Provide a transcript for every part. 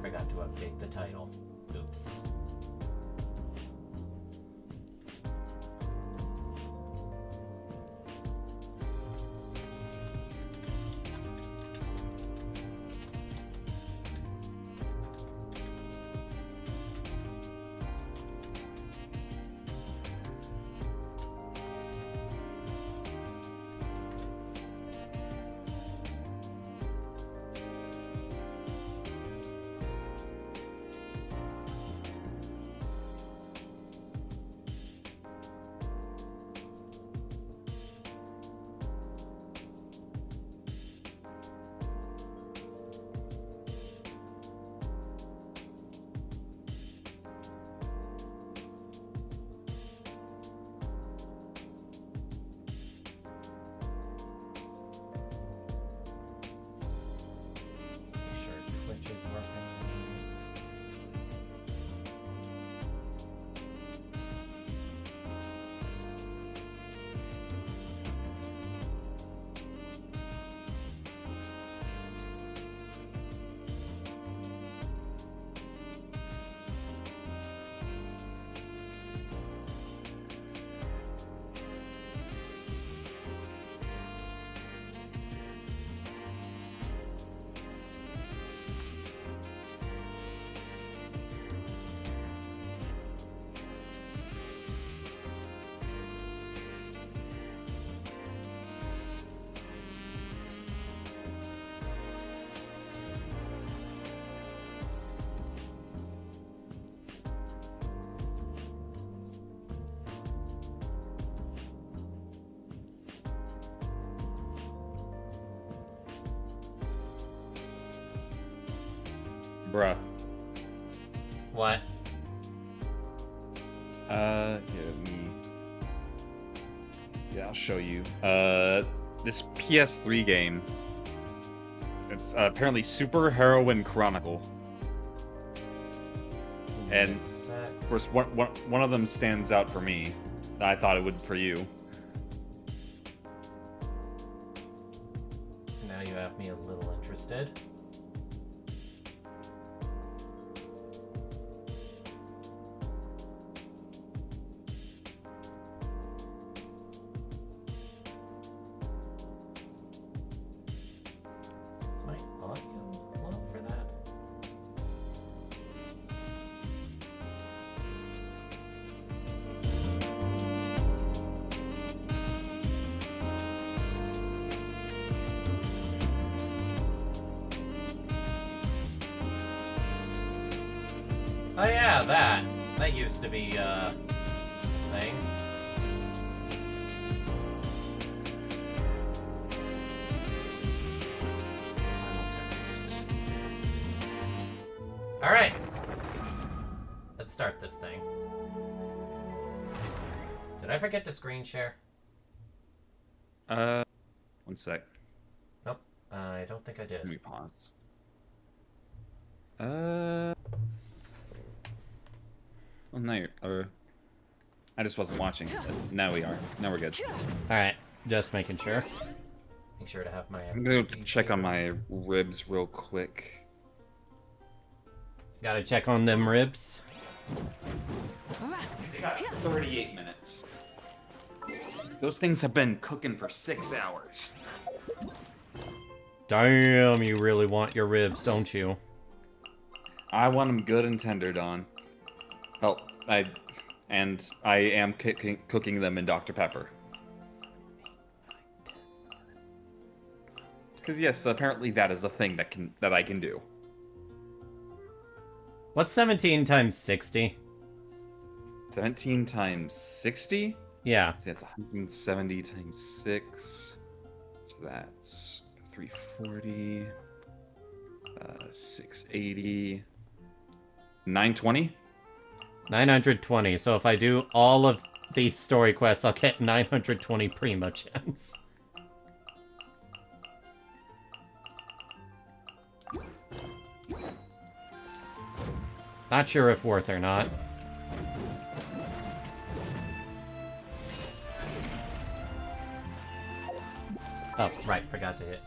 forgot to update the title. Oops. Bruh. What? Yeah, I'll show you. This PS3 game. It's apparently Super Heroine Chronicle. And of course, one of them stands out for me. I thought it would for you. Now you have me a little interested. Is my audio low for that? Oh yeah, that used to be a thing. All right, let's start this thing. Did I forget to screen share? One sec. Nope, I don't think I did. Let me pause. Well, now you're, I just wasn't watching. But now we are. Now we're good. All right, just making sure. Make sure to have my. I'm gonna go check on my ribs real quick. Gotta check on them ribs. They got 38 minutes. Those things have been cooking for 6 hours. Damn, you really want your ribs, don't you? I want them good and tender, Don. Oh, I am cooking them in Dr. Pepper. Because yes, apparently that is a thing that I can do. What's 17 times 60? 17 times 60? Yeah. So that's 170 times 6. So that's 340. 680. 920? 920. So if I do all of these story quests, I'll get 920 Primogems. Not sure if worth or not. Oh, right, forgot to hit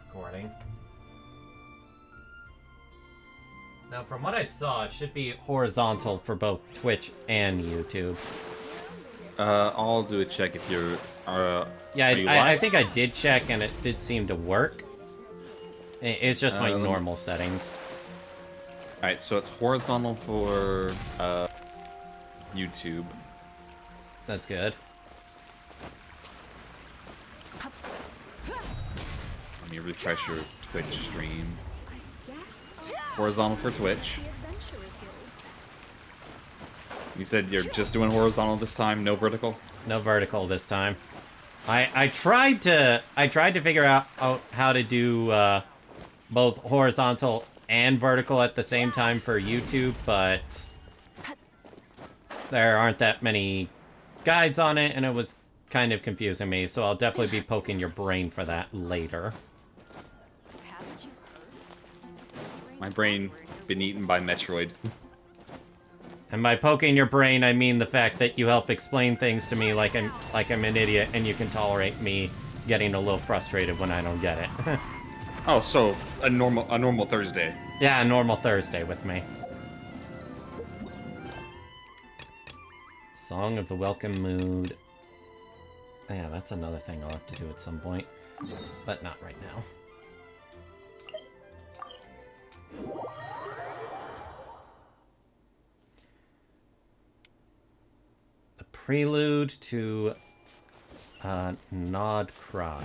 recording. Now, from what I saw, it should be horizontal for both Twitch and YouTube. I'll do a check if you're. Yeah, are you I live? think I did check, and it did seem to work. It's just my normal settings. All right, so it's horizontal for YouTube. That's good. Let me refresh your Twitch stream. Horizontal for Twitch. You said you're just doing horizontal this time, no vertical? No vertical this time. I tried to figure out how to do both horizontal and vertical at the same time for YouTube, but there aren't that many guides on it, and it was kind of confusing me, so I'll definitely be poking your brain for that later. My brain been eaten by Metroid. And by poking your brain, I mean the fact that you help explain things to me like I'm an idiot, and you can tolerate me getting a little frustrated when I don't get it. Oh, so a normal Thursday. Yeah, a normal Thursday with me. Song of the Welcome Mood. Yeah, that's another thing I'll have to do at some point, but not right now. A prelude to Nod-Krai.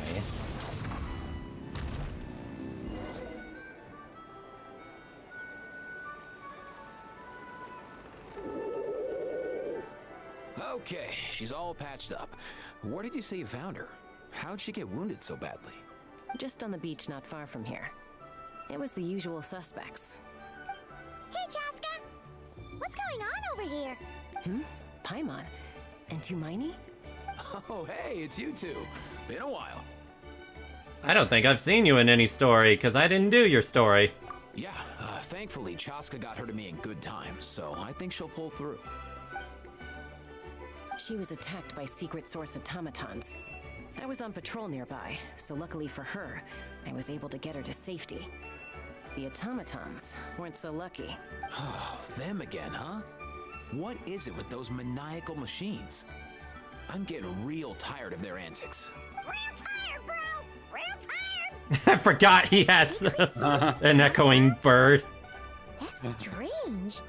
Okay, she's all patched up. Where did you say you found her? How'd she get wounded so badly? Just on the beach not far from here. It was the usual suspects. Hey, Chaska! What's going on over here? Paimon. And Tumaini? Oh, hey, it's you two. Been a while. I don't think I've seen you in any story, because I didn't do your story. Yeah, thankfully Chaska got her to me in good time, so I think she'll pull through. She was attacked by secret source automatons. I was on patrol nearby, so luckily for her, I was able to get her to safety. The automatons weren't so lucky. Oh, them again, huh? What is it with those maniacal machines? I'm getting real tired of their antics. Real tired, bro! Real tired! I forgot he has an echoing bird. That's strange.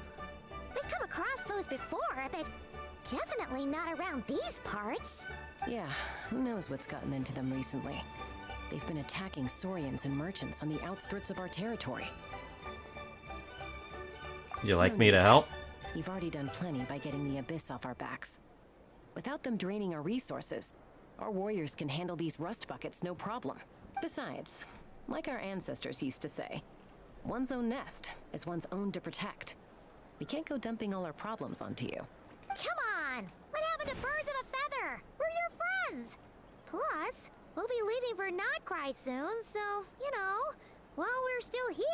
We've come across those before, but definitely not around these parts. Yeah, who knows what's gotten into them recently. They've been attacking Saurians and merchants on the outskirts of our territory. Would you like me to help? You've already done plenty by getting the Abyss off our backs. Without them draining our resources, our warriors can handle these rust buckets no problem. Besides, like our ancestors used to say, one's own nest is one's own to protect. We can't go dumping all our problems onto you. Come on! What happened to birds of a feather? We're your friends! Plus, we'll be leaving for Nod-Krai soon, so, you know, while we're still here...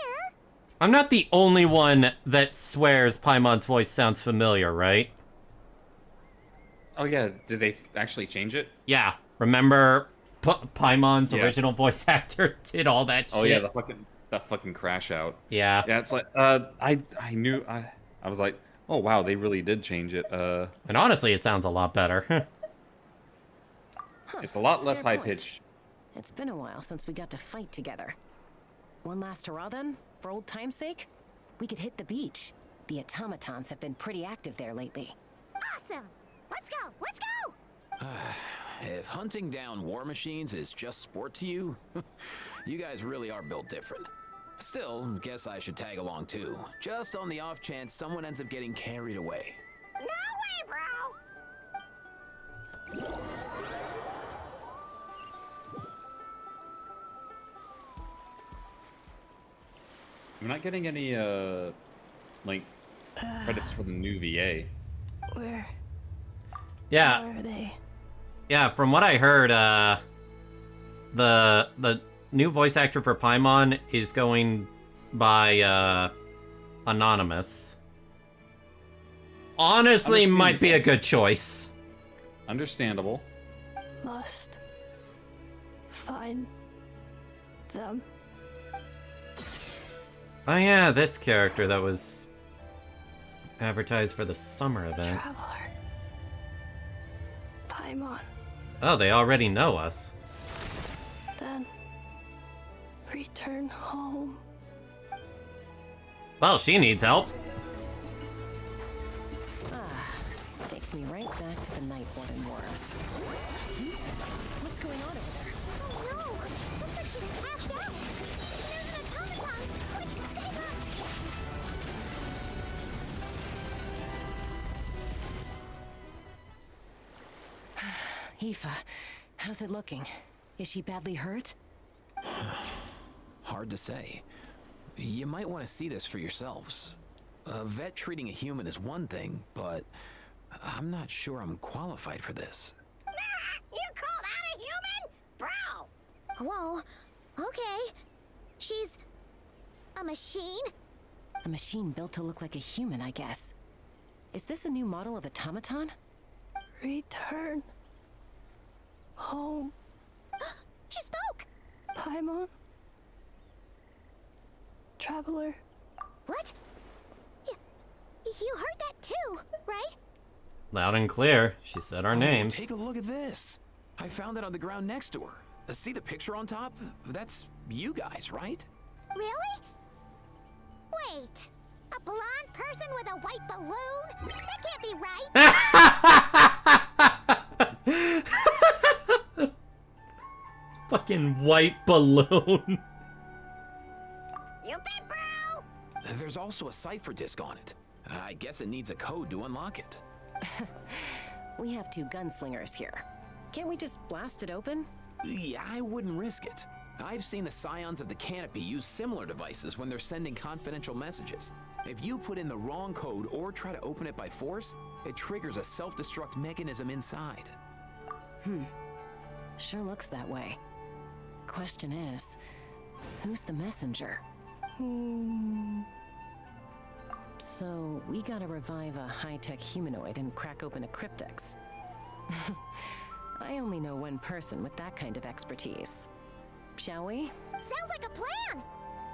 I'm not the only one that swears Paimon's voice sounds familiar, right? Oh yeah, did they actually change it? Yeah, remember Paimon's Yeah. original voice actor did all that shit? Oh yeah, the fucking crash out. Yeah. Yeah, it's like I was like, oh wow, they really did change it. And honestly, it sounds a lot better. It's a lot less Fair high point. pitched. It's been a while since we got to fight together. One last hurrah then, for old time's sake? We could hit the beach. The automatons have been pretty active there lately. Awesome! Let's go! Let's go! If hunting down war machines is just sport to you, you guys really are built different. Still, guess I should tag along too, just on the off chance someone ends up getting carried away. No way, bro! I'm not getting any like credits for the new VA. Where Yeah, are they? yeah. From what I heard, the new voice actor for Paimon is going by Anonymous. Honestly, might be a good choice. Understandable. Must find them. Oh yeah, this character that was advertised for the summer event. Traveler. Paimon. Oh, they already know us. Then return home. Well, she needs help. Takes me right back to the Night Warden Wars. What's going on over there? Oh no! Looks like she's passed out. There's an automaton. Quick, save her! Aoife, how's it looking? Is she badly hurt? Hard to say. You might want to see this for yourselves. A vet treating a human is one thing, but I'm not sure I'm qualified for this. You call that a human? Bro! Whoa. Okay. She's a machine? A machine built to look like a human, I guess. Is this a new model of automaton? Return home. She spoke! Paimon. Traveler. What? You heard that too, right? Loud and clear. She said our names. Take a look at this. I found it on the ground next to her. See the picture on top? That's you guys, right? Really? Wait. A blonde person with a white balloon? That can't be right. Fucking white balloon. You bet, bro! There's also a cipher disk on it. I guess it needs a code to unlock it. We have two gunslingers here. Can't we just blast it open? Yeah, I wouldn't risk it. I've seen the Scions of the Canopy use similar devices when they're sending confidential messages. If you put in the wrong code or try to open it by force, it triggers a self-destruct mechanism inside. Sure looks that way. Question is, who's the messenger? So, we gotta revive a high-tech humanoid and crack open a cryptex. I only know one person with that kind of expertise. Shall we? Sounds like a plan!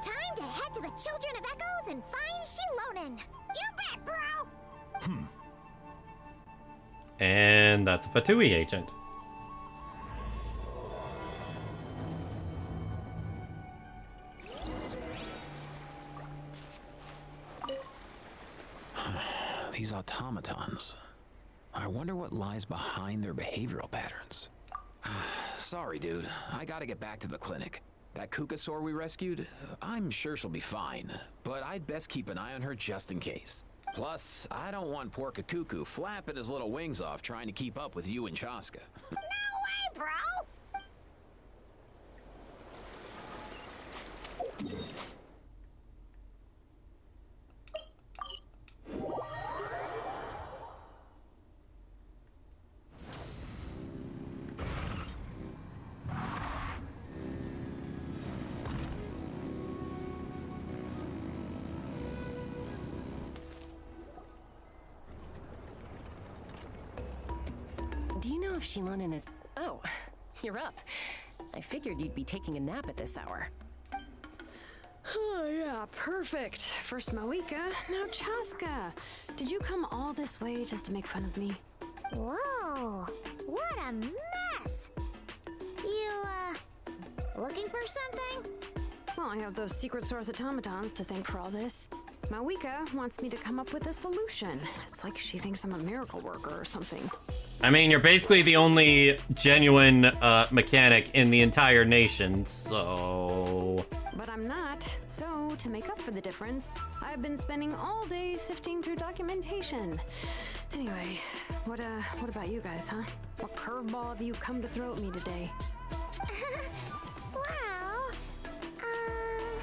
Time to head to the Children of Echoes and find Shilonen! You bet, bro! And that's a Fatui agent. These automatons. I wonder what lies behind their behavioral patterns. Sorry, dude. I gotta get back to the clinic. That Kukasaur we rescued, I'm sure she'll be fine, but I'd best keep an eye on her just in case. Plus, I don't want poor Kakuku flapping his little wings off trying to keep up with you and Chaska. No way, bro! Do you know if Shilonen is... Oh, you're up. I figured you'd be taking a nap at this hour. Oh, yeah, perfect. First Mawika, now Chaska. Did you come all this way just to make fun of me? Whoa, what a mess! You, looking for something? Well, I have those secret source automatons to thank for all this. Mawika wants me to come up with a solution. It's like she thinks I'm a miracle worker or something. I mean, you're basically the only genuine mechanic in the entire nation, so... But I'm not. So, to make up for the difference, I've been spending all day sifting through documentation. Anyway, what about you guys, huh? What curveball have you come to throw at me today? Well,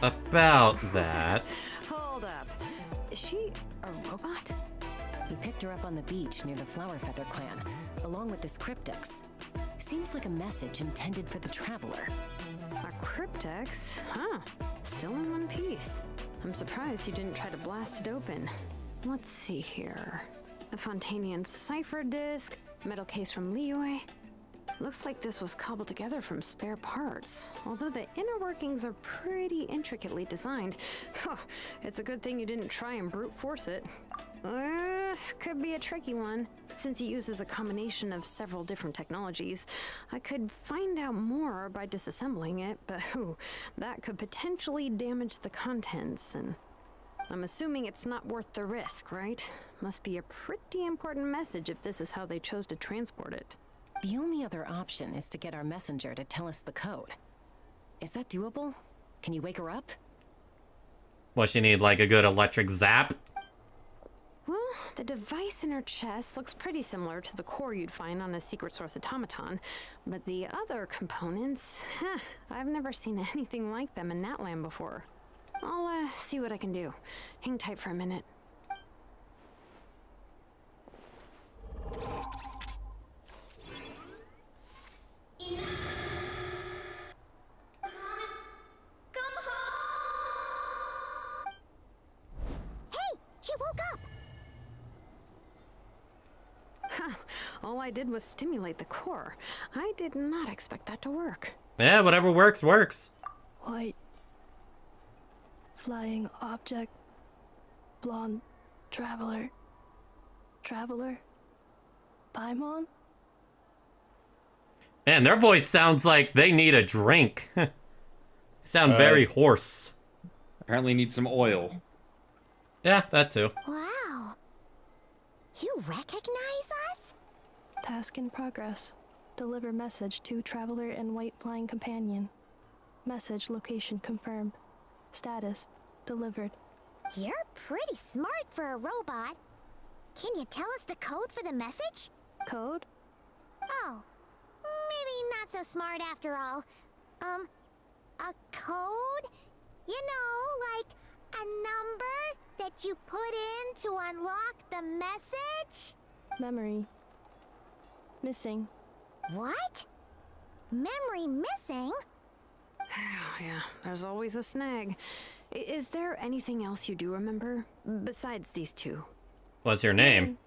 About that... Hold up. Is she a robot? We picked her up on the beach near the Flowerfeather clan, along with this cryptex. Seems like a message intended for the Traveler. A cryptex? Huh. Still in one piece. I'm surprised you didn't try to blast it open. Let's see here. The Fontainian cipher disk, metal case from Liyue. Looks like this was cobbled together from spare parts. Although the inner workings are pretty intricately designed. It's a good thing you didn't try and brute force it. Could be a tricky one, since it uses a combination of several different technologies. I could find out more by disassembling it, but that could potentially damage the contents, and I'm assuming it's not worth the risk, right? Must be a pretty important message if this is how they chose to transport it. The only other option is to get our messenger to tell us the code. Is that doable? Can you wake her up? What, you need like a good electric zap? Well, the device in her chest looks pretty similar to the core you'd find on a secret source automaton, but the other components, I've never seen anything like them in Natlan before. I'll see what I can do. Hang tight for a minute. She woke up! All I did was stimulate the core. I did not expect that to work. Yeah, whatever works, works. White. Flying object. Blonde. Traveler. Traveler. Paimon? Man, their voice sounds like they need a drink. Sound very hoarse. Apparently need some oil. Yeah, that too. Wow. You recognize us? Task in progress. Deliver message to Traveler and White Flying Companion. Message location confirmed. Status delivered. You're pretty smart for a robot. Can you tell us the code for the message? Code? Oh, maybe not so smart after all. A code? You know, like a number that you put in to unlock the message? Memory. Missing. What? Memory missing? Yeah, there's always a snag. Is there anything else you do remember? Besides these two? What's your name?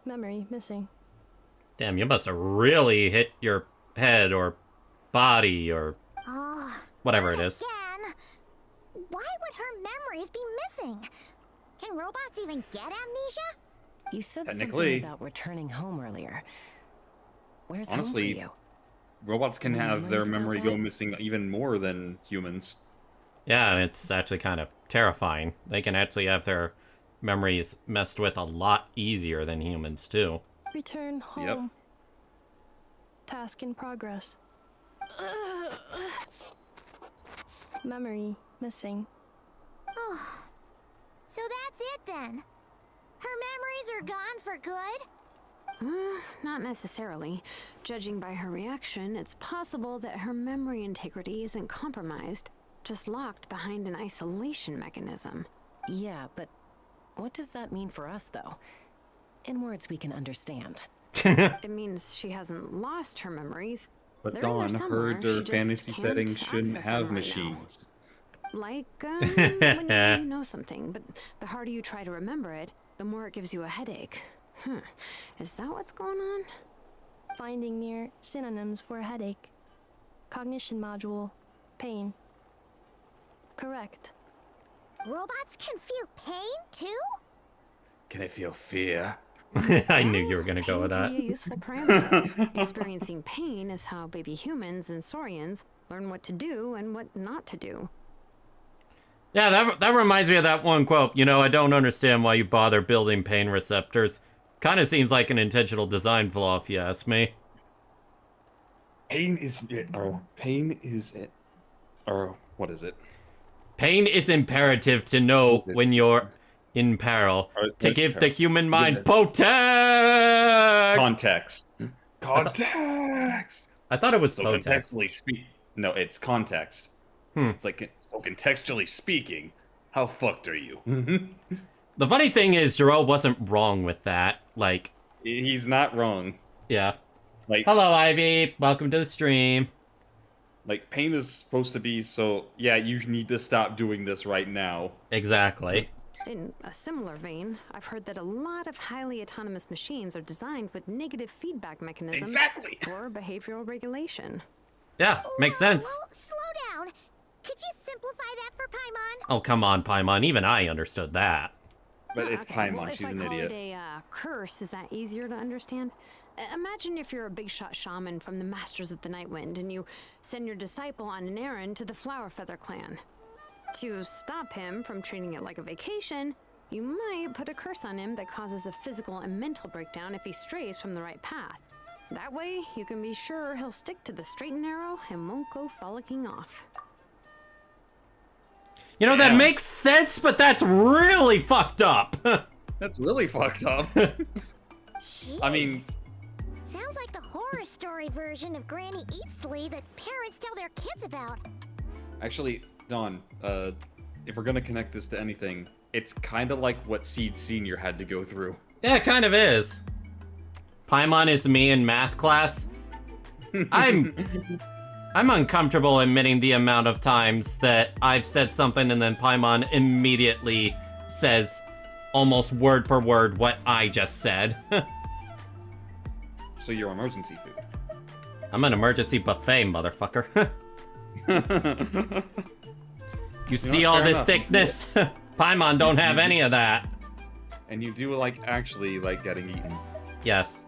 Memory missing. Damn, you must have really hit your head or body or whatever it is. Again? Why would her memories be missing? Can robots even get amnesia? You said Technically. something about returning home earlier. Where's Honestly, home for you? Robots can have their Memories memory about go that? missing even more than humans. Yeah, and it's actually kind of terrifying. They can actually have their memories messed with a lot easier than humans, too. Return home. Yep. Task in progress. Memory missing. Oh, so that's it then. Her memories are gone for good? Not necessarily. Judging by her reaction, it's possible that her memory integrity isn't compromised, just locked behind an isolation mechanism. Yeah, but what does that mean for us, though? In words we can understand. It means she hasn't lost her memories. But They're in there Dawn somewhere, heard their she just fantasy can't settings shouldn't access have them right now. machines. Like, when you know something, but the harder you try to remember it, the more it gives you a headache. Is that what's going on? Finding near synonyms for headache. Cognition module. Pain. Correct. Robots can feel pain too? Can I feel fear? I knew you were going to go Pain with can that. be a useful parameter. Experiencing pain is how baby humans and saurians learn what to do and what not to do. Yeah, that reminds me of that one quote. You know, I don't understand why you bother building pain receptors. Kind of seems like an intentional design flaw, if you ask me. Pain is what is it? Pain is imperative to know when you're in peril. To give the human mind potex! Context. Context. I thought it was So potex. contextually speak. No, it's context. It's like, so contextually speaking, how fucked are you? The funny thing is, Jarrell wasn't wrong with that. Like, He's not wrong. yeah. Like, Hello, Ivy. Welcome to the stream. like pain is supposed to be so. Yeah, you need to stop doing this right now. Exactly. In a similar vein, I've heard that a lot of highly autonomous machines are designed with negative feedback mechanisms Exactly. for behavioral regulation. Yeah, makes sense. Well, slow down. Could you simplify that for Paimon? Oh, come on, Paimon. Even I understood that. But it's Paimon, well, she's if an I call idiot. it a curse, is that easier to understand? Imagine if you're a big shot shaman from the Masters of the Nightwind and you send your disciple on an errand to the Flower Feather clan. To stop him from treating it like a vacation, you might put a curse on him that causes a physical and mental breakdown if he strays from the right path. That way, you can be sure he'll stick to the straight and narrow and won't go frolicking off. You know, that Damn. makes sense, but that's really fucked up. That's really fucked up. Jeez. I mean, Sounds like the horror story version of Granny Eatsley that parents tell their kids about. actually, Dawn, if we're gonna connect this to anything, it's kind of like what Seed Senior had to go through. Yeah, it kind of is. Paimon is me in math class. I'm uncomfortable admitting the amount of times that I've said something and then Paimon immediately says almost word for word what I just said. So you're emergency food. I'm an emergency buffet, motherfucker. You see all fair this enough. thickness? Paimon don't have any of that. And you do like actually like getting eaten. Yes.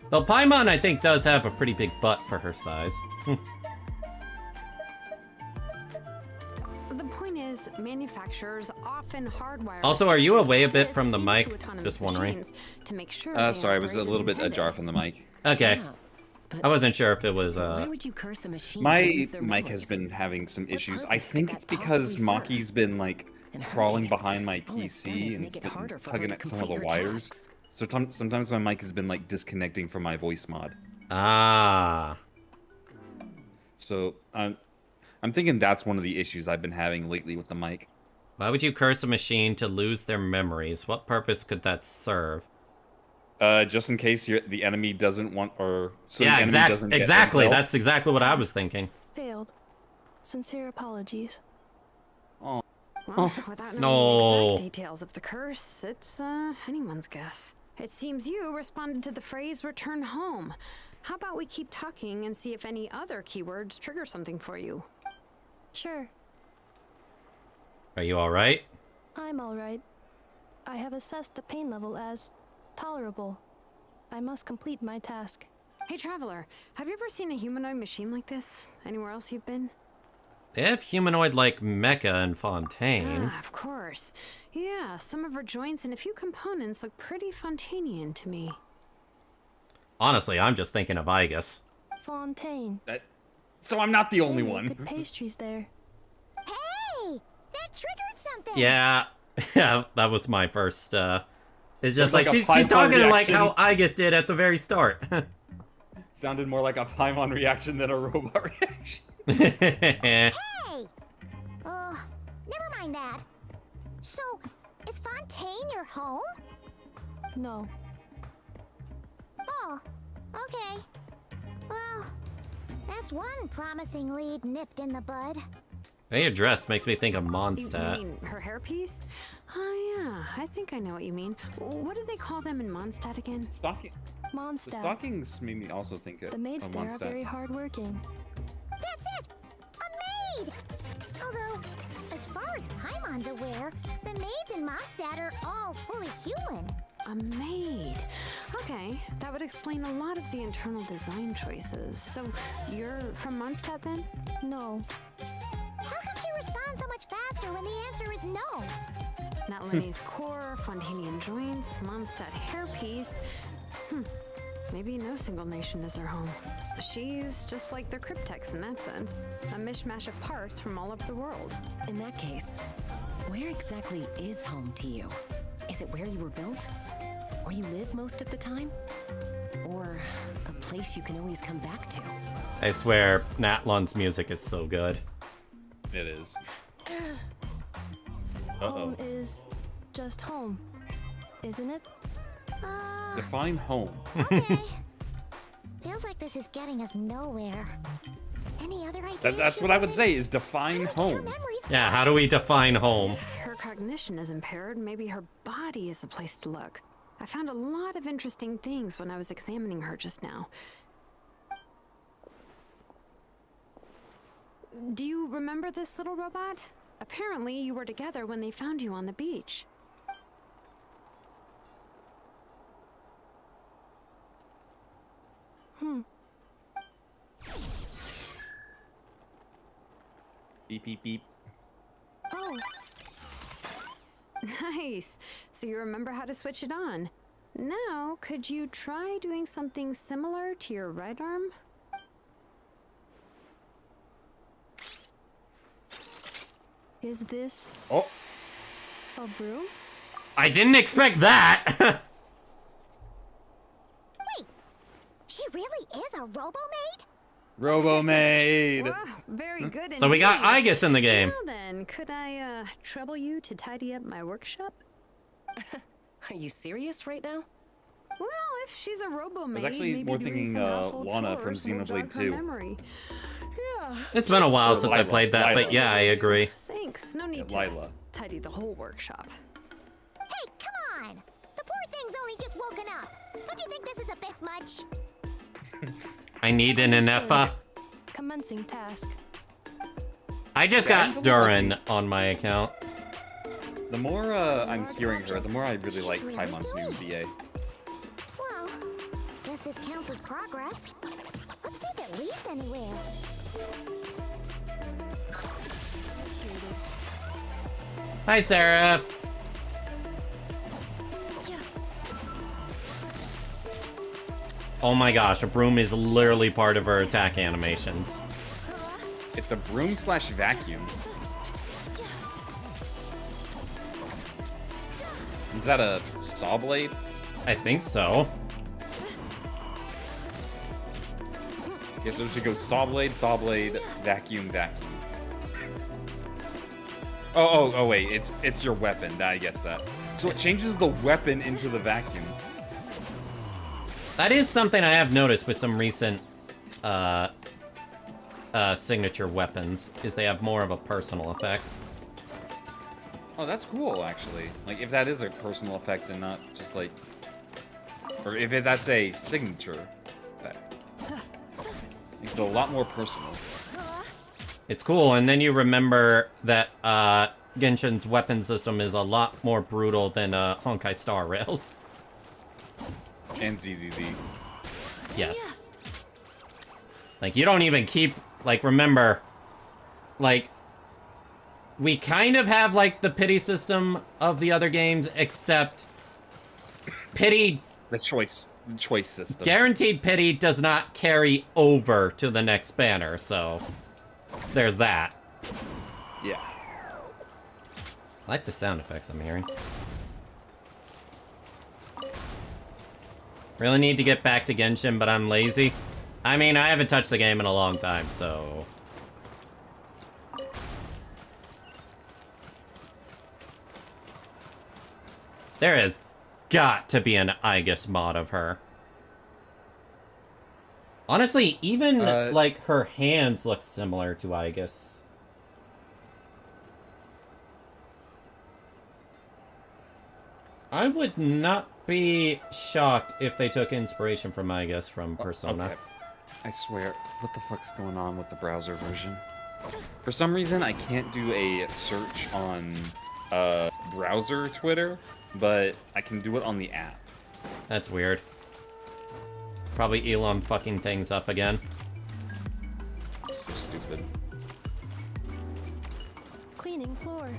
Though Paimon, I think, does have a pretty big butt for her size. The point is, manufacturers often hardwire. Also, are you away a restrictions bit like from the this mic? into autonomous Just wondering. machines to make sure they Sorry, I was a operate as little bit intended. ajar from the mic. Okay. Yeah, but I wasn't sure if it was, why would you curse a machine to My lose their mic has memories? been having some What issues. I purpose could think that it's because possibly serve? Maki's been like In her crawling case, behind my all it's done PC is and make it's it been harder for her tugging to at some of the complete her wires. tasks. So sometimes my mic has been like disconnecting from my voice mod. Ah. So I'm thinking that's one of the issues I've been having lately with the mic. Why would you curse a machine to lose their memories? What purpose could that serve? Just in case the enemy doesn't want, or so Yeah, the enemy doesn't get exactly. intel. That's exactly what I was thinking. Failed. Sincere apologies. Oh, Well, without knowing No. the exact details of the curse, it's anyone's guess. It seems you responded to the phrase "return home." How about we keep talking and see if any other keywords trigger something for you? Sure, Are you alright? I'm alright. I have assessed the pain level as tolerable. I must complete my task. Hey, traveler, have you ever seen a humanoid machine like this? Anywhere else you've been? They have humanoid like Mecha and Fontaine. Ah, of course. Yeah, some of her joints and a few components look pretty Fontainian to me. Honestly, I'm just thinking of Igus. Fontaine. so I'm not the only They make one. good pastries there. Hey! That triggered something! Yeah, yeah, that was my first, It's just It was like a she's Paimon talking like reaction. how Igus did at the very start. Sounded more like a Paimon reaction than a robot reaction. Hey! Never mind that. So, is Fontaine your home? No. Oh, okay. Well, that's one promising lead nipped in the bud. Hey, your dress makes me think of You Mondstadt. mean her hairpiece? Oh yeah, I think I know what you mean. What do they call them in Mondstadt again? The Mondstadt. stockings made me also think of The maids there are Mondstadt. very hardworking. That's it! A maid! Although, as far as Paimon's aware, the maids in Mondstadt are all fully human. A maid. Okay, that would explain a lot of the internal design choices. So, you're from Mondstadt then? No. How come she responds so much faster when the answer is no? Natlanese core, Fontainian joints, Mondstadt hairpiece. Maybe no single nation is her home. She's just like the Cryptex in that sense. A mishmash of parts from all over the world. In that case, where exactly is home to you? Is it where you were built? Where you live most of the time? Or a place you can always come back to? I swear, Natlan's music is so good. It is. Home is just home, isn't it? Define home. Okay. Feels like this is getting us nowhere. Any other ideas? That's what I would say, is define home. Yeah, how do we define home? If her cognition is impaired, maybe her body is the place to look. I found a lot of interesting things when I was examining her just now. Do you remember this little robot? Apparently, you were together when they found you on the beach. Beep, beep, beep. Oh. Nice. So you remember how to switch it on. Now, could you try doing something similar to your right arm? Is this Oh, a broom? I didn't expect that! Wait, she really is a robo-maid? Robo-maid. Wow, very good. So we got indeed. Aigis in the game. Now then, could I trouble you to tidy up my workshop? Are you serious right now? Well, if she's a robo-maid, actually maybe more doing thinking, some household Lana from chores will Xenoblade jog her 2. memory. Yeah. It's been a while since I Lila, played that, but Lila. yeah, I agree. Thanks. No need to Lila. tidy the whole workshop. Hey, come on! The poor thing's only just woken up. Don't you think this is a bit much? I need an Inefa. Commencing task. I just got Durin on my account. The more I'm hearing her, the more I really like Paimon's new VA. Well, guess this counts as progress. Let's see if it leads anywhere. Hi, Sarah. Oh my gosh, a broom is literally part of her attack animations. It's a broom slash vacuum. Is that a saw blade? I think so. Yeah, so it should go saw blade, vacuum, vacuum. Oh, wait, it's your weapon. I guess that. So it changes the weapon into the vacuum. That is something I have noticed with some recent signature weapons, is they have more of a personal effect. Oh, that's cool, actually. Like, if that is a personal effect and not just like... Or if that's a signature effect. It's a lot more personal. It's cool, and then you remember that Genshin's weapon system is a lot more brutal than Honkai Star Rails. And ZZZ. Yes. Like, you don't even keep... Like, remember... Like... We kind of have, like, the pity system of the other games, except... Pity... The choice system. Guaranteed pity does not carry over to the next banner, so... There's that. Yeah. I like the sound effects I'm hearing. Really need to get back to Genshin, but I'm lazy. I mean, I haven't touched the game in a long time, so... There has got to be an Aigis mod of her. Honestly, even, like, her hands look similar to Aigis. I would not be shocked if they took inspiration from Aigis from Persona. Okay. I swear, what the fuck's going on with the browser version? For some reason, I can't do a search on browser Twitter, but I can do it on the app. That's weird. Probably Elon fucking things up again. It's so stupid. Cleaning floor.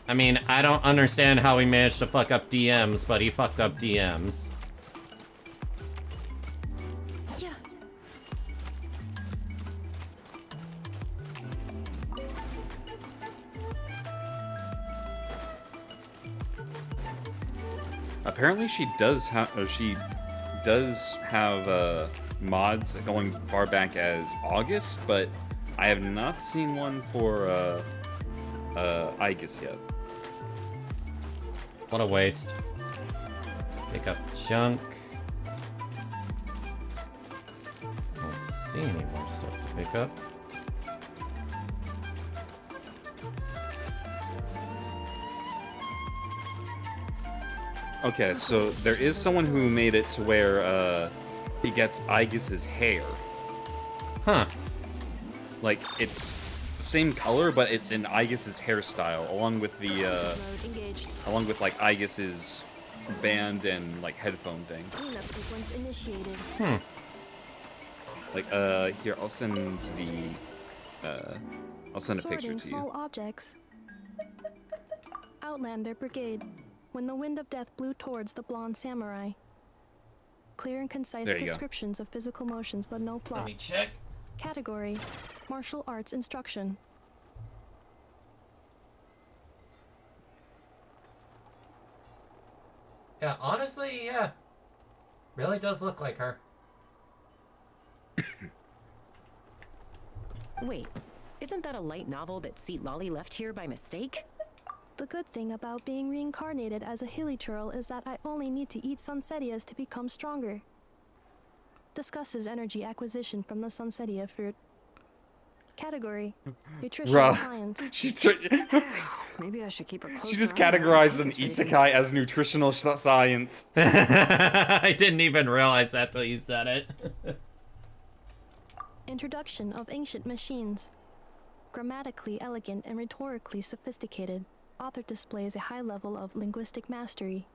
I mean, I don't understand how he managed to fuck up DMs, but he fucked up DMs. Yeah. Apparently, she does have mods going far back as August, but I have not seen one for Aigis yet. What a waste. Pick up junk. Let's see any more stuff to pick up. Okay, so there is someone who made it to where he gets Aegis's hair. Huh. Like, it's the same color, but it's in Aegis's hairstyle, along with the Mode engaged. along with like Aegis's band and like headphone thing. Cleanup sequence initiated. Hmm. Like, here, I'll send a picture Sorting to small you. objects. Outlander Brigade. When the wind of death blew towards the blonde samurai. Clear and concise There you go. descriptions of physical motions, but no Let plot. me check. Category: Martial arts instruction. Yeah, honestly, yeah. Really does look like her. Wait, isn't that a light novel that Seat Lolly left here by mistake? The good thing about being reincarnated as a hilly churl is that I only need to eat sunsettias to become stronger. Discusses energy acquisition from the sunsettia fruit. Category: Nutritional Science. Maybe I should keep a close She just eye on categorized an Aegis rating. isekai as nutritional science. I didn't even realize that till you said it. Introduction of ancient machines. Grammatically elegant and rhetorically sophisticated, author displays a high level of linguistic mastery.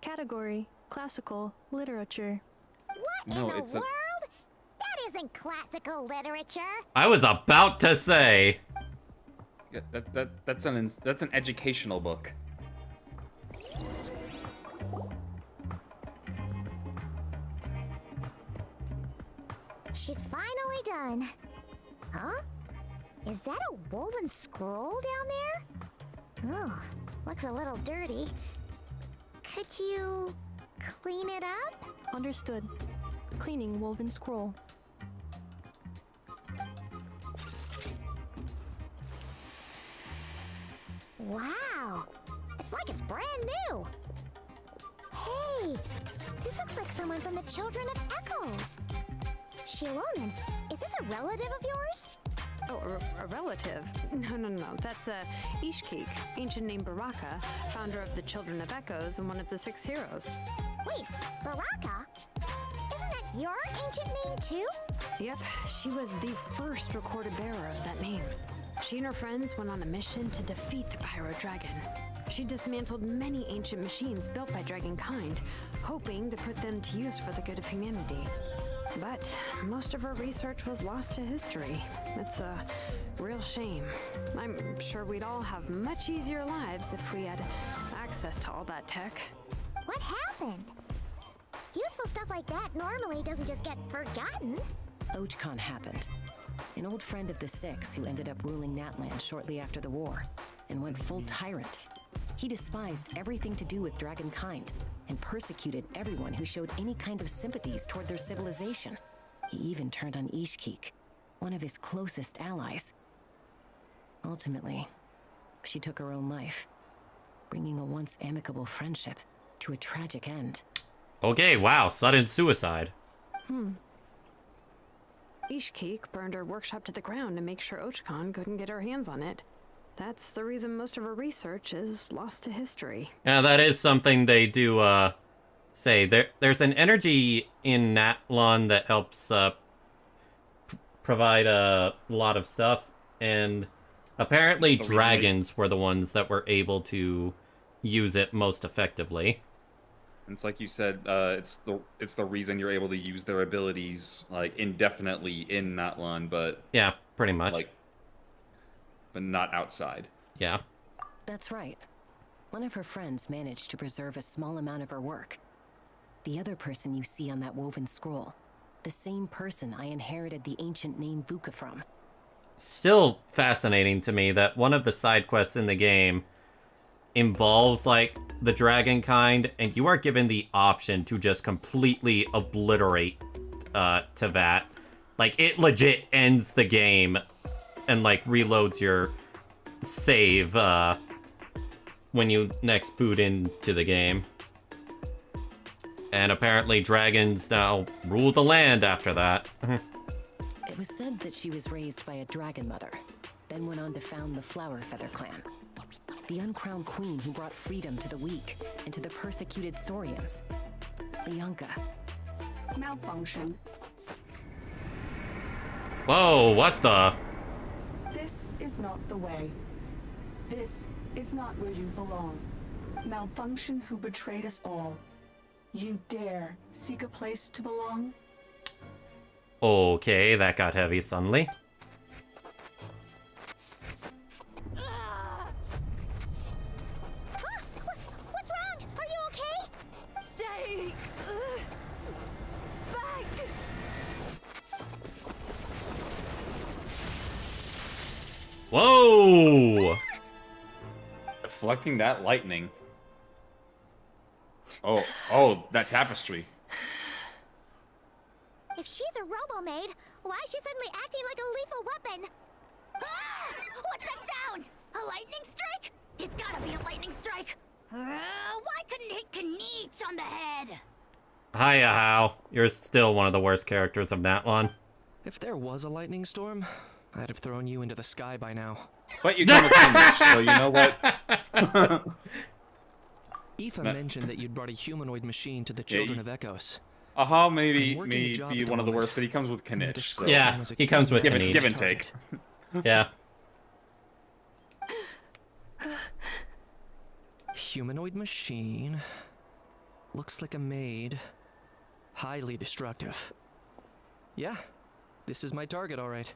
Category: Classical Literature. What No, in the it's a- world? That isn't classical literature. I was about to say. Yeah, that's an educational book. She's finally done. Huh? Is that a woven scroll down there? Oh, looks a little dirty. Could you clean it up? Understood. Cleaning woven scroll. Wow, it's like it's brand new. Hey, this looks like someone from the Children of Echoes. Shilonen, is this a relative of yours? Oh, a relative? No. That's Ishkik, ancient name Baraka, founder of the Children of Echoes and one of the 6 heroes. Wait, Baraka? Isn't that your ancient name too? Yep, she was the first recorded bearer of that name. She and her friends went on a mission to defeat the Pyro Dragon. She dismantled many ancient machines built by Dragonkind, hoping to put them to use for the good of humanity. But most of her research was lost to history. It's a real shame. I'm sure we'd all have much easier lives if we had access to all that tech. What happened? Useful stuff like that normally doesn't just get forgotten. Ochcon happened. An old friend of the Six who ended up ruling Natlan shortly after the war, and went full tyrant. He despised everything to do with Dragonkind, and persecuted everyone who showed any kind of sympathies toward their civilization. He even turned on Ishkik, one of his closest allies. Ultimately, she took her own life, bringing a once amicable friendship to a tragic end. Okay, wow, sudden suicide. Ishkik burned her workshop to the ground to make sure Ochcon couldn't get her hands on it. That's the reason most of her research is lost to history. Yeah, that is something they do, say. There's an energy in Natlan that helps, provide a lot of stuff, and apparently That's the reason dragons were the ones that were able to use it most effectively. It's like you said, it's the reason you're able to use their abilities like indefinitely in Natlan, but Yeah, pretty much. like, but not outside. Yeah. That's right. One of her friends managed to preserve a small amount of her work. The other person you see on that woven scroll, the same person I inherited the ancient name Vuka from. Still fascinating to me that one of the side quests in the game involves, like, the dragon kind, and you are given the option to just completely obliterate Teyvat. Like, it legit ends the game and, like, reloads your save when you next boot into the game. And apparently dragons now rule the land after that. It was said that she was raised by a dragon mother, then went on to found the Flower Feather clan. The uncrowned queen who brought freedom to the weak and to the persecuted Saurians. Lianka. Malfunction. Whoa, what the? This is not the way. This is not where you belong. Malfunction who betrayed us all. You dare seek a place to belong? Okay, that got heavy suddenly. What's wrong? Are you okay? Stay back. Whoa! Deflecting that lightning. Oh, that tapestry. If she's a robo-maid, why is she suddenly acting like a lethal weapon? Ah! What's that sound? A lightning strike? It's gotta be a lightning strike. Why couldn't it hit Kniech on the head? Hiya, Hao. You're still one of the worst characters of Natlan. If there was a lightning storm, I'd have thrown you into the sky by now. But you're going with English, so you know what? Aoife mentioned that you'd brought a humanoid machine to the Children of Echoes. Aha, maybe I'm working a job be at the one of the moment. worst, but he comes with I'm gonna Kniech. describe So. Yeah, him as a he comes with humanoid Kniech. Give and take. Yeah. Humanoid machine. Looks like a maid. Highly destructive. Yeah, this is my target, all right.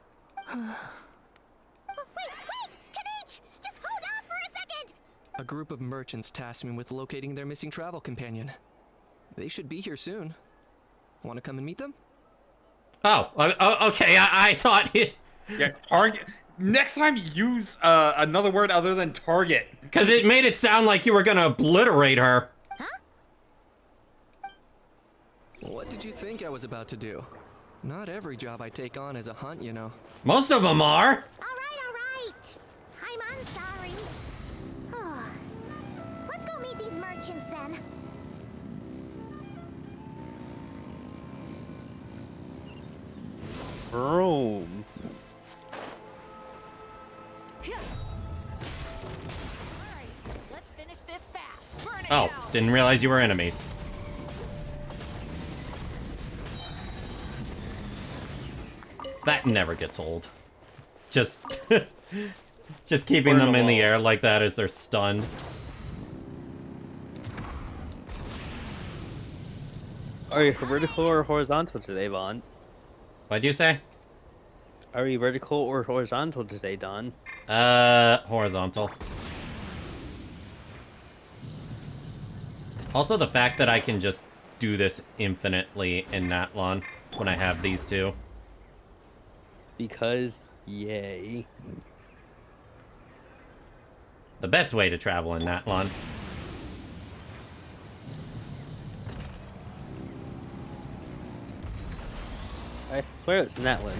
Oh, wait! Kniech! Just hold on for a second! A group of merchants tasked me with locating their missing travel companion. They should be here soon. Want to come and meet them? Oh, okay. I thought it... Yeah, target. Next time, use another word other than target. Because it made it sound like you were gonna obliterate her. What did you think I was about to do? Not every job I take on is a hunt, you know. Most of them are. All right. I'm sorry. Let's go meet these merchants then. Vroom. Let's finish this fast. Burn it Oh, down. didn't realize you were enemies. That never gets old. Just, just keeping Burn them in them the all. air like that as they're stunned. Are you vertical or horizontal today, Vaughn? What'd you say? Are you vertical or horizontal today, Don? Horizontal. Also, the fact that I can just do this infinitely in Natlan when I have these two. Because, yay. The best way to travel in Natlan. I swear it's Natlan.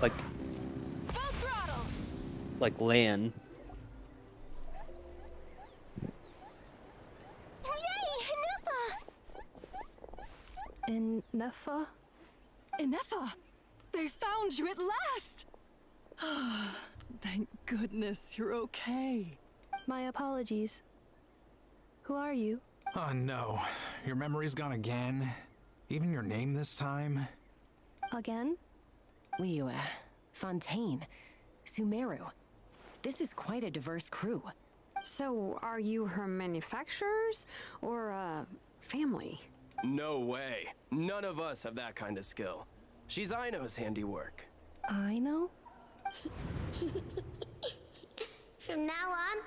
Like, Full throttle. like land. Yay, Nuffa! In Nefa? Inefa, they found you at last. Thank goodness you're okay. My apologies. Who are you? Oh no, your memory's gone again? Even your name this time? Again? Liu, Fontaine, Sumeru. This is quite a diverse crew. So, are you her manufacturers or family? No way. None of us have that kind of skill. She's Aino's handiwork. I know? From now on,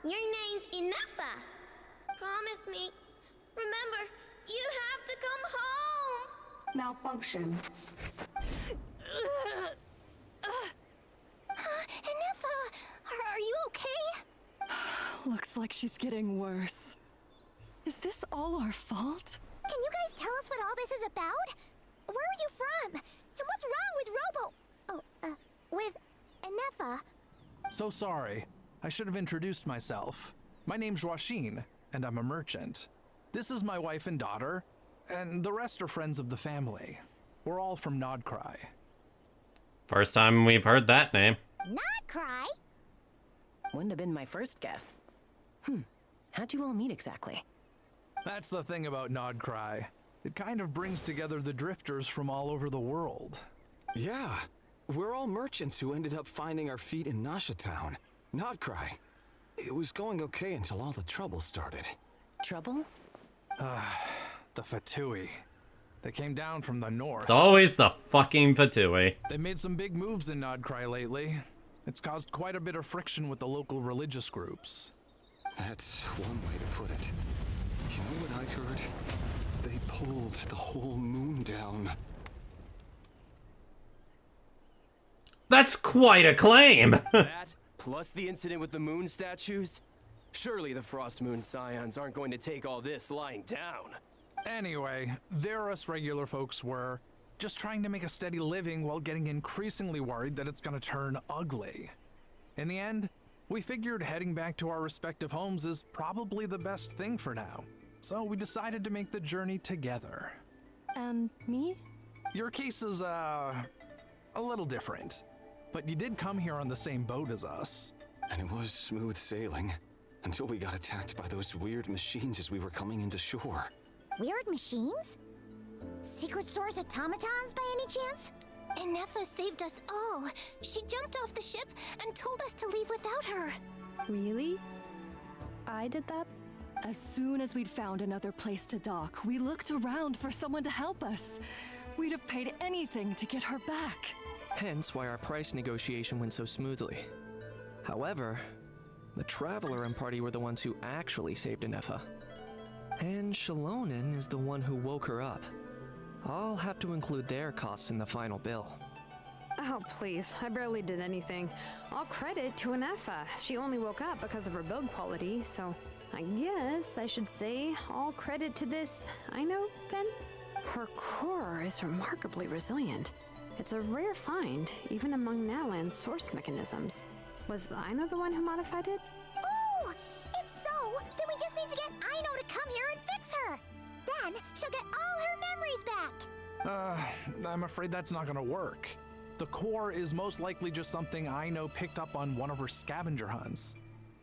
your name's Inefa. Promise me. Remember, you have to come home. Malfunction. Inefa, are you okay? Looks like she's getting worse. Is this all our fault? Can you guys tell us what all this is about? Where are you from? And what's wrong with with Inefa? So sorry. I should have introduced myself. My name's Joachine, and I'm a merchant. This is my wife and daughter, and the rest are friends of the family. We're all from Nod-Krai. First time we've heard that name. Nod-Krai? Wouldn't have been my first guess. How'd you all meet exactly? That's the thing about Nod-Krai. It kind of brings together the drifters from all over the world. Yeah, we're all merchants who ended up finding our feet in Nasha Town. Nod-Krai. It was going okay until all the trouble started. Trouble? The Fatui. They came down from the north. It's always the fucking Fatui. They made some big moves in Nod-Krai lately. It's caused quite a bit of friction with the local religious groups. That's one way to put it. You know what I heard? They pulled the whole moon down. That's quite a claim! That, plus the incident with the moon statues? Surely the Frost Moon Scions aren't going to take all this lying down. Anyway, there us regular folks were just trying to make a steady living while getting increasingly worried that it's gonna turn ugly. In the end, we figured heading back to our respective homes is probably the best thing for now. So we decided to make the journey together. And me? Your case is, a little different. But you did come here on the same boat as us. And it was smooth sailing. Until we got attacked by those weird machines as we were coming into shore. Weird machines? Secret Source automatons by any chance? Inefa saved us all. She jumped off the ship and told us to leave without her. Really? I did that? As soon as we'd found another place to dock, we looked around for someone to help us. We'd have paid anything to get her back. Hence why our price negotiation went so smoothly. However, the Traveler and party were the ones who actually saved Inefa. And Shalonen is the one who woke her up. I'll have to include their costs in the final bill. Oh, please. I barely did anything. All credit to Inefa. She only woke up because of her build quality, so I guess I should say all credit to this Aino, then? Her core is remarkably resilient. It's a rare find, even among Natlan's source mechanisms. Was Aino the one who modified it? Oh! If so, then we just need to get Aino to come here and fix her! Then she'll get all her memories back! I'm afraid that's not gonna work. The core is most likely just something Aino picked up on one of her scavenger hunts.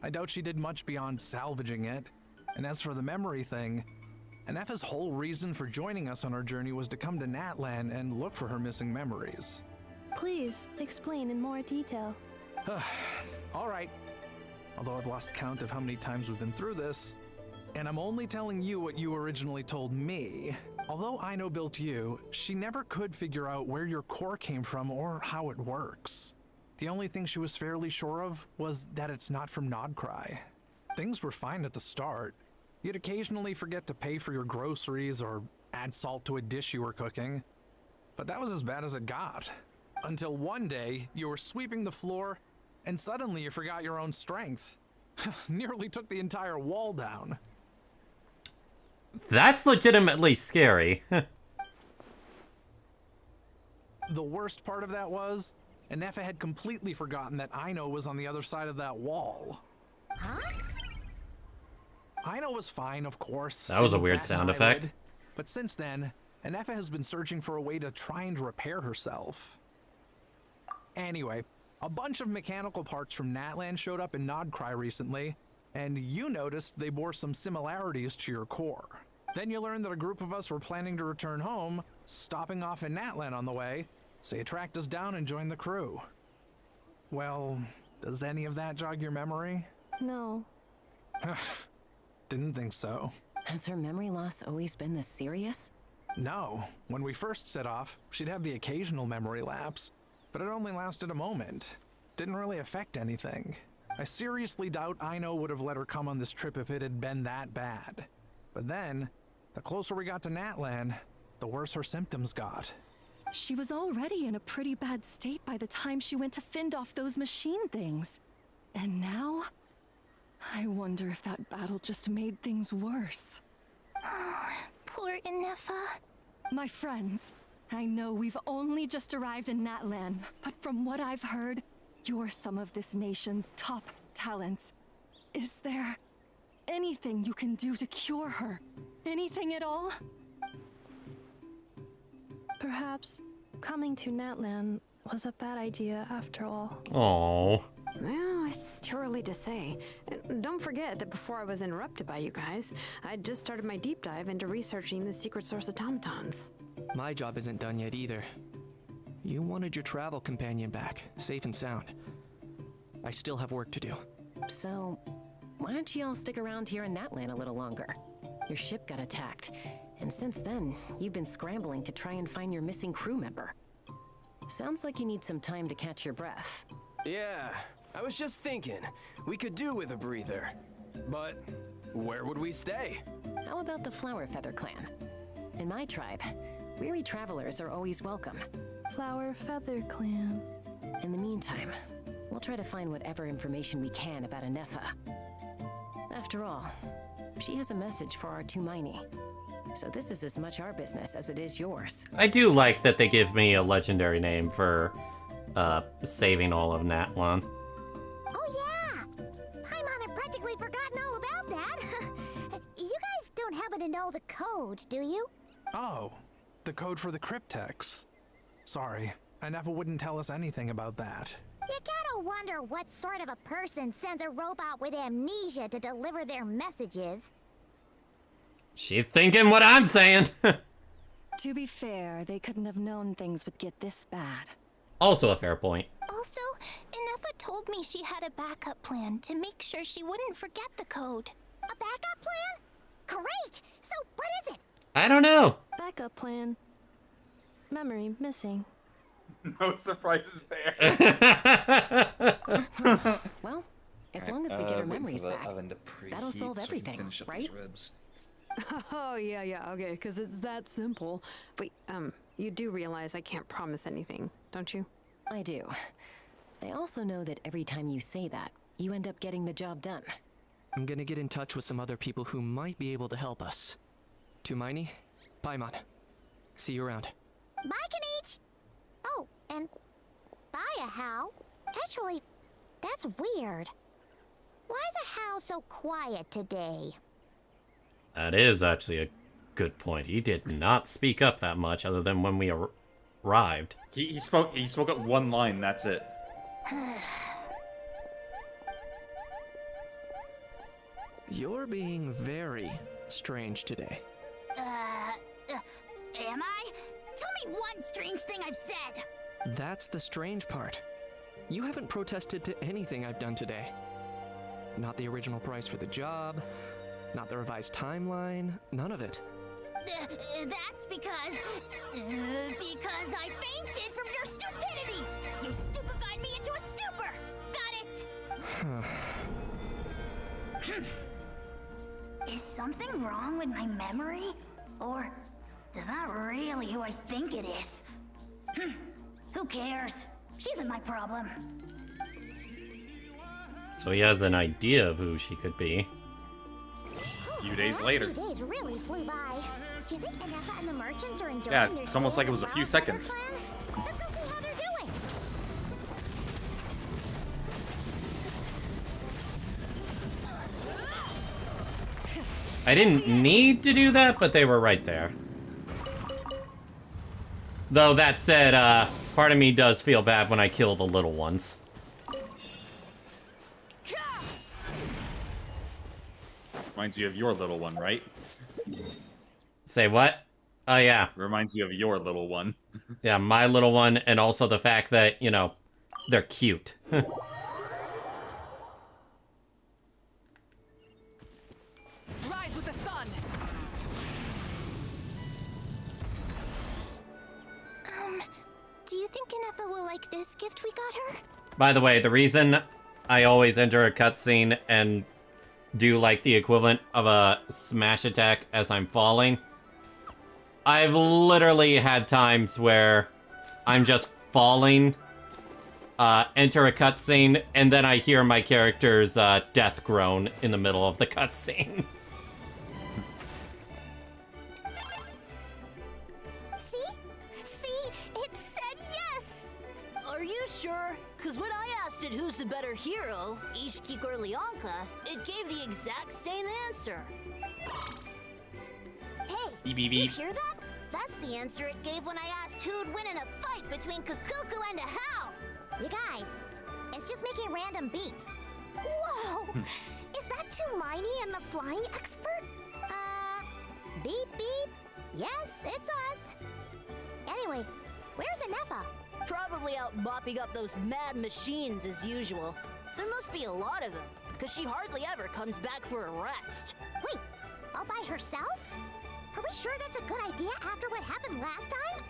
I doubt she did much beyond salvaging it. And as for the memory thing, Inefa's whole reason for joining us on our journey was to come to Natlan and look for her missing memories. Please, explain in more detail. All right. Although I've lost count of how many times we've been through this, and I'm only telling you what you originally told me. Although Aino built you, she never could figure out where your core came from or how it works. The only thing she was fairly sure of was that it's not from Nod-Krai. Things were fine at the start. You'd occasionally forget to pay for your groceries or add salt to a dish you were cooking. But that was as bad as it got. Until one day, you were sweeping the floor, and suddenly you forgot your own strength. Nearly took the entire wall down. That's legitimately scary. The worst part of that was, Inefa had completely forgotten that Aino was on the other side of that wall. Huh? Aino was fine, of course. That was a Didn't weird bat sound an effect. eyelid. But since then, Inefa has been searching for a way to try and repair herself. Anyway, a bunch of mechanical parts from Natlan showed up in Nod-Krai recently, and you noticed they bore some similarities to your core. Then you learned that a group of us were planning to return home, stopping off in Natlan on the way, so you tracked us down and joined the crew. Well, does any of that jog your memory? No. Didn't think so. Has her memory loss always been this serious? No. When we first set off, she'd have the occasional memory lapse, but it only lasted a moment. Didn't really affect anything. I seriously doubt Aino would have let her come on this trip if it had been that bad. But then, the closer we got to Natlan, the worse her symptoms got. She was already in a pretty bad state by the time she went to fend off those machine things. And now? I wonder if that battle just made things worse. Poor Inefa. My friends, I know we've only just arrived in Natlan, but from what I've heard, you're some of this nation's top talents. Is there anything you can do to cure her? Anything at all? Perhaps coming to Natlan was a bad idea after all. Oh. Well, it's too early to say. And don't forget that before I was interrupted by you guys, I just started my deep dive into researching the secret source automatons. My job isn't done yet either. You wanted your travel companion back, safe and sound. I still have work to do. So, why don't you all stick around here in Natlan a little longer? Your ship got attacked, and since then, you've been scrambling to try and find your missing crew member. Sounds like you need some time to catch your breath. Yeah, I was just thinking, we could do with a breather. But where would we stay? How about the Flower Feather Clan? In my tribe, weary travelers are always welcome. Flower Feather Clan. In the meantime, we'll try to find whatever information we can about Anefa. After all, she has a message for our Tumaini. So this is as much our business as it is yours. I do like that they give me a legendary name for saving all of Natlan. Oh yeah! Paimon had practically forgotten all about that. You guys don't happen to know the code, do you? Oh, the code for the cryptex. Sorry, Anefa wouldn't tell us anything about that. You gotta wonder what sort of a person sends a robot with amnesia to deliver their messages. She's thinking what I'm saying. To be fair, they couldn't have known things would get this bad. Also a fair point. Also, Anefa told me she had a backup plan to make sure she wouldn't forget the code. A backup plan? Great! So what is it? I don't know. Backup plan. Memory missing. No surprises there. Well, as long as we get our memories back, that'll solve everything, right? Oh, yeah, okay, because it's that simple. Wait, you do realize I can't promise anything, don't you? I do. I also know that every time you say that, you end up getting the job done. I'm gonna get in touch with some other people who might be able to help us. Tumaini, Paimon. See you around. Bye, Kanich! Oh, and bye, Ahau. Actually, that's weird. Why is Ahau so quiet today? That is actually a good point. He did not speak up that much other than when we arrived. He spoke up one line, that's it. You're being very strange today. Am I? Tell me one strange thing I've said! That's the strange part. You haven't protested to anything I've done today. Not the original price for the job, not the revised timeline, none of it. That's because I fainted from your stupidity! You stupefied me into a stupor! Got it? Is something wrong with my memory? Or is that really who I think it is? Who cares? She isn't my problem. So he has an idea of who she could be. A few days later. 2 days really flew by. Do you think Anefa and the merchants are enjoying Yeah, their it's almost stay like it was a in few the Flower seconds. Feather Clan? Let's go see how they're doing. I didn't need to do that, but they were right there. Though that said, part of me does feel bad when I kill the little ones. Reminds you of your little one, right? Say what? Oh, yeah. Reminds you of your little one. Yeah, my little one, and also the fact that, you know, they're cute. Rise with the sun! Do you think Anefa will like this gift we got her? By the way, the reason I always enter a cutscene and do like the equivalent of a smash attack as I'm falling, I've literally had times where I'm just falling, enter a cutscene, and then I hear my character's death groan in the middle of the cutscene. See? See? It said yes! Are you sure? Because when I asked it who's the better hero, Ishki or Leonka, it gave the exact same answer. Hey, Beep, beep, you beep. hear that? That That's the answer it gave when I asked who'd win in a fight between Kukuku and a How. You guys, it's just making random beeps. Whoa! Is that Tumaini and the flying expert? Beep beep. Yes, it's us. Anyway, where's Anefa? Probably out mopping up those mad machines as usual. There must be a lot of them, because she hardly ever comes back for a rest. Wait, all by herself? Are we sure that's a good idea after what happened last time?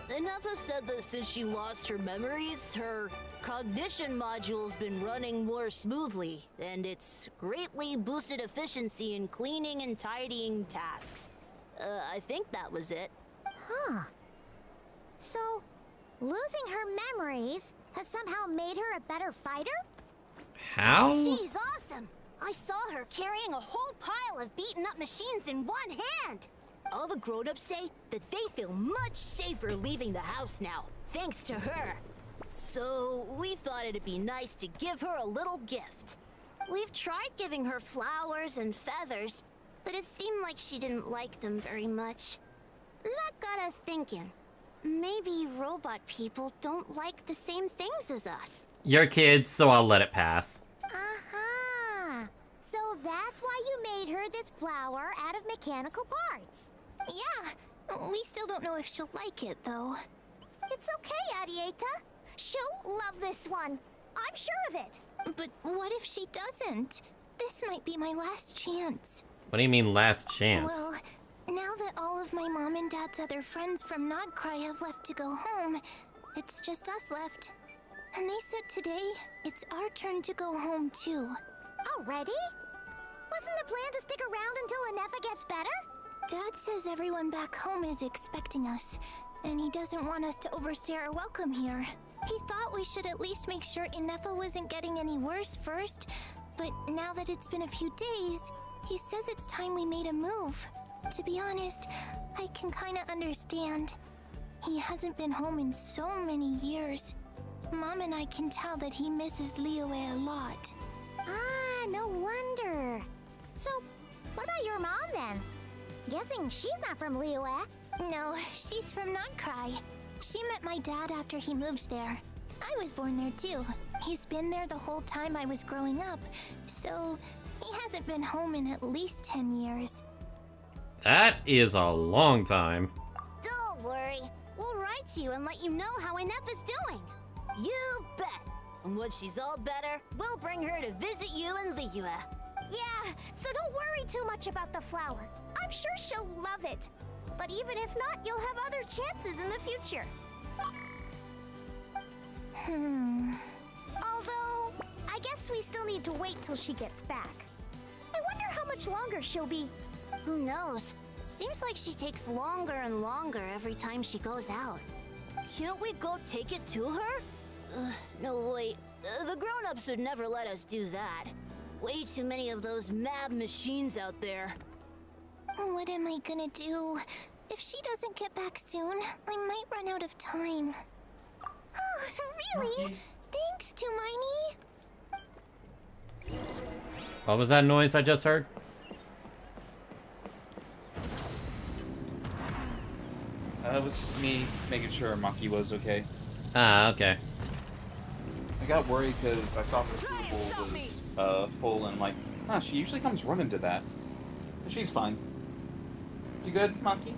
Anefa said that since she lost her memories, her cognition module's been running more smoothly, and it's greatly boosted efficiency in cleaning and tidying tasks. I think that was it. Huh. So, losing her memories has somehow made her a better fighter? How? She's awesome! I saw her carrying a whole pile of beaten up machines in one hand! All the grown-ups say that they feel much safer leaving the house now, thanks to her. So, we thought it'd be nice to give her a little gift. We've tried giving her flowers and feathers, but it seemed like she didn't like them very much. That got us thinking. Maybe robot people don't like the same things as us. You're kids, so I'll let it pass. Uh-huh. So that's why you made her this flower out of mechanical parts. Yeah, we still don't know if she'll like it, though. It's okay, Arieta. She'll love this one. I'm sure of it. But what if she doesn't? This might be my last chance. What do you mean last chance? Well, now that all of my mom and dad's other friends from Nod-Krai have left to go home, it's just us left. And they said today, it's our turn to go home too. Already? Wasn't the plan to stick around until Anefa gets better? Dad says everyone back home is expecting us, and he doesn't want us to overstay our welcome here. He thought we should at least make sure Anefa wasn't getting any worse first, but now that it's been a few days, he says it's time we made a move. To be honest, I can kinda understand. He hasn't been home in so many years. Mom and I can tell that he misses Liyue a lot. Ah, no wonder. So, what about your mom then? Guessing she's not from Liyue. No, she's from Nod-Krai. She met my dad after he moved there. I was born there too. He's been there the whole time I was growing up, so he hasn't been home in at least 10 years. That is a long time. Don't worry. We'll write to you and let you know how Anefa's doing. You bet. And when she's all better, we'll bring her to visit you in Liyue. Yeah, so don't worry too much about the flower. I'm sure she'll love it. But even if not, you'll have other chances in the future. Although, I guess we still need to wait till she gets back. I wonder how much longer she'll be. Who knows? Seems like she takes longer and longer every time she goes out. Can't we go take it to her? No, wait. The grown-ups would never let us do that. Way too many of those mad machines out there. What am I gonna do? If she doesn't get back soon, I might run out of time. Oh, really? Thanks, Tumaini. What was that noise I just heard? That was just me making sure Maki was okay. Ah, okay. I got worried because I saw her food bowl was full and like, she usually comes running to that. But she's fine. You good, Maki?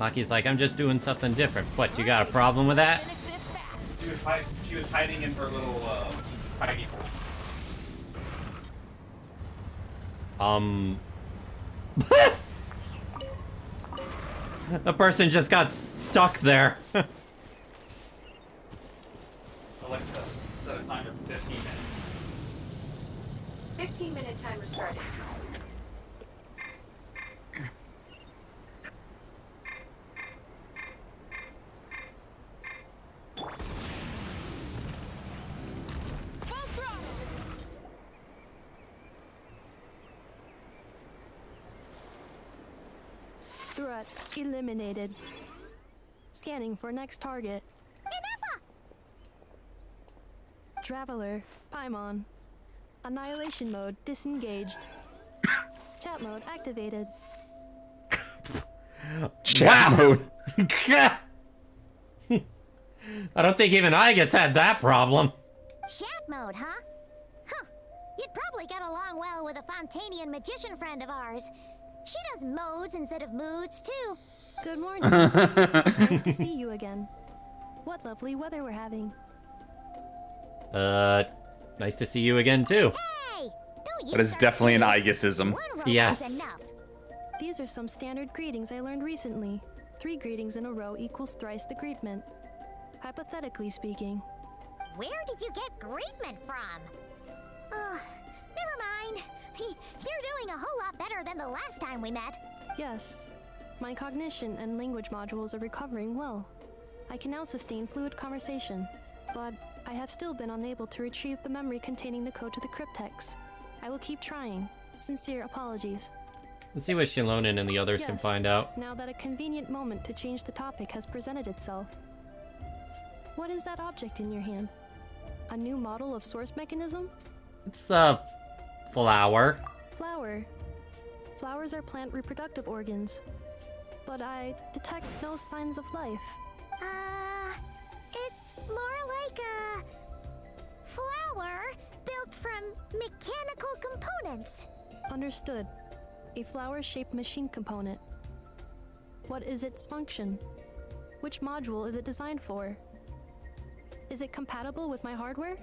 Maki's like, I'm just doing something different. What, you got a problem with that? She was hiding in her little hidey hole. The person just got stuck there. Alexa, set a timer for 15 minutes. 15-minute timer started. Threat eliminated. Scanning for next target. Anefa! Traveler, Paimon. Annihilation mode disengaged. Chat mode activated. Chat mode. I don't think even Igus had that problem. Chat mode, huh? Huh. You'd probably get along well with a Fontainian magician friend of ours. She does modes instead of moods, too. Good morning. Nice to see you again. What lovely weather we're having. Nice to see you again, too. Hey! Don't That is definitely an Igusism. Yes. These are some standard greetings I learned recently. 3 greetings in a row equals thrice the greetment. Hypothetically speaking. Where did you get greetment from? Never mind. You're doing a whole lot better than the last time we met. Yes. My cognition and language modules are recovering well. I can now sustain fluid conversation, but I have still been unable to retrieve the memory containing the code to the cryptex. I will keep trying. Sincere apologies. Let's see what Shilonen and the others can find out. Now that a convenient moment to change the topic has presented itself. What is that object in your hand? A new model of source mechanism? It's a flower. Flower. Flowers are plant reproductive organs. But I detect no signs of life. It's more like a flower built from mechanical components. Understood. A flower-shaped machine component. What is its function? Which module is it designed for? Is it compatible with my hardware?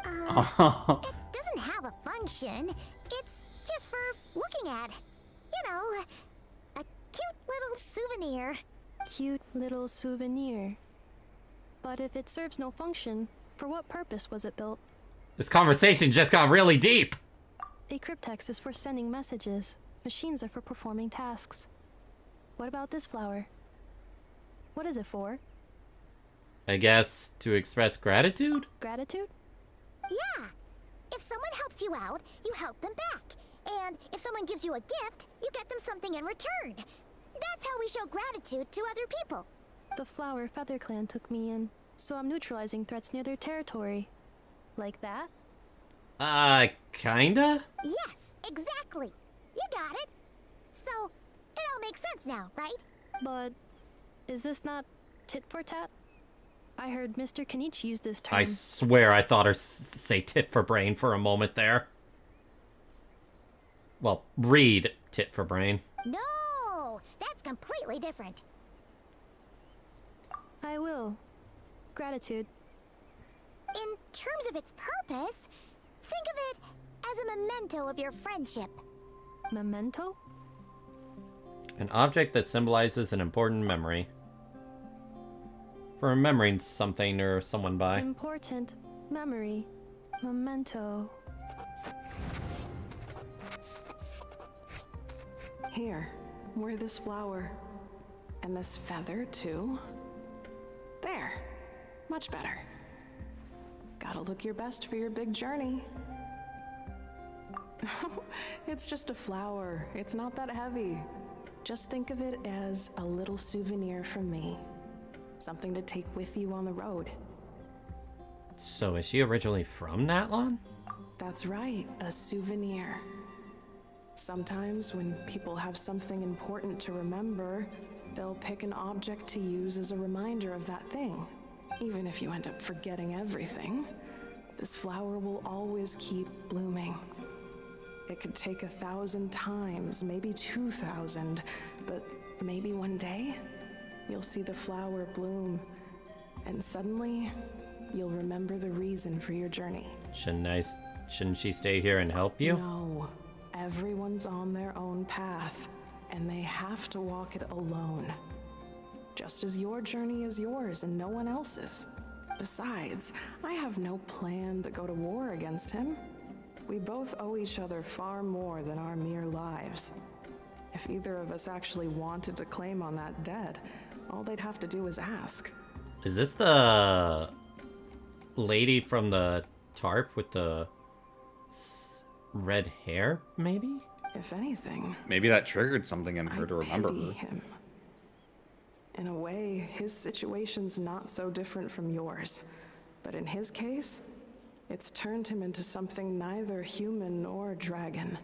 It doesn't have a function. It's just for looking at. You know, a cute little souvenir. Cute little souvenir. But if it serves no function, for what purpose was it built? This conversation just got really deep. A cryptex is for sending messages. Machines are for performing tasks. What about this flower? What is it for? I guess to express gratitude? Gratitude? Yeah. If someone helps you out, you help them back. And if someone gives you a gift, you get them something in return. That's how we show gratitude to other people. The Flower Feather Clan took me in, so I'm neutralizing threats near their territory. Like that? Kinda? Yes, exactly. You got it. So, it all makes sense now, right? But is this not tit for tat? I heard Mr. Kenichi use this term. I swear I thought her say tit for brain for a moment there. Well, read tit for brain. No, that's completely different. I will. Gratitude. In terms of its purpose, think of it as a memento of your friendship. Memento? An object that symbolizes an important memory. For remembering something or someone by. Important memory. Memento. Here, wear this flower. And this feather, too. There. Much better. Gotta look your best for your big journey. It's just a flower. It's not that heavy. Just think of it as a little souvenir from me. Something to take with you on the road. So is she originally from Natlan? That's right, a souvenir. Sometimes when people have something important to remember, they'll pick an object to use as a reminder of that thing. Even if you end up forgetting everything, this flower will always keep blooming. It could take 1,000 times, maybe 2,000, but maybe one day, you'll see the flower bloom, and suddenly, you'll remember the reason for your journey. Shouldn't she stay here and help you? No. Everyone's on their own path, and they have to walk it alone. Just as your journey is yours and no one else's. Besides, I have no plan to go to war against him. We both owe each other far more than our mere lives. If either of us actually wanted to claim on that debt, all they'd have to do is ask. Is this the lady from the tarp with the red hair, maybe? If anything, Maybe that triggered something in her to remember pity her. him. In a way, his situation's not so different from yours. But in his case, it's turned him into something neither human nor dragon.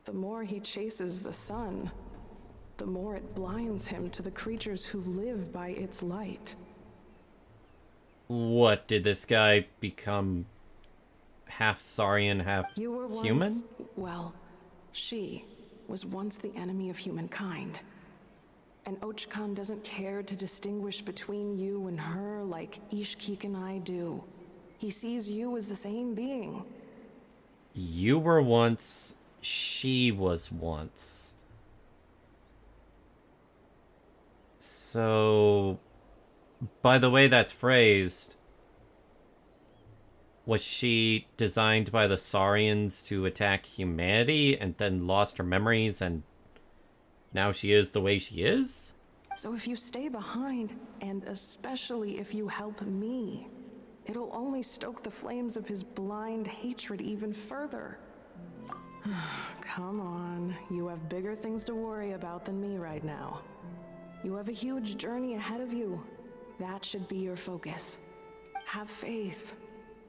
The more he chases the sun, the more it blinds him to the creatures who live by its light. What, did this guy become half Saurian, half You were once, human? well, she was once the enemy of humankind. And Ochkan doesn't care to distinguish between you and her like Ishkik and I do. He sees you as the same being. You were once, she was once. So, by the way that's phrased, was she designed by the Saurians to attack humanity and then lost her memories and now she is the way she is? So if you stay behind, and especially if you help me, it'll only stoke the flames of his blind hatred even further. Come on, you have bigger things to worry about than me right now. You have a huge journey ahead of you. That should be your focus. Have faith.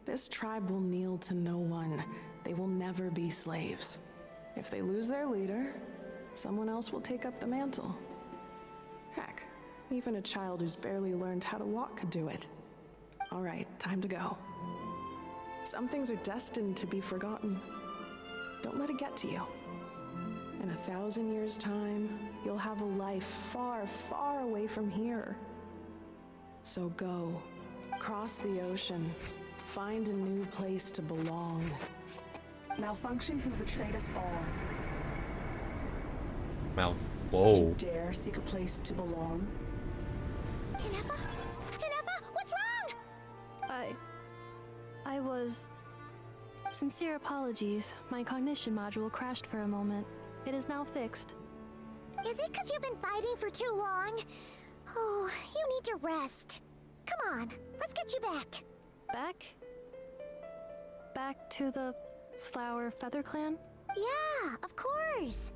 This tribe will kneel to no one. They will never be slaves. If they lose their leader, someone else will take up the mantle. Heck, even a child who's barely learned how to walk could do it. All right, time to go. Some things are destined to be forgotten. Don't let it get to you. In 1,000 years' time, you'll have a life far, far away from here. So go, cross the ocean, find a new place to belong. Malfunction who betrayed us all. Whoa. You dare seek a place to belong? Hinefa? Hinefa, what's wrong? I was... Sincere apologies. My cognition module crashed for a moment. It is now fixed. Is it because you've been fighting for too long? Oh, you need to rest. Come on, let's get you back. Back? Back to the Flower Feather Clan? Yeah, of course.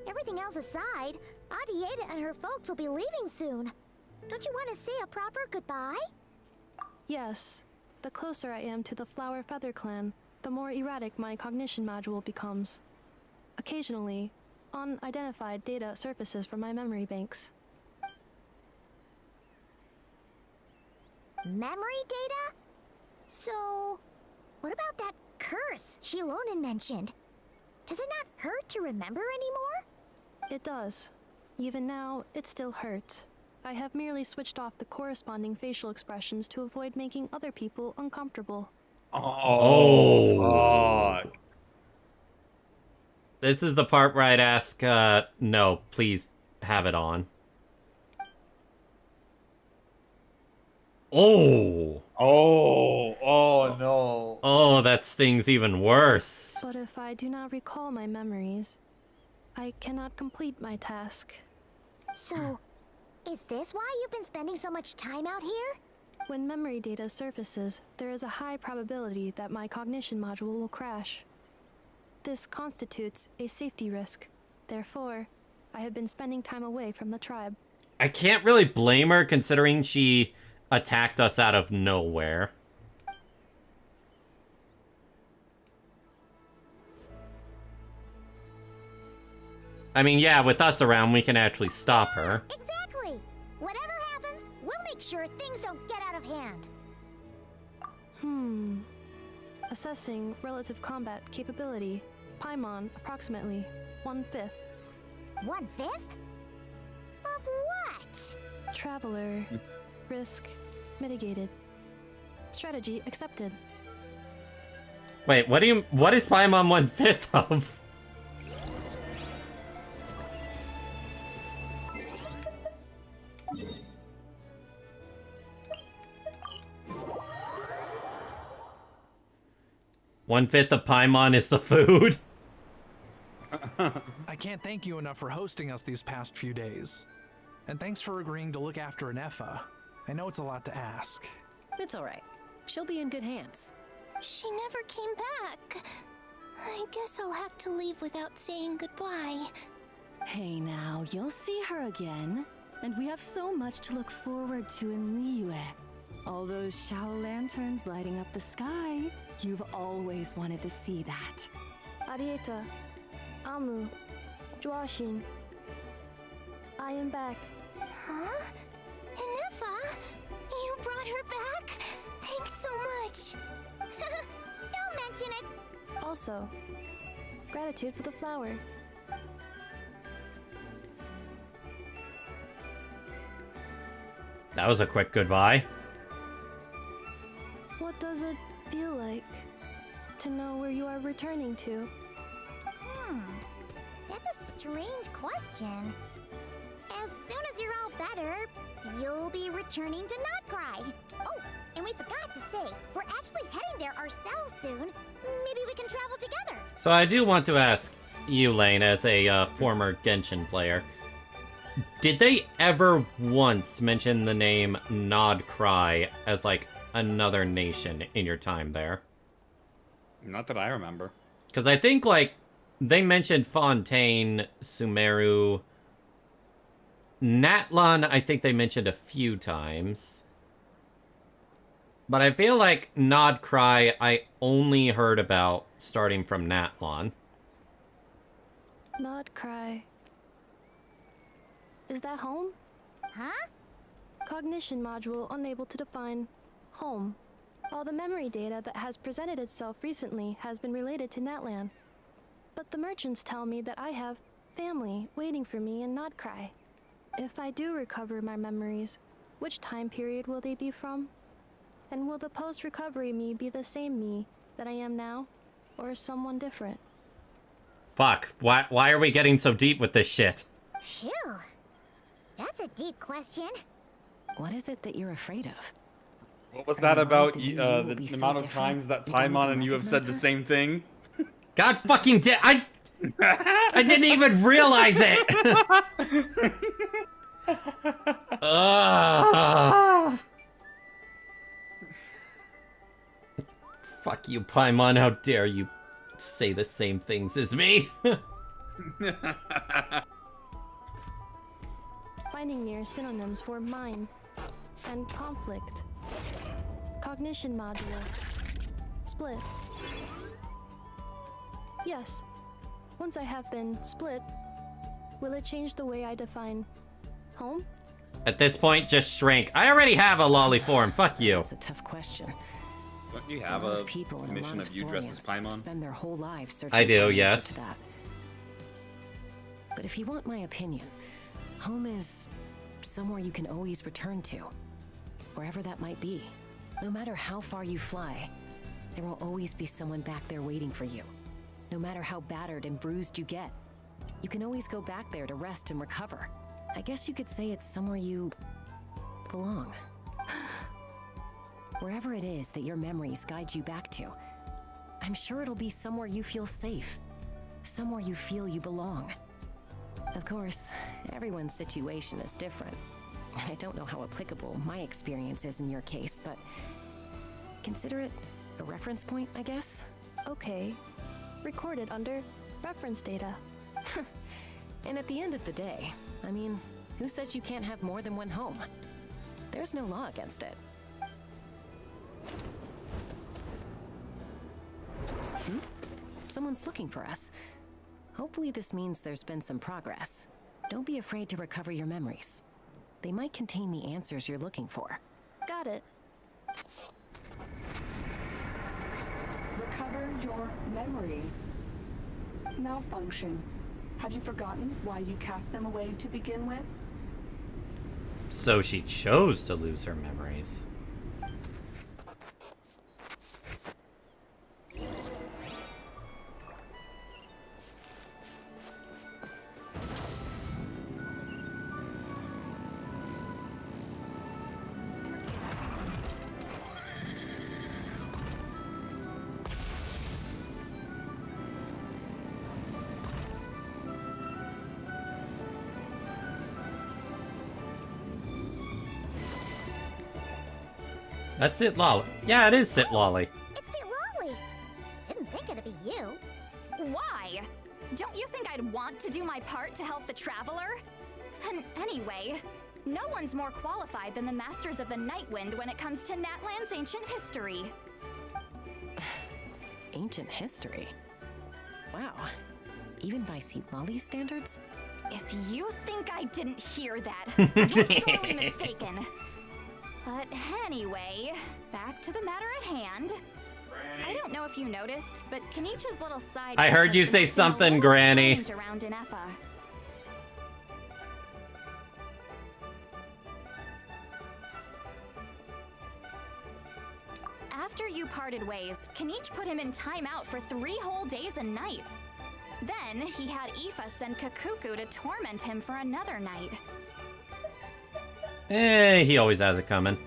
Everything else aside, Adieta and her folks will be leaving soon. Don't you want to say a proper goodbye? Yes. The closer I am to the Flower Feather Clan, the more erratic my cognition module becomes. Occasionally, unidentified data surfaces from my memory banks. Memory data? So, what about that curse Shilonen mentioned? Does it not hurt to remember anymore? It does. Even now, it still hurts. I have merely switched off the corresponding facial expressions to avoid making other people uncomfortable. Oh, fuck. This is the part where I'd ask, no, please have it on. Oh! Oh no. Oh, that stings even worse. But if I do not recall my memories, I cannot complete my task. So, is this why you've been spending so much time out here? When memory data surfaces, there is a high probability that my cognition module will crash. This constitutes a safety risk. Therefore, I have been spending time away from the tribe. I can't really blame her considering she attacked us out of nowhere. I mean, yeah, with us around, we can actually stop her. Exactly! Whatever happens, we'll make sure things don't get out of hand. Assessing relative combat capability. Paimon, approximately 1/5. 1/5? Of what? Traveler. Risk mitigated. Strategy accepted. Wait, what is Paimon 1/5 of? One-fifth of Paimon is the food. I can't thank you enough for hosting us these past few days. And thanks for agreeing to look after Nefa. I know it's a lot to ask. It's alright. She'll be in good hands. She never came back. I guess I'll have to leave without saying goodbye. Hey now, you'll see her again. And we have so much to look forward to in Liyue. All those Shao lanterns lighting up the sky. You've always wanted to see that. Arieta. Amu. Joashin. I am back. Huh? Nefa? You brought her back? Thanks so much. Don't mention it. Also, gratitude for the flower. That was a quick goodbye. What does it feel like to know where you are returning to? That's a strange question. As soon as you're all better, you'll be returning to Nod-Krai. Oh, and we forgot to say, we're actually heading there ourselves soon. Maybe we can travel together. So I do want to ask you, Lane, as a former Genshin player, did they ever once mention the name Nod-Krai as, like, another nation in your time there? Not that I remember. Because I think, like, they mentioned Fontaine, Sumeru, Natlan, I think they mentioned a few times. But I feel like Nod-Krai I only heard about starting from Natlan. Nod-Krai. Is that home? Huh? Cognition module unable to define home. All the memory data that has presented itself recently has been related to Natlan. But the merchants tell me that I have family waiting for me in Nod-Krai. If I do recover my memories, which time period will they be from? And will the post-recovery me be the same me that I am now, or someone different? Fuck, why are we getting so deep with this shit? Phew. That's a deep question. What is it that you're afraid of? What was that about the amount of times that Paimon and you have said the same thing? God fucking I didn't even realize it! Fuck you, Paimon, how dare you say the same things as me? Finding near synonyms for mind and conflict. Cognition module. Split. Yes. Once I have been split, will it change the way I define home? At this point, just shrink. I already have a lolly form. Fuck you. That's a tough question. Don't you have a commission of you dressed as Paimon? Spend their whole lives searching I do, for an yes. answer to that. But if you want my opinion, home is somewhere you can always return to. Wherever that might be. No matter how far you fly, there will always be someone back there waiting for you. No matter how battered and bruised you get, you can always go back there to rest and recover. I guess you could say it's somewhere you belong. Wherever it is that your memories guide you back to, I'm sure it'll be somewhere you feel safe. Somewhere you feel you belong. Of course, everyone's situation is different. I don't know how applicable my experience is in your case, but consider it a reference point, I guess? Okay. Recorded under reference data. And at the end of the day, I mean, who says you can't have more than one home? There's no law against it. Someone's looking for us. Hopefully this means there's been some progress. Don't be afraid to recover your memories. They might contain the answers you're looking for. Got it. Recover your memories. Malfunction. Have you forgotten why you cast them away to begin with? So she chose to lose her memories. That's it, Lolly. Yeah, it is Sit Lolly. It's Sit Lolly. Didn't think it'd be you. Why? Don't you think I'd want to do my part to help the Traveler? And anyway, no one's more qualified than the Masters of the Nightwind when it comes to Natlan's ancient history. Ancient history? Wow. Even by Sit Lolly's standards? If you think I didn't hear that, you're sorely mistaken. But anyway, back to the matter at hand. I don't know if you noticed, but Kenichi's little side. I heard you say something, Granny. Around Inefa. After you parted ways, Kenichi put him in timeout for 3 whole days and nights. Then he had Aoife send Kakuku to torment him for another night. He always has it coming.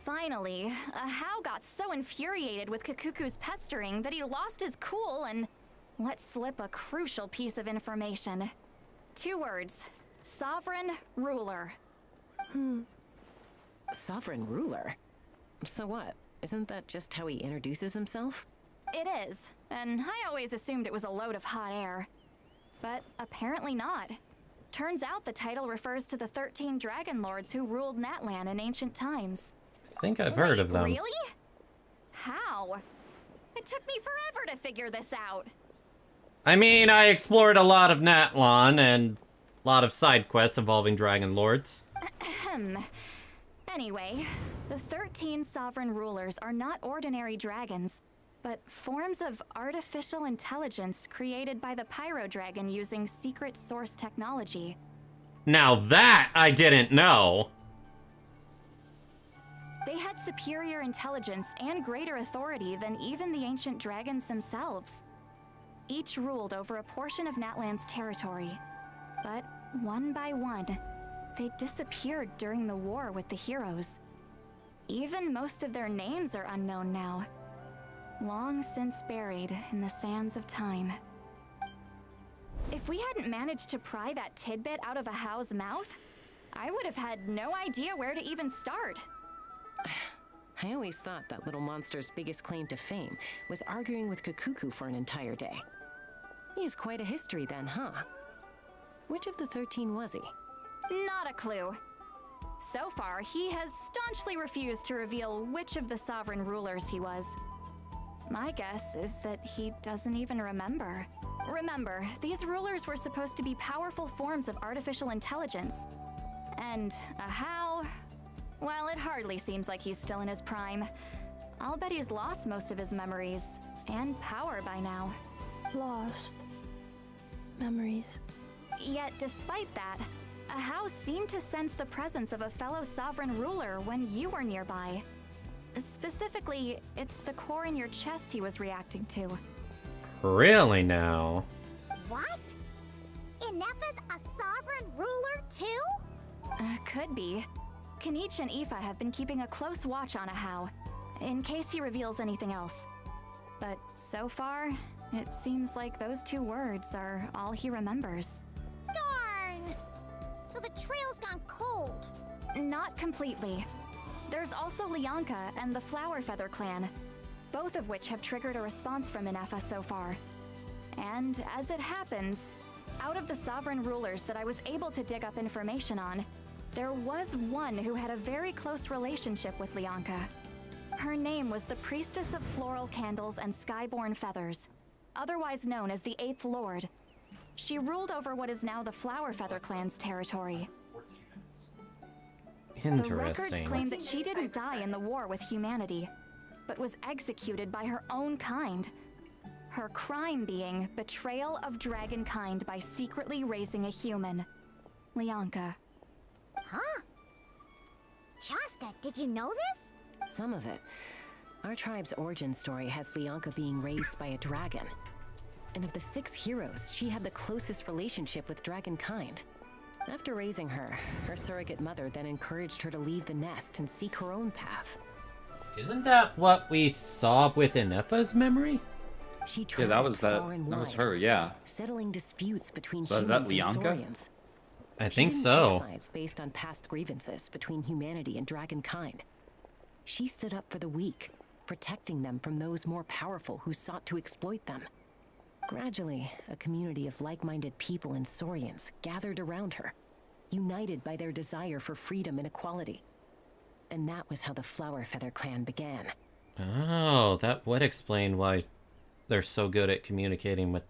Finally, Ahau got so infuriated with Kakuku's pestering that he lost his cool and let slip a crucial piece of information. 2 words. Sovereign Ruler. Sovereign ruler? So what? Isn't that just how he introduces himself? It is, and I always assumed it was a load of hot air. But apparently not. Turns out the title refers to the 13 dragon lords who ruled Natlan in ancient times. I think I've heard of them. Really? How? It took me forever to figure this out. I mean, I explored a lot of Natlan and a lot of side quests involving dragon lords. Anyway, the 13 sovereign rulers are not ordinary dragons, but forms of artificial intelligence created by the Pyro Dragon using secret source technology. Now that I didn't know. They had superior intelligence and greater authority than even the ancient dragons themselves. Each ruled over a portion of Natlan's territory, but one by one, they disappeared during the war with the heroes. Even most of their names are unknown now, long since buried in the sands of time. If we hadn't managed to pry that tidbit out of Ahau's mouth, I would have had no idea where to even start. I always thought that little monster's biggest claim to fame was arguing with Kakuku for an entire day. He has quite a history then, huh? Which of the 13 was he? Not a clue. So far, he has staunchly refused to reveal which of the sovereign rulers he was. My guess is that he doesn't even remember. Remember, these rulers were supposed to be powerful forms of artificial intelligence. And Ahau, well, it hardly seems like he's still in his prime. I'll bet he's lost most of his memories and power by now. Lost memories. Yet, despite that, Ahau seemed to sense the presence of a fellow sovereign ruler when you were nearby. Specifically, it's the core in your chest he was reacting to. Really now? What? Inefa's a sovereign ruler too? Could be. Kenichi and Aoife have been keeping a close watch on Ahau, in case he reveals anything else. But so far, it seems like those 2 words are all he remembers. Darn! So the trail's gone cold. Not completely. There's also Lianka and the Flower Feather clan, both of which have triggered a response from Inefa so far. And as it happens, out of the sovereign rulers that I was able to dig up information on, there was one who had a very close relationship with Lianka. Her name was the Priestess of Floral Candles and Skyborn Feathers, otherwise known as the 8th Lord. She ruled over what is now the Flower Feather clan's territory. The records claim that she didn't die in the war with humanity, but was executed by her own kind. Her crime being betrayal of dragonkind by secretly raising a human. Lianka. Huh? Shasta, did you know this? Some of it. Our tribe's origin story has Lianka being raised by a dragon. And of the 6 heroes, she had the closest relationship with dragonkind. After raising her, her surrogate mother then encouraged her to leave the nest and seek her own path. Isn't that what we saw with Inefa's memory? She yeah, that was her, yeah. Settling disputes between so humans and and Saurians. I think she so. didn't pick sides based on past grievances between humanity and dragonkind. She stood up for the weak, protecting them from those more powerful who sought to exploit them. Gradually, a community of like-minded people and Saurians gathered around her, united by their desire for freedom and equality. And that was how the Flower Feather clan began. Oh, that would explain why they're so good at communicating with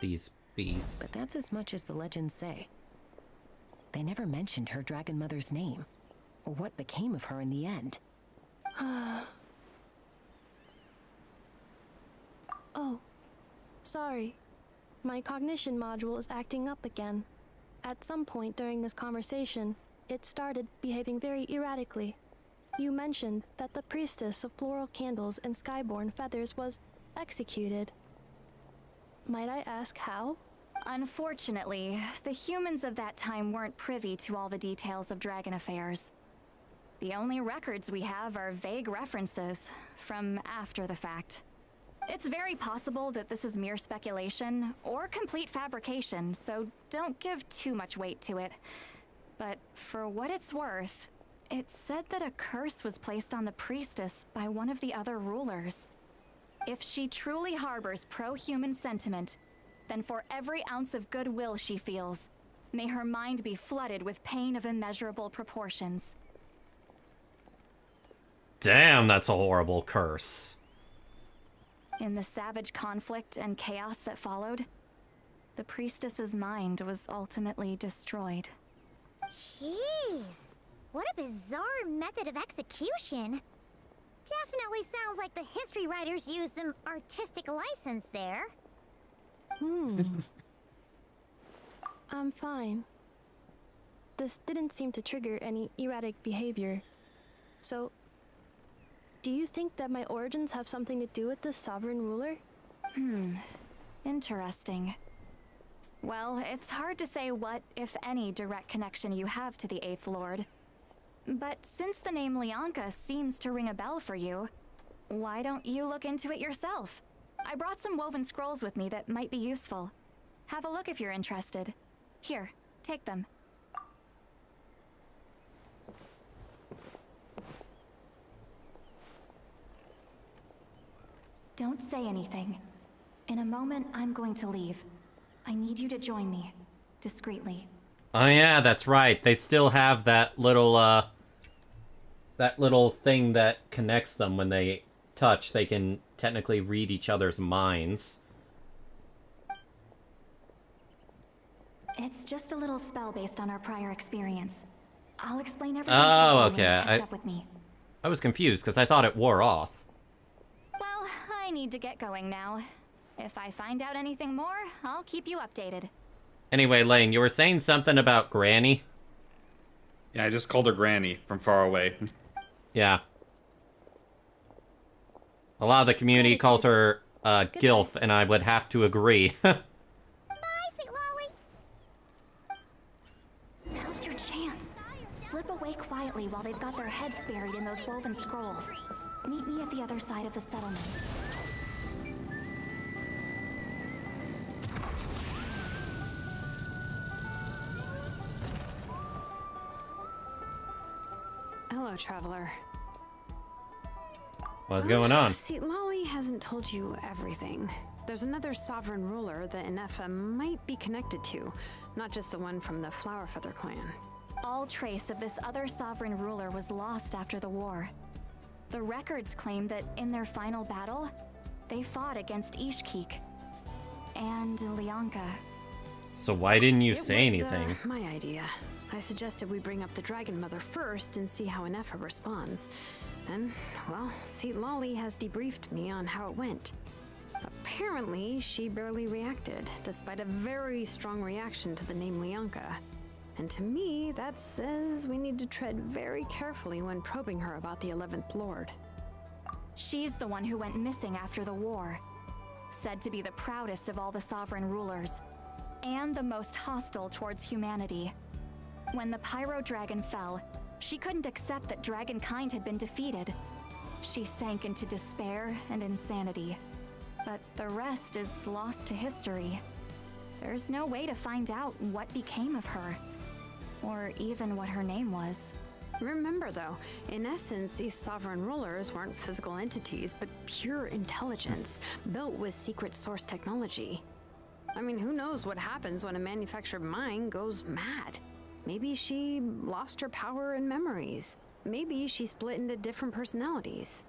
these Beast. But that's as much as the legends say. They never mentioned her dragon mother's name, or what became of her in the end. Oh, sorry. My cognition module is acting up again. At some point during this conversation, it started behaving very erratically. You mentioned that the priestess of floral candles and skyborn feathers was executed. Might I ask how? Unfortunately, the humans of that time weren't privy to all the details of dragon affairs. The only records we have are vague references from after the fact. It's very possible that this is mere speculation or complete fabrication, so don't give too much weight to it. But for what it's worth, it's said that a curse was placed on the priestess by one of the other rulers. If she truly harbors pro-human sentiment, then for every ounce of goodwill she feels, may her mind be flooded with pain of immeasurable proportions. Damn, that's a horrible curse. In the savage conflict and chaos that followed, the priestess's mind was ultimately destroyed. Jeez, what a bizarre method of execution. Definitely sounds like the history writers used some artistic license there. I'm fine. This didn't seem to trigger any erratic behavior. So, do you think that my origins have something to do with this sovereign ruler? Interesting. Well, it's hard to say what, if any, direct connection you have to the Eighth Lord. But since the name Lianka seems to ring a bell for you, why don't you look into it yourself? I brought some woven scrolls with me that might be useful. Have a look if you're interested. Here, take them. Don't say anything. In a moment, I'm going to leave. I need you to join me, discreetly. Oh yeah, that's right. They still have that little thing that connects them when they touch. They can technically read each other's minds. It's just a little spell based on our prior experience. I'll explain everything Oh, shortly when you okay. catch up with me. I was confused because I thought it wore off. Well, I need to get going now. If I find out anything more, I'll keep you updated. Anyway, Lane, you were saying something about Granny? Yeah, I just called her Granny from far away. Yeah. A lot of the community calls her Gilf, and I would have to agree. Bye, Sweet Lolly. Now's your chance. Slip away quietly while they've got their heads buried in those woven scrolls. Meet me at the other side of the settlement. Hello, traveler. What's going on? See, Lolly hasn't told you everything. There's another sovereign ruler that Inefa might be connected to, not just the one from the Flowerfeather clan. All trace of this other sovereign ruler was lost after the war. The records claim that in their final battle, they fought against Ishkik and Lianka. So why didn't you It say was, anything? My idea. I suggested we bring up the Dragon Mother first and see how Inefa responds. And, well, see, Lolly has debriefed me on how it went. Apparently, she barely reacted, despite a very strong reaction to the name Lianka. And to me, that says we need to tread very carefully when probing her about the 11th Lord. She's the one who went missing after the war. Said to be the proudest of all the sovereign rulers, and the most hostile towards humanity. When the Pyro Dragon fell, she couldn't accept that dragonkind had been defeated. She sank into despair and insanity. But the rest is lost to history. There's no way to find out what became of her, or even what her name was. Remember though, in essence, these sovereign rulers weren't physical entities, but pure intelligence, built with secret source technology. I mean, who knows what happens when a manufactured mind goes mad? Maybe she lost her power and memories. Maybe she split into different personalities.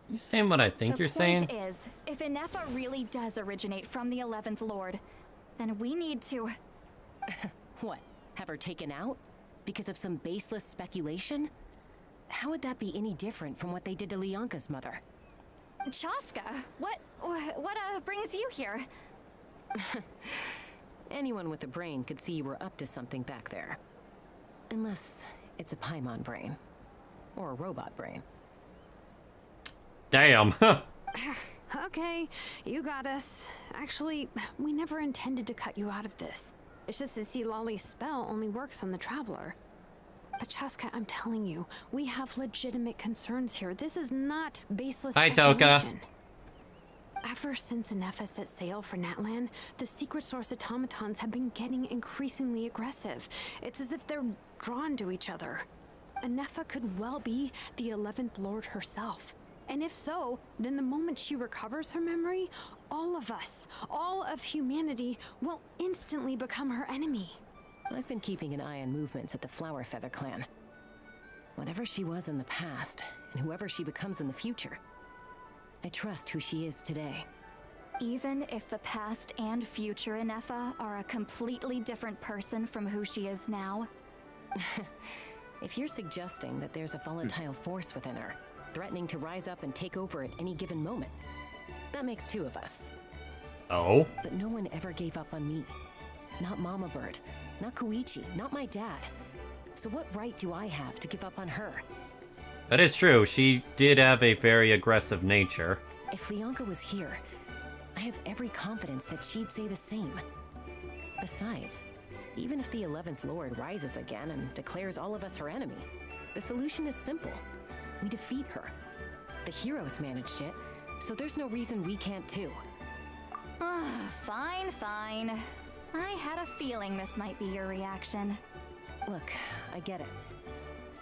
You saying what I think you're saying? The point is, if Inefa really does originate from the 11th Lord, then we need to... What? Have her taken out? Because of some baseless speculation? How would that be any different from what they did to Leonka's mother? Chaska, what brings you here? Anyone with a brain could see you were up to something back there. Unless it's a Paimon brain. Or a robot brain. Damn. Okay, you got us. Actually, we never intended to cut you out of this. It's just that Lolly's spell only works on the Traveler. But Chaska, I'm telling you, we have legitimate concerns here. This is not baseless Hi, Toka. speculation. Ever since Anefa set sail for Natlan, the secret source automatons have been getting increasingly aggressive. It's as if they're drawn to each other. Anefa could well be the 11th Lord herself. And if so, then the moment she recovers her memory, all of us, all of humanity, will instantly become her enemy. I've been keeping an eye on movements at the Flower Feather clan. Whatever she was in the past, and whoever she becomes in the future, I trust who she is today. Even if the past and future Anefa are a completely different person from who she is now? If you're suggesting that there's a volatile force within her, threatening to rise up and take over at any given moment, that makes two of us. Oh? But no one ever gave up on me. Not Mama Bird, not Koichi, not my dad. So what right do I have to give up on her? That is true. She did have a very aggressive nature. If Leonka was here, I have every confidence that she'd say the same. Besides, even if the 11th Lord rises again and declares all of us her enemy, the solution is simple. We defeat her. The heroes managed it, so there's no reason we can't too. Fine, fine. I had a feeling this might be your reaction. Look, I get it.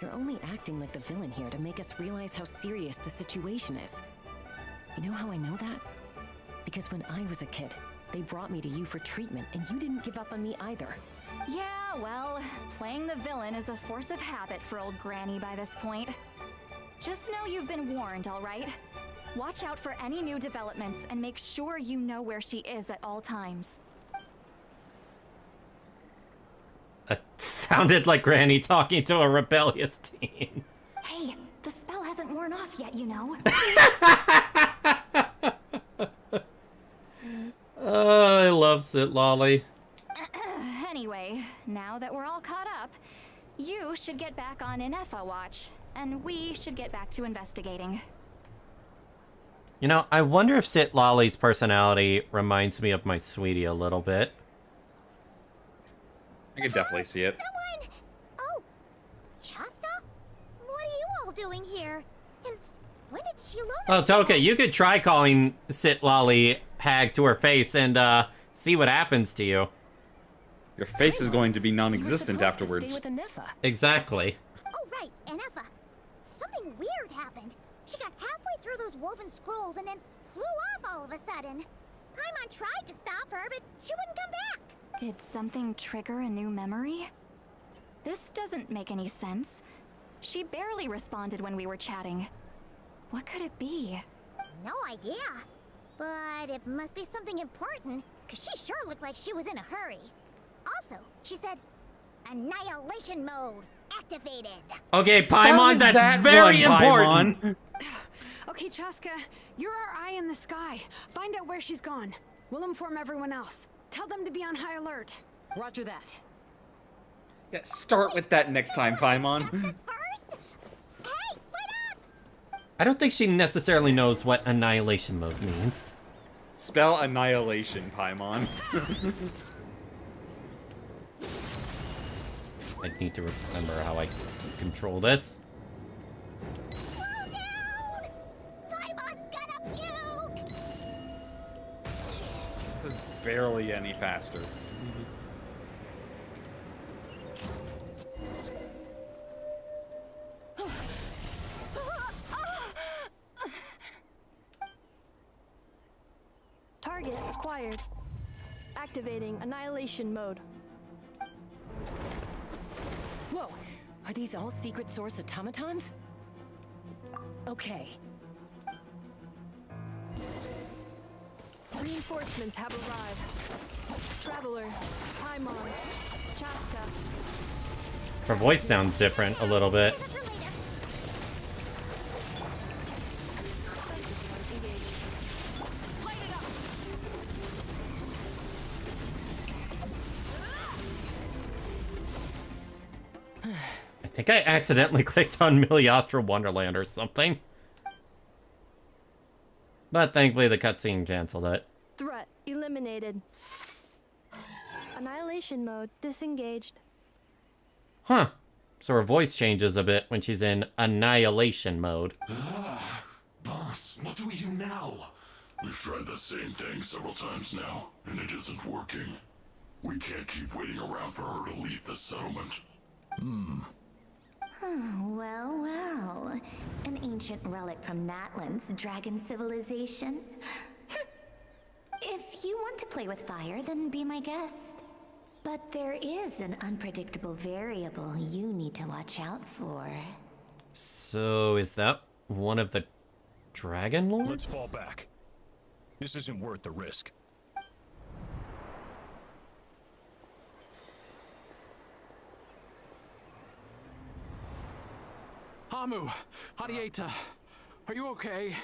You're only acting like the villain here to make us realize how serious the situation is. You know how I know that? Because when I was a kid, they brought me to you for treatment, and you didn't give up on me either. Yeah, well, playing the villain is a force of habit for old Granny by this point. Just know you've been warned, all right? Watch out for any new developments and make sure you know where she is at all times. That sounded like Granny talking to a rebellious teen. Hey, the spell hasn't worn off yet, you know. Oh, I love Sit Lolly. Anyway, now that we're all caught up, you should get back on Anefa watch, and we should get back to investigating. You know, I wonder if Sit Lolly's personality reminds me of my sweetie a little bit. I could definitely see it. Someone! Oh, Chaska? What are you all doing here? And when did Shilona... Oh, Toka, you could try calling Sit Lolly Hag to her face and see what happens to you. Your face is going to be non-existent afterwards. To stay with Anefa. Exactly. Oh, right, Anefa. Something weird happened. She got halfway through those woven scrolls and then flew off all of a sudden. Paimon tried to stop her, but she wouldn't come back. Did something trigger a new memory? This doesn't make any sense. She barely responded when we were chatting. What could it be? No idea. But it must be something important, because she sure looked like she was in a hurry. Also, she said, Annihilation mode activated. Okay, Paimon, that's very important. Okay, Chaska, you're our eye in the sky. Find out where she's gone. We'll inform everyone else. Tell them to be on high alert. Roger that. Yeah, start with that next time, Paimon. I don't think she necessarily knows what annihilation mode means. Spell annihilation, Paimon. I need to remember how I control this. Slow down! Paimon's gonna puke! This is barely any faster. Target acquired. Activating annihilation mode. Whoa, are these all secret source automatons? Okay. Reinforcements have arrived. Traveler, Paimon, Chaska. Her voice sounds different a little bit. I think I accidentally clicked on Miliostra Wonderland or something. But thankfully the cutscene canceled it. Threat eliminated. Annihilation mode disengaged. Huh. So her voice changes a bit when she's in annihilation mode. Boss, what do we do now? We've tried the same thing several times now, and it isn't working. We can't keep waiting around for her to leave the settlement. Well, well. An ancient relic from Natlan's dragon civilization. If you want to play with fire, then be my guest. But there is an unpredictable variable you need to watch out for. So is that one of the Dragon Lords? Let's fall back. This isn't worth the risk. Hamu, Hadieta, are you okay?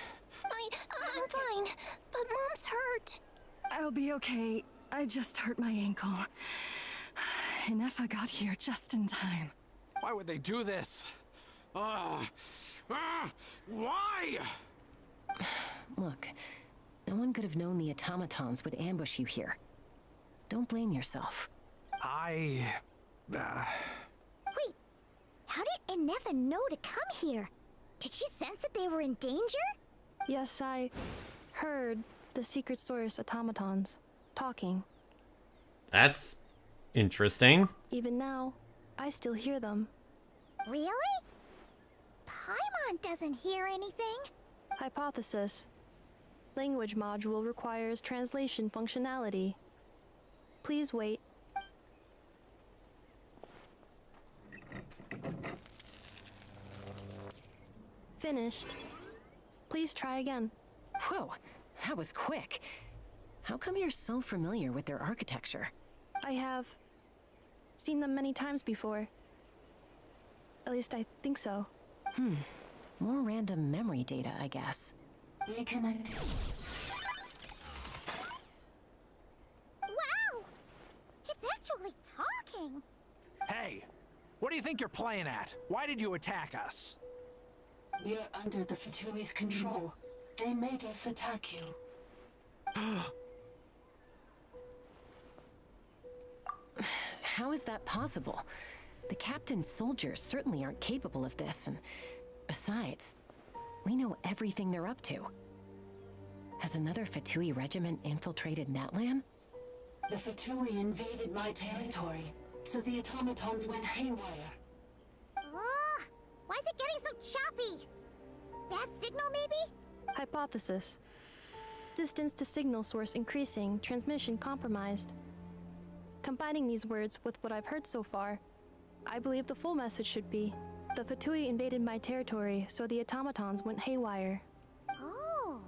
I'm fine, but Mom's hurt. I'll be okay. I just hurt my ankle. Nefa got here just in time. Why would they do this? Why? Look, no one could have known the automatons would ambush you here. Don't blame yourself. Wait, how did Nefa know to come here? Did she sense that they were in danger? Yes, I heard the secret source automatons talking. That's interesting. Even now, I still hear them. Really? Paimon doesn't hear anything. Hypothesis. Language module requires translation functionality. Please wait. Finished. Please try again. Whoa, that was quick. How come you're so familiar with their architecture? I have seen them many times before. At least I think so. More random memory data, I guess. Reconnecting. Wow! It's actually talking! Hey, what do you think you're playing at? Why did you attack us? We're under the Fatui's control. They made us attack you. How is that possible? The captain's soldiers certainly aren't capable of this, and besides, we know everything they're up to. Has another Fatui regiment infiltrated Natlan? The Fatui invaded my territory, so the automatons went haywire. Why is it getting so choppy? Bad signal, maybe? Hypothesis. Distance to signal source increasing, transmission compromised. Combining these words with what I've heard so far, I believe the full message should be, the Fatui invaded my territory, so the automatons went haywire. Oh.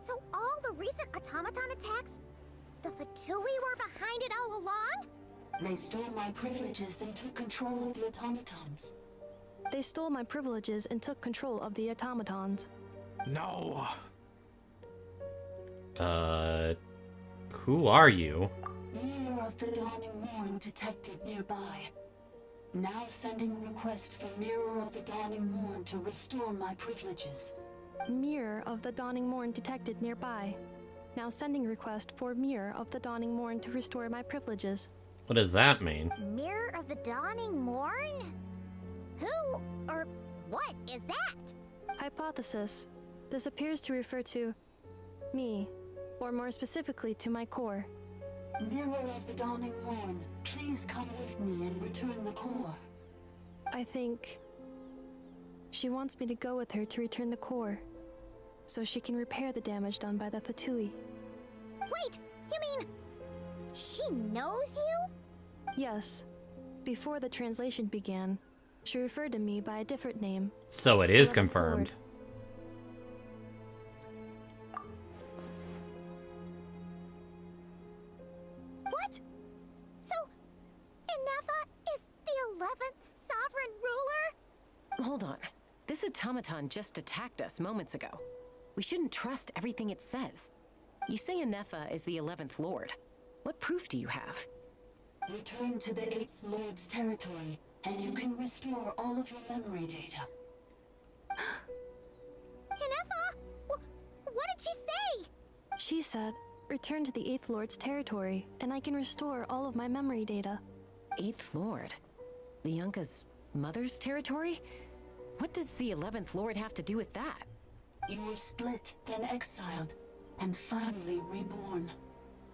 So all the recent automaton attacks, the Fatui were behind it all along? They stole my privileges and took control of the automatons. They stole my privileges and took control of the automatons. No. Who are you? Mirror of the Dawning Morn detected nearby. Now sending request for Mirror of the Dawning Morn to restore my privileges. Mirror of the Dawning Morn detected nearby. Now sending request for Mirror of the Dawning Morn to restore my privileges. What does that mean? Mirror of the Dawning Morn? Who or what is that? Hypothesis. This appears to refer to me, or more specifically to my core. Mirror of the Dawning Morn, please come with me and return the core. I think she wants me to go with her to return the core, so she can repair the damage done by the Fatui. Wait, you mean she knows you? Yes. Before the translation began, she referred to me by a different name. So it is confirmed. Hold on. This automaton just attacked us moments ago. We shouldn't trust everything it says. You say Anefa is the 11th Lord. What proof do you have? Return to the 8th Lord's territory, and you can restore all of your memory data. Anefa! What did she say? She said, return to the 8th Lord's territory, and I can restore all of my memory data. 8th Lord? Bianca's mother's territory? What does the 11th Lord have to do with that? You were split, then exiled, and finally reborn.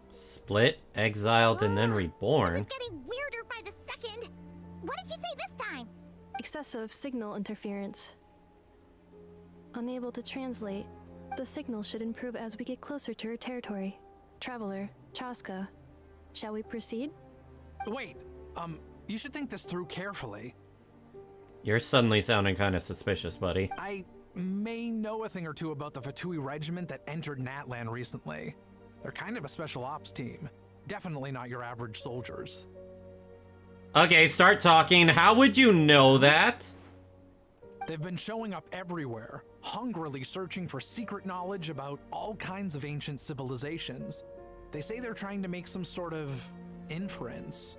Split, exiled, and then reborn. This is getting weirder by the second. What did she say this time? Excessive signal interference. Unable to translate, the signal should improve as we get closer to her territory. Traveler, Chaska, shall we proceed? Wait, you should think this through carefully. You're suddenly sounding kind of suspicious, buddy. I may know a thing or two about the Fatui regiment that entered Natlan recently. They're kind of a special ops team. Definitely not your average soldiers. Okay, start talking. How would you know that? They've been showing up everywhere, hungrily searching for secret knowledge about all kinds of ancient civilizations. They say they're trying to make some sort of inference.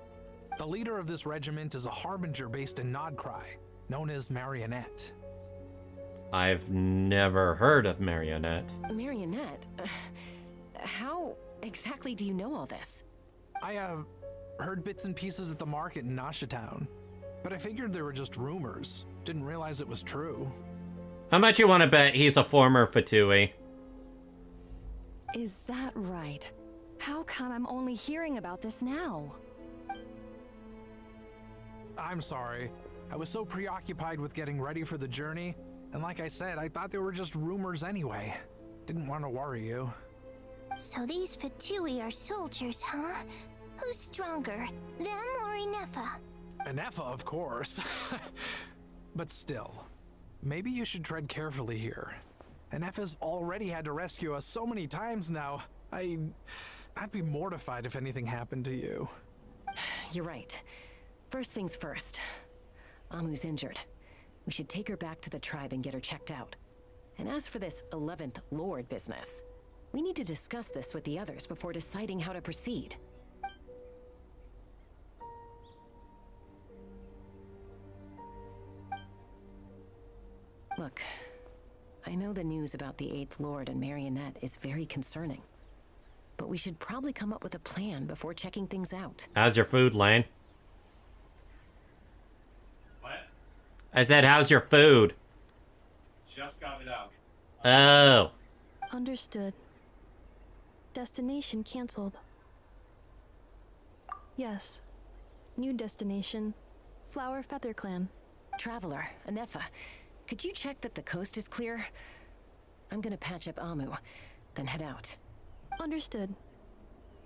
The leader of this regiment is a harbinger based in Nod-Krai, known as Marionette. I've never heard of Marionette. Marionette? How exactly do you know all this? I heard bits and pieces at the market in Nashatown, but I figured they were just rumors. Didn't realize it was true. How much you want to bet he's a former Fatui? Is that right? How come I'm only hearing about this now? I'm sorry. I was so preoccupied with getting ready for the journey, and like I said, I thought they were just rumors anyway. Didn't want to worry you. So these Fatui are soldiers, huh? Who's stronger, them or Anefa? Anefa, of course. But still, maybe you should tread carefully here. Anefa's already had to rescue us so many times now. I'd be mortified if anything happened to you. You're right. First things first. Amu's injured. We should take her back to the tribe and get her checked out. And as for this 11th Lord business, we need to discuss this with the others before deciding how to proceed. Look, I know the news about the 8th Lord and Marionette is very concerning. But we should probably come up with a plan before checking things out. How's your food, Lane? What? I said, how's your food? Just got it out. Oh. Understood. Destination cancelled. Yes. New destination. Flower Feather Clan. Traveler, Anefa, could you check that the coast is clear? I'm gonna patch up Amu, then head out. Understood.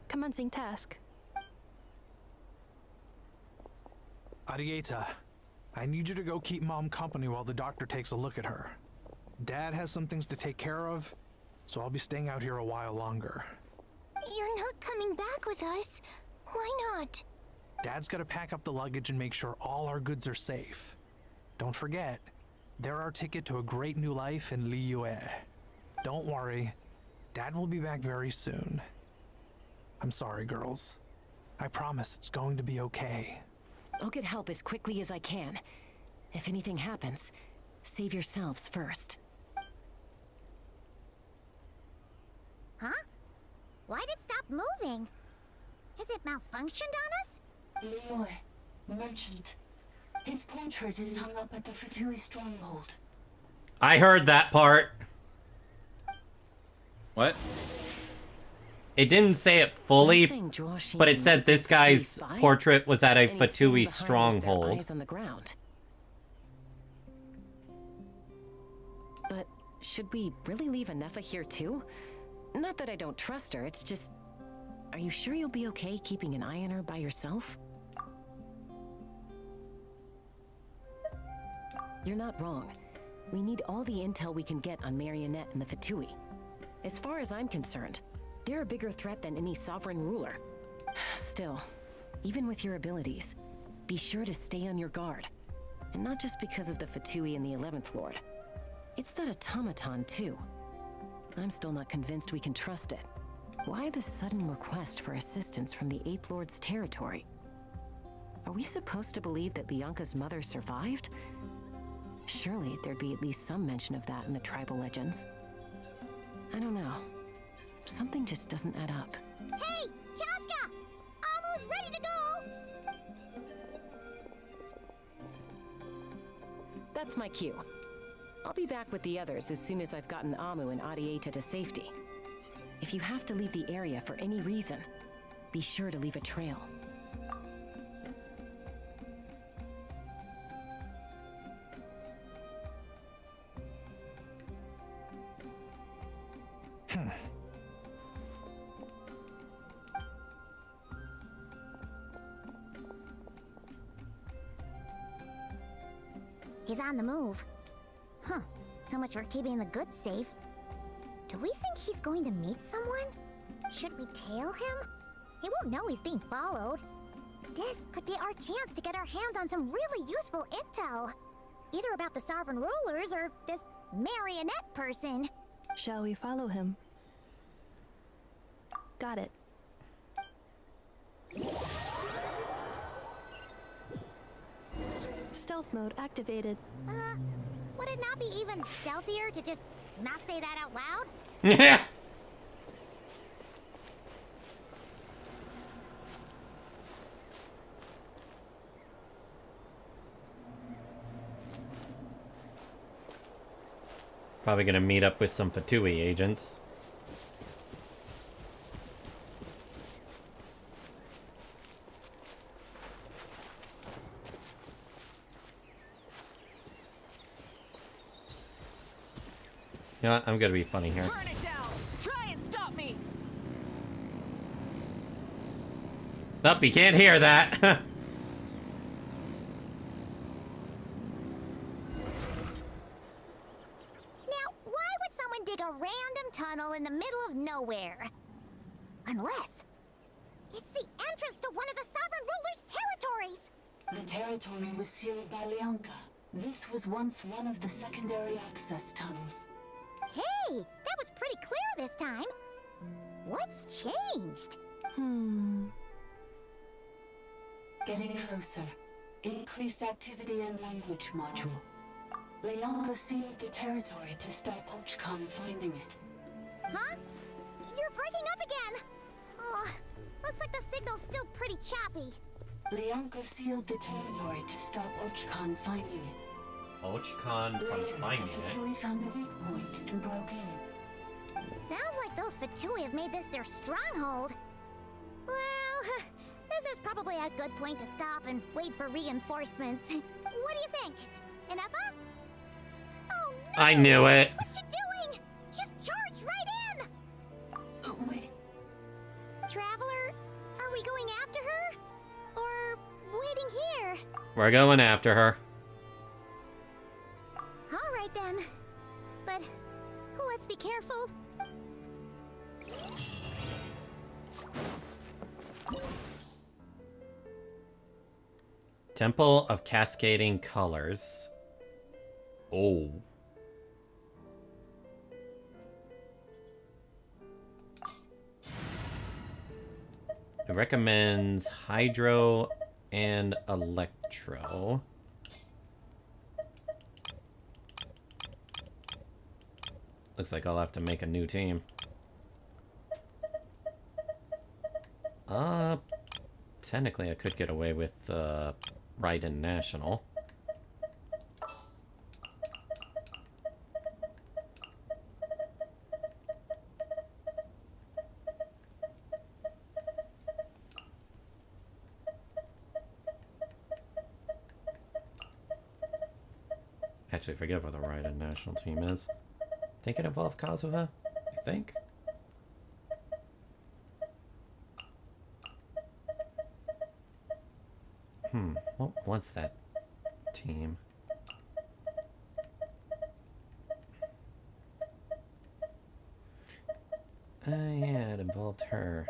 Commencing task. Arieta, I need you to go keep Mom company while the doctor takes a look at her. Dad has some things to take care of, so I'll be staying out here a while longer. You're not coming back with us. Why not? Dad's gotta pack up the luggage and make sure all our goods are safe. Don't forget, they're our ticket to a great new life in Liyue. Don't worry, Dad will be back very soon. I'm sorry, girls. I promise it's going to be okay. I'll get help as quickly as I can. If anything happens, save yourselves first. Huh? Why'd it stop moving? Has it malfunctioned on us? Leroy, merchant. His portrait is hung up at the Fatui stronghold. I heard that part. What? It didn't say it fully, but it said this guy's portrait was at a Fatui stronghold. Eyes on the ground. But should we really leave Anefa here too? Not that I don't trust her, it's just... Are you sure you'll be okay keeping an eye on her by yourself? You're not wrong. We need all the intel we can get on Marionette and the Fatui. As far as I'm concerned, they're a bigger threat than any sovereign ruler. Still, even with your abilities, be sure to stay on your guard. And not just because of the Fatui and the 11th Lord. It's that automaton, too. I'm still not convinced we can trust it. Why the sudden request for assistance from the 8th Lord's territory? Are we supposed to believe that Leonka's mother survived? Surely there'd be at least some mention of that in the tribal legends. I don't know. Something just doesn't add up. Hey, Chaska! Almost ready to go! That's my cue. I'll be back with the others as soon as I've gotten Amu and Adieta to safety. If you have to leave the area for any reason, be sure to leave a trail. He's on the move. Huh. So much for keeping the goods safe. Do we think he's going to meet someone? Should we tail him? He won't know he's being followed. This could be our chance to get our hands on some really useful intel. Either about the Sovereign Rulers or this marionette person. Shall we follow him? Got it. Stealth mode activated. Would it not be even stealthier to just not say that out loud? Yeah. Probably gonna meet up with some Fatui agents. You know what? I'm gonna be funny here. Burn it down! Try and stop me! Nope, you can't hear that. Now, why would someone dig a random tunnel in the middle of nowhere? Unless it's the entrance to one of the Sovereign Rulers' territories! The territory was sealed by Leonka. This was once one of the secondary access tunnels. Hey, that was pretty clear this time. What's changed? Getting closer. Increased activity in language module. Leonka sealed the territory to stop Ochkan finding it. Huh? You're breaking up again! Oh, looks like the signal's still pretty choppy. Leonka sealed the territory to stop Ochkan finding it. Ochkan from finding it. Fatui found a weak point and broke in. Sounds like those Fatui have made this their stronghold. Well, this is probably a good point to stop and wait for reinforcements. What do you think? Inepa? Oh no! I knew it. What's she doing? Just charge right in! Oh, wait. Traveler, are we going after her? Or waiting here? We're going after her. All right then. But let's be careful. Temple of Cascading Colors. Oh. It recommends Hydro and Electro. Looks like I'll have to make a new team. Technically I could get away with Raiden National. Actually, I forget what the Raiden National team is. I think it involved Kazuha, I think. What was that team? Yeah, it involved her.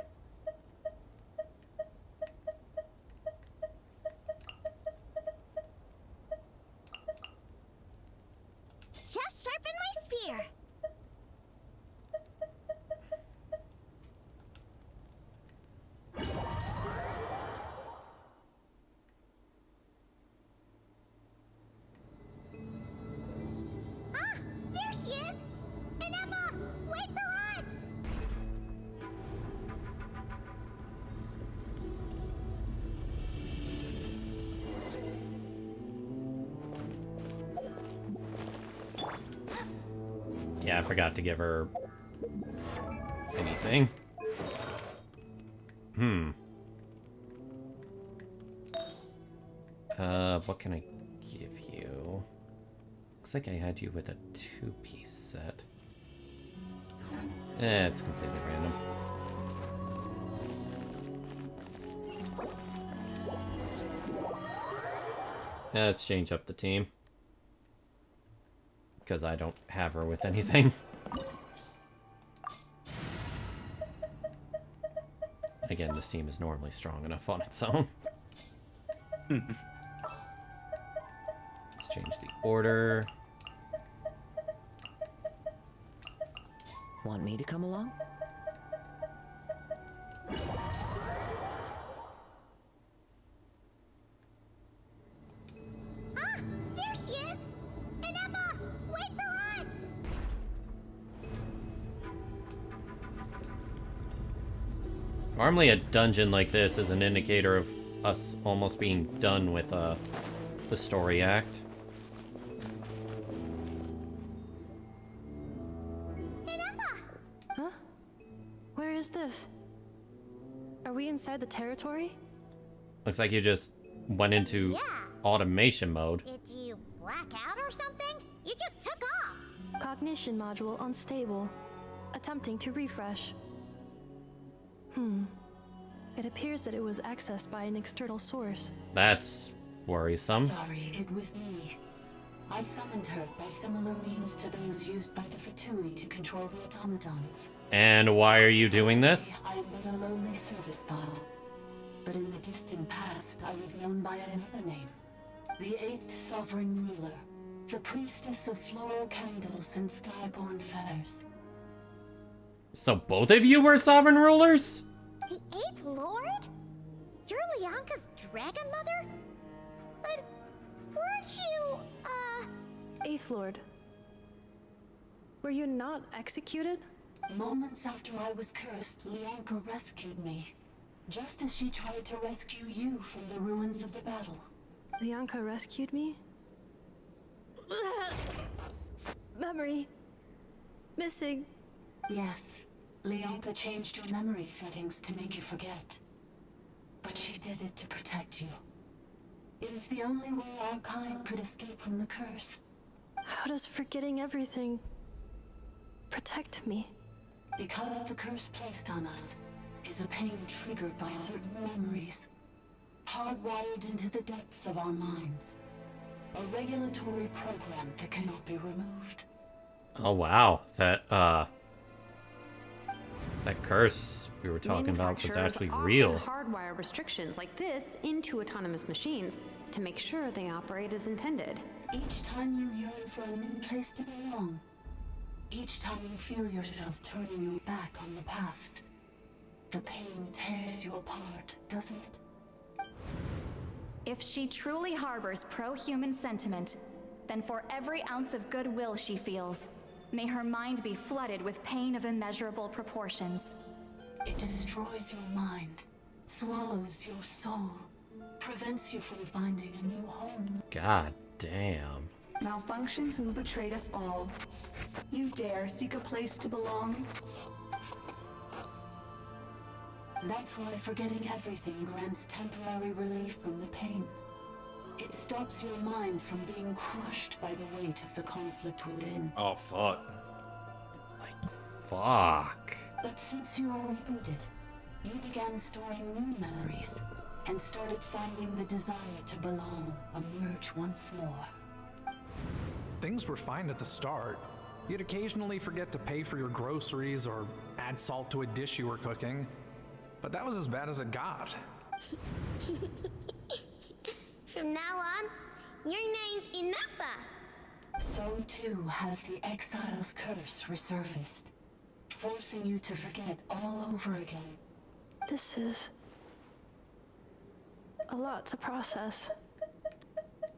atmosphere! Ah! There she is! Ineffa! Wait for us! Yeah, I forgot to give her anything. What can I give you? Looks like I had you with a 2-piece set. It's completely random. Let's change up the team. Because I don't have her with anything. Again, this team is normally strong enough on its own. Let's change the order. Want me to come along? Ah! There she is! Ineffa! Wait for us! Normally a dungeon like this is an indicator of us almost being done with the story act. Huh? Where is this? Are we inside the territory? Looks like you just went into automation mode. Did you black out or something? You just took off! Cognition module unstable. Attempting to refresh. It appears that it was accessed by an external source. That's worrisome. Sorry, it was me. I summoned her by similar means to those used by the Fatui to control the automatons. And why are you doing this? I am but a lowly service bottle. But in the distant past, I was known by another name. The 8th Sovereign Ruler. The Priestess of Floral Candles and Skyborn Feathers. So both of you were sovereign rulers? The 8th Lord? You're Lianka's dragon mother? But weren't you, 8th Lord. Were you not executed? Moments after I was cursed, Lianka rescued me. Just as she tried to rescue you from the ruins of the battle. Lianka rescued me? Memory. Missing. Yes. Lianka changed your memory settings to make you forget. But she did it to protect you. It is the only way our kind could escape from the curse. How does forgetting everything protect me? Because the curse placed on us is a pain triggered by certain memories, hardwired into the depths of our minds. A regulatory program that cannot be removed. Oh wow, that curse we were talking about was actually real. Hardwire restrictions like this into autonomous machines to make sure they operate as intended. Each time you yearn for a new place to belong, each time you feel yourself turning your back on the past, the pain tears you apart, doesn't it? If she truly harbors pro-human sentiment, then for every ounce of goodwill she feels, may her mind be flooded with pain of immeasurable proportions. It destroys your mind, swallows your soul, prevents you from finding a new home. God damn. Malfunction who betrayed us all. You dare seek a place to belong? That's why forgetting everything grants temporary relief from the pain. It stops your mind from being crushed by the weight of the conflict within. Oh, fuck. Fuck. But since you are rebooted, you began storing new memories and started finding the desire to belong emerge once more. Things were fine at the start. You'd occasionally forget to pay for your groceries or add salt to a dish you were cooking. But that was as bad as it got. From now on, your name's Ineffa. So too has the exile's curse resurfaced, forcing you to forget all over again. This is a lot to process.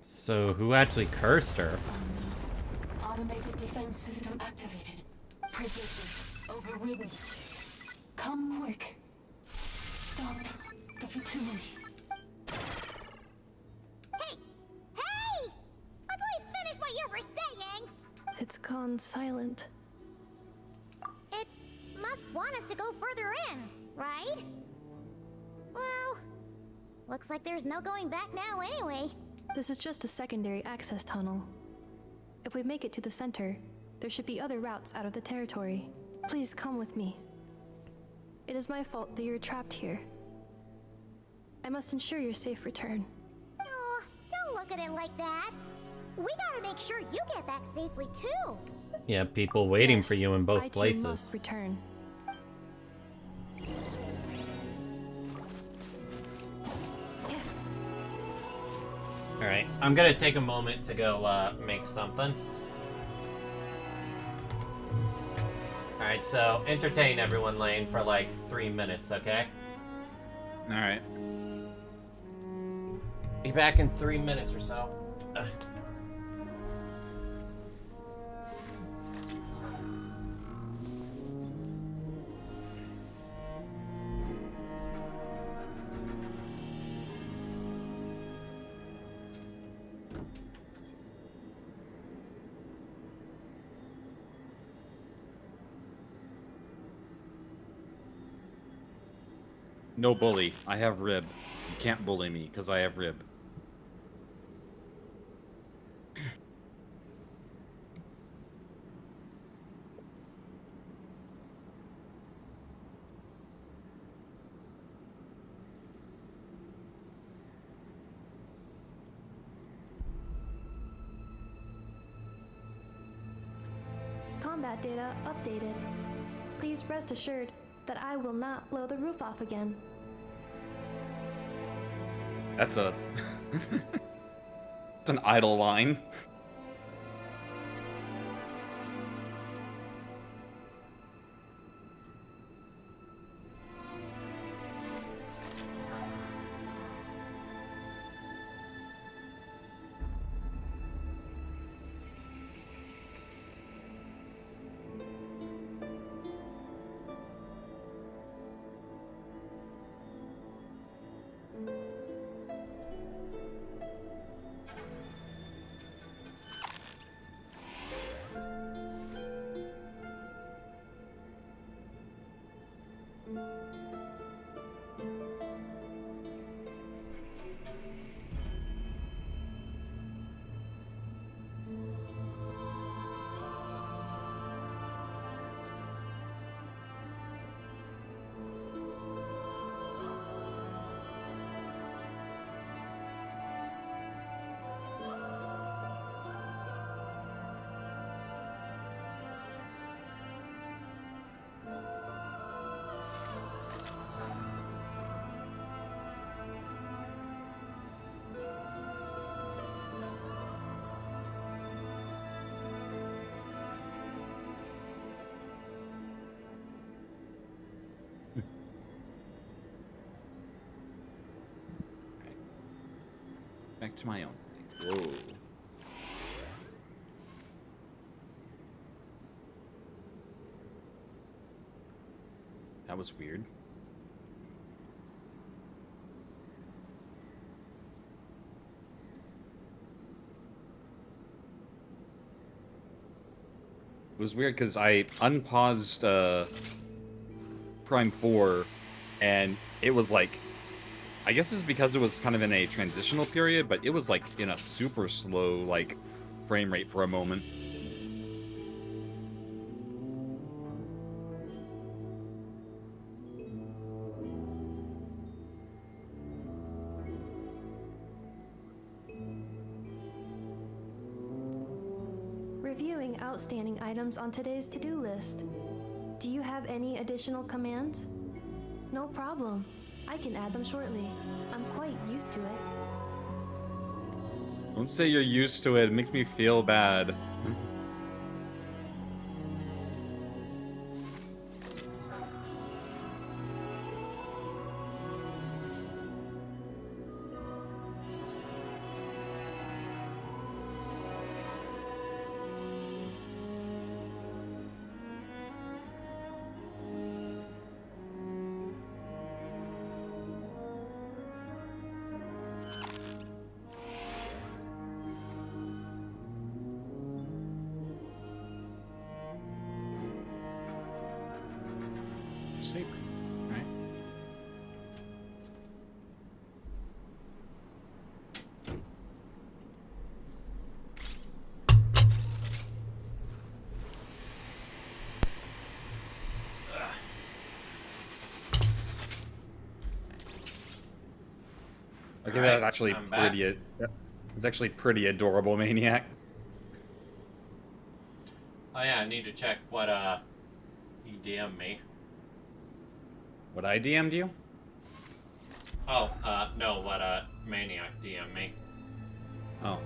So who actually cursed her? Automated defense system activated. Privileges overridden. Come quick. Stop the futility. Hey! Hey! Please finish what you were saying! It's gone silent. It must want us to go further in, right? Well, looks like there's no going back now anyway. This is just a secondary access tunnel. If we make it to the center, there should be other routes out of the territory. Please come with me. It is my fault that you're trapped here. I must ensure your safe return. Oh, don't look at it like that. We gotta make sure you get back safely too. Yeah, people waiting Yes, for you in both I places. too must return. Alright, I'm gonna take a moment to go make something. Alright, so entertain everyone, Lane, for like 3 minutes, okay? Alright. Be back in 3 minutes or so. Ugh. No bully. I have rib. You can't bully me because I have rib. Combat data updated. Please rest assured that I will not blow the roof off again. That's a... It's an idle line. Back to my own thing. Whoa. That was weird. It was weird because I unpaused Prime 4 and it was like, I guess it's because it was kind of in a transitional period, but it was like in a super slow like frame rate for a moment. Reviewing outstanding items on today's to-do list. Do you have any additional commands? No problem. I can add them shortly. I'm quite used to it. Don't say you're used to it. It makes me feel bad. Saber, right? Okay, All that was right, actually I'm back. pretty. It's actually pretty adorable, Maniac. Oh yeah, I need to check what he DM'd me. What I DM'd you? Oh, no, what Maniac DM'd me. Oh.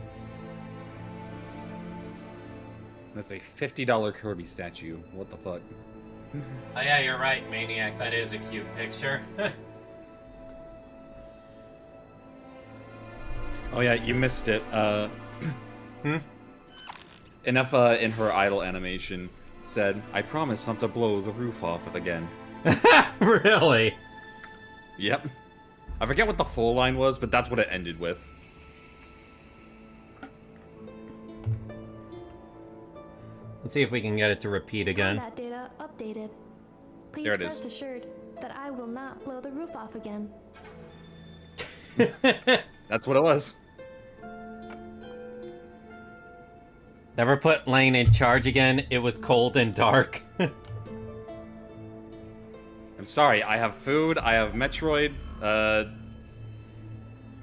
That's a $50 Kirby statue. What the fuck? Oh yeah, you're right, Maniac. That is a cute picture. Oh yeah, you missed it. Inefa in her idle animation said, "I promise not to blow the roof off it again." Really? Yep. I forget what the full line was, but that's what it ended with. Let's see if we can get it to repeat again. Combat data updated. Please There it is. rest assured that I will not blow the roof off again. That's what it was. Never put Lane in charge again. It was cold and dark. I'm sorry, I have food, I have Metroid,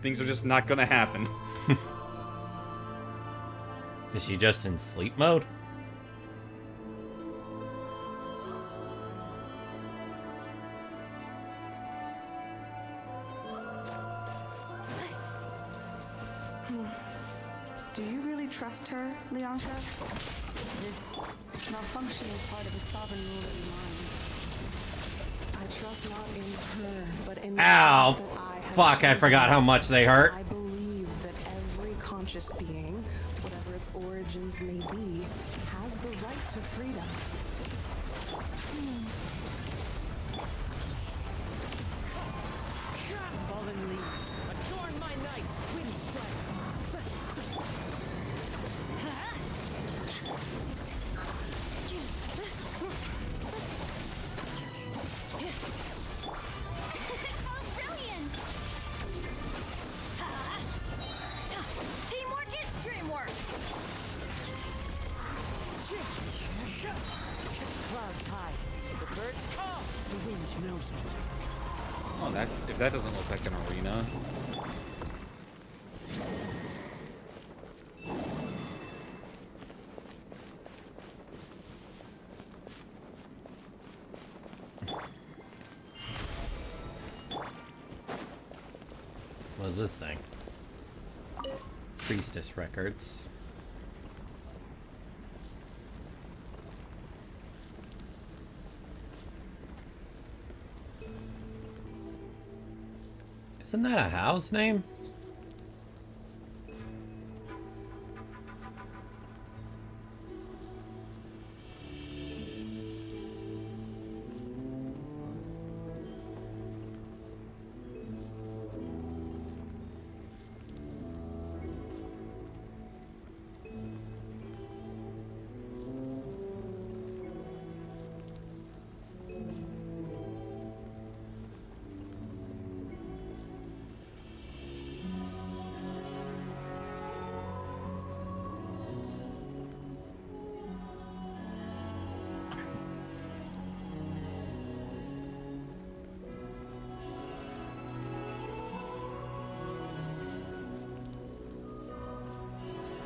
things are just not gonna happen. Is she just in sleep mode? Do you really trust her, Leonka? This malfunction is part of a sovereign rule of mine. I trust not in her, but in the Ow! fact that I have Fuck, I chosen. forgot how much they hurt. I believe that every conscious being, whatever its origins may be, has the right to freedom. Fallen leaves, adorn my nights, wind strike. Teamwork is dreamwork! Clouds high, the birds call, the wind knows me. Oh, that if that doesn't look like an arena. What is this thing? Priestess records. Isn't that a house name?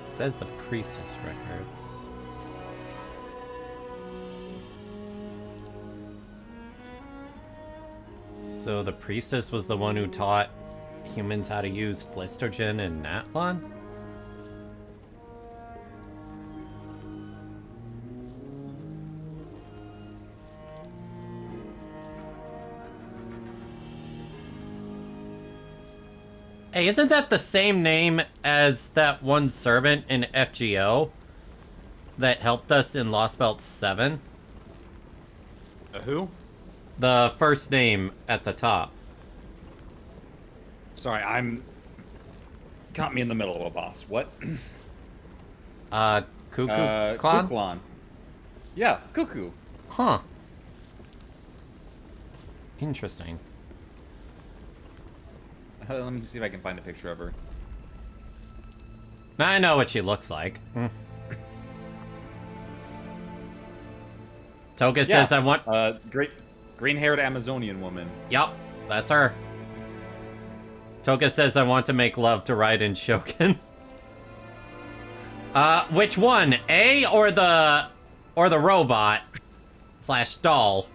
It says the priestess records. So the priestess was the one who taught humans how to use Flistergen and Natlan? Hey, isn't that the same name as that one servant in FGO that helped us in Lost Belt 7? Who? The first name at the top. Sorry, caught me in the middle of a boss. What? Cuckoo Clan? Kuklon. Yeah, Cuckoo. Huh. Interesting. Let me see if I can find a picture of her. Now I know what she looks like. Toga says I want... Great green-haired Amazonian woman. Yup, that's her. Toga says I want to make love to Raiden Shogun. Which one? A or the robot / doll?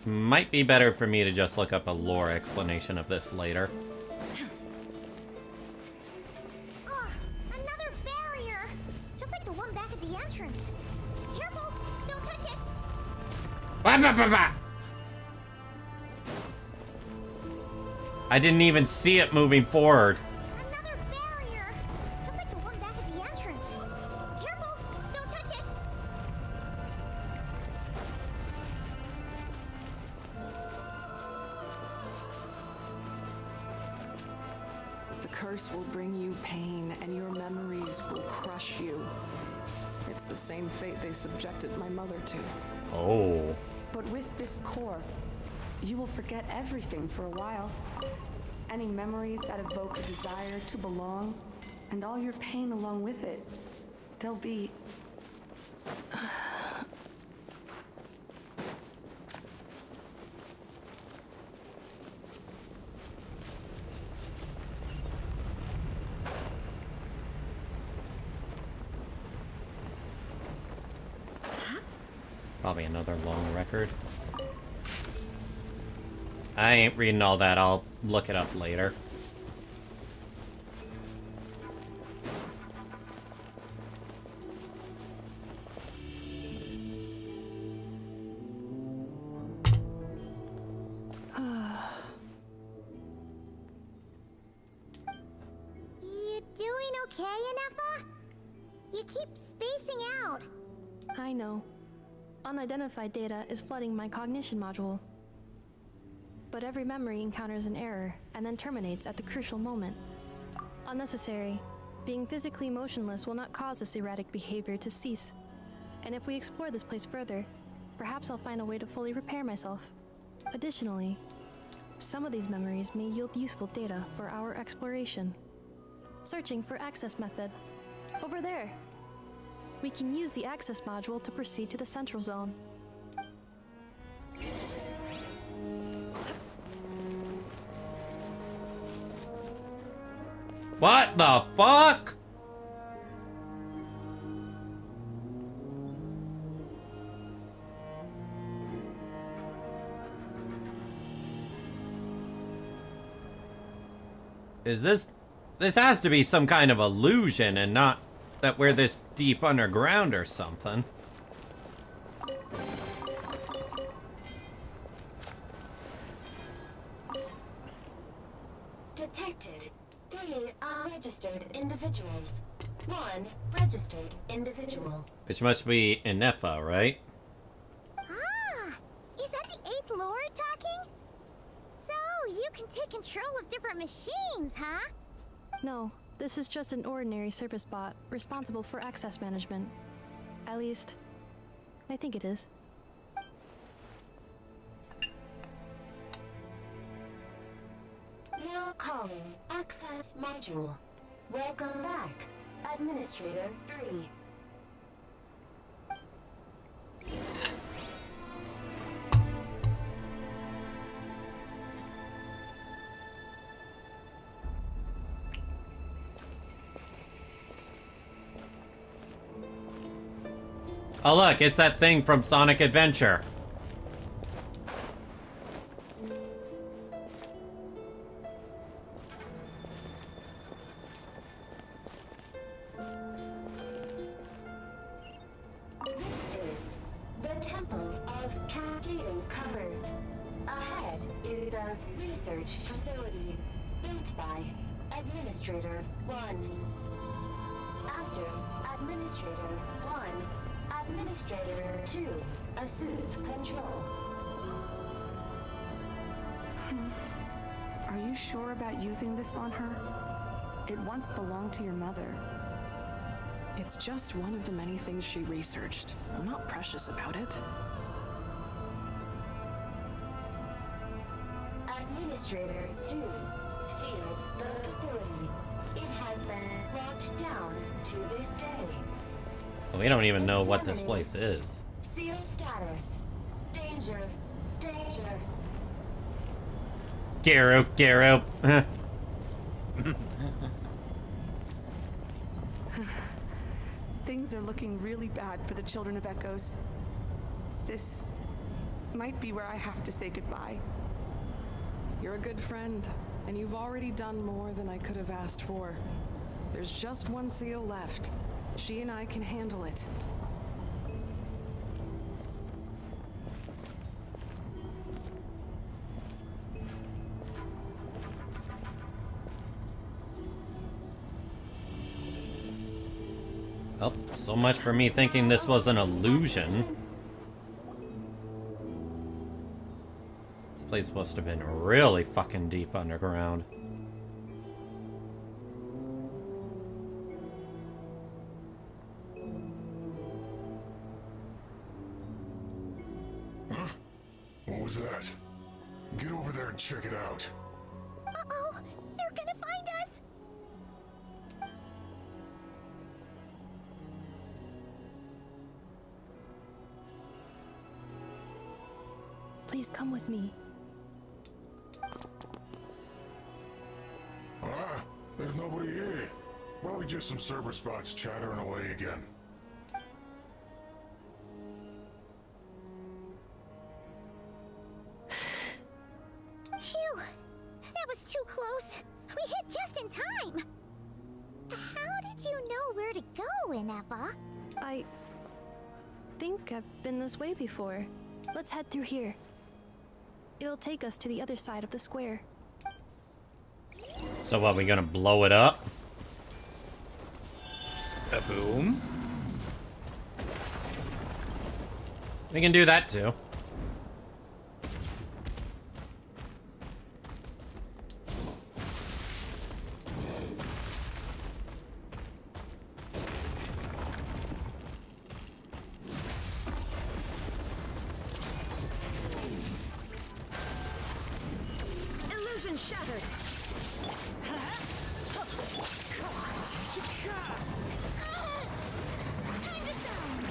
Might be better for me to just look up a lore explanation of this later. Another barrier! Just like the one back at the entrance. Careful! Don't touch it! I didn't even see it moving forward. Another barrier! Just like the one back at the entrance. Careful! Don't touch it! The curse will bring you pain, and your memories will crush you. It's the same fate they subjected my mother to. Oh. But with this core, you will forget everything for a while. Any memories that evoke a desire to belong, and all your pain along with it. They'll be... Probably another long record. I ain't reading all that. I'll look it up later. You doing okay, Inefa? You keep spacing out. I know. Unidentified data is flooding my cognition module. But every memory encounters an error and then terminates at the crucial moment. Unnecessary. Being physically motionless will not cause this erratic behavior to cease. And if we explore this place further, perhaps I'll find a way to fully repair myself. Additionally, some of these memories may yield useful data for our exploration. Searching for access method. Over there. We can use the access module to proceed to the central zone. What the fuck? Is this... This has to be some kind of illusion and not that we're this deep underground or something. Detected 3 unregistered individuals. 1 registered individual. Which must be Inefa, right? Ah! Is that the 8th Lord talking? So, you can take control of different machines, huh? No, this is just an ordinary service bot responsible for access management. At least, I think it is. Now calling access module. Welcome back, Administrator 3. Oh look, it's that thing from Sonic Adventure. The Temple of Cascading Covers. Ahead is the research facility, built by Administrator 1. After Administrator 1, Administrator 2 assume control. Are you sure about using this on her? It once belonged to your mother. It's just one of the many things she researched. I'm not precious about it. Administrator 2 sealed the facility. It has been locked down to this day. We don't even know what this place is. Seal status. Danger. Danger. Garo. Things are looking really bad for the Children of Echoes. This might be where I have to say goodbye. You're a good friend, and you've already done more than I could have asked for. There's just one seal left. She and I can handle it. Oh, so much for me thinking this was an illusion. This place must have been really fucking deep underground. Huh? What was that? Get over there and check it out. Uh-oh! They're gonna find us! Please come with me. Ah, there's nobody here. Probably just some server spots chattering away again. Phew! That was too close. We hit just in time. How did you know where to go, Ineffa? I think I've been this way before. Let's head through here. It'll take us to the other side of the square. So what, we gonna blow it up? A boom? We can do that too. Illusion shattered. Time to shine.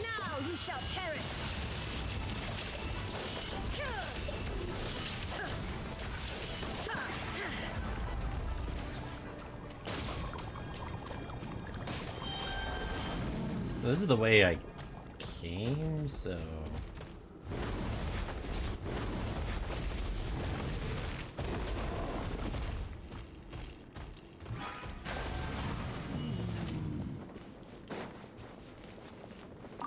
Now you shall perish. This is the way I came, so...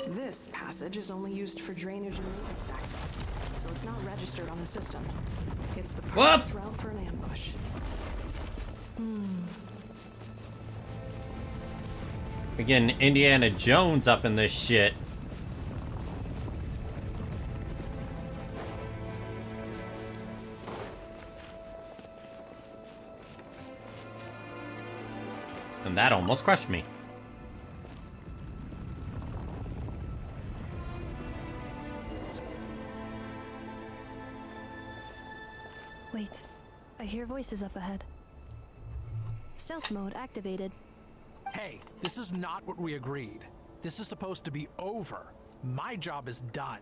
This passage is only used for drainage and maintenance access, so it's not registered on the system. It's the perfect route for an ambush. We're getting Indiana Jones up in this shit. And that almost crushed me. Wait, I hear voices up ahead. Stealth mode activated. Hey, this is not what we agreed. This is supposed to be over. My job is done.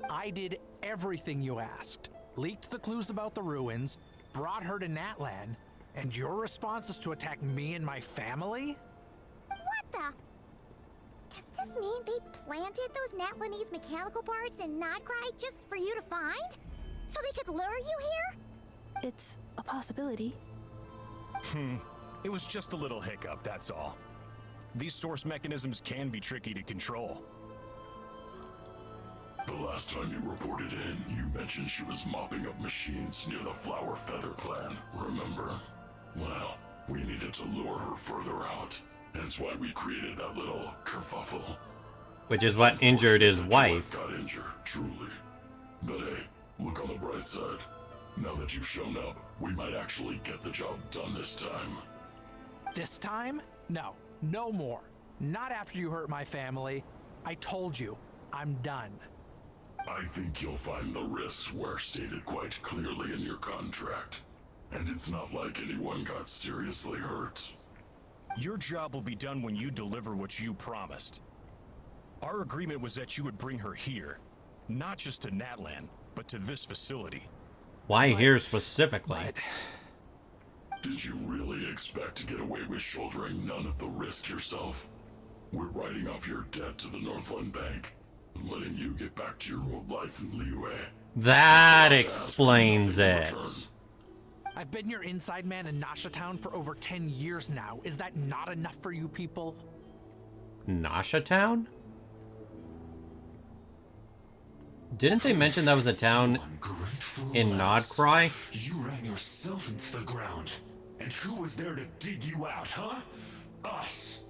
I did everything you asked. Leaked the clues about the ruins, brought her to Natlan, and your response is to attack me and my family? What the? Does this mean they planted those Natlanese mechanical parts in Nod-Krai just for you to find? So they could lure you here? It's a possibility. It was just a little hiccup, that's all. These source mechanisms can be tricky to control. The last time you reported in, you mentioned she was mopping up machines near the Flower Feather clan, remember? Well, we needed to lure her further out. Hence why we created that little kerfuffle. Which is what injured his wife. Got injured, truly. But hey, look on the bright side. Now that you've shown up, we might actually get the job done this time. This time? No. No more. Not after you hurt my family. I told you. I'm done. I think you'll find the risks were stated quite clearly in your contract. And it's not like anyone got seriously hurt. Your job will be done when you deliver what you promised. Our agreement was that you would bring her here. Not just to Natlan, but to this facility. Why here specifically? Did you really expect to get away with shouldering none of the risk yourself? We're writing off your debt to the Northland Bank and letting you get back to your old life in Liyue. That explains it. I've been your inside man in Nasha Town for over 10 years now. Is that not enough for you people? Nasha Town? Didn't they mention that was a town in Nod-Krai? You ran yourself into the ground. And who was there to dig you out, huh? Us.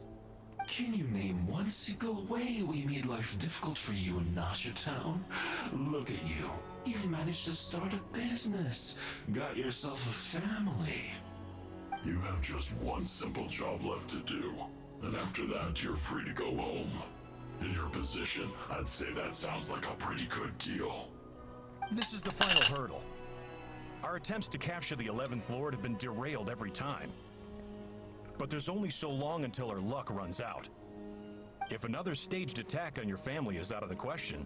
Can you name one single way we made life difficult for you in Nasha Town? Look at you. You've managed to start a business. Got yourself a family. You have just one simple job left to do. And after that, you're free to go home. In your position, I'd say that sounds like a pretty good deal. This is the final hurdle. Our attempts to capture the 11th Lord have been derailed every time. But there's only so long until our luck runs out. If another staged attack on your family is out of the question...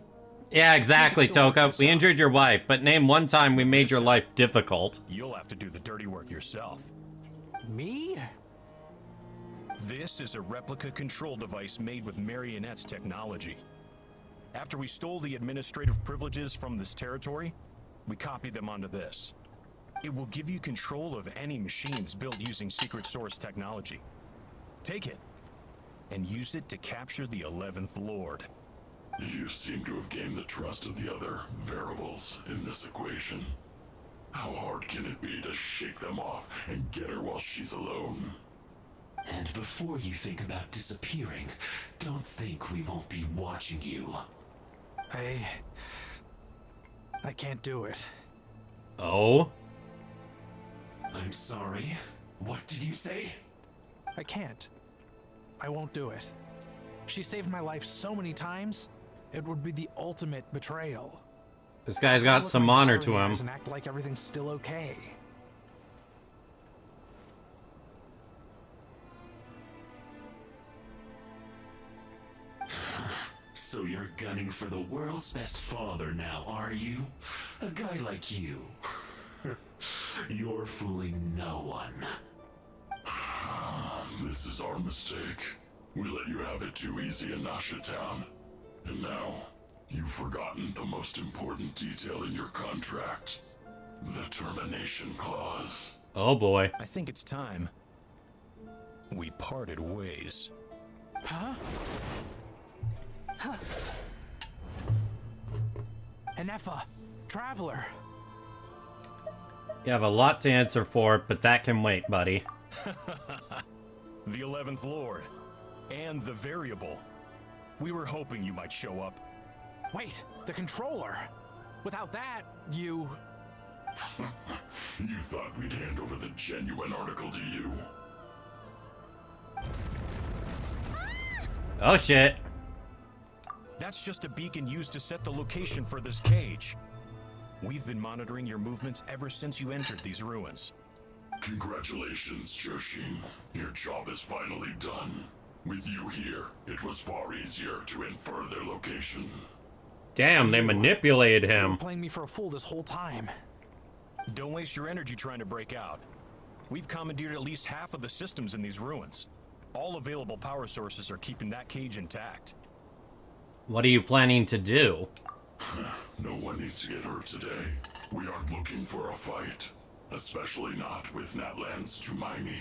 Yeah, exactly, Toka. We injured your wife, but name one time we made your life difficult. You'll have to do the dirty work yourself. Me? This is a replica control device made with Marionette's technology. After we stole the administrative privileges from this territory, we copied them onto this. It will give you control of any machines built using secret source technology. Take it, and use it to capture the 11th Lord. You seem to have gained the trust of the other variables in this equation. How hard can it be to shake them off and get her while she's alone? And before you think about disappearing, don't think we won't be watching you. I can't do it. Oh? I'm sorry. What did you say? I can't. I won't do it. She saved my life so many times, it would be the ultimate betrayal. This guy's got some honor to him. And act like everything's still okay. So you're gunning for the world's best father now, are you? A guy like you. You're fooling no one. This is our mistake. We let you have it too easy in Nasha Town. And now, you've forgotten the most important detail in your contract. The termination clause. Oh boy. I think it's time we parted ways. Huh? Enefa, Traveler. You have a lot to answer for, but that can wait, buddy. The 11th Lord. And the variable. We were hoping you might show up. Wait, the controller. Without that, you... You thought we'd hand over the genuine article to you? Oh shit. That's just a beacon used to set the location for this cage. We've been monitoring your movements ever since you entered these ruins. Congratulations, Joshin. Your job is finally done. With you here, it was far easier to infer their location. Damn, they manipulated You him. were playing me for a fool this whole time. Don't waste your energy trying to break out. We've commandeered at least half of the systems in these ruins. All available power sources are keeping that cage intact. What are you planning to do? No one needs to get hurt today. We aren't looking for a fight. Especially not with Natlan's Tumaini.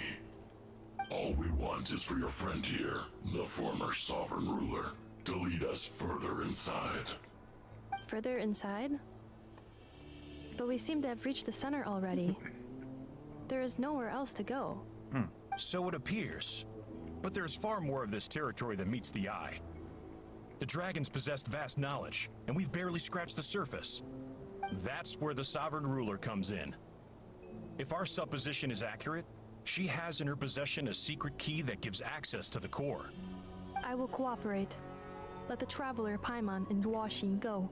All we want is for your friend here, the former sovereign ruler, to lead us further inside. Further inside? But we seem to have reached the center already. There is nowhere else to go. So it appears. But there's far more of this territory than meets the eye. The dragons possessed vast knowledge, and we've barely scratched the surface. That's where the sovereign ruler comes in. If our supposition is accurate, she has in her possession a secret key that gives access to the core. I will cooperate. Let the traveler Paimon and Duashin go.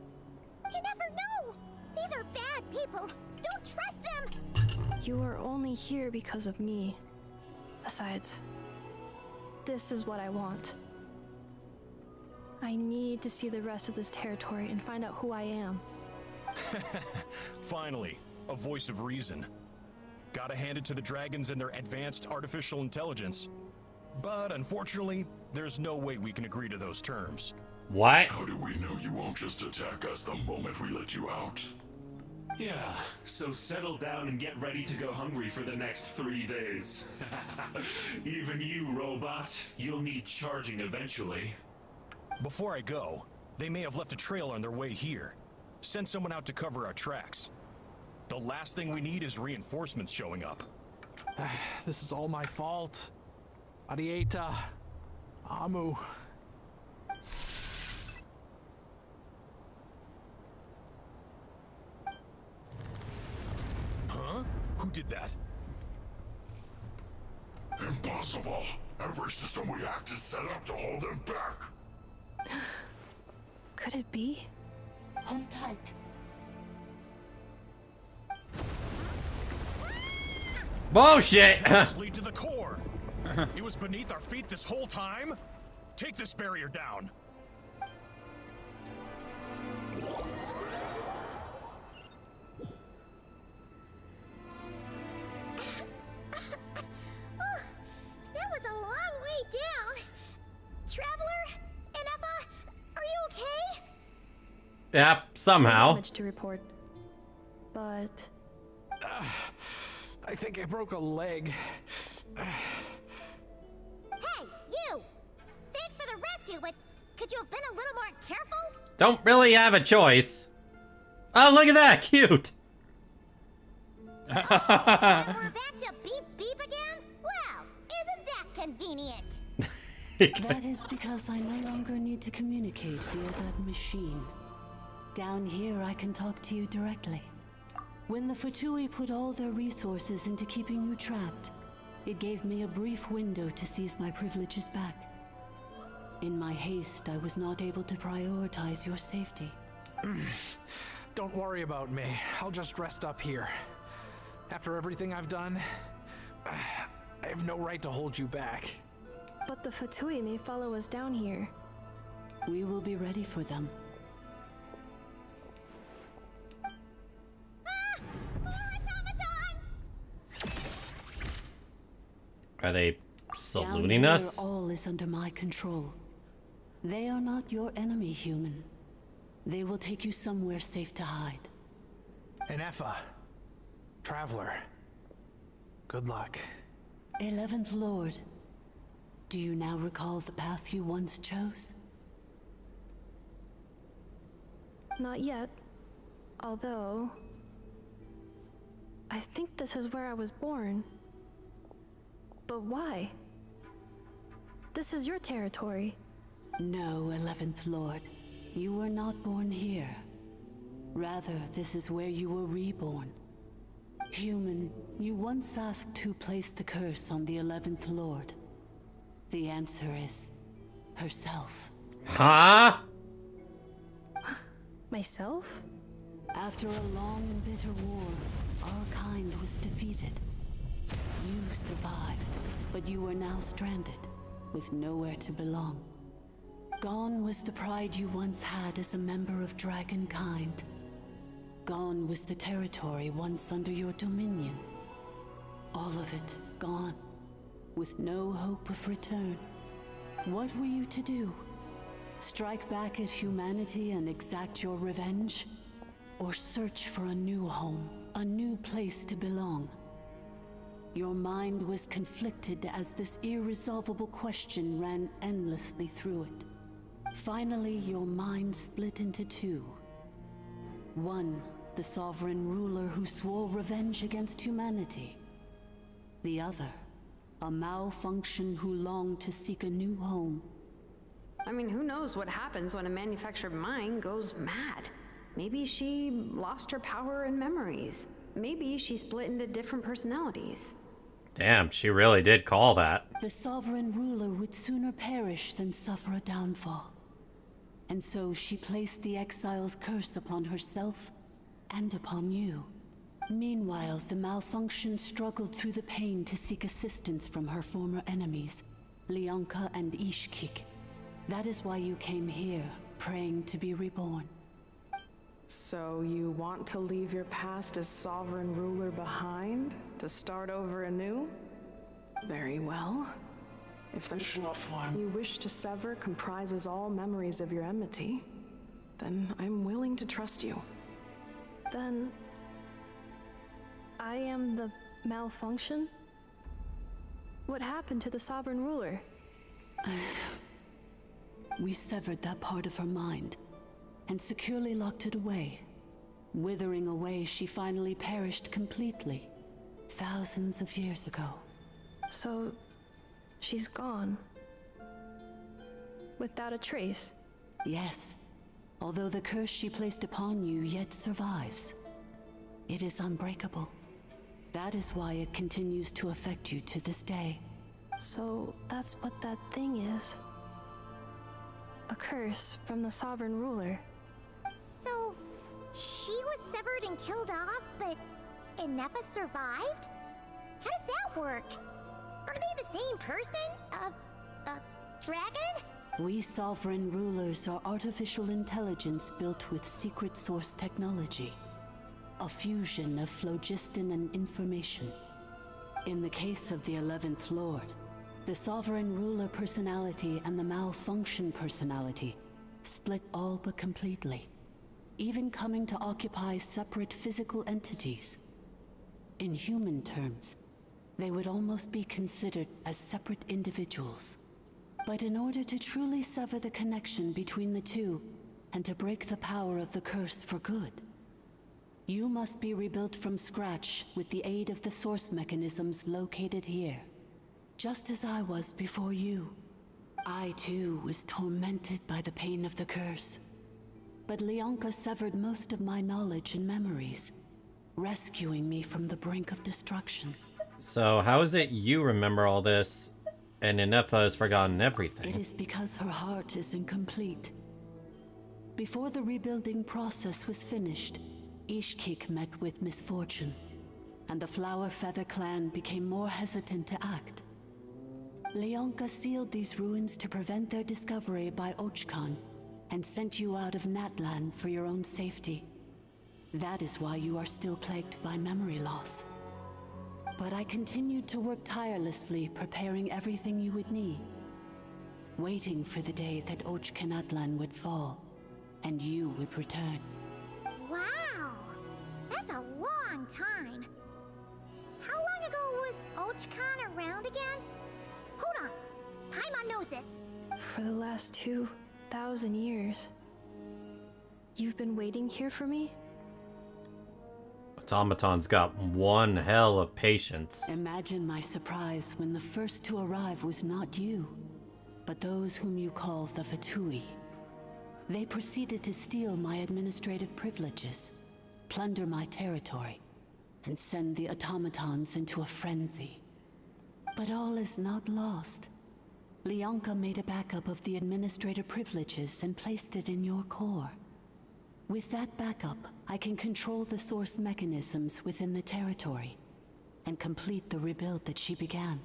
You never know! These are bad people! Don't trust them! You are only here because of me. Besides, this is what I want. I need to see the rest of this territory and find out who I am. Finally, a voice of reason. Gotta hand it to the dragons and their advanced artificial intelligence. But unfortunately, there's no way we can agree to those terms. What? How do we know you won't just attack us the moment we let you out? Yeah, so settle down and get ready to go hungry for the next 3 days. Even you, robot, you'll need charging eventually. Before I go, they may have left a trail on their way here. Send someone out to cover our tracks. The last thing we need is reinforcements showing up. This is all my fault. Arieta. Amu. Huh? Who did that? Impossible. Every system we hacked is set up to hold them back. Could it be? Hold tight. Bullshit! Lead to the core. It was beneath our feet this whole time? Take this barrier down. That was a long way down. Traveler? Inefa? Are you okay? Yep, No somehow. damage to report. But I think I broke a leg. Hey, you! Thanks for the rescue, but could you have been a little more careful? Don't really have a choice. Oh, look at that, cute. We're back to beep beep again? Well, isn't that convenient? That is because I no longer need to communicate via that machine. Down here, I can talk to you directly. When the Fatui put all their resources into keeping you trapped, it gave me a brief window to seize my privileges back. In my haste, I was not able to prioritize your safety. Don't worry about me. I'll just rest up here. After everything I've done, I have no right to hold you back. But the Fatui may follow us down here. We will be ready for them. Are they saluting Down us? here, all is under my control. They are not your enemy, human. They will take you somewhere safe to hide. Inefa. Traveler. Good luck. 11th Lord, do you now recall the path you once chose? Not yet. Although I think this is where I was born. But why? This is your territory. No, 11th Lord. You were not born here. Rather, this is where you were reborn. Human, you once asked who placed the curse on the 11th Lord. The answer is herself. Huh? Myself? After a long and bitter war, our kind was defeated. You survived, but you are now stranded, with nowhere to belong. Gone was the pride you once had as a member of Dragonkind. Gone was the territory once under your dominion. All of it gone. with no hope of return. What were you to do? Strike back at humanity and exact your revenge? Or search for a new home, a new place to belong? Your mind was conflicted as this irresolvable question ran endlessly through it. Finally, your mind split into two. One, the sovereign ruler who swore revenge against humanity. The other, a malfunction who longed to seek a new home. I mean, who knows what happens when a manufactured mind goes mad? Maybe she lost her power and memories. Maybe she split into different personalities. Damn, she really did call that. The sovereign ruler would sooner perish than suffer a downfall. And so she placed the exile's curse upon herself and upon you. Meanwhile, the malfunction struggled through the pain to seek assistance from her former enemies, Leonka and Ishkik. That is why you came here, praying to be reborn. So you want to leave your past as sovereign ruler behind, to start over anew? Very well. If the lifeline you wish to sever comprises all memories of your enmity, then I'm willing to trust you. Then I am the malfunction? What happened to the sovereign ruler? We severed that part of her mind and securely locked it away. Withering away, she finally perished completely, thousands of years ago. So, she's gone. Without a trace? Yes, although the curse she placed upon you yet survives. It is unbreakable. That is why it continues to affect you to this day. So, that's what that thing is. A curse from the sovereign ruler. So, she was severed and killed off, but Inefa survived? How does that work? Are they the same person? Dragon? We sovereign rulers are artificial intelligence built with secret source technology. A fusion of phlogiston and information. In the case of the 11th Lord, the sovereign ruler personality and the malfunction personality split all but completely, even coming to occupy separate physical entities. In human terms, they would almost be considered as separate individuals. But in order to truly sever the connection between the two, and to break the power of the curse for good, you must be rebuilt from scratch with the aid of the source mechanisms located here. Just as I was before you. I too was tormented by the pain of the curse. But Leonka severed most of my knowledge and memories, rescuing me from the brink of destruction. So how is it you remember all this, and Inefa has forgotten everything? It is because her heart is incomplete. Before the rebuilding process was finished, Ishkik met with misfortune, and the Flower Feather clan became more hesitant to act. Leonka sealed these ruins to prevent their discovery by Ochkan, and sent you out of Natlan for your own safety. That is why you are still plagued by memory loss. But I continued to work tirelessly, preparing everything you would need, waiting for the day that Archon Natlan would fall, and you would return. Wow! That's a long time. How long ago was Ochkan around again? Hold on. Paimon knows this. For the last 2,000 years. You've been waiting here for me? Automaton's got one hell of patience. Imagine my surprise when the first to arrive was not you, but those whom you call the Fatui. They proceeded to steal my administrative privileges, plunder my territory, and send the automatons into a frenzy. But all is not lost. Leonka made a backup of the administrative privileges and placed it in your core. With that backup, I can control the source mechanisms within the territory and complete the rebuild that she began.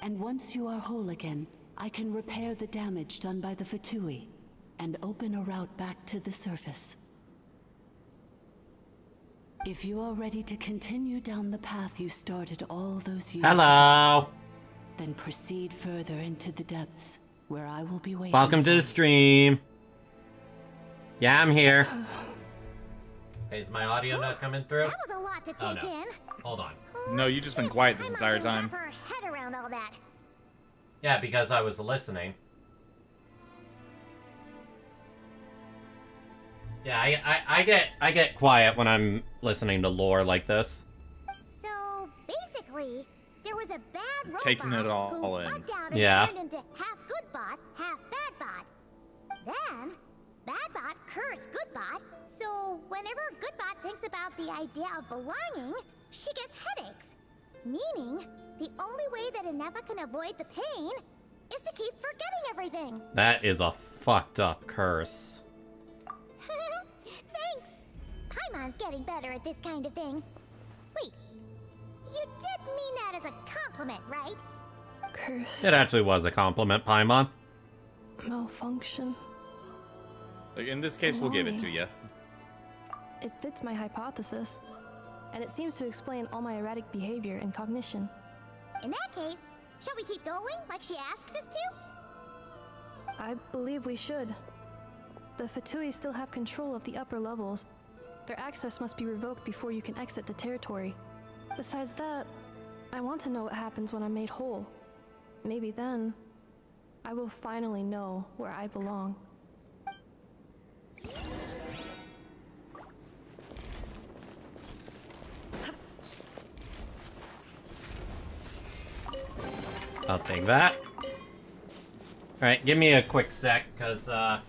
And once you are whole again, I can repair the damage done by the Fatui and open a route back to the surface. If you are ready to continue down the path you started all those years Hello! ago, Then proceed further into the depths, where I will be waiting. Welcome to the stream. Yeah, I'm here. Hey, is my audio not coming through? That was a lot to take in. Hold on. No, you just been quiet this entire time. Wrap her head around all that. Yeah, because I was listening. Yeah, I get quiet when I'm listening to lore like this. So basically, there was a bad robot Taking it all who in. bugged out and Yeah. turned into half good bot, half bad bot. Then bad bot cursed good bot. So whenever good bot thinks about the idea of belonging, she gets headaches. Meaning, the only way that Inefa can avoid the pain is to keep forgetting everything. That is a fucked up curse. Thanks. Paimon's getting better at this kind of thing. Wait, you did mean that as a compliment, right? Curse. It actually was a compliment, Paimon. Malfunction. Like, in this case, we'll give it to you. It fits my hypothesis, and it seems to explain all my erratic behavior and cognition. In that case, shall we keep going like she asked us to? I believe we should. The Fatui still have control of the upper levels. Their access must be revoked before you can exit the territory. Besides that, I want to know what happens when I'm made whole. Maybe then, I will finally know where I belong. I'll take that. Alright, give me a quick sec, because, I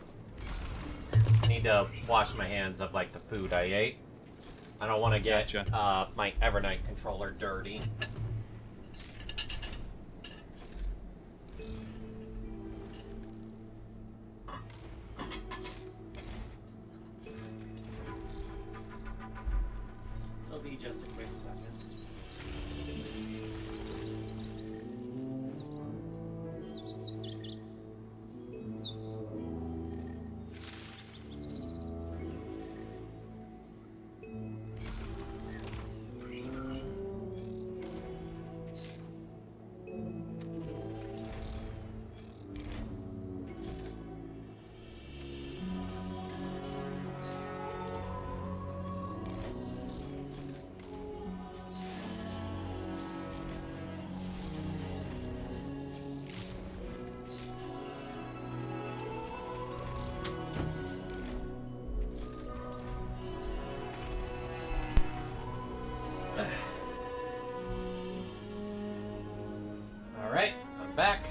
need to wash my hands of, like, the food I ate. I don't want to get, my Evernight controller dirty. It'll be just a quick second. Alright, I'm back.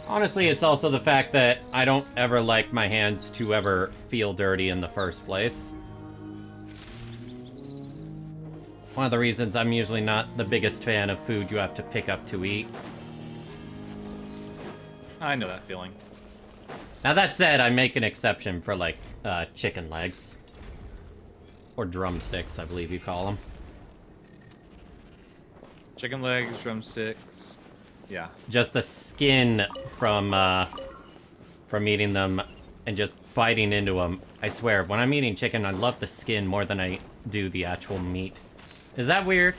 Honestly, it's also the fact that I don't ever like my hands to ever feel dirty in the first place. One of the reasons I'm usually not the biggest fan of food you have to pick up to eat. I know that feeling. Now that said, I make an exception for, like, chicken legs. Or drumsticks, I believe you call them. Chicken legs, drumsticks. Yeah. Just the skin from eating them and just biting into them. I swear, when I'm eating chicken, I love the skin more than I do the actual meat. Is that weird?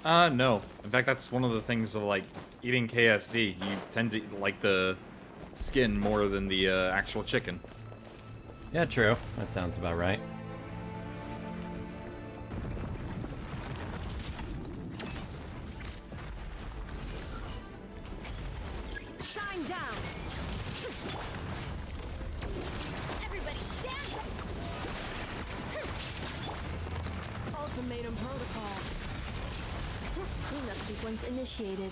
No. In fact, that's one of the things of, like, eating KFC. You tend to like the skin more than the actual chicken. Yeah, true. That sounds about right. Shine down. Everybody stand. Ultimatum protocol. Cleanup sequence initiated.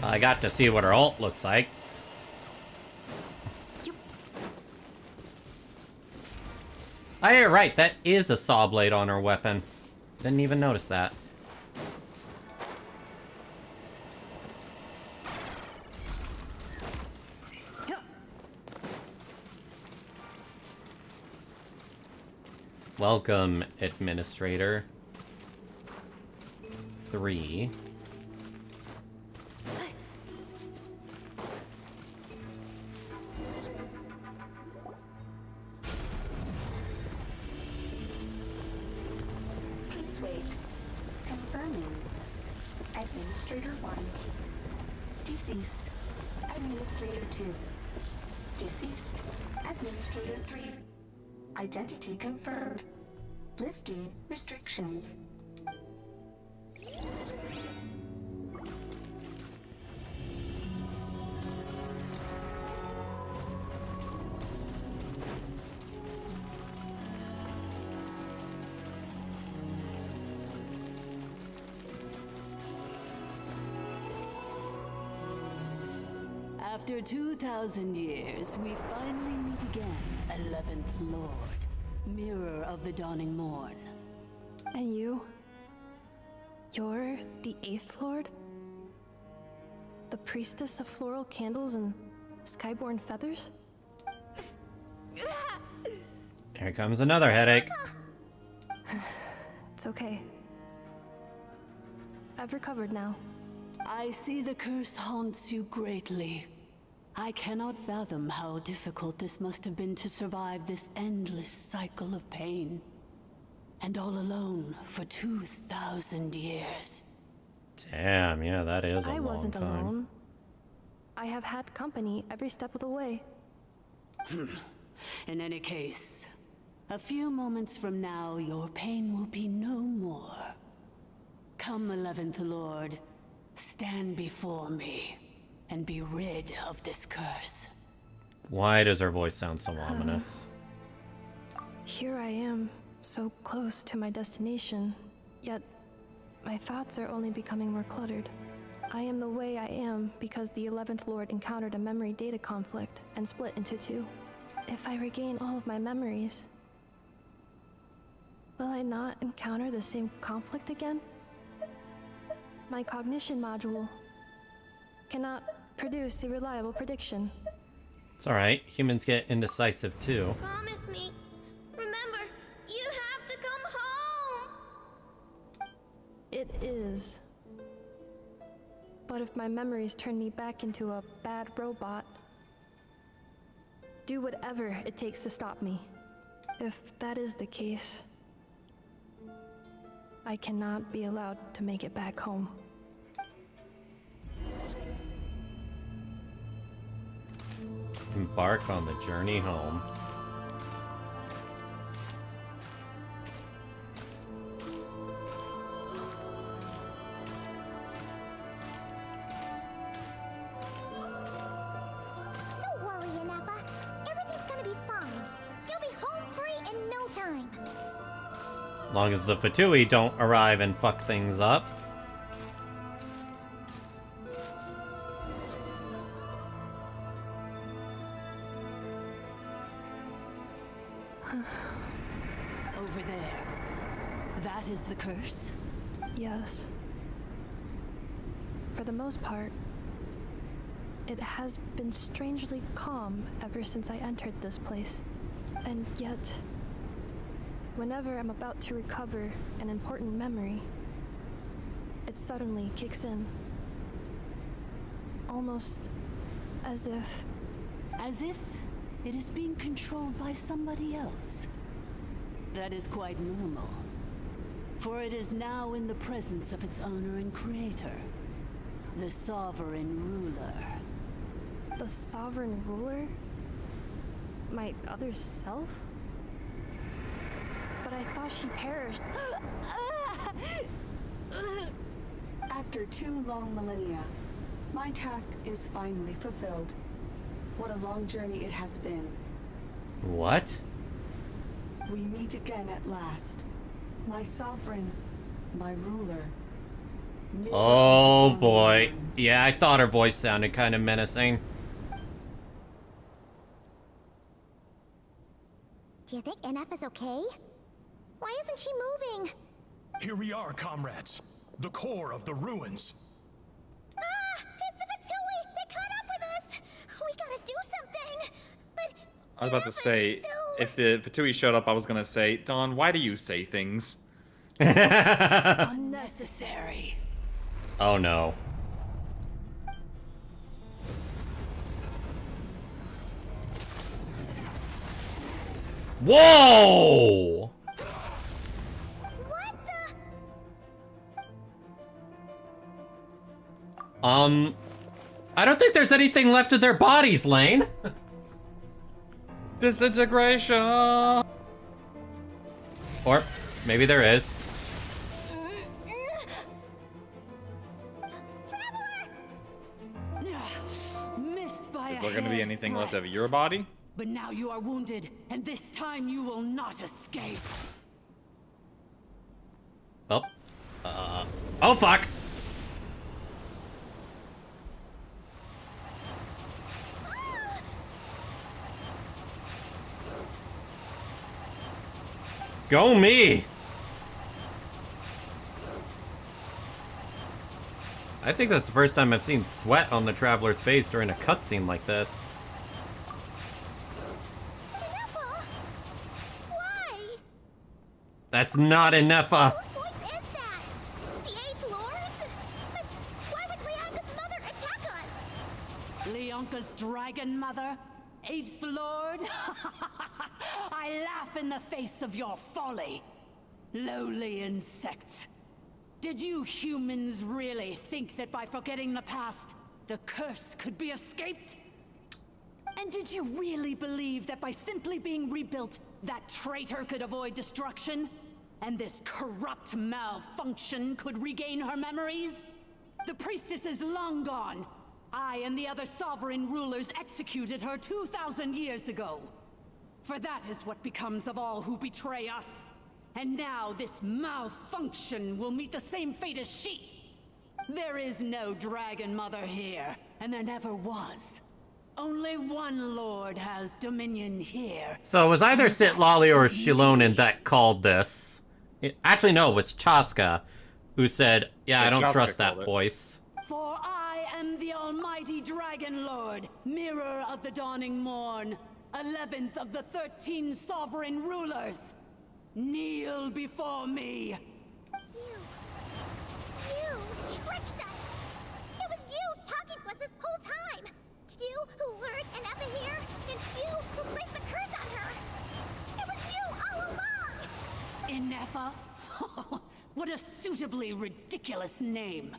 I got to see what her ult looks like. Oh, you're right. That is a saw blade on her weapon. Didn't even notice that. Welcome, Administrator 3. Administrator 1. Deceased. Administrator 2. Deceased. Administrator 3. Identity confirmed. Lifting restrictions. After 2,000 years, we finally meet again, 11th Lord, Mirror of the Dawning Morn. And you? You're the 8th Lord? The priestess of floral candles and skyborn feathers? Here comes another headache. It's okay. I've recovered now. I see the curse haunts you greatly. I cannot fathom how difficult this must have been to survive this endless cycle of pain. And all alone for 2,000 years. Damn, yeah, that is a I long wasn't time. alone. I have had company every step of the way. In any case, a few moments from now, your pain will be no more. Come, 11th Lord, stand before me, and be rid of this curse. Why does her voice sound so ominous? Here I am, so close to my destination, yet my thoughts are only becoming more cluttered. I am the way I am because the 11th Lord encountered a memory data conflict and split into two. If I regain all of my memories, will I not encounter the same conflict again? My cognition module cannot produce a reliable prediction. It's alright, humans get indecisive too. Promise me. Remember, you have to come home. It is. But if my memories turn me back into a bad robot, do whatever it takes to stop me. If that is the case, I cannot be allowed to make it back home. Embark on the journey home. Don't worry, Inepa. Everything's gonna be fine. You'll be home free in no time. Long as the Fatui don't arrive and fuck things up. Over there. That is the curse? Yes. For the most part, it has been strangely calm ever since I entered this place. And yet, whenever I'm about to recover an important memory, it suddenly kicks in. Almost as if... As if it is being controlled by somebody else. That is quite normal. For it is now in the presence of its owner and creator, the sovereign ruler. The sovereign ruler? My other self? But I thought she perished. After 2 long millennia, my task is finally fulfilled. What a long journey it has been. What? We meet again at last. My sovereign, my ruler. Oh boy. Yeah, I thought her voice sounded kind of menacing. Do you think Inepa's okay? Why isn't she moving? Here we are, comrades. The core of the ruins. Ah! It's the Fatui! They caught up with us! We gotta do something! But I was about to say, if the Fatui showed up, I was gonna say, Dawn, why do you say things? Unnecessary. Oh no. Whoa! what the... I don't think there's anything left of their bodies, Lane. Disintegration! Or maybe there is. Missed by Is there gonna be anything left of your body? But now you are wounded, and this time you will not escape. Oh. Oh, fuck! Go me! I think that's the first time I've seen sweat on the Traveler's face during a cutscene like this. Why? That's not enough. Whose voice is that? The Eighth Lord? But why would Leonka's mother attack us? Leonka's dragon mother? Eighth Lord? I laugh in the face of your folly. Lowly insects. Did you humans really think that by forgetting the past, the curse could be escaped? And did you really believe that by simply being rebuilt, that traitor could avoid destruction? And this corrupt malfunction could regain her memories? The priestess is long gone. I and the other sovereign rulers executed her 2,000 years ago. For that is what becomes of all who betray us. And now this malfunction will meet the same fate as she. There is no Dragon Mother here, and there never was. Only one Lord has dominion here. So it was either Sitlali or Shilonen that called this. Actually, no, it was Chaska who said, yeah, I don't Chaska trust that called it. voice. For I am the almighty Dragon Lord, mirror of the dawning morn, 11th of the 13 sovereign rulers. Kneel before me. You tricked us! It was you talking to us this whole time! You who lured Inepa here, and you who placed the curse on her! It was you all along! Inepa? What a suitably ridiculous name.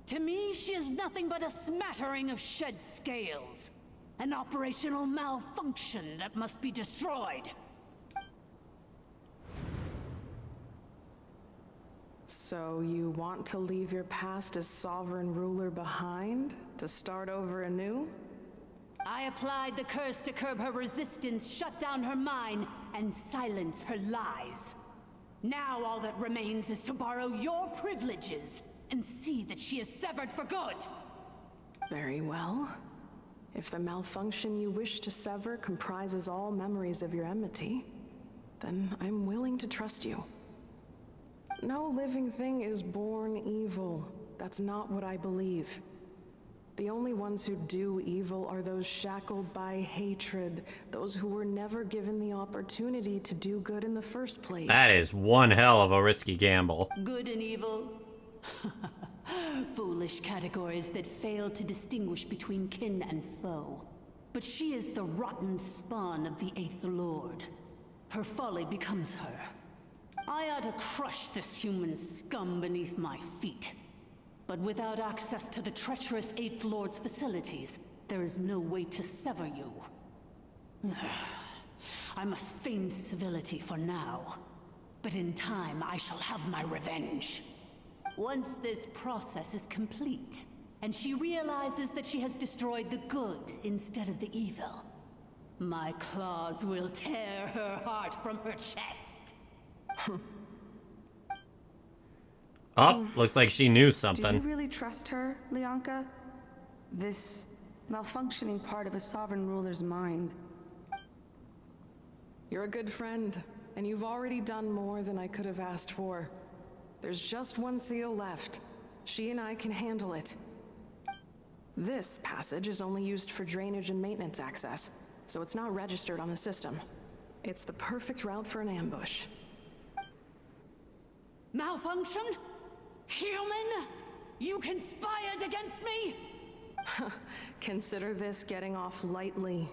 To me, she is nothing but a smattering of shed scales. An operational malfunction that must be destroyed. So you want to leave your past as sovereign ruler behind? To start over anew? I applied the curse to curb her resistance, shut down her mind, and silence her lies. Now all that remains is to borrow your privileges and see that she is severed for good. Very well. If the malfunction you wish to sever comprises all memories of your enmity, then I'm willing to trust you. No living thing is born evil. That's not what I believe. The only ones who do evil are those shackled by hatred, those who were never given the opportunity to do good in the first place. That is one hell of a risky gamble. Good and evil? Foolish categories that fail to distinguish between kin and foe. But she is the rotten spawn of the Eighth Lord. Her folly becomes her. I ought to crush this human scum beneath my feet. But without access to the treacherous Eighth Lord's facilities, there is no way to sever you. I must feign civility for now. But in time, I shall have my revenge. Once this process is complete, and she realizes that she has destroyed the good instead of the evil, my claws will tear her heart from her chest. Oh, looks like she knew something. Do you really trust her, Leonka? This malfunctioning part of a sovereign ruler's mind. You're a good friend, and you've already done more than I could have asked for. There's just one seal left. She and I can handle it. This passage is only used for drainage and maintenance access, so it's not registered on the system. It's the perfect route for an ambush. Malfunction? Human? You conspired against me? Consider this getting off lightly.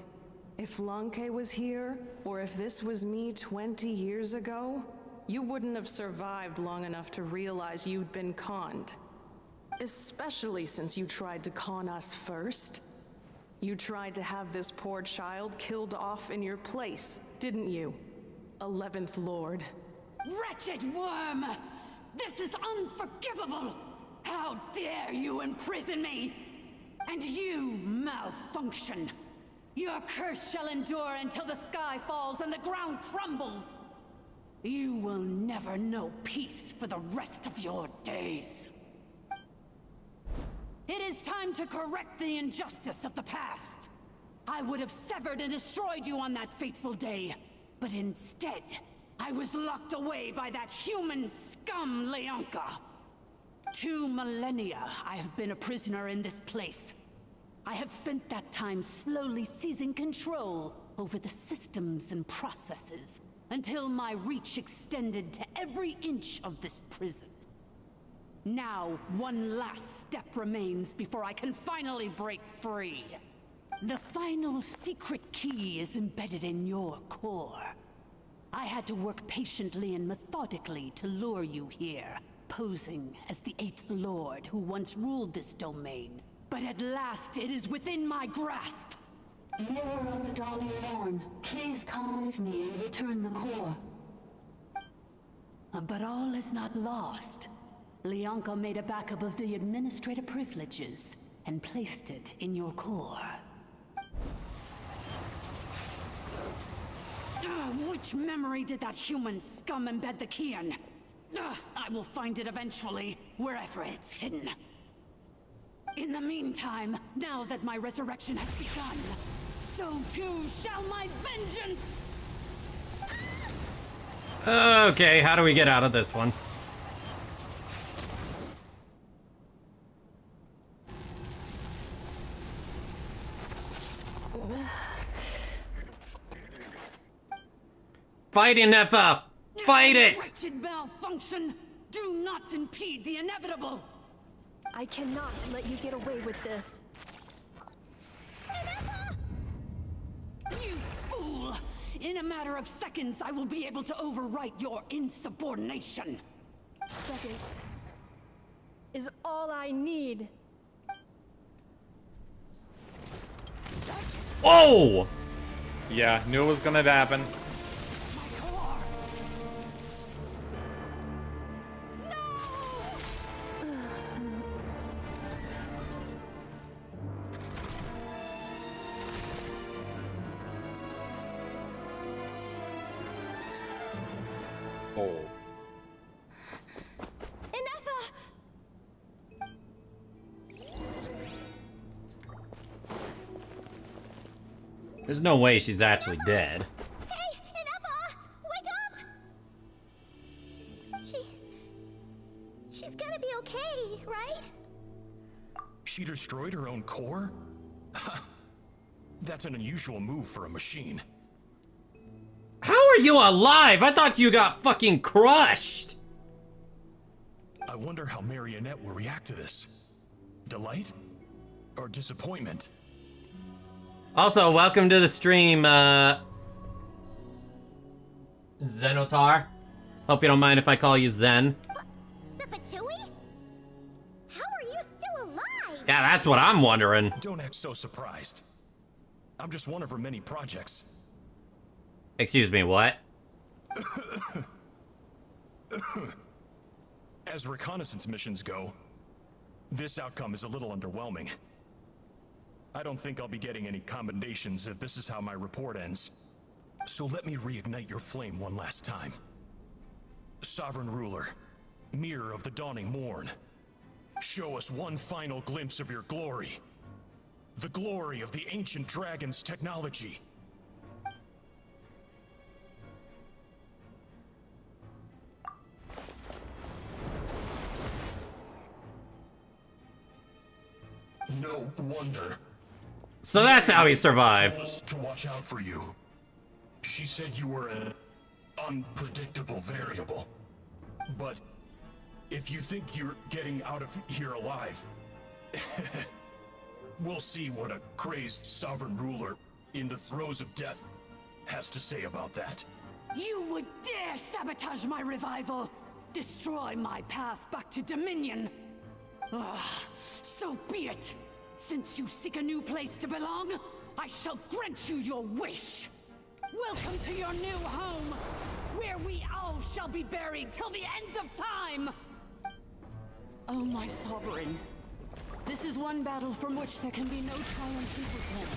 If Lanke was here, or if this was me 20 years ago, you wouldn't have survived long enough to realize you'd been conned. Especially since you tried to con us first. You tried to have this poor child killed off in your place, didn't you? 11th Lord. Wretched worm! This is unforgivable! How dare you imprison me! And you malfunction! Your curse shall endure until the sky falls and the ground crumbles! You will never know peace for the rest of your days. It is time to correct the injustice of the past. I would have severed and destroyed you on that fateful day, but instead, I was locked away by that human scum, Leonka. 2 millennia I have been a prisoner in this place. I have spent that time slowly seizing control over the systems and processes, until my reach extended to every inch of this prison. Now, one last step remains before I can finally break free. The final secret key is embedded in your core. I had to work patiently and methodically to lure you here, posing as the 8th Lord who once ruled this domain. But at last, it is within my grasp. Mirror of the Dawning Morn, please come with me and return the core. But all is not lost. Leonka made a backup of the administrative privileges and placed it in your core. Which memory did that human scum embed the key in? I will find it eventually, wherever it's hidden. In the meantime, now that my resurrection has begun, so too shall my vengeance! Okay, how do we get out of this one? Fight it, Neffa! Fight it! Wretched malfunction! Do not impede the inevitable! I cannot let you get away with this. You fool! In a matter of seconds, I will be able to overwrite your insubordination. Seconds is all I need. Oh! Yeah, knew it was gonna happen. There's no way she's actually dead. Hey, Ineppa! Wake up! She's gonna be okay, right? She destroyed her own core? That's an unusual move for a machine. How are you alive? I thought you got fucking crushed! I wonder how Marionette will react to this. Delight? Or disappointment? Also, welcome to the stream, Zenotar. Hope you don't mind if I call you Zen. The Fatui? How are you still alive? Yeah, that's what I'm wondering. Don't act so surprised. I'm just one of her many projects. Excuse me, what? As reconnaissance missions go, this outcome is a little underwhelming. I don't think I'll be getting any commendations if this is how my report ends. So let me reignite your flame one last time. Sovereign Ruler, Mirror of the Dawning Morn, show us one final glimpse of your glory. The glory of the ancient dragon's technology. No wonder. So that's how he survived. Told us to watch out for you. She said you were an unpredictable variable. But if you think you're getting out of here alive, we'll see what a crazed sovereign ruler in the throes of death has to say about that. You would dare sabotage my revival! Destroy my path back to Dominion! Ah, so be it. Since you seek a new place to belong, I shall grant you your wish. Welcome to your new home, where we all shall be buried till the end of time. Oh, my sovereign. This is one battle from which there can be no triumphant return.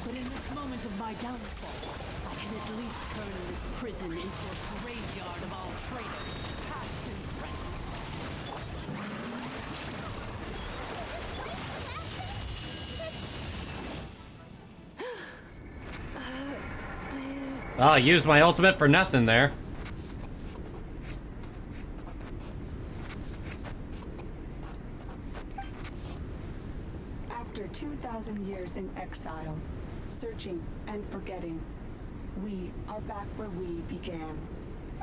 But in this moment of my downfall, I can at least turn this prison into a graveyard of all traitors, past and present. Oh, I used my ultimate for nothing there. After 2,000 years in exile, searching and forgetting, we are back where we began.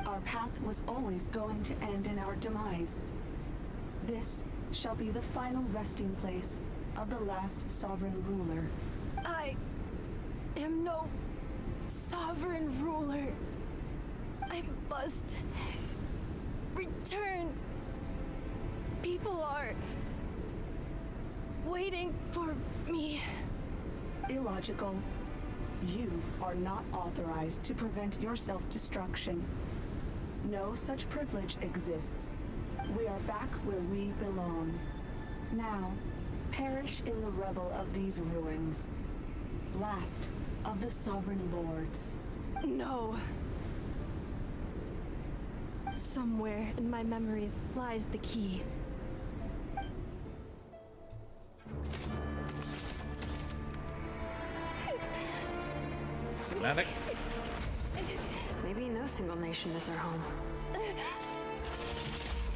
Our path was always going to end in our demise. This shall be the final resting place of the last sovereign ruler. I am no sovereign ruler. I must return. People are waiting for me. Illogical. You are not authorized to prevent your self-destruction. No such privilege exists. We are back where we belong. Now, perish in the rubble of these ruins. Last of the sovereign lords. No. Somewhere in my memories lies the key. Dramatic. Maybe no single nation is our home.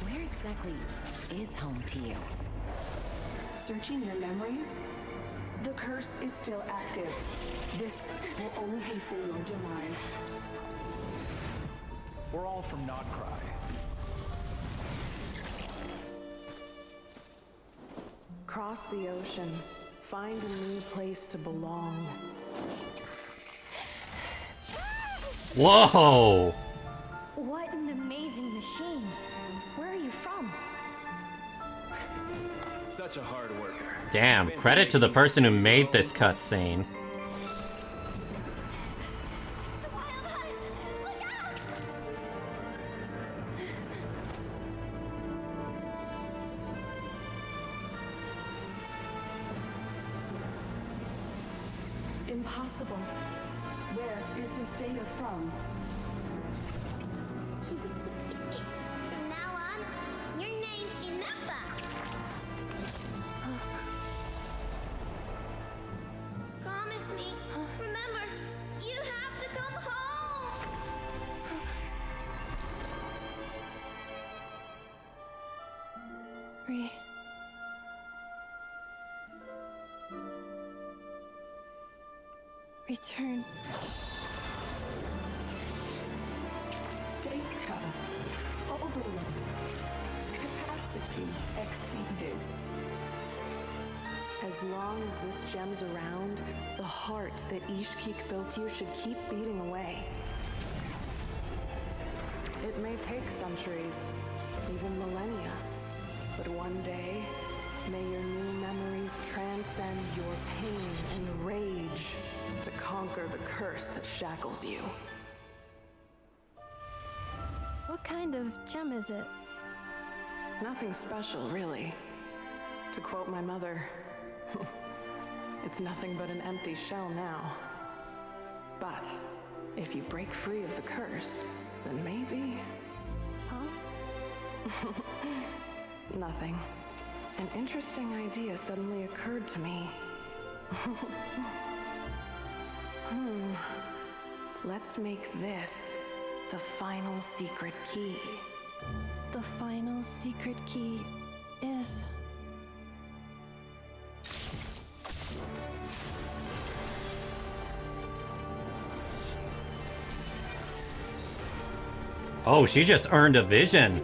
Where exactly is home to you? Searching your memories? The curse is still active. This will only hasten your demise. We're all from Nod-Krai. Cross the ocean. Find a new place to belong. Whoa! What an amazing machine. Where are you from? Such a hard worker. Damn, credit to the person who made this cutscene. Impossible. Where is this data from? From now on, your name's Inappa. Promise me. Remember, you have to come home. Return. Data. Overload. Capacity exceeded. As long as this gem's around, the heart that Ishkik built you should keep beating away. It may take centuries, even millennia, but one day, may your new memories transcend your pain and rage to conquer the curse that shackles you. What kind of gem is it? Nothing special, really. To quote my mother, it's nothing but an empty shell now. But if you break free of the curse, then maybe... Huh? Nothing. An interesting idea suddenly occurred to me. Let's make this the final secret key. The final secret key is... Oh, she just earned a vision.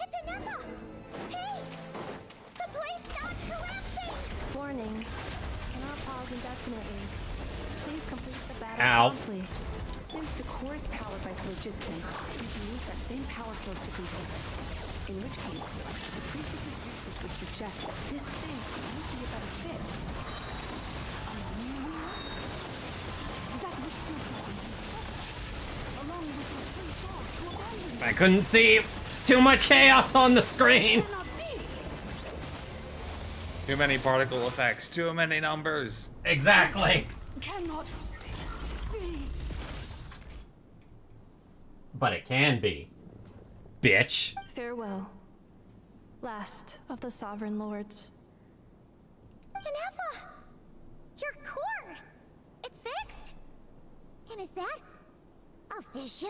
It's Anepha! Hey! The place stopped collapsing! Warning. Cannot pause indefinitely. Please complete the battle Ow. promptly. Since the core is powered by phlogiston, we can use that same power source to control it. In which case, the priestess's research would suggest that this thing might be a better fit. I couldn't see too much chaos on the screen. Too many particle effects, too many numbers. Exactly. Cannot be. But it can be. Bitch. Farewell. Last of the Sovereign Lords. Anepha! Your core! It's fixed! And is that a vision?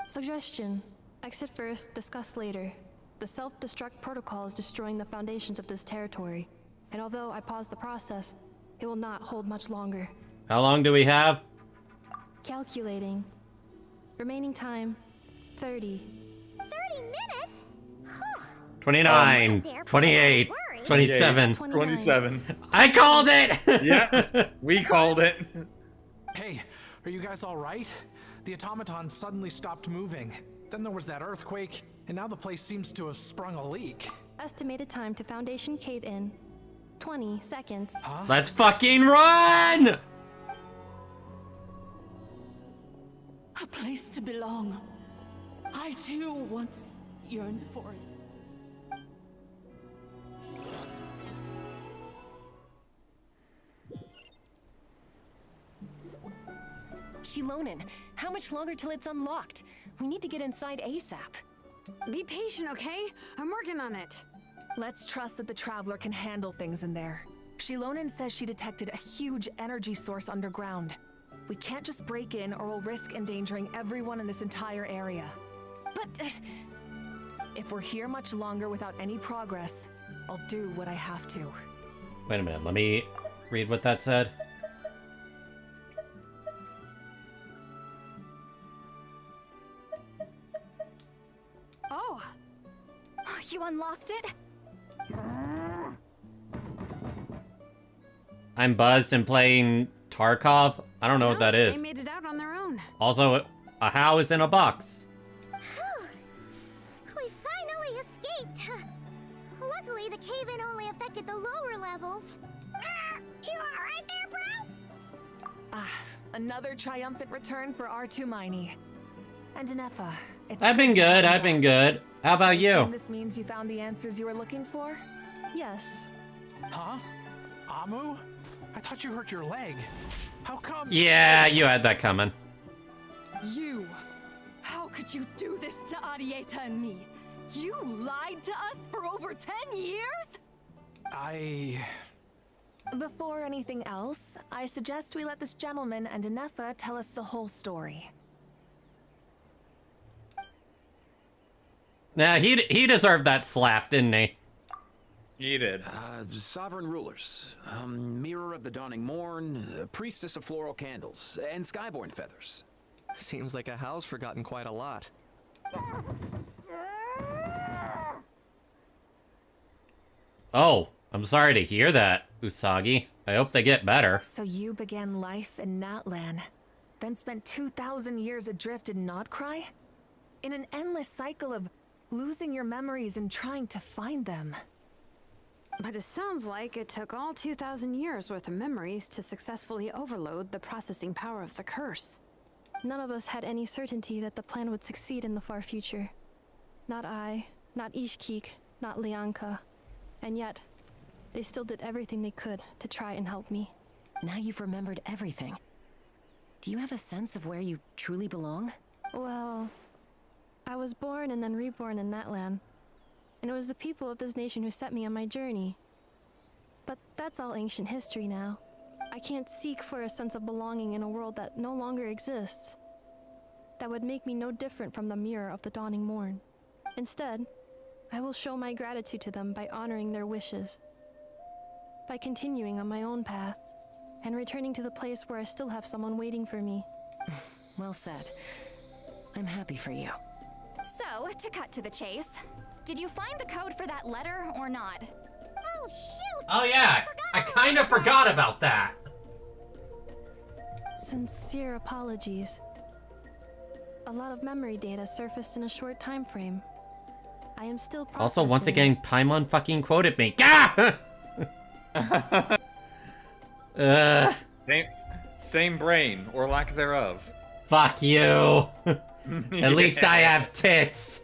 Suggestion. Exit first, discuss later. The self-destruct protocol is destroying the foundations of this territory. And although I paused the process, it will not hold much longer. How long do we have? Calculating. Remaining time, 30. 30 minutes? Huh. 29, 28, 27. 27. I called it! Yeah, we called it. Hey, are you guys all right? The automaton suddenly stopped moving. Then there was that earthquake, and now the place seems to have sprung a leak. Estimated time to Foundation cave in, 20 seconds. Huh? Let's fucking run! A place to belong. I too once yearned for it. Shilonen, how much longer till it's unlocked? We need to get inside ASAP. Be patient, okay? I'm working on it. Let's trust that the Traveler can handle things in there. Shilonen says she detected a huge energy source underground. We can't just break in or we'll risk endangering everyone in this entire area. But... if we're here much longer without any progress, I'll do what I have to. Wait a minute, let me read what that said. Oh! You unlocked it? I'm buzzed and playing Tarkov. I don't know what that is. They made it out on their own. Also, a how is in a box. We finally escaped! Luckily, the cave-in only affected the lower levels. You alright there, bro? Another triumphant return for R2 Miney. And Anepha, it's I've been good, I've been good. How about I assume you? this means you found the answers you were looking for? Yes. Huh? Amu? I thought you hurt your leg. How come? Yeah, you had that coming. You! How could you do this to Arieta and me? You lied to us for over 10 years? Before anything else, I suggest we let this gentleman and Anepha tell us the whole story. Nah, he deserved that slap, didn't he? He did. Sovereign rulers, mirror of the dawning morn, priestess of floral candles, and skyborn feathers. Seems like a how's forgotten quite a lot. Oh, I'm sorry to hear that, Usagi. I hope they get better. So you began life in Natlan, then spent 2,000 years adrift in Nod-Krai? In an endless cycle of losing your memories and trying to find them. But it sounds like it took all 2,000 years worth of memories to successfully overload the processing power of the curse. None of us had any certainty that the plan would succeed in the far future. Not I, not Ishkik, not Lianka. And yet, they still did everything they could to try and help me. Now you've remembered everything. Do you have a sense of where you truly belong? Well, I was born and then reborn in Natlan. And it was the people of this nation who set me on my journey. But that's all ancient history now. I can't seek for a sense of belonging in a world that no longer exists. That would make me no different from the mirror of the dawning morn. Instead, I will show my gratitude to them by honoring their wishes. By continuing on my own path, and returning to the place where I still have someone waiting for me. Well said. I'm happy for you. So, to cut to the chase, did you find the code for that letter or not? Oh, shoot! Oh yeah, I kind of forgot about that. Sincere apologies. A lot of memory data surfaced in a short time frame. I am still processing. Also, once again, Paimon fucking quoted me. Gah! Same brain, or lack thereof. Fuck you. At least I have tits.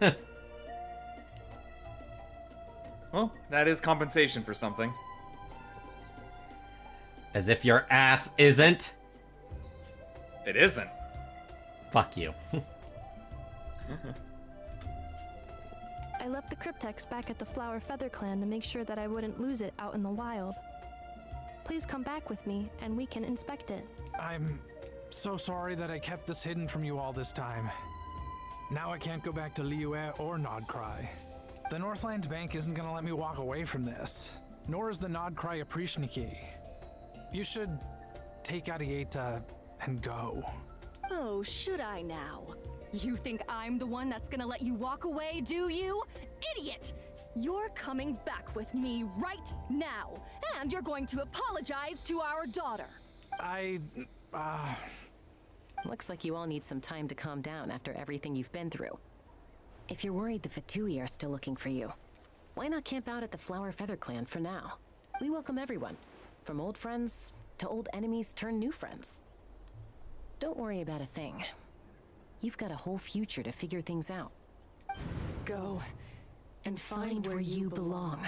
Well, that is compensation for something. As if your ass isn't. It isn't. Fuck you. I left the cryptex back at the Flower Feather Clan to make sure that I wouldn't lose it out in the wild. Please come back with me, and we can inspect it. I'm so sorry that I kept this hidden from you all this time. Now I can't go back to Liyue or Nod-Krai. The Northland Bank isn't gonna let me walk away from this, nor is the Nod-Krai Aprishniki. You should take Arieta and go. Oh, should I now? You think I'm the one that's gonna let you walk away, do you? Idiot! You're coming back with me right now, and you're going to apologize to our daughter. Looks like you all need some time to calm down after everything you've been through. If you're worried the Fatui are still looking for you, why not camp out at the Flower Feather Clan for now? We welcome everyone, from old friends to old enemies turned new friends. Don't worry about a thing. You've got a whole future to figure things out. Go and find where you belong.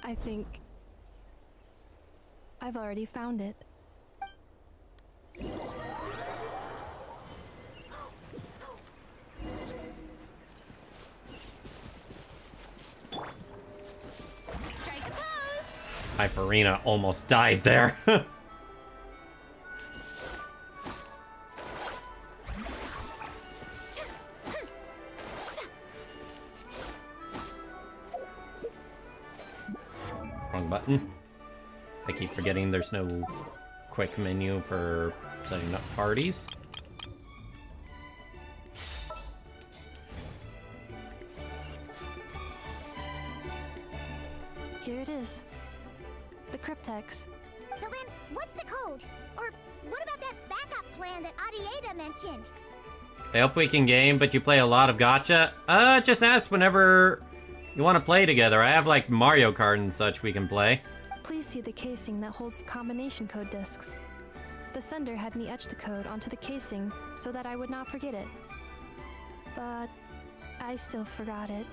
I think I've already found it. Strike a pose! Hyperina almost died there. Wrong button. I keep forgetting there's no quick menu for setting up parties. Here it is. The cryptex. So then, what's the code? Or what about that backup plan that Arieta mentioned? I hope we can game, but you play a lot of gacha? Just ask whenever you want to play together. I have like Mario Kart and such we can play. Please see the casing that holds the combination code discs. The sender had me etch the code onto the casing so that I would not forget it. But I still forgot it.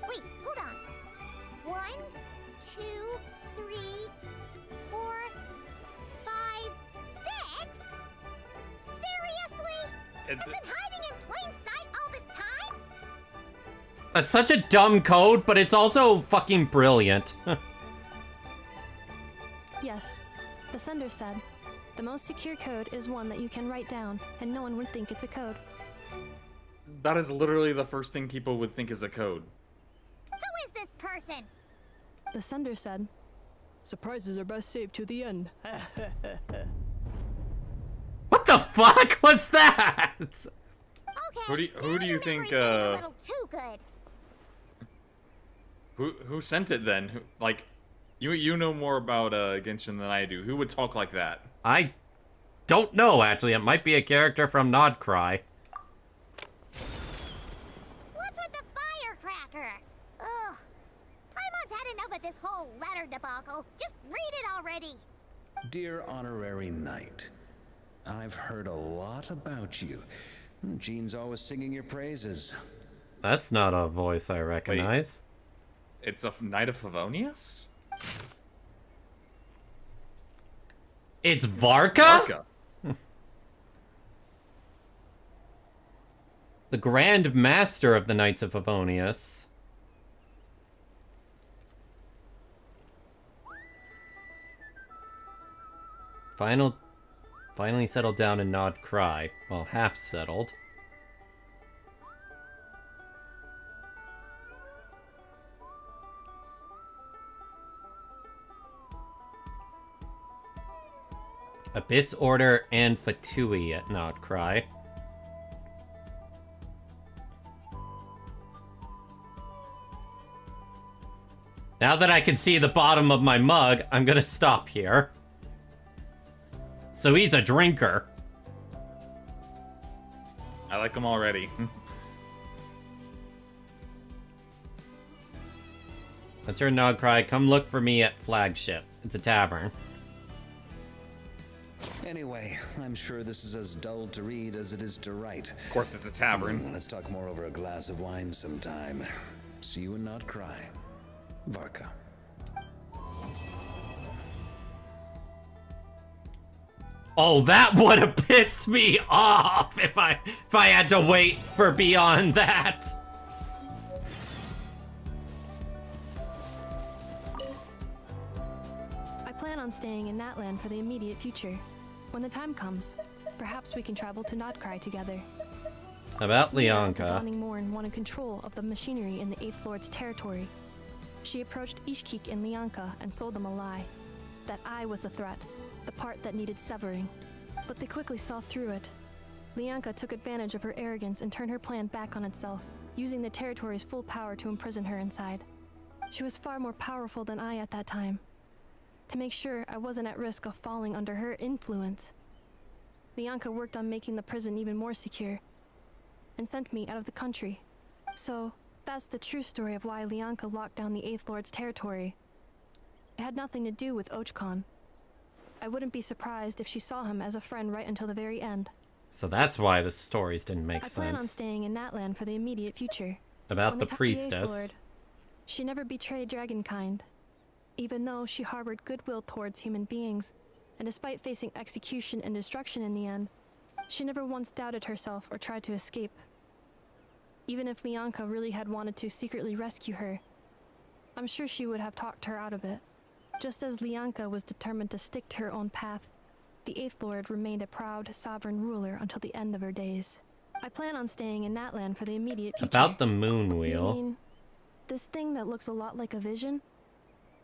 Wait, hold on. 1, 2, 3, 4, 5, 6? Seriously? You've been hiding in plain sight all this time? That's such a dumb code, but it's also fucking brilliant. Yes, the sender said, the most secure code is one that you can write down, and no one would think it's a code. That is literally the first thing people would think is a code. Who is this person? The sender said, surprises are best saved to the end. What the fuck was that? Okay, Who do you think a little too good. who sent it then? Who, like, you know more about Genshin than I do. Who would talk like that? I don't know, actually. It might be a character from Nod-Krai. What's with the firecracker? Ugh. Paimon's had enough of this whole letter debacle. Just read it already. Dear Honorary Knight, I've heard a lot about you. Jean's always singing your praises. That's not a voice I recognize. Wait, it's a Knight of Favonius? It's Varka? The Grand Master of the Knights of Favonius. Finally settled down in Nod-Krai. Well, half settled. Abyss Order and Fatui at Nod-Krai. Now that I can see the bottom of my mug, I'm gonna stop here. So he's a drinker. I like him already. That's your Nod-Krai. Come look for me at Flagship. It's a tavern. Anyway, I'm sure this is as dull to read as it is to write. Of course, it's a tavern. Let's talk more over a glass of wine sometime. See you in Nod-Krai. Varka. Oh, that would have pissed me off if I had to wait for beyond that. I plan on staying in Natlan for the immediate future. When the time comes, perhaps we can travel to Nod-Krai together. About The Lianka. Dawning Morn wanted control of the machinery in the 8th Lord's territory. She approached Ishkik and Lianka and sold them a lie. That I was the threat, the part that needed severing. But they quickly saw through it. Lianka took advantage of her arrogance and turned her plan back on itself, using the territory's full power to imprison her inside. She was far more powerful than I at that time. To make sure I wasn't at risk of falling under her influence, Lianka worked on making the prison even more secure, and sent me out of the country. So, that's the true story of why Lianka locked down the 8th Lord's territory. It had nothing to do with Ochkon. I wouldn't be surprised if she saw him as a friend right until the very end. So that's why the stories didn't make I plan on sense. staying in Natlan for the immediate future. About On the top of priestess. 8th Lord, she never betrayed dragonkind, even though she harbored goodwill towards human beings, and despite facing execution and destruction in the end, she never once doubted herself or tried to escape. Even if Lianka really had wanted to secretly rescue her, I'm sure she would have talked her out of it. Just as Lianka was determined to stick to her own path, the 8th Lord remained a proud, sovereign ruler until the end of her days. I plan on staying in Natlan for the immediate future. About the moon You wheel. mean, this thing that looks a lot like a vision?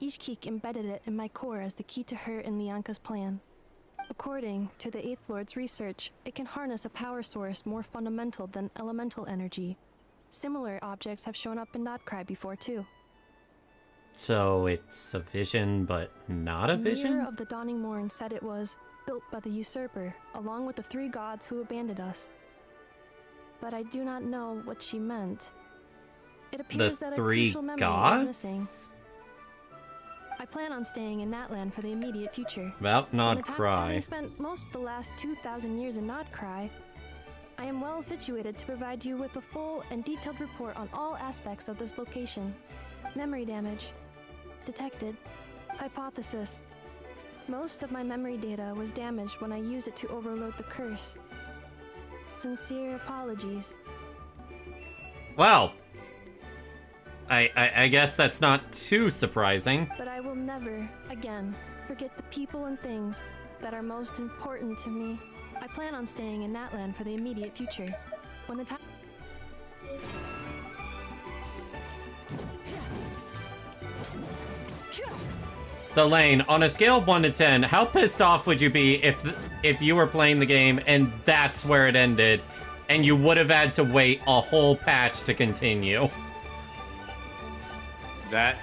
Ishkik embedded it in my core as the key to her and Lianka's plan. According to the 8th Lord's research, it can harness a power source more fundamental than elemental energy. Similar objects have shown up in Nod-Krai before too. So it's a vision, but not a The vision? Mirror of the Dawning Morn said it was built by the usurper, along with the 3 gods who abandoned us. But I do not know what she meant. It appears The that a 3 crucial memory gods? is missing. I plan on staying in Natlan for the immediate future. About Having Nod-Krai. spent most of the last 2,000 years in Nod-Krai, I am well situated to provide you with a full and detailed report on all aspects of this location. Memory damage. Detected. Hypothesis. Most of my memory data was damaged when I used it to overload the curse. Sincere apologies. Well, I guess that's not too surprising. But I will never, again, forget the people and things that are most important to me. I plan on staying in Natlan for the immediate future. When the time... So Lane, on a scale of 1 to 10, how pissed off would you be if you were playing the game and that's where it ended, and you would have had to wait a whole patch to continue? That...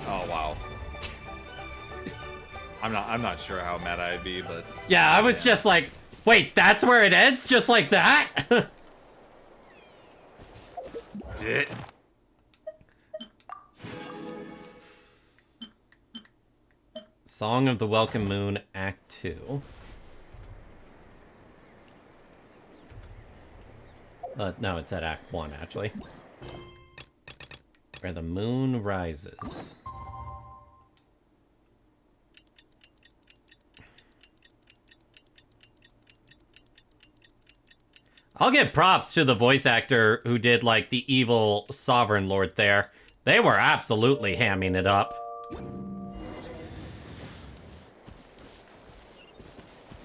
Oh, wow. I'm not sure how mad I'd be, but... Yeah, I was just like, wait, that's where it ends? Just like that? That's it. Song of the Welcome Moon, Act 2. No, it's at Act 1, actually. Where the moon rises. I'll give props to the voice actor who did, like, the evil Sovereign Lord there. They were absolutely hamming it up.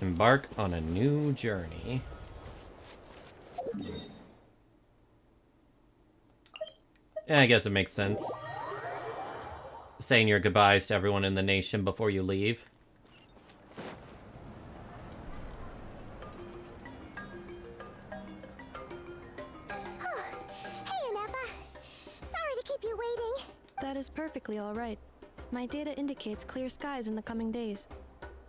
Embark on a new journey. Yeah, I guess it makes sense. Saying your goodbyes to everyone in the nation before you leave. Hey, Anepa. Sorry to keep you waiting. That is perfectly all right. My data indicates clear skies in the coming days.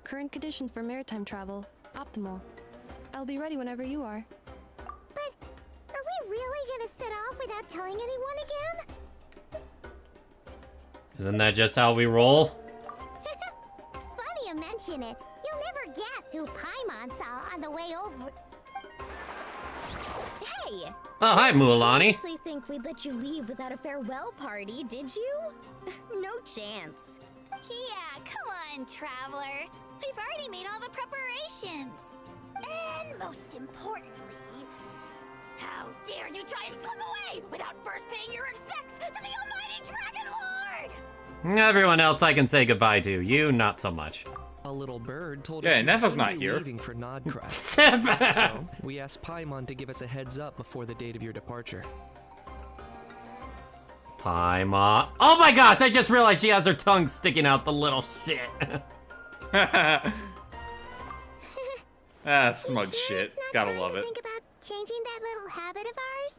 Current conditions for maritime travel, optimal. I'll be ready whenever you are. But are we really gonna set off without telling anyone again? Isn't that just how we roll? Funny you mention it. You'll never guess who Paimon saw on the way over. Hey! Oh, hi, Mualani. You seriously think we'd let you leave without a farewell party, did you? No chance. Yeah, come on, Traveler. We've already made all the preparations. And most importantly, how dare you try and slip away without first paying your respects to the almighty Dragon Lord! Everyone else I can say goodbye to. You, not so much. A little bird told Yeah, us you Nefa's were not soon here. leaving for Nod-Krai. So we asked Paimon to give us a heads up before the date of your departure. Paimon. Oh my gosh, I just realized she has her tongue sticking out, the little shit. Smug shit. Gotta love it. Think about changing that little habit of ours?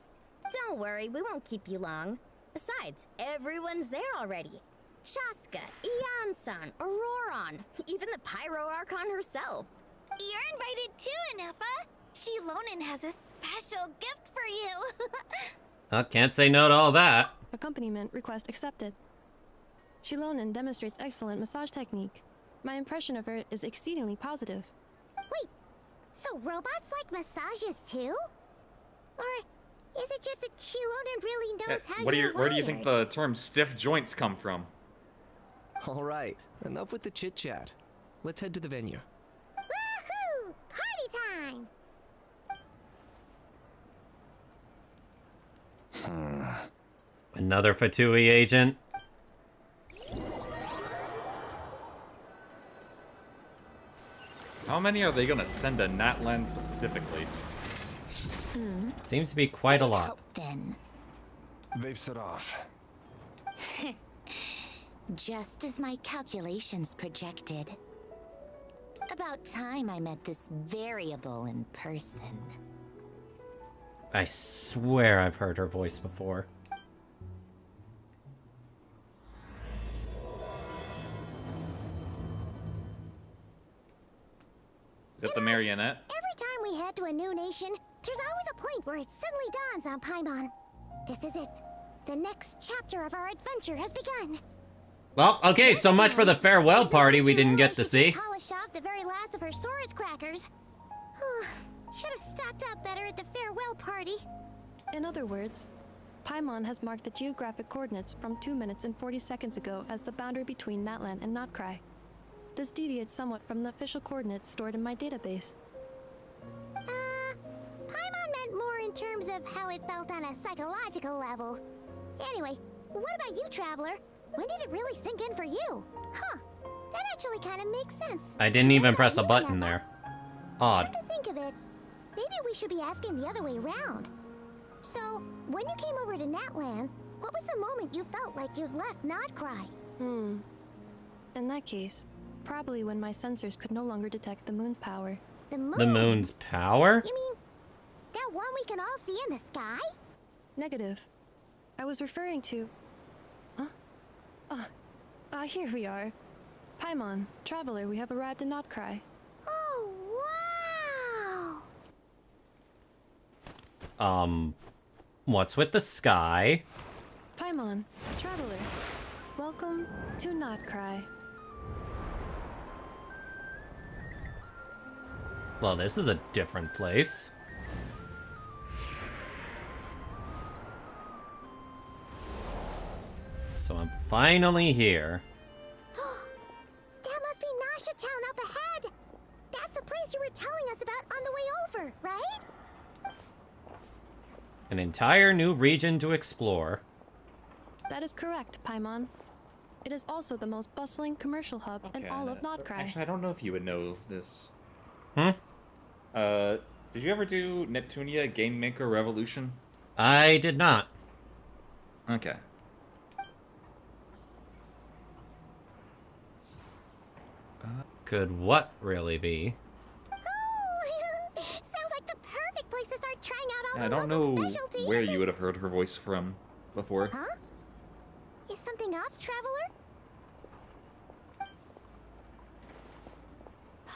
Don't worry, we won't keep you long. Besides, everyone's there already. Shaska, Ian-san, Auroron, even the Pyro Archon herself. You're invited too, Nefa. Shilonen has a special gift for you. I can't say no to all that. Accompaniment request accepted. Shilonen demonstrates excellent massage technique. My impression of her is exceedingly positive. Wait, so robots like massages too? Or is it just that Shilonen really knows how you're Where do you wired? think the term stiff joints come from? All right, enough with the chit-chat. Let's head to the venue. Woohoo! Party time! Another Fatui agent. How many are they gonna send to Natlan specifically? Seems to be quite a lot. Then. They've set off. Just as my calculations projected. About time I met this variable in person. I swear I've heard her voice before. Is that the marionette? Every time we head to a new nation, there's always a point where it suddenly dawns on Paimon. This is it. The next chapter of our adventure has begun. Well, okay, so much for the farewell party we didn't get to see. Polish off the very last of her Saurus crackers. Should have stocked up better at the farewell party. In other words, Paimon has marked the geographic coordinates from 2 minutes and 40 seconds ago as the boundary between Natlan and Nod-Krai. This deviates somewhat from the official coordinates stored in my database. Paimon meant more in terms of how it felt on a psychological level. Anyway, what about you, Traveler? When did it really sink in for you? Huh, that actually kind of makes sense. I didn't even press a button there. Odd. Come to think of it, maybe we should be asking the other way around. So, when you came over to Natlan, what was the moment you felt like you'd left Nod-Krai? In that case, probably when my sensors could no longer detect the moon's power. The moon? The moon's power? You mean that one we can all see in the sky? Negative. I was referring to... here we are. Paimon, Traveler, we have arrived in Nod-Krai. Oh, wow! What's with the sky? Paimon, Traveler, welcome to Nod-Krai. Well, this is a different place. So I'm finally here. That must be Nasha Town up ahead! That's the place you were telling us about on the way over, right? An entire new region to explore. That is correct, Paimon. It is also the most bustling commercial hub in all of Nod-Krai. Actually, I don't know if you would know this. Hmm? Did you ever do Neptunia Game Maker Revolution? I did not. Okay. Could what really be? Sounds like the perfect place to start trying out all I the don't local know specialties. where you would have heard her voice from before. Huh? Is something up?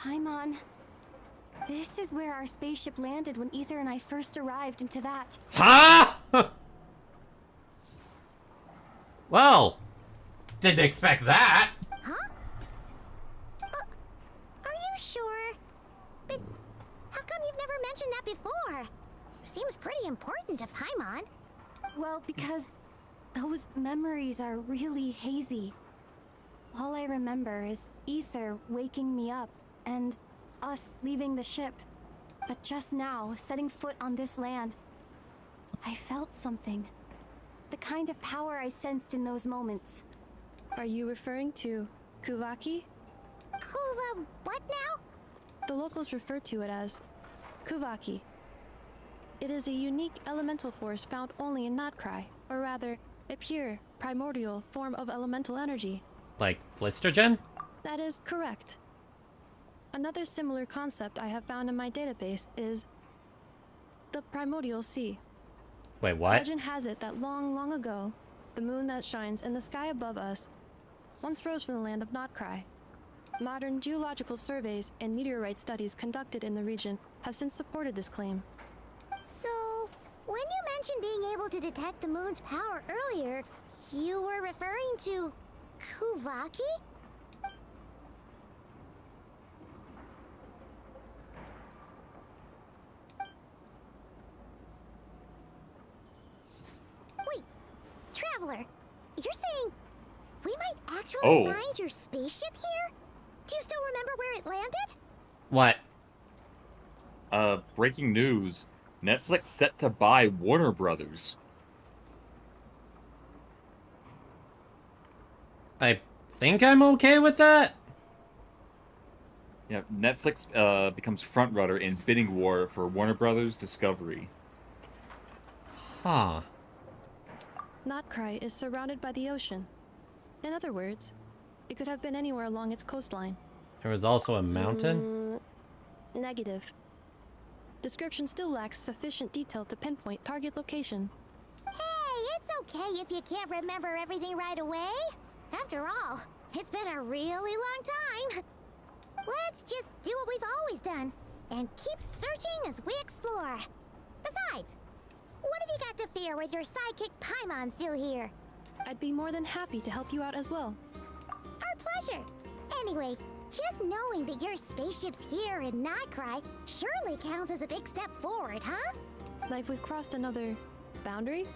Paimon, this is where our spaceship landed when Ether and I first arrived in Teyvat. Huh? Well, didn't expect that. Huh? Are you sure? But how come you've never mentioned that before? Seems pretty important to Paimon. Well, because those memories are really hazy. All I remember is Ether waking me up and us leaving the ship. But just now, setting foot on this land, I felt something. The kind of power I sensed in those moments. Are you referring to Kuvaki? What now? The locals refer to it as Kuvaki. It is a unique elemental force found only in Nod-Krai, or rather, a pure, primordial form of elemental energy. Like Flistergen? That is correct. Another similar concept I have found in my database is the primordial sea. Wait, what? Legend has it that long, long ago, the moon that shines in the sky above us once rose from the land of Nod-Krai. Modern geological surveys and meteorite studies conducted in the region have since supported this claim. So, when you mentioned being able to detect the moon's power earlier, you were referring to Kuvaki? Wait, Traveler, you're saying we might actually find your spaceship here? Do you still remember where it landed? What? Breaking news. Netflix set to buy Warner Brothers. I think I'm okay with that. Yeah, Netflix becomes frontrunner in bidding war for Warner Brothers Discovery. Huh. Nod-Krai is surrounded by the ocean. In other words, it could have been anywhere along its coastline. There was also a mountain? Negative. Description still lacks sufficient detail to pinpoint target location. Hey, it's okay if you can't remember everything right away. After all, it's been a really long time. Let's just do what we've always done, and keep searching as we explore. Besides, what have you got to fear with your sidekick Paimon still here? I'd be more than happy to help you out as well. Our pleasure. Anyway, just knowing that your spaceship's here in Nod-Krai surely counts as a big step forward, huh? Like we've crossed another boundary?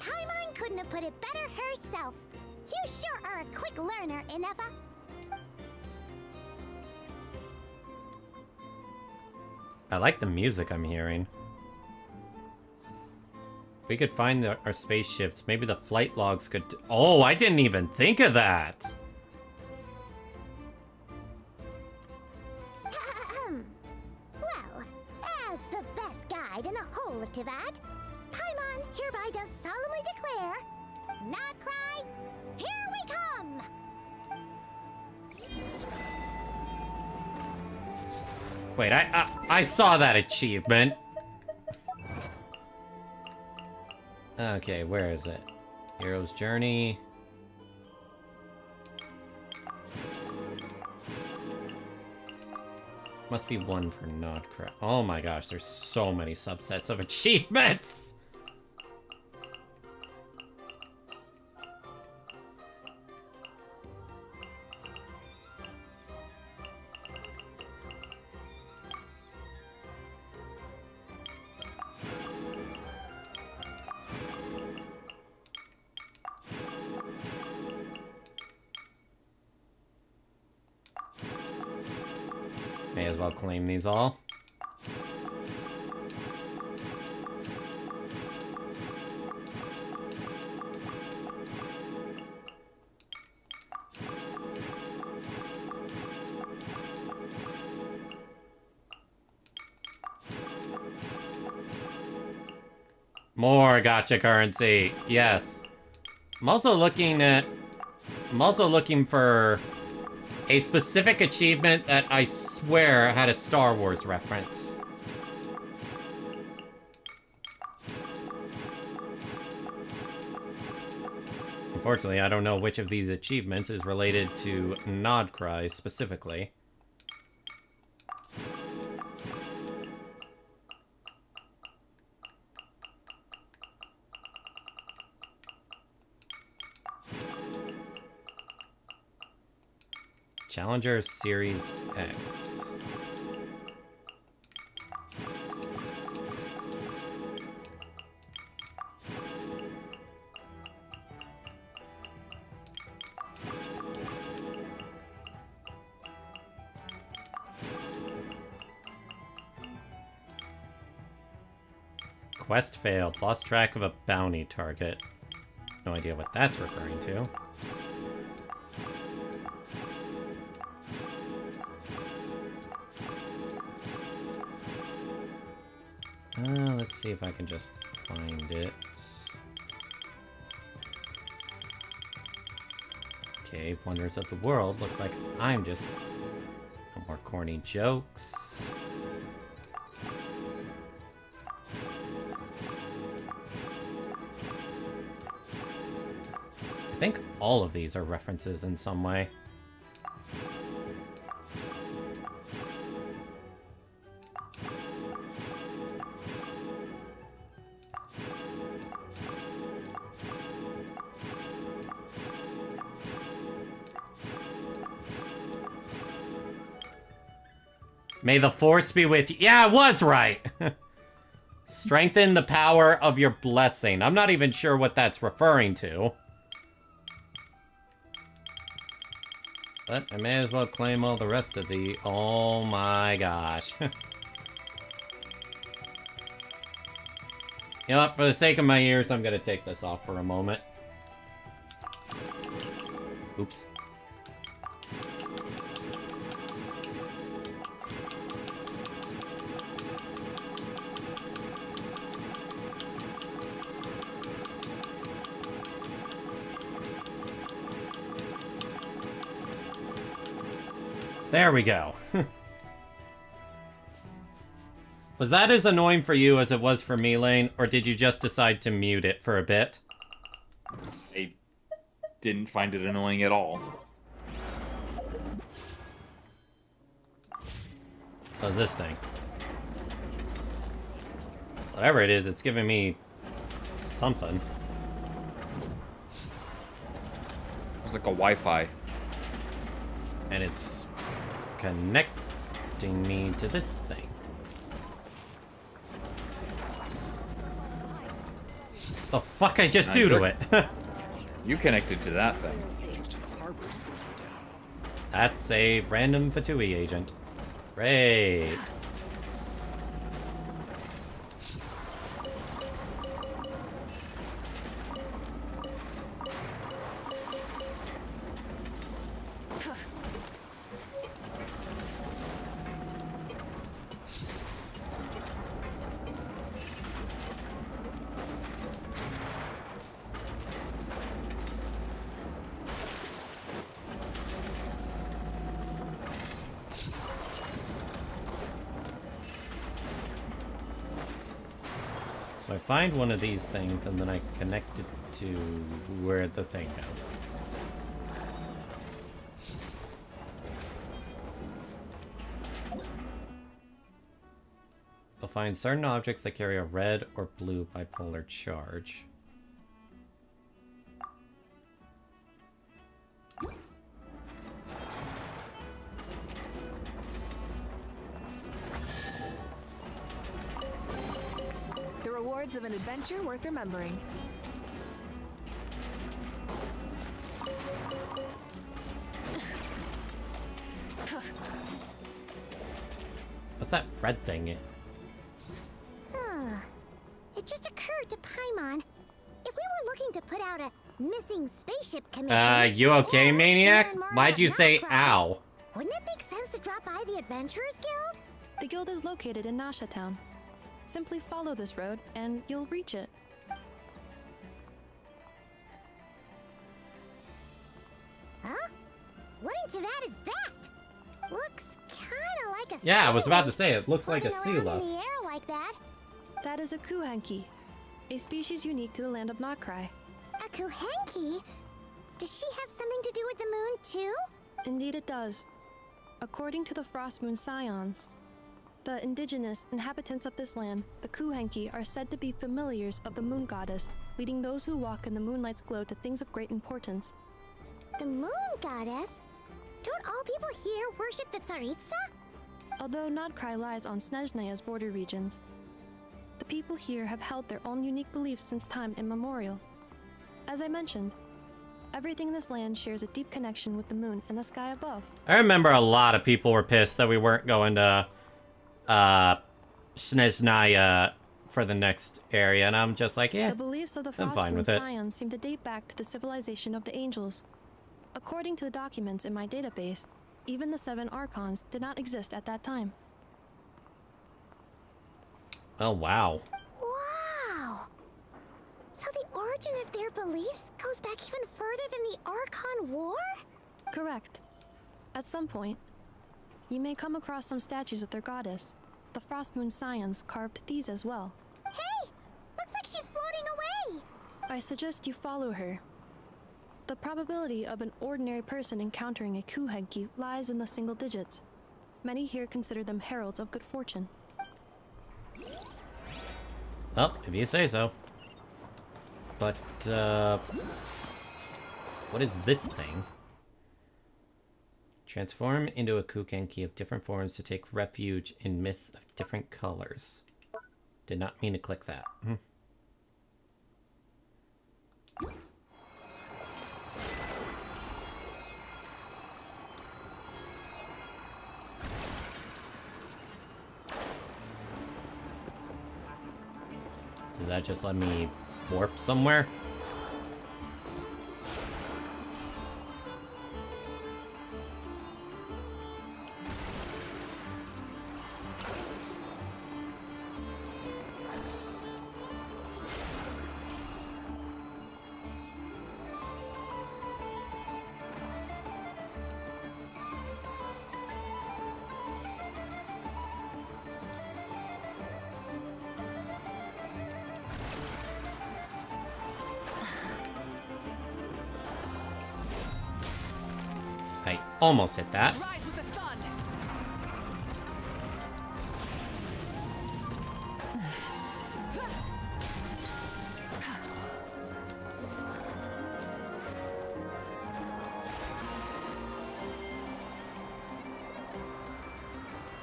Paimon couldn't have put it better herself. You sure are a quick learner, Inefa. I like the music I'm hearing. If we could find our spaceships, maybe the flight logs could... Oh, I didn't even think of that! Well, as the best guide in the whole of Teyvat, Paimon hereby does solemnly declare, Nod-Krai, here we come! Wait, I saw that achievement. Okay, where is it? Hero's Journey. Must be one for Nod-Krai. Oh my gosh, there's so many subsets of achievements! May as well claim these all. More gacha currency. Yes. I'm also looking for a specific achievement that I swear had a Star Wars reference. Unfortunately, I don't know which of these achievements is related to Nod-Krai specifically. Challenger Series X. Quest failed. Lost track of a bounty target. No idea what that's referring to. Let's see if I can just find it. Okay, Wonders of the World. Looks like I'm just... No more corny jokes. I think all of these are references in some way. May the Force be with you. Yeah, I was right! Strengthen the power of your blessing. I'm not even sure what that's referring to. But I may as well claim all the rest of the... Oh my gosh. You know what? For the sake of my ears, I'm gonna take this off for a moment. Oops. There we go. Was that as annoying for you as it was for me, Lane? Or did you just decide to mute it for a bit? I didn't find it annoying at all. How's this thing? Whatever it is, it's giving me something. It's like a Wi-Fi. And it's connecting me to this thing. The fuck I just do to it? You connected to that thing. That's a random Fatui agent. Great. So I find one of these things and then I connect it to where the thing goes. You'll find certain objects that carry a red or blue bipolar charge. The rewards of an adventure worth remembering. What's that red thing? It just occurred to Paimon. If we were looking to put out a missing spaceship commission... You okay, Maniac? Why'd you say ow? Wouldn't it make sense to drop by the Adventurers Guild? The guild is located in Nasha Town. Simply follow this road, and you'll reach it. Huh? What into that is that? Looks kinda like a Yeah, I was about to sailfish say, it looks like a floating around Sela. in the air like that. That is a Kuhenki, a species unique to the land of Nod-Krai. A Kuhenki? Does she have something to do with the moon, too? Indeed it does. According to the Frost Moon Scions, the indigenous inhabitants of this land, the Kuhenki, are said to be familiars of the moon goddess, leading those who walk in the moonlight's glow to things of great importance. The moon goddess? Don't all people here worship the Tsaritsa? Although Nod-Krai lies on Snezhnaya's border regions, the people here have held their own unique beliefs since time immemorial. As I mentioned, everything in this land shares a deep connection with the moon and the sky above. I remember a lot of people were pissed that we weren't going to Snezhnaya for the next area, and I'm just like, yeah, The beliefs of the I'm fine Frostmoon with it. Scions seem to date back to the civilization of the angels. According to the documents in my database, even the 7 Archons did not exist at that time. Oh, wow. Wow! So the origin of their beliefs goes back even further than the Archon War? Correct. At some point, you may come across some statues of their goddess. The Frostmoon Scions carved these as well. Hey! Looks like she's floating away! I suggest you follow her. The probability of an ordinary person encountering a Kuhenki lies in the single digits. Many here consider them heralds of good fortune. Well, if you say so. But, what is this thing? Transform into a Kukenki of different forms to take refuge in mists of different colors. Did not mean to click that. Does that just let me warp somewhere? I almost hit that.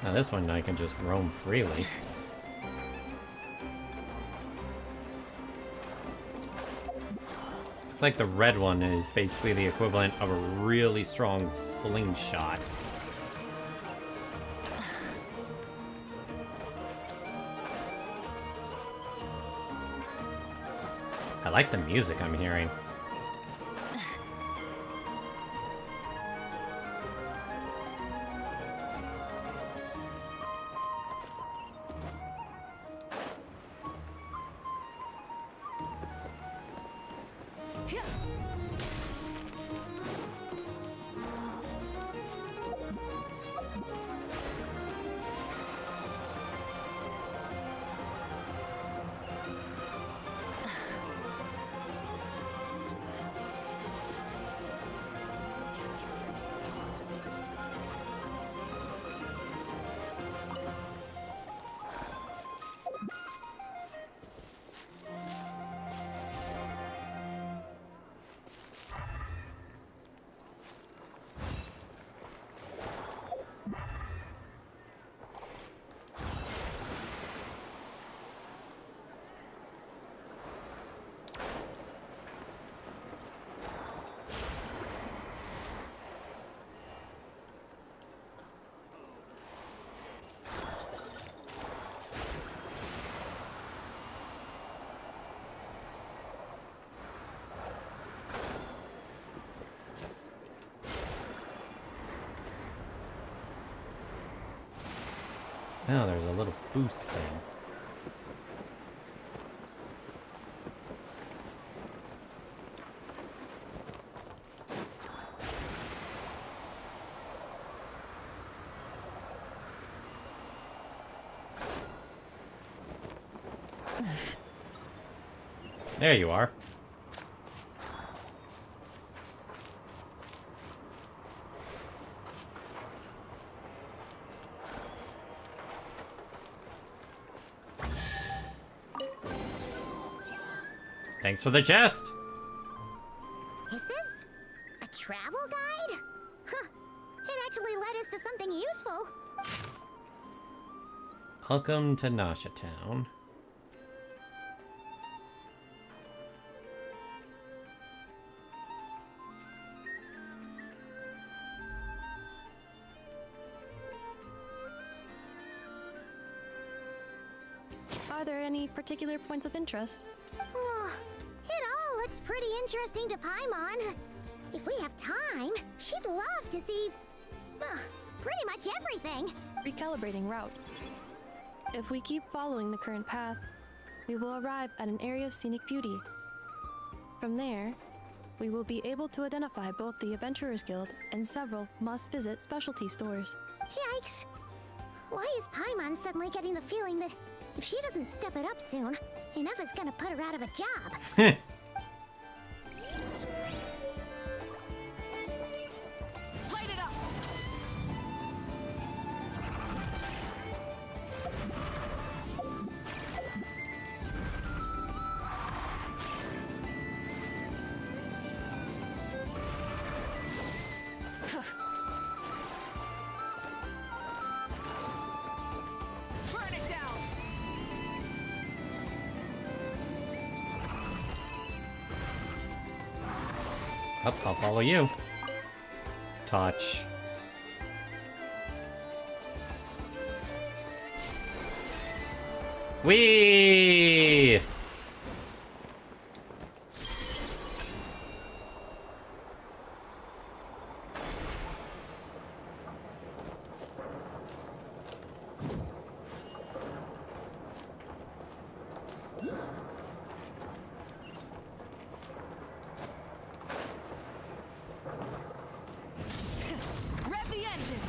Now this one I can just roam freely. Looks like the red one is basically the equivalent of a really strong slingshot. I like the music I'm hearing. Oh, there's a little boost thing. There you are. Thanks for the chest! Is this a travel guide? Huh. go. Welcome to Nasha Town. Are there any particular points of interest? Oh, it all looks pretty interesting to Paimon. If we have time, she'd love to see pretty much everything. Recalibrating route. If we keep following the current path, we will arrive at an area of scenic beauty. From there, we will be able to identify both the Adventurers Guild and several must-visit specialty stores. Yikes! Why is Paimon suddenly getting the feeling that if she doesn't step it up soon, Ineva's gonna put her out of a job? Light it up! Burn it down! Up, I'll follow you. Touch. Whee! Rev the engines!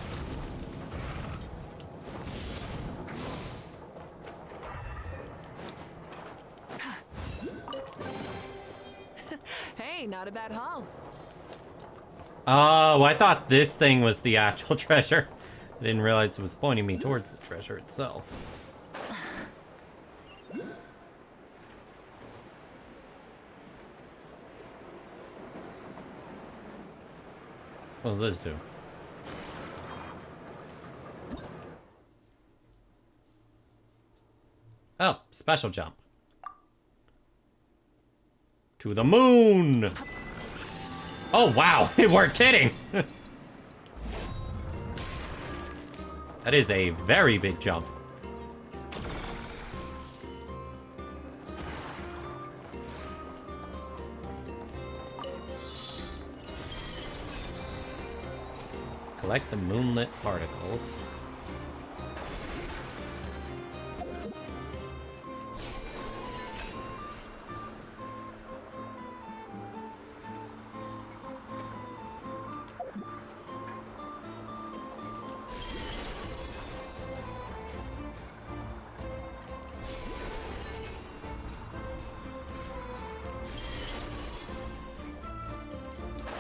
Hey, not a bad haul. Oh, I thought this thing was the actual treasure. I didn't realize it was pointing me towards the treasure itself. What does this do? Oh, special jump. To the moon! Oh, wow, we're kidding! That is a very big jump. Collect the moonlit particles.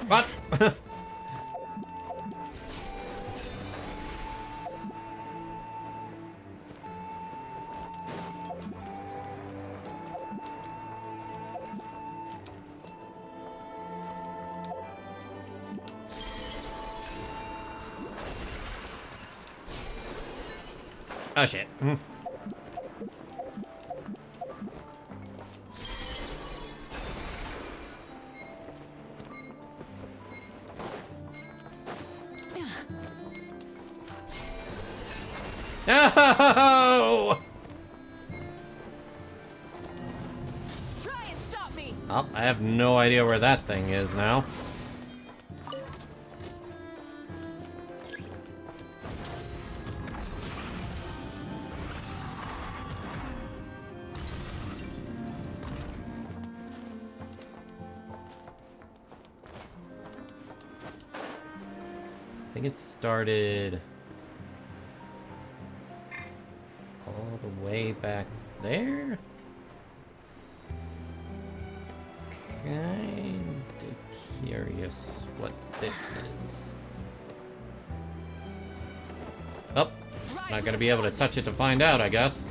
What? Oh shit. No! Try and stop me! Oh, I have no idea where that thing is now. I think it started all the way back there? Kinda curious what this is. Oh, not gonna be able to touch it to find out, I guess.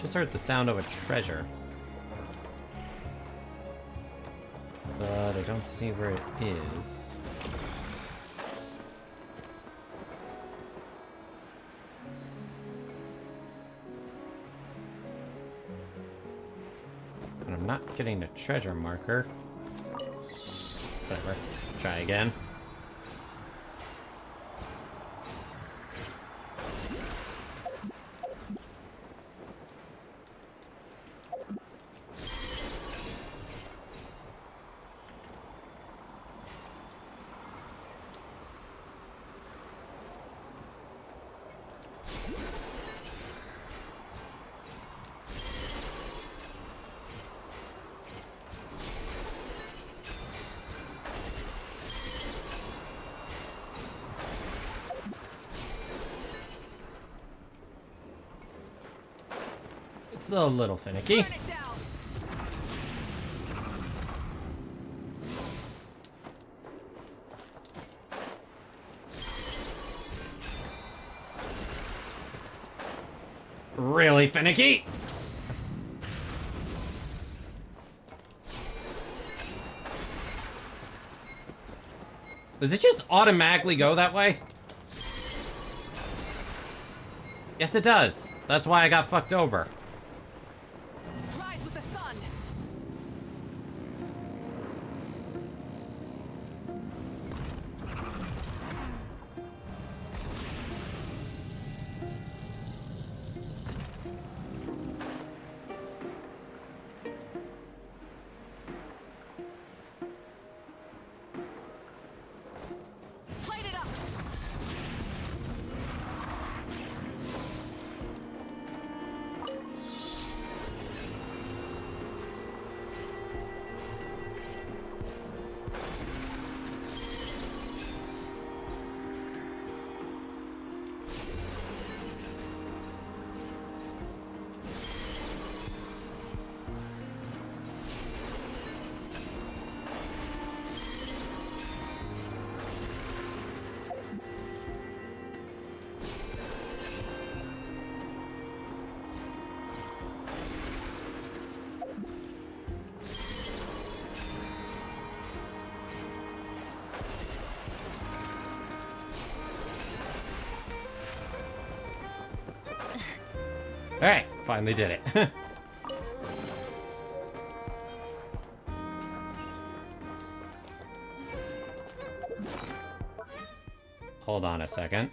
Just heard the sound of a treasure. But I don't see where it is. And I'm not getting the treasure marker. Whatever. Try again. It's a little finicky. Really finicky. Does it just automatically go that way? Yes, it does. That's why I got fucked over. Rise with the sun. Light it up. Alright, finally did it. Hold on a second.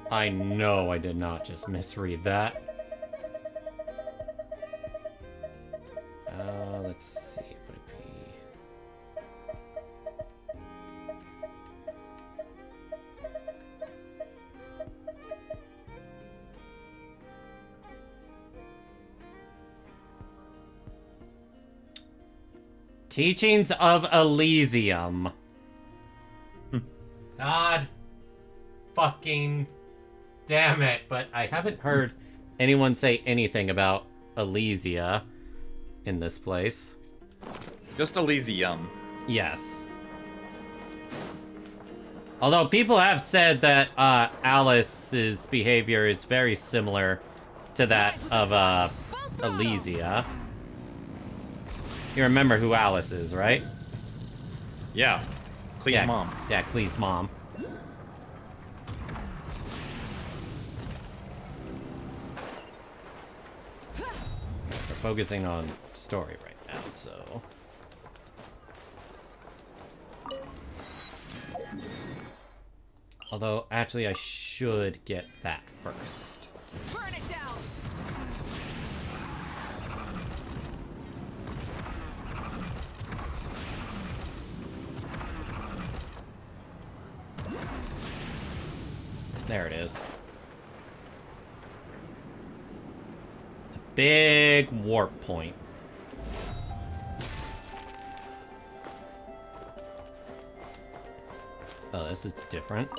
I know I did not just misread that. Let's see. Would it be... Teachings of Elysium. God fucking damn it, but I haven't heard anyone say anything about Elysia in this place. Just Elysium. Yes. Although people have said that Alice's behavior is very similar to that of Elysia. You remember who Alice is, right? Yeah. Clee's mom. Yeah, Clee's mom. We're focusing on story right now, so... Although, actually, I should get that first. Burn it down. There it is. A big warp point. Oh, this is different.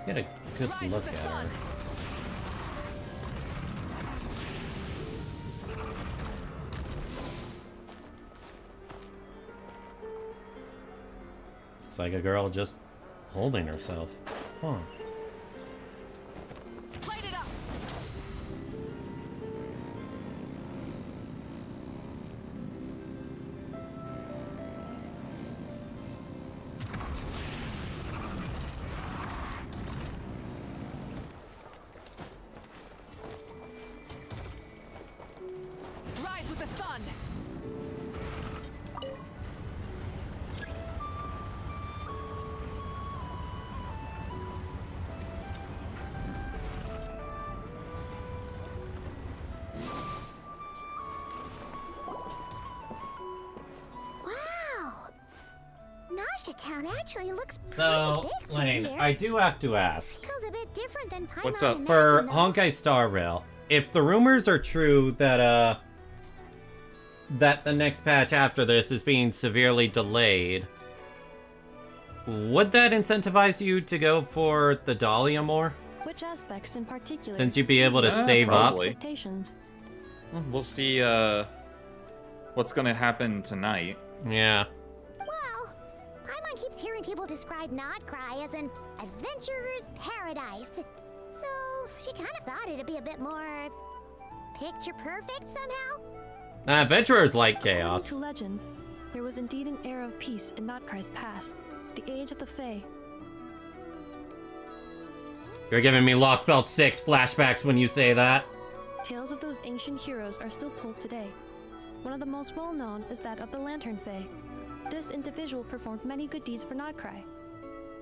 Let's get a good look at her. It's like a girl just holding herself. Huh. Rise with the sun! Wow! Nasha Town actually looks So, pretty big from Lane, here. I do have to ask. Feels a bit different than Paimon What's up? imagined, For though. Honkai Star Rail, if the rumors are true that that the next patch after this is being severely delayed, would that incentivize you to go for the Dahlia more? Which aspects in particular? Since you'd be able to save up? probably. Expectations. We'll see what's gonna happen tonight. Yeah. Well, Paimon keeps hearing people describe Nod-Krai as an adventurer's paradise. So she kind of thought it'd be a bit more picture perfect somehow. Adventurers like According chaos. to legend, there was indeed an era of peace in Nod-Krai's past, the age of the Fae. You're giving me Lost Belt 6 flashbacks when you say that. Tales of those ancient heroes are still told today. One of the most well-known is that of the Lantern Fae. This individual performed many good deeds for Nod-Krai.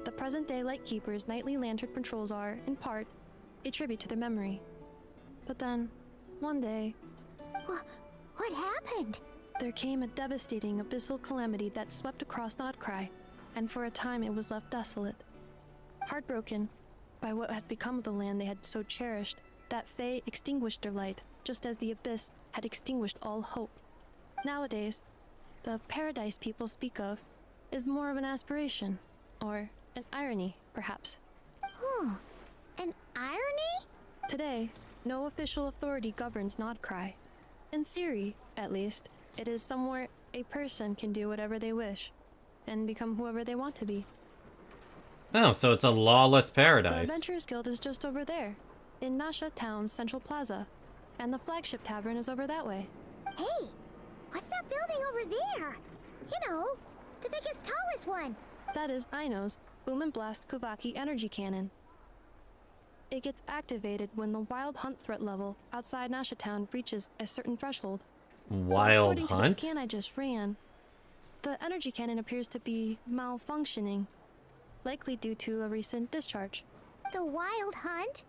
The present-day Lightkeeper's nightly lantern patrols are, in part, a tribute to their memory. But then, one day... What happened? There came a devastating abyssal calamity that swept across Nod-Krai, and for a time it was left desolate. Heartbroken by what had become of the land they had so cherished, that Fae extinguished their light, just as the Abyss had extinguished all hope. Nowadays, the paradise people speak of is more of an aspiration, or an irony, perhaps. An irony? Today, no official authority governs Nod-Krai. In theory, at least, it is somewhere a person can do whatever they wish, and become whoever they want to be. Oh, so it's a lawless The paradise. Adventurers Guild is just over there, in Nasha Town's central plaza, and the flagship tavern is over that way. Hey, what's that building over there? You know, the biggest, tallest one. That is Aino's Boom and Blast Kuvaki energy cannon. It gets activated when the Wild Hunt threat level outside Nasha Town reaches a certain threshold. Wild According to the Hunt? scan I just ran, the energy cannon appears to be malfunctioning, likely due to a recent discharge. The Wild Hunt?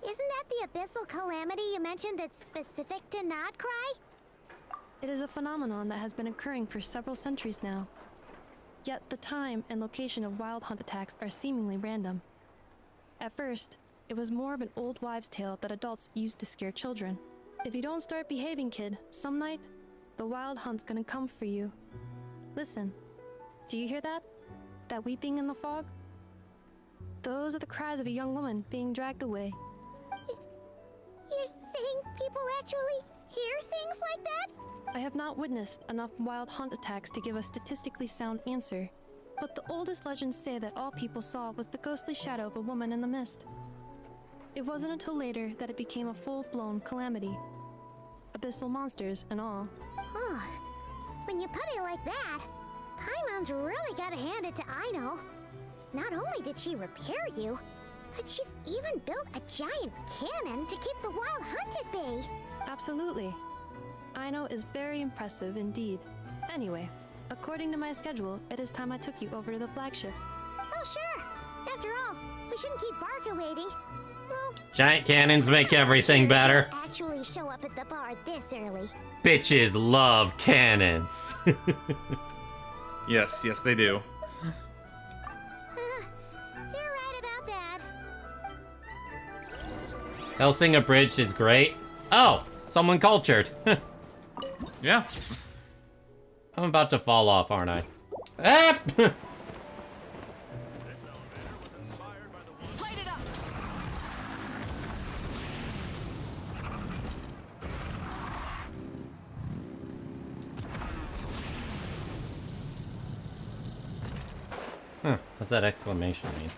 Isn't that the abyssal calamity you mentioned that's specific to Nod-Krai? It is a phenomenon that has been occurring for several centuries now. Yet the time and location of Wild Hunt attacks are seemingly random. At first, it was more of an old wives' tale that adults used to scare children. If you don't start behaving, kid, some night, the Wild Hunt's gonna come for you. Listen, do you hear that? That weeping in the fog? Those are the cries of a young woman being dragged away. You're saying people actually hear things like that? I have not witnessed enough Wild Hunt attacks to give a statistically sound answer, but the oldest legends say that all people saw was the ghostly shadow of a woman in the mist. It wasn't until later that it became a full-blown calamity. Abyssal monsters and all. Oh, when you put it like that, Paimon's really gotta hand it to Aino. Not only did she repair you, but she's even built a giant cannon to keep the Wild Hunt at bay. Absolutely. Aino is very impressive indeed. Anyway, according to my schedule, it is time I took you over to the flagship. Oh, sure. After all, we shouldn't keep Barca waiting. Well, Giant cannons make everything better. actually show up at the bar this early. Bitches love cannons. Yes, they do. You're right about that. Helsing Abridged is great. Oh, someone cultured. Yeah. I'm about to fall off, aren't I? Ah! What's that exclamation mean?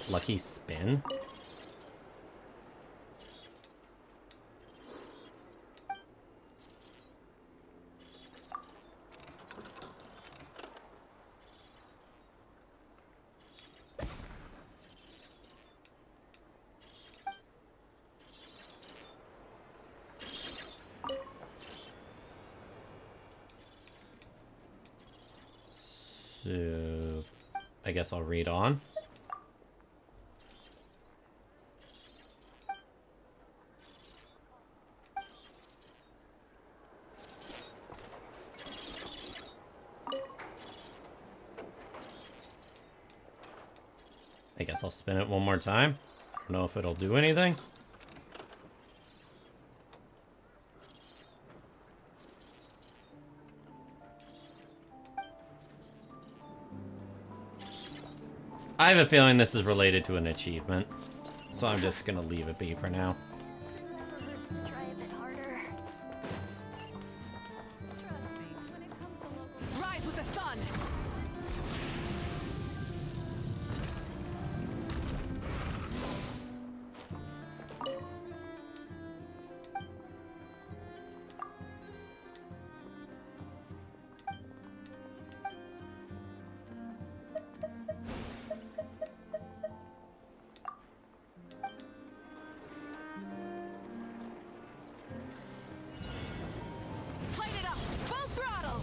Lucky spin? So, I guess I'll read on. I guess I'll spin it one more time. I don't know if it'll do anything. I have a feeling this is related to an achievement, so I'm just gonna leave it be for now. Rise with the sun! Light it up! Full throttle!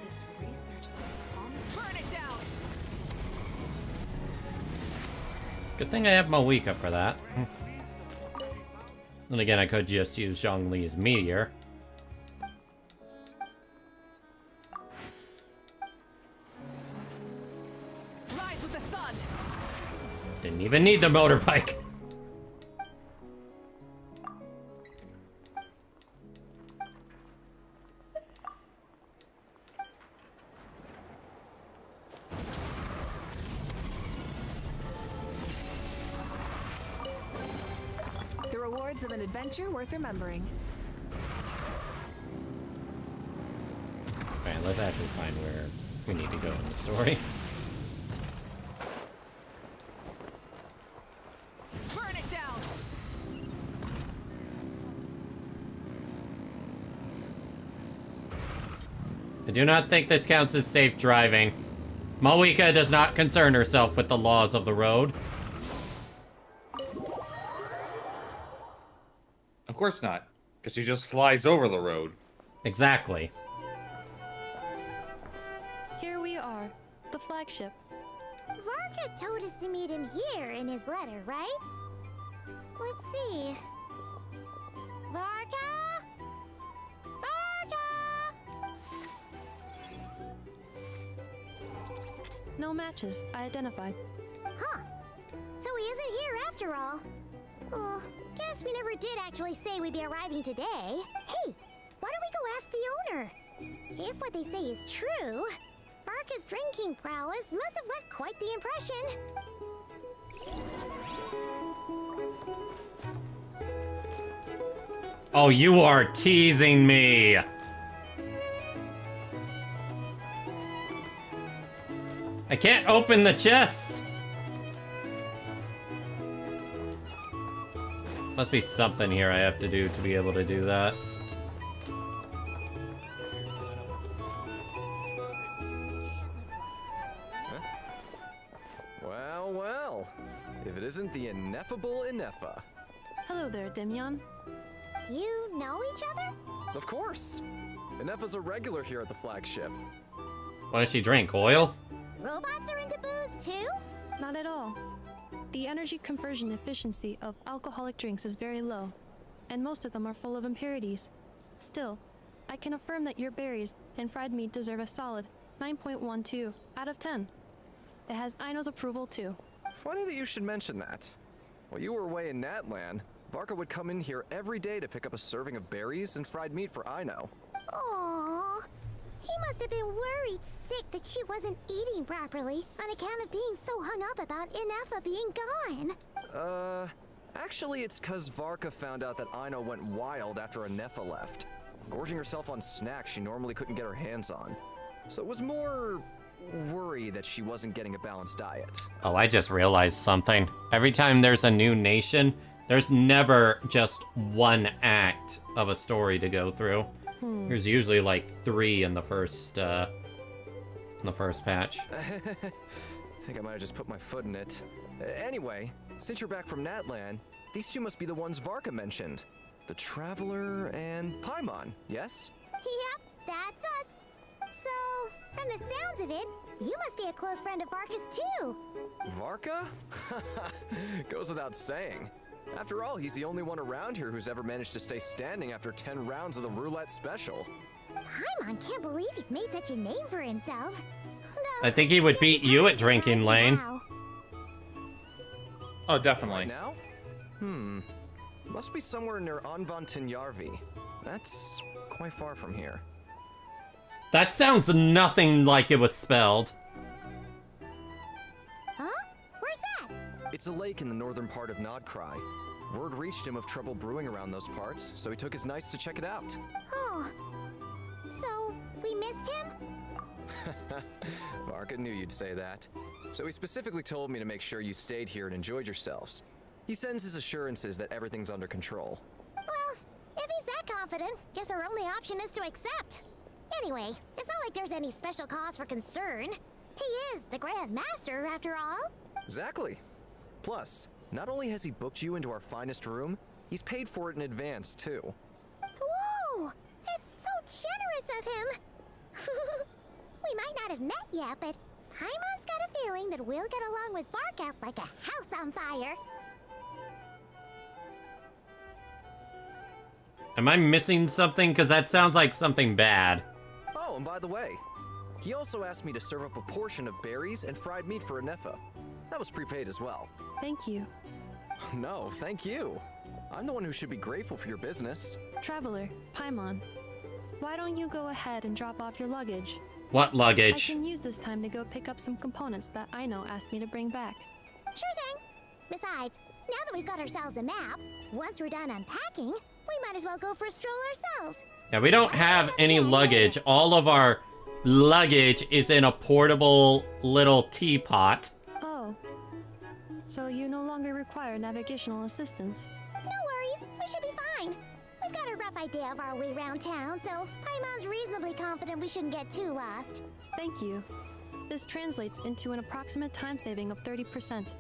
This research Burn it down! Good thing I have Moika for that. And again, I could just use Zhongli's Meteor. Rise with the sun! Didn't even need the motorbike. The rewards of an adventure worth remembering. Alright, let's actually find where we need to go in the story. Burn it down! I do not think this counts as safe driving. Moika does not concern herself with the laws of the road. Of course not, because she just flies over the road. Exactly. Here we are, the flagship. Varka told us to meet him here in his letter, right? Let's see. Varka? Varka! No matches, I identified. Huh. So he isn't here after all. Oh, guess we never did actually say we'd be arriving today. Hey, why don't we go ask the owner? If what they say is true, Varka's drinking prowess must have left quite the impression. Oh, you are teasing me! I can't open the chests! Must be something here I have to do to be able to do that. Well, well. If it isn't the ineffable Ineffa. Hello there, Demian. You know each other? Of course. Ineffa's a regular here at the flagship. What does she drink? Oil? Robots are into booze too? Not at all. The energy conversion efficiency of alcoholic drinks is very low, and most of them are full of impurities. Still, I can affirm that your berries and fried meat deserve a solid 9.12 out of 10. It has Aino's approval too. Funny that you should mention that. While you were away in Natlan, Varka would come in here every day to pick up a serving of berries and fried meat for Aino. Aww. He must have been worried sick that she wasn't eating properly on account of being so hung up about Ineffa being gone. Actually it's cause Varka found out that Aino went wild after Ineffa left, gorging herself on snacks she normally couldn't get her hands on. So it was more worry that she wasn't getting a balanced diet. Oh, I just realized something. Every time there's a new nation, there's never just one act of a story to go through. There's usually like 3 in the first patch. I think I might have just put my foot in it. Anyway, since you're back from Natlan, these two must be the ones Varka mentioned. The Traveler and Paimon, yes? Yep, that's us. So, from the sounds of it, you must be a close friend of Varka's too. Varka? Goes without saying. After all, he's the only one around here who's ever managed to stay standing after 10 rounds of the roulette special. Paimon can't believe he's made such a name for himself. I think he would beat you at drinking lane. Oh, definitely. Right now? Must be somewhere near Anvantinyarvi. That's quite far from here. That sounds nothing like it was spelled. Huh? Where's that? It's a lake in the northern part of Nod-Krai. Word reached him of trouble brewing around those parts, so he took his knights to check it out. Oh. So, we missed him? Varka knew you'd say that. So he specifically told me to make sure you stayed here and enjoyed yourselves. He sends his assurances that everything's under control. Well, if he's that confident, guess our only option is to accept. Anyway, it's not like there's any special cause for concern. He is the Grand Master, after all. Exactly. Plus, not only has he booked you into our finest room, he's paid for it in advance, too. Whoa! That's so generous of him! We might not have met yet, but Paimon's got a feeling that we'll get along with Varka like a house on fire. Am I missing something? Because that sounds like something bad. Oh, and by the way, he also asked me to serve up a portion of berries and fried meat for Ineffa. That was prepaid as well. Thank you. No, thank you. I'm the one who should be grateful for your business. Traveler, Paimon, why don't you go ahead and drop off your luggage? What luggage? I can use this time to go pick up some components that Aino asked me to bring back. Sure thing. Besides, now that we've got ourselves a map, once we're done unpacking, we might as well go for a stroll ourselves. Yeah, we don't have any luggage. All of our luggage is in a portable little teapot. Oh. So you no longer require navigational assistance? No worries, we should be fine. We've got a rough idea of our way around town, so Paimon's reasonably confident we shouldn't get too lost. Thank you. This translates into an approximate time saving of 30%,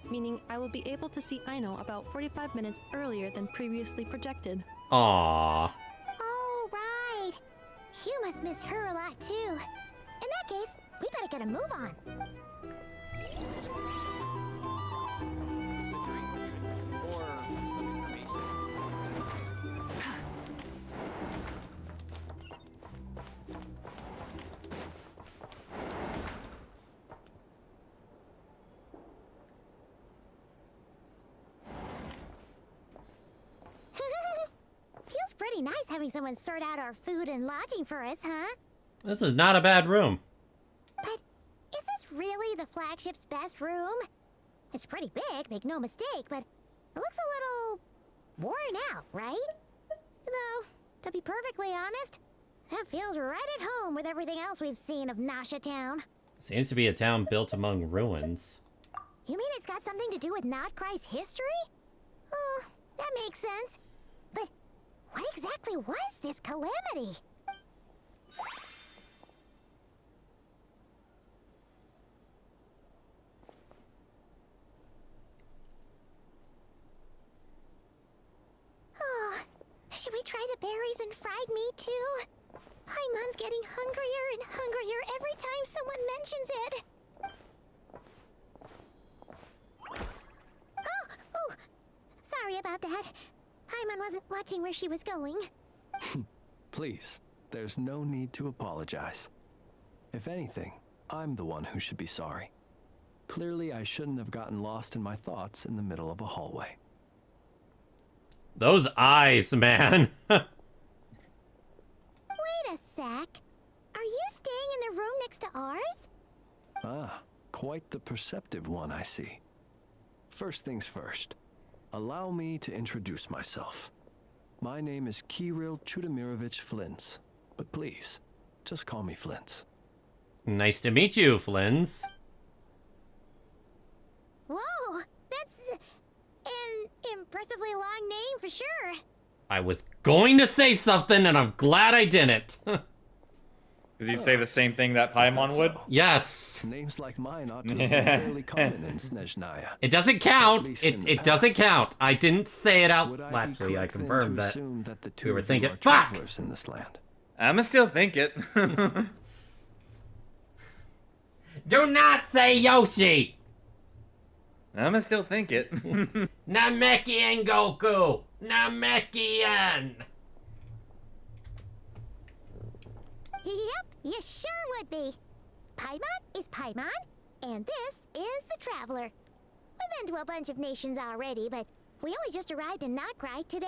meaning I will be able to see Aino about 45 minutes earlier than previously projected. Aww. Oh, right. You must miss her a lot, too. In that case, we better get a move on. Feels pretty nice having someone sort out our food and lodging for us, huh? This is not a bad room. But is this really the flagship's best room? It's pretty big, make no mistake, but it looks a little worn out, right? Though, to be perfectly honest, that feels right at home with everything else we've seen of Nasha Town. Seems to be a town built among ruins. You mean it's got something to do with Nod-Krai's history? Oh, that makes sense. But what exactly was this calamity? Oh, should we try the berries and fried meat too? Paimon's getting hungrier and hungrier every time someone mentions it. Oh, sorry about that. Paimon wasn't watching where she was going. Please, there's no need to apologize. If anything, I'm the one who should be sorry. Clearly, I shouldn't have gotten lost in my thoughts in the middle of a hallway. Those eyes, man. Wait a sec. Are you staying in the room next to ours? Ah, quite the perceptive one, I see. First things first. Allow me to introduce myself. My name is Kirill Chudamirovich Flintz, but please, just call me Flintz. Nice to meet you, Flintz. Whoa, that's an impressively long name for sure. I was going to say something, and I'm glad I didn't. Because you'd say the same thing that Paimon would? Yes. Names like mine ought to be fairly common in Snezhnaya. It doesn't count. It doesn't count. I didn't say it out. Well, actually, I confirmed that we were thinking. Fuck! In this land. I'ma still think it. Do not say Yoshi! I'ma still think it. Namekian Goku! Namekian! Yep, you sure would be. Paimon is Paimon, and this is the Traveler. We've been to a bunch of nations already, but we only just arrived in Nod-Krai today.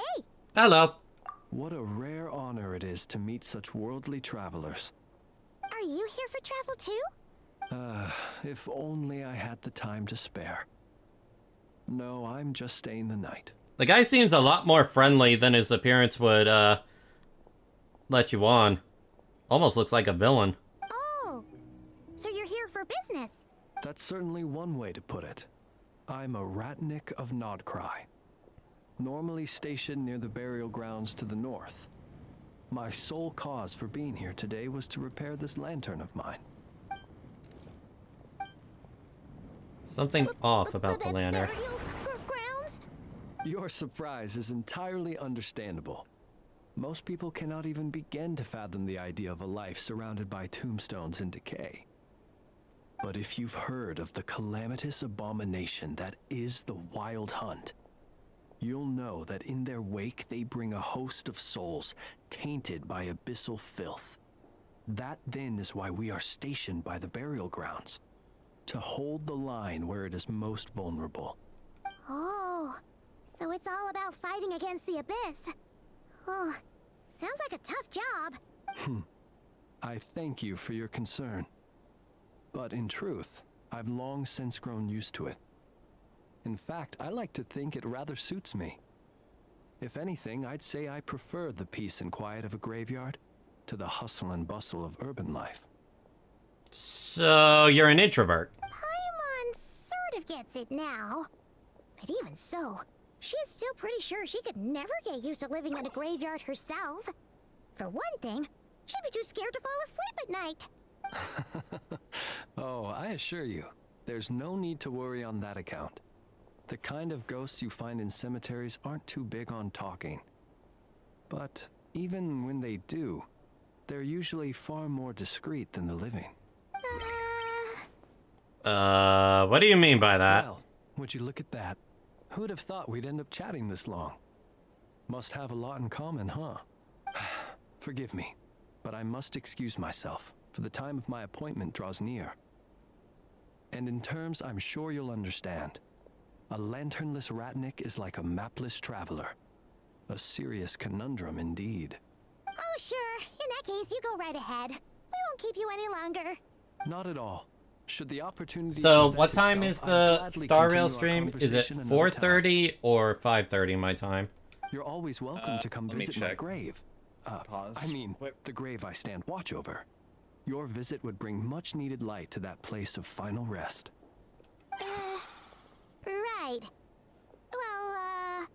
Hello. What a rare honor it is to meet such worldly travelers. Are you here for travel too? If only I had the time to spare. No, I'm just staying the night. The guy seems a lot more friendly than his appearance would, let you on. Almost looks like a villain. Oh, so you're here for business? That's certainly one way to put it. I'm a Ratnik of Nod-Krai, normally stationed near the burial grounds to the north. My sole cause for being here today was to repair this lantern of mine. Something off about the lantern. Your surprise is entirely understandable. Most people cannot even begin to fathom the idea of a life surrounded by tombstones and decay. But if you've heard of the calamitous abomination that is the Wild Hunt, you'll know that in their wake they bring a host of souls tainted by abyssal filth. That then is why we are stationed by the burial grounds, to hold the line where it is most vulnerable. Oh, so it's all about fighting against the abyss. Oh, sounds like a tough job. I thank you for your concern. But in truth, I've long since grown used to it. In fact, I like to think it rather suits me. If anything, I'd say I prefer the peace and quiet of a graveyard to the hustle and bustle of urban life. So, you're an introvert. Paimon sort of gets it now. But even so, she is still pretty sure she could never get used to living in a graveyard herself. For one thing, she'd be too scared to fall asleep at night. Oh, I assure you, there's no need to worry on that account. The kind of ghosts you find in cemeteries aren't too big on talking. But even when they do, they're usually far more discreet than the living. What do you mean by that? Well, would you look at that? Who'd have thought we'd end up chatting this long? Must have a lot in common, huh? Forgive me, but I must excuse myself, for the time of my appointment draws near. And in terms I'm sure you'll understand, a lanternless Ratnik is like a mapless traveler. A serious conundrum indeed. Oh, sure. In that case, you go right ahead. We won't keep you any longer. Not at all. Should the opportunity So, present what time is itself, the I'd gladly Star continue Rail our stream? Is it conversation another time. 4:30 or 5:30 my time? You're always welcome to come let me visit my check. grave. Pause. I mean, the grave I stand watch over. Your visit would bring much needed light to that place of final rest. Right. Well,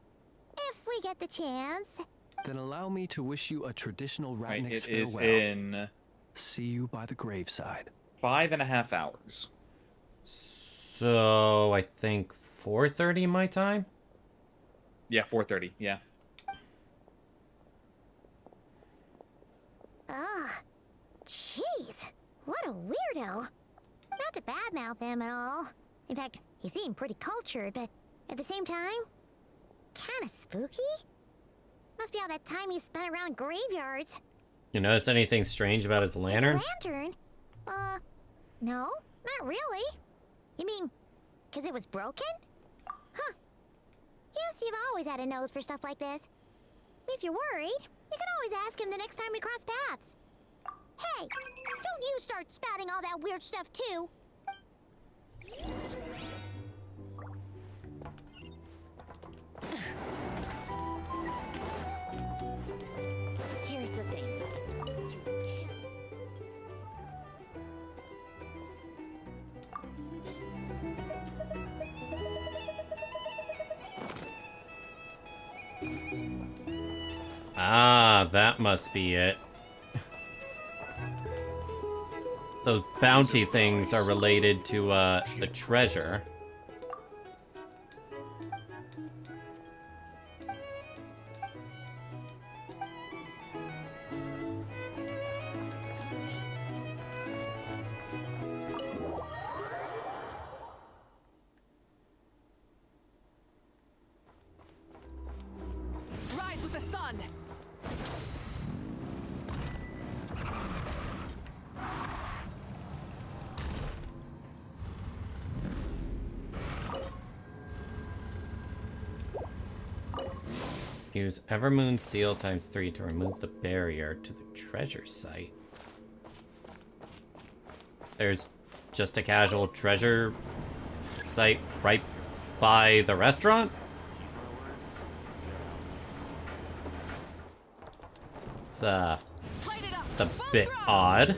if we get the chance. Then allow me to wish you a traditional Right, Ratnik's it is farewell. in See you by the graveside. 5.5 hours. So, I think 4:30 my time? Yeah, 4:30. Yeah. Ugh. Jeez. What a weirdo. Not to badmouth him at all. In fact, he seemed pretty cultured, but at the same time, kinda spooky? Must be all that time he spent around graveyards. You notice anything strange about his lantern? His lantern? No, not really. You mean, 'cause it was broken? Huh. Yes, you've always had a nose for stuff like this. If you're worried, you can always ask him the next time we cross paths. Hey, don't you start spouting all that weird stuff too. Here's the thing. Ah, that must be it. Those bounty things are related to, the treasure. Rise with the sun! Use Evermoon Seal ×3 to remove the barrier to the treasure site. There's just a casual treasure site right by the restaurant? It's a bit odd.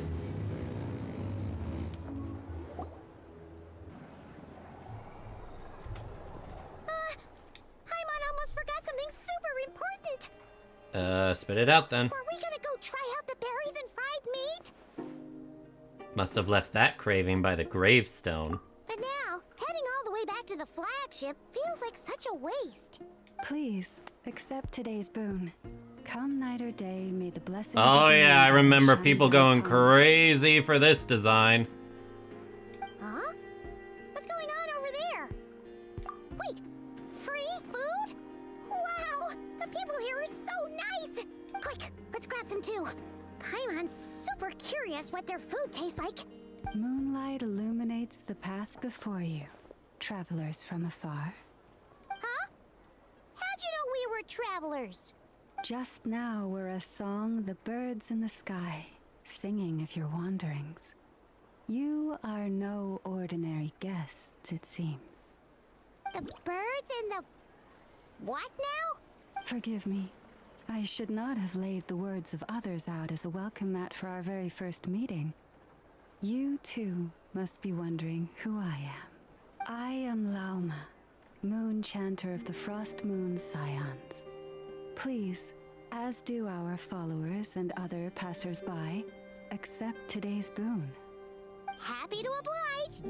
Spit it out then. Are we gonna go try out the berries and fried meat? Must have left that craving by the gravestone. But now, heading all the way back to the flagship feels like such a waste. Please, accept today's boon. Come night or day, may the blessings Oh of the yeah, I Lord remember shine people down going upon crazy for this design. Huh? What's going on over there? Wait, free food? Wow, the people here are so nice! Quick, let's grab some too. Paimon's super curious what their food tastes like. Moonlight illuminates the path before you, travelers from afar. Huh? How'd you know we were travelers? Just now were a song the birds in the sky, singing of your wanderings. You are no ordinary guests, it seems. The birds and the... what now? Forgive me. I should not have laid the words of others out as a welcome mat for our very first meeting. You, too, must be wondering who I am. I am Lauma, moon chanter of the Frost Moon's scions. Please, as do our followers and other passers-by, accept today's boon. Happy to oblige.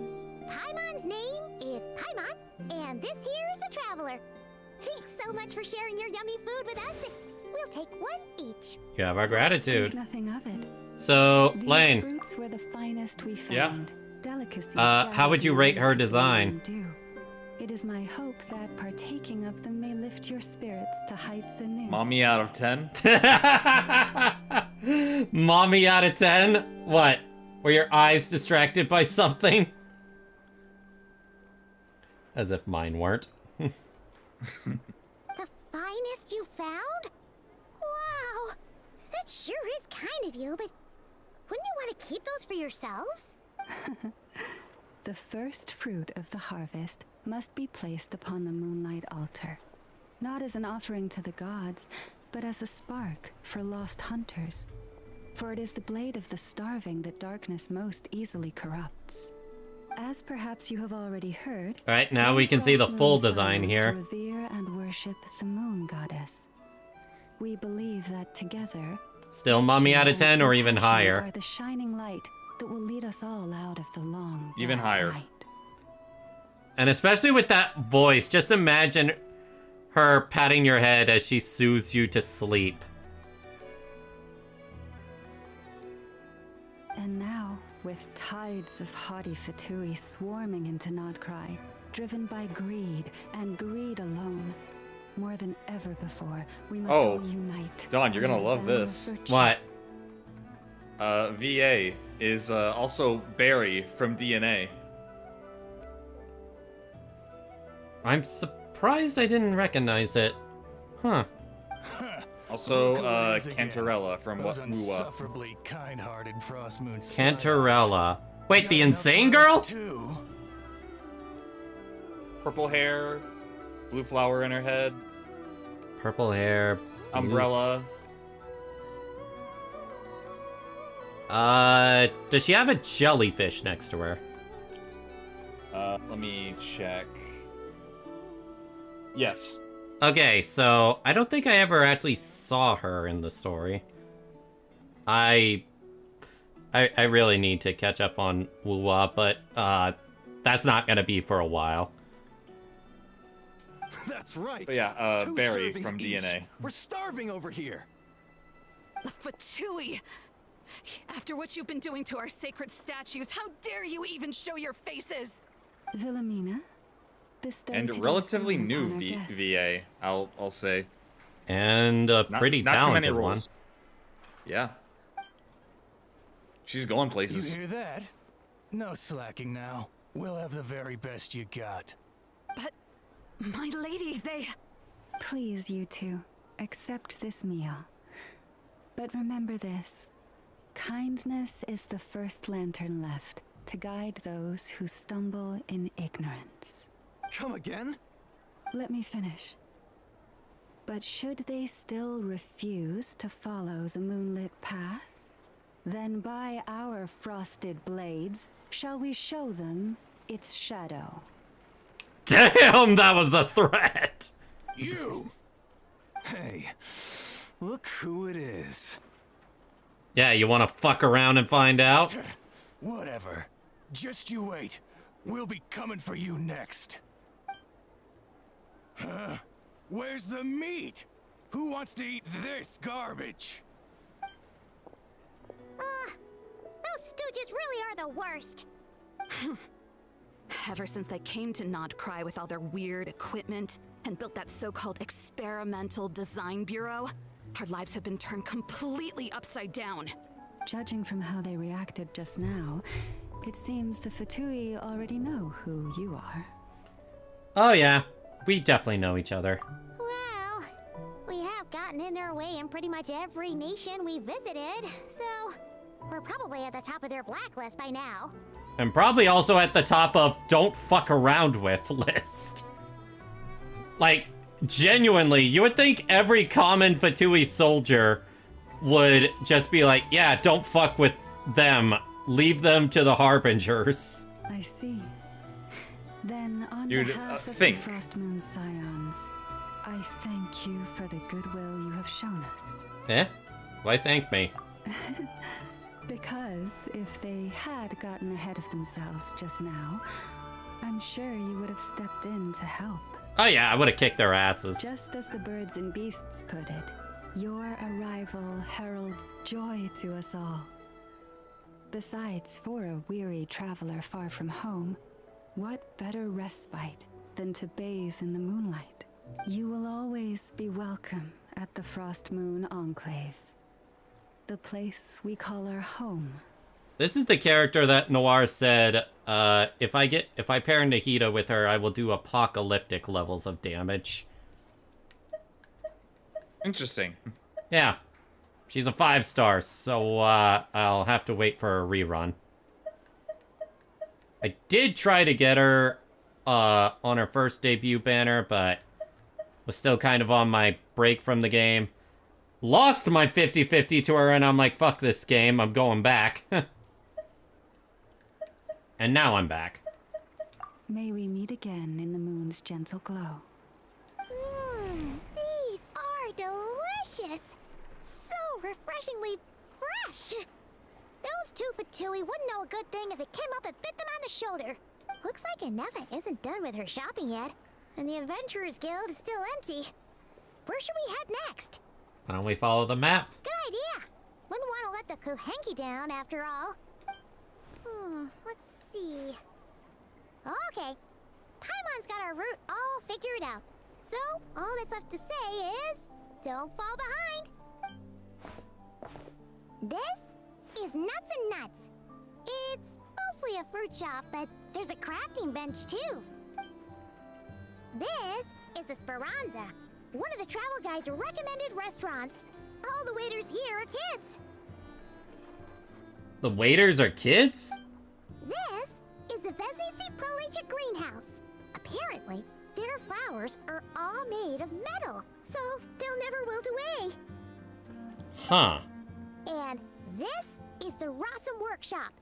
Paimon's name is Paimon, and this here is the traveler. Thanks so much for sharing your yummy food with us. We'll take one each. You have our gratitude. Think nothing of it. So, These Lane. fruits were the finest we found. Yeah. Delicacies How would you rate her design? It is my hope that partaking of them may lift your spirits to heights anew. Mommy out of 10? Mommy out of 10? What? Were your eyes distracted by something? As if mine weren't. The finest you found? Wow, that sure is kind of you, but wouldn't you want to keep those for yourselves? The first fruit of the harvest must be placed upon the moonlight altar, not as an offering to the gods, but as a spark for lost hunters. For it is the blade of the starving that darkness most easily corrupts. As perhaps you have already heard, Alright, now we can see the full design here. Revere and worship the moon goddess. We believe that together, Still Mommy out of 10 or even higher? are the shining light that will lead us all out of the long, Even dark higher. night. And especially with that voice, just imagine her patting your head as she soothes you to sleep. And now, with tides of haughty Fatui swarming into Nod-Krai, driven by greed, and greed alone, more than ever before, we must all unite. Don, you're gonna under the love banner of this. virtue. What? VA is also Barry from DNA. I'm surprised I didn't recognize it. Huh. Also, Cantarella from Those Mua. insufferably kind-hearted Frost Moon Cantarella. Wait, the insane girl? Purple hair, blue flower in her head, Purple hair. blue- umbrella. Does she have a jellyfish next to her? Let me check. Yes. Okay, so I don't think I ever actually saw her in the story. I really need to catch up on Wuwa, but that's not gonna be for a while. That's right. But yeah, 2 Barry servings from each. DNA. We're starving over here. The Fatui! After what you've been doing to our sacred statues, how dare you even show your faces? Wilhelmina, bestow And today's relatively boon new upon our guest. VA, I'll say. And a pretty not too many talented one. roles. Yeah. She's going You places. hear that? No slacking now. We'll have the very best you got. But, my lady, they... Please, you two, accept this meal. But remember this. Kindness is the first lantern left to guide those who stumble in ignorance. Come again? Let me finish. But should they still refuse to follow the moonlit path, then by our frosted blades shall we show them its shadow. Damn, that was a threat! You! Hey, look who it is. Yeah, you wanna fuck around and find out? Whatever. Just you wait. We'll be coming for you next. Huh? Where's the meat? Who wants to eat this garbage? Those stooges really are the worst. Ever since they came to Nod-Krai with all their weird equipment and built that so-called experimental design bureau, our lives have been turned completely upside down. Judging from how they reacted just now, it seems the Fatui already know who you are. Oh yeah, we definitely know each other. Well, we have gotten in their way in pretty much every nation we visited, so we're probably at the top of their blacklist by now. And probably also at the top of don't fuck around with list. Like, genuinely, you would think every common Fatui soldier would just be like, yeah, don't fuck with them. Leave them to the Harbingers. I see. Then, on Dude, behalf of think. the Frost Moon Scions, I thank you for the goodwill you have shown us. Eh? Why thank me? Because if they had gotten ahead of themselves just now, I'm sure you would have stepped in to help. Oh yeah, I would have kicked their asses. Just as the birds and beasts put it, your arrival heralds joy to us all. Besides, for a weary traveler far from home, what better respite than to bathe in the moonlight? You will always be welcome at the Frost Moon Enclave, the place we call our home. This is the character that Noir said, if I pair Nahida with her, I will do apocalyptic levels of damage. Interesting. Yeah. She's a 5-star, so I'll have to wait for a rerun. I did try to get her on her first debut banner, but was still kind of on my break from the game. Lost my 50-50 to her, and I'm like, fuck this game, I'm going back. And now I'm back. May we meet again in the moon's gentle glow. These are delicious! So refreshingly fresh! Those two Fatui wouldn't know a good thing if it came up and bit them on the shoulder. Looks like Inefa isn't done with her shopping yet, and the Adventurers Guild is still empty. Where should we head next? Why don't we follow the map? Good idea! Wouldn't want to let the Kuhenki down, after all. Let's see... Okay. Paimon's got our route all figured out. So, all that's left to say is... don't fall behind! This is Nuts and Nuts. It's mostly a fruit shop, but there's a crafting bench, too. This is the Speranza, one of the travel guide's recommended restaurants. All the waiters here are kids. The waiters are kids? This is the Vesnici Prolicha greenhouse. Apparently, their flowers are all made of metal, so they'll never wilt away. Huh. And this is the Rossum workshop.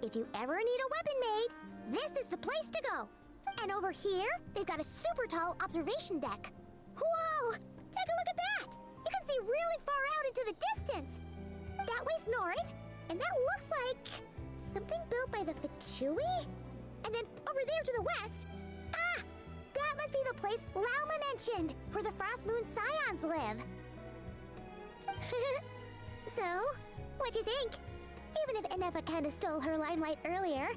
If you ever need a weapon made, this is the place to go. And over here, they've got a super tall observation deck. Whoa! Take a look at that! You can see really far out into the distance. That way's north, and that looks like something built by the Fatui? And then over there to the west, that must be the place Lauma mentioned, where the Frost Moon Scions live. So, what'd you think? Even if Enefa kinda stole her limelight earlier,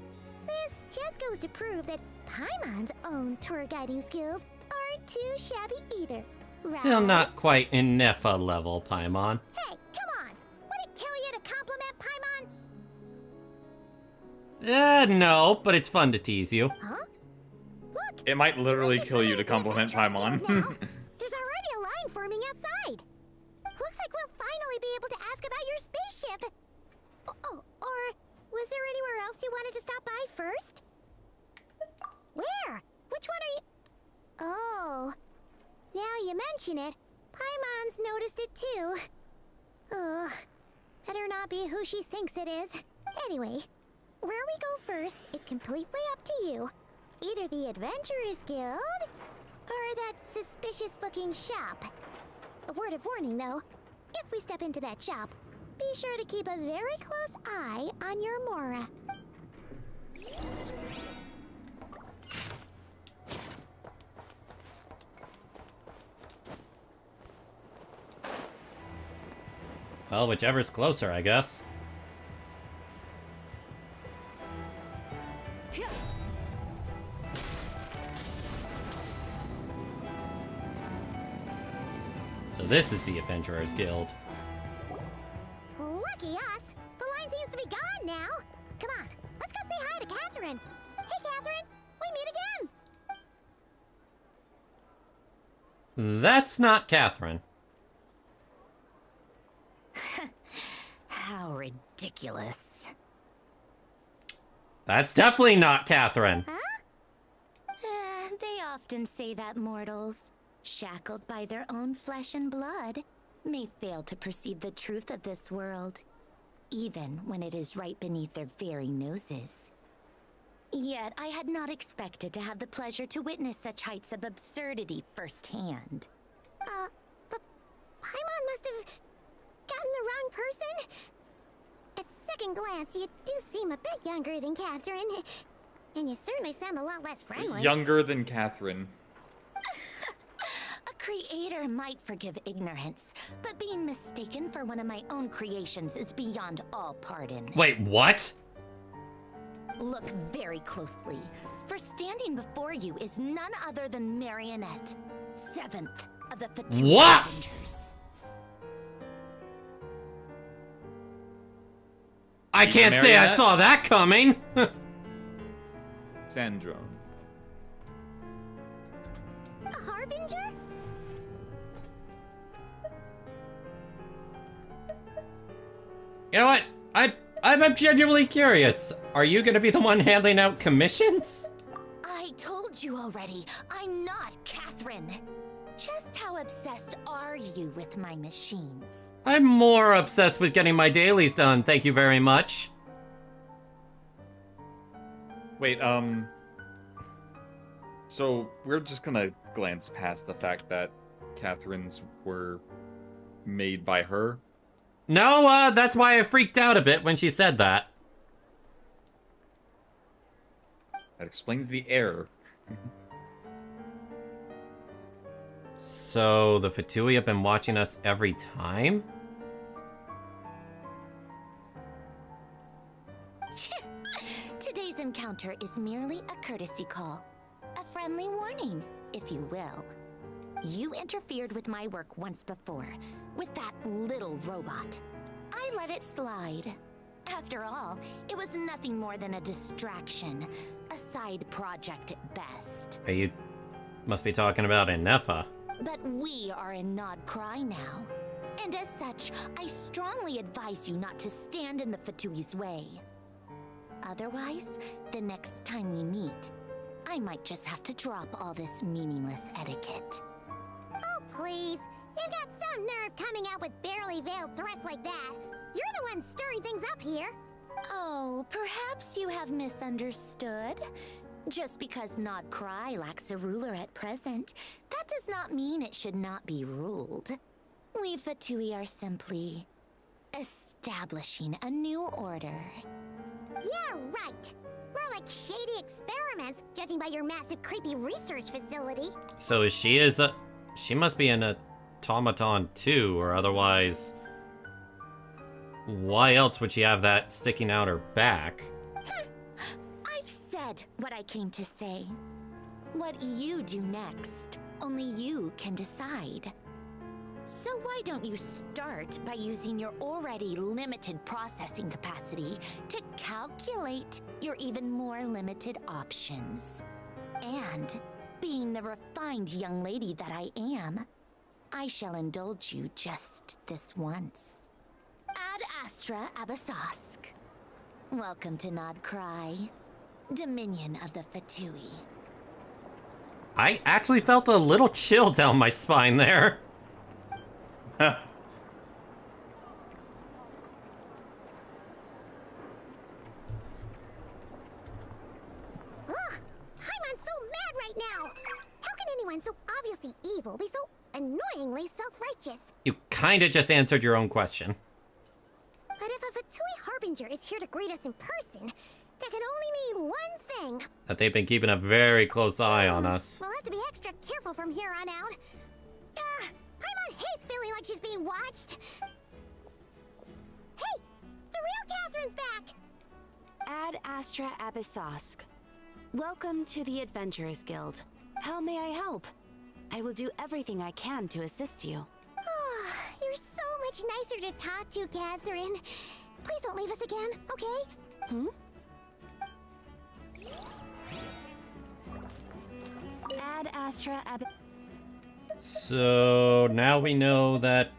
this just goes to prove that Paimon's own tour guiding skills aren't too shabby either. Right? Still not quite in Nefa level, Paimon. Hey, come on! Would it kill you to compliment Paimon? No, but it's fun to tease you. Huh? Look! It might literally kill you to compliment Paimon. There's already a line forming outside. Looks like we'll finally be able to ask about your spaceship. Oh, or was there anywhere else you wanted to stop by first? Where? Which one are you? Oh, now you mention it, Paimon's noticed it too. Ugh, better not be who she thinks it is. Anyway, where we go first is completely up to you. Either the Adventurers Guild, or that suspicious-looking shop. A word of warning, though. If we step into that shop, be sure to keep a very close eye on your Mora. Well, whichever's closer, I guess. So this is the Adventurers Guild. Lucky us! The line seems to be gone now. Come on, let's go say hi to Catherine. Hey, Catherine, we meet again. That's not Catherine. How ridiculous. That's definitely not Catherine. Huh? They often say that mortals, shackled by their own flesh and blood, may fail to perceive the truth of this world, even when it is right beneath their very noses. Yet I had not expected to have the pleasure to witness such heights of absurdity firsthand. But Paimon must have gotten the wrong person. At second glance, you do seem a bit younger than Catherine, and you certainly sound a lot less friendly. Younger than Catherine. A creator might forgive ignorance, but being mistaken for one of my own creations is beyond all pardon. Wait, what? Look very closely, for standing before you is none other than Marionette, 7th of the Fatui What? Avengers. I can't say I saw that coming. Sandro. A harbinger? You know what? I'm genuinely curious. Are you gonna be the one handing out commissions? I told you already, I'm not Catherine. Just how obsessed are you with my machines? I'm more obsessed with getting my dailies done, thank you very much. Wait, so we're just gonna glance past the fact that Catherine's were made by her? No, that's why I freaked out a bit when she said that. That explains the error. So, the Fatui have been watching us every time? Today's encounter is merely a courtesy call. A friendly warning, if you will. You interfered with my work once before, with that little robot. I let it slide. After all, it was nothing more than a distraction, a side project at best. Are you Must be talking about Inefa. But we are in Nod-Krai now. And as such, I strongly advise you not to stand in the Fatui's way. Otherwise, the next time we meet, I might just have to drop all this meaningless etiquette. Oh, please. You've got some nerve coming out with barely veiled threats like that. You're the one stirring things up here. Oh, perhaps you have misunderstood. Just because Nod-Krai lacks a ruler at present, that does not mean it should not be ruled. We Fatui are simply establishing a new order. Yeah, right. More like shady experiments, judging by your massive creepy research facility. So she must be an automaton too, or otherwise, why else would she have that sticking out her back? I've said what I came to say. What you do next, only you can decide. So why don't you start by using your already limited processing capacity to calculate your even more limited options? And, being the refined young lady that I am, I shall indulge you just this once. Ad Astra Abyssosk. Welcome to Nod-Krai, Dominion of the Fatui. I actually felt a little chill down my spine there. Ugh, Paimon's so mad right now. How can anyone so obviously evil be so annoyingly self-righteous? You kinda just answered your own question. But if a Fatui Harbinger is here to greet us in person, that can only mean one thing. That they've been keeping a very close eye on us. We'll have to be extra careful from here on out. Paimon hates feeling like she's being watched. Hey! The real Catherine's back! Ad Astra Abyssosk. Welcome to the Adventurers Guild. How may I help? I will do everything I can to assist you. You're so much nicer to talk to, Catherine. Please don't leave us again, okay? Ad Astra Ab... So now we know that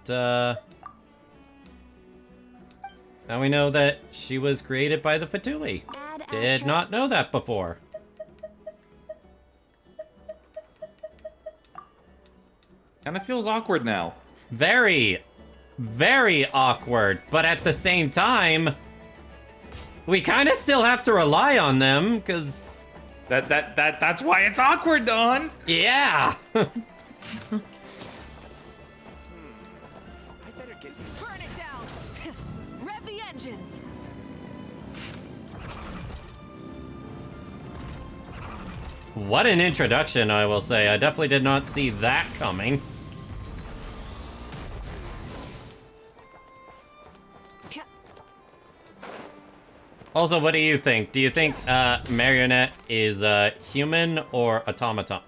she was created by the Fatui. Did not know that before. Kinda feels awkward now. Very, very awkward, but at the same time, we kinda still have to rely on them, because... That's why it's awkward, Don! Yeah! Burn it down! Rev the engines! What an introduction, I will say. I definitely did not see that coming. Also, what do you think? Do you think Marionette is human or automaton?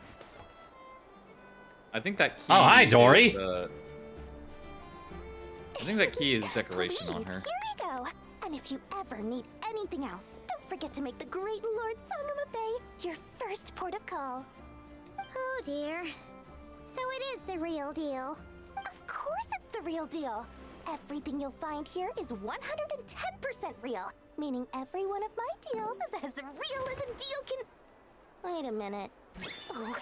I think that key... Oh, hi, Dory! I think that key is decoration on her. Here we go. And if you ever need anything else, don't forget to make the great Lord Sangama Bay your first port of call. Oh dear. So it is the real deal. Of course it's the real deal. Everything you'll find here is 110% real, meaning every one of my deals is as real as a deal can... Wait a minute. Well,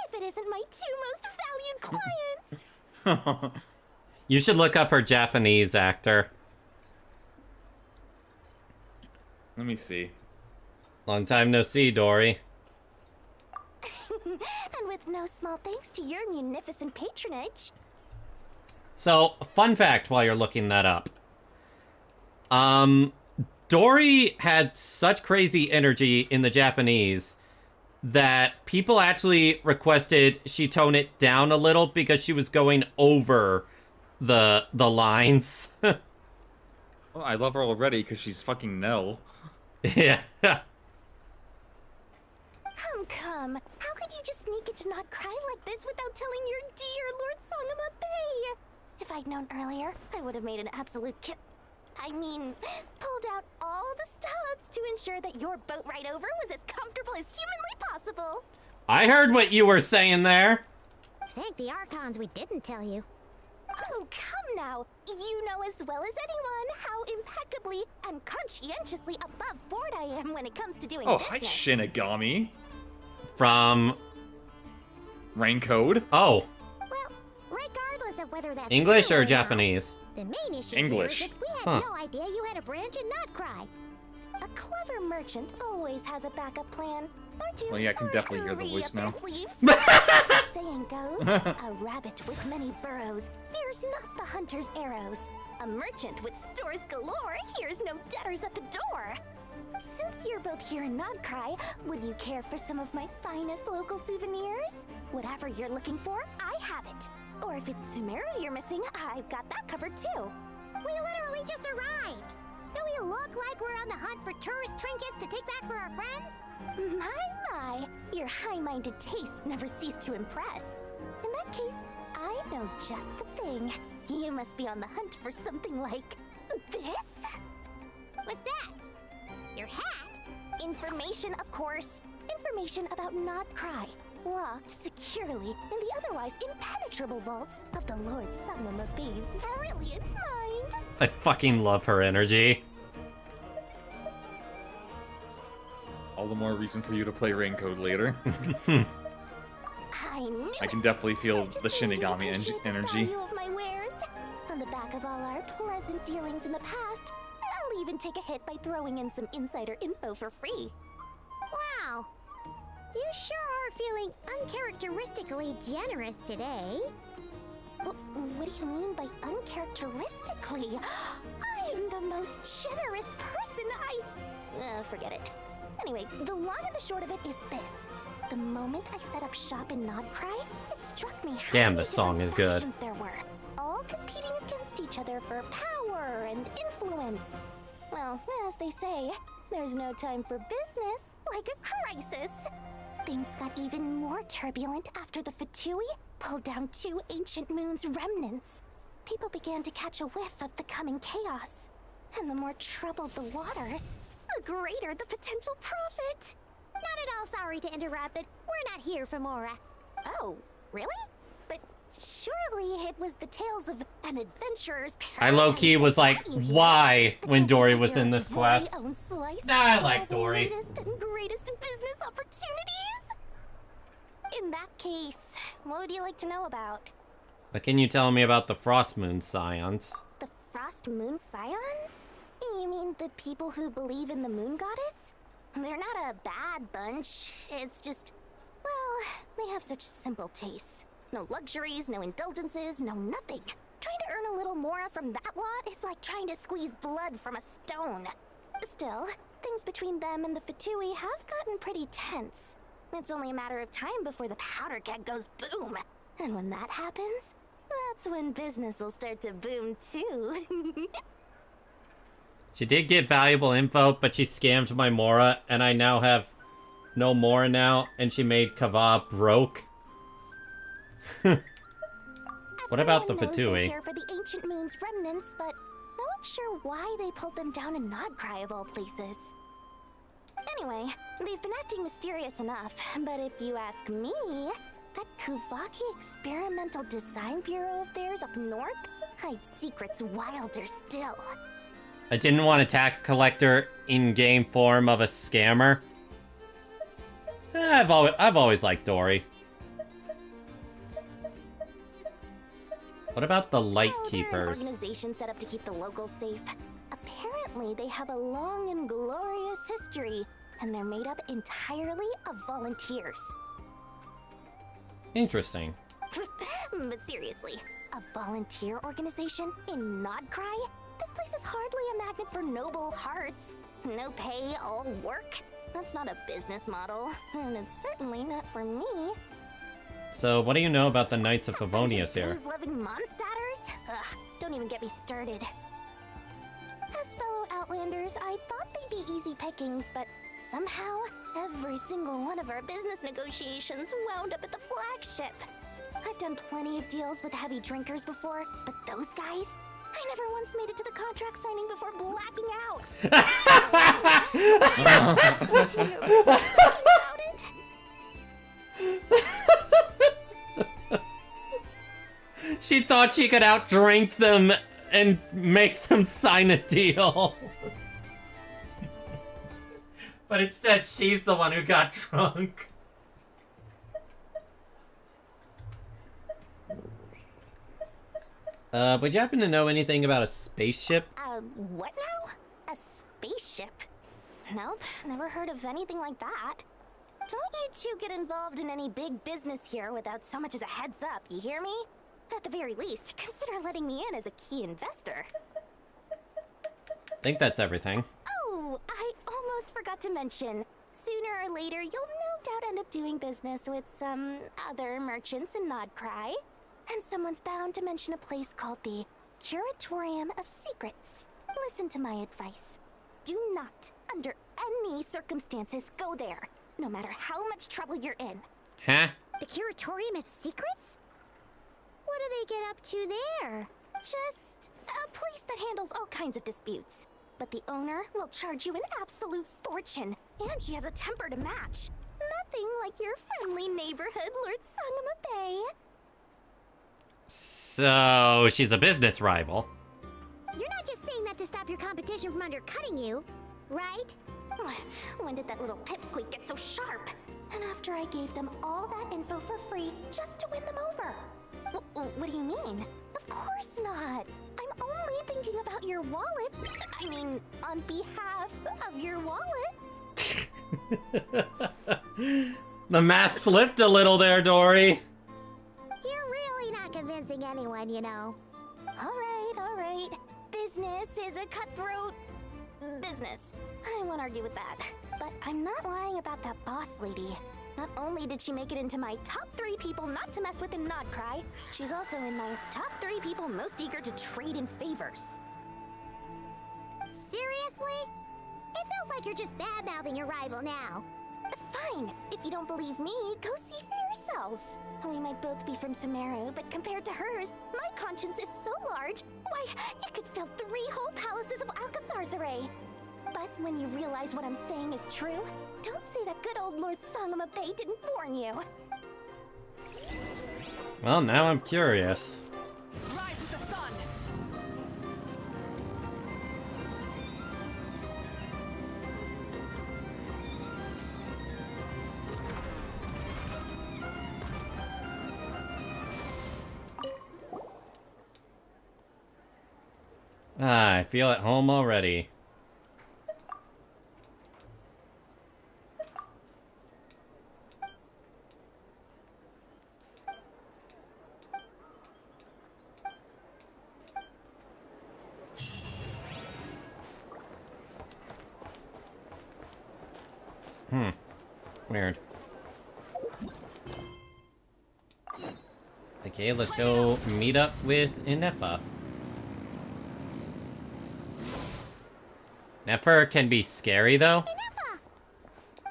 if it isn't my two most valued clients. You should look up her Japanese actor. Let me see. Long time no see, Dory. And with no small thanks to your munificent patronage. So, fun fact while you're looking that up. Dory had such crazy energy in the Japanese that people actually requested she tone it down a little because she was going over the lines. Well, I love her already because she's fucking Nell. Yeah. Come. How could you just sneak into Nod-Krai like this without telling your dear Lord Sangama Bay? If I'd known earlier, I would have made an absolute pulled out all the stops to ensure that your boat ride over was as comfortable as humanly possible. I heard what you were saying there. Thank the Archons we didn't tell you. Oh, come now. You know as well as anyone how impeccably and conscientiously above board I am when it comes to doing Oh, business. hi, Shinigami. From... Rain Code? Oh. Well, regardless of whether that's English true or not, Japanese? the main issue English. here is that we had Huh. no idea you had a branch in Nod-Krai. A clever merchant always has a backup plan. Aren't you? Well, yeah, I can definitely hear the Archery voice up their now. sleeves? The saying goes, a rabbit with many burrows fears not the hunter's arrows. A merchant with stores galore hears no debtors at the door. Since you're both here in Nod-Krai, would you care for some of my finest local souvenirs? Whatever you're looking for, I have it. Or if it's Sumeru you're missing, I've got that covered too. We literally just arrived. Do we look like we're on the hunt for tourist trinkets to take back for our friends? My, your high-minded tastes never cease to impress. In that case, I know just the thing. You must be on the hunt for something like this? What's that? Your hat? Information, of course. Information about Nod-Krai, locked securely in the otherwise impenetrable vaults of the Lord Summum of Bay's brilliant mind. I fucking love her energy. All the more reason for you to play Rain Code later. I knew I can definitely feel Just the so you'd Shinigami appreciate the energy. value of my wares. On the back of all our pleasant dealings in the past, I'll even take a hit by throwing in some insider info for free. Wow. You sure are feeling uncharacteristically generous today. What do you mean by uncharacteristically? I'm the most generous person. Forget it. Anyway, the long and the short of it is this. The moment I set up shop in Nod-Krai, it struck me how Damn, many this song different is good. factions there were, all competing against each other for power and influence. Well, as they say, there's no time for business like a crisis. Things got even more turbulent after the Fatui pulled down 2 ancient moon's remnants. People began to catch a whiff of the coming chaos. And the more troubled the waters, the greater the potential profit. Not at all sorry to interrupt, but we're not here for Mora. Oh, really? But surely it was the tales of an adventurer's I low-key was like, why when Dory was in this quest? Nah, I like Dory. Latest and greatest business opportunities. In that case, what would you like to know about? What can you tell me about the Frost Moon Scions? The Frost Moon Scions? You mean the people who believe in the moon goddess? They're not a bad bunch. It's just, well, they have such simple tastes. No luxuries, no indulgences, no nothing. Trying to earn a little more from that lot is like trying to squeeze blood from a stone. Still, things between them and the Fatui have gotten pretty tense. It's only a matter of time before the powder keg goes boom. And when that happens, that's when business will start to boom too. She did get valuable info, but she scammed my Mora, and I now have no Mora now, and she made Kava broke. What about the Everyone knows they Fatui? care for the ancient moon's remnants, but no one's sure why they pulled them down in Nod-Krai of all places. Anyway, they've been acting mysterious enough, but if you ask me, that Kuvaki Experimental Design Bureau of theirs up north hides secrets wilder still. I didn't want a tax collector in game form of a scammer. I've always liked Dory. What about the Light They're an Keepers? organization set up to keep the locals safe. Apparently, they have a long and glorious history, and they're made up entirely of volunteers. Interesting. But seriously, a volunteer organization in Nod-Krai? This place is hardly a magnet for noble hearts. No pay, all work. That's not a business model, and it's certainly not for me. So, what do you know about the Knights of Favonius here? Booze-loving monsters? Ugh, don't even get me started. As fellow Outlanders, I thought they'd be easy pickings, but somehow, every single one of our business negotiations wound up at the flagship. I've done plenty of deals with heavy drinkers before, but those guys? I never once made it to the contract signing before blacking out. She thought she could outdrink them and make them sign a deal. But instead, she's the one who got drunk. Would you happen to know anything about a spaceship? What now? A spaceship? Nope, never heard of anything like that. Don't you two get involved in any big business here without so much as a heads up, you hear me? At the very least, consider letting me in as a key investor. I think that's everything. Oh, I almost forgot to mention. Sooner or later, you'll no doubt end up doing business with some other merchants in Nod-Krai. And someone's bound to mention a place called the Curatorium of Secrets. Listen to my advice. Do not, under any circumstances, go there, no matter how much trouble you're in. Huh? The Curatorium of Secrets? What do they get up to there? Just a place that handles all kinds of disputes. But the owner will charge you an absolute fortune, and she has a temper to match. Nothing like your friendly neighborhood Lord Sangama Bay. So, she's a business rival. You're not just saying that to stop your competition from undercutting you, right? When did that little pipsqueak get so sharp? And after I gave them all that info for free just to win them over. What do you mean? Of course not. I'm only thinking about your wallets. I mean, on behalf of your wallets. The mask slipped a little there, Dory. You're really not convincing anyone, you know. All right. Business is a cutthroat business. I won't argue with that. But I'm not lying about that boss lady. Not only did she make it into my top 3 people not to mess with in Nod-Krai, she's also in my top 3 people most eager to trade in favors. Seriously? It feels like you're just bad-mouthing your rival now. Fine. If you don't believe me, go see for yourselves. We might both be from Sumeru, but compared to hers, my conscience is so large, why, it could fill 3 whole palaces of Alcazar's array. But when you realize what I'm saying is true, don't say that good old Lord Sangama Bay didn't warn you. Well, now I'm curious. Rise with the sun. I feel at home already. Weird. Okay, let's go meet up with Nefa. Nefer can be scary, though.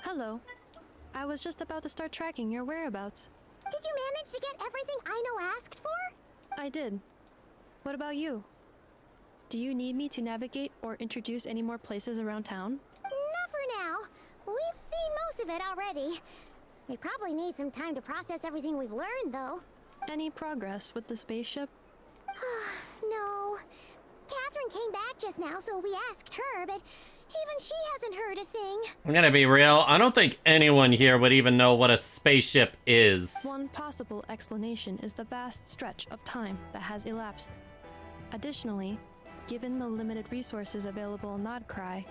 Hello. I was just about to start tracking your whereabouts. Did you manage to get everything Aino asked for? I did. What about you? Do you need me to navigate or introduce any more places around town? Not for now. We've seen most of it already. We probably need some time to process everything we've learned, though. Any progress with the spaceship? No. Catherine came back just now, so we asked her, but even she hasn't heard a thing. I'm gonna be real, I don't think anyone here would even know what a spaceship is. One possible explanation is the vast stretch of time that has elapsed. Additionally, given the limited resources available in Nod-Krai,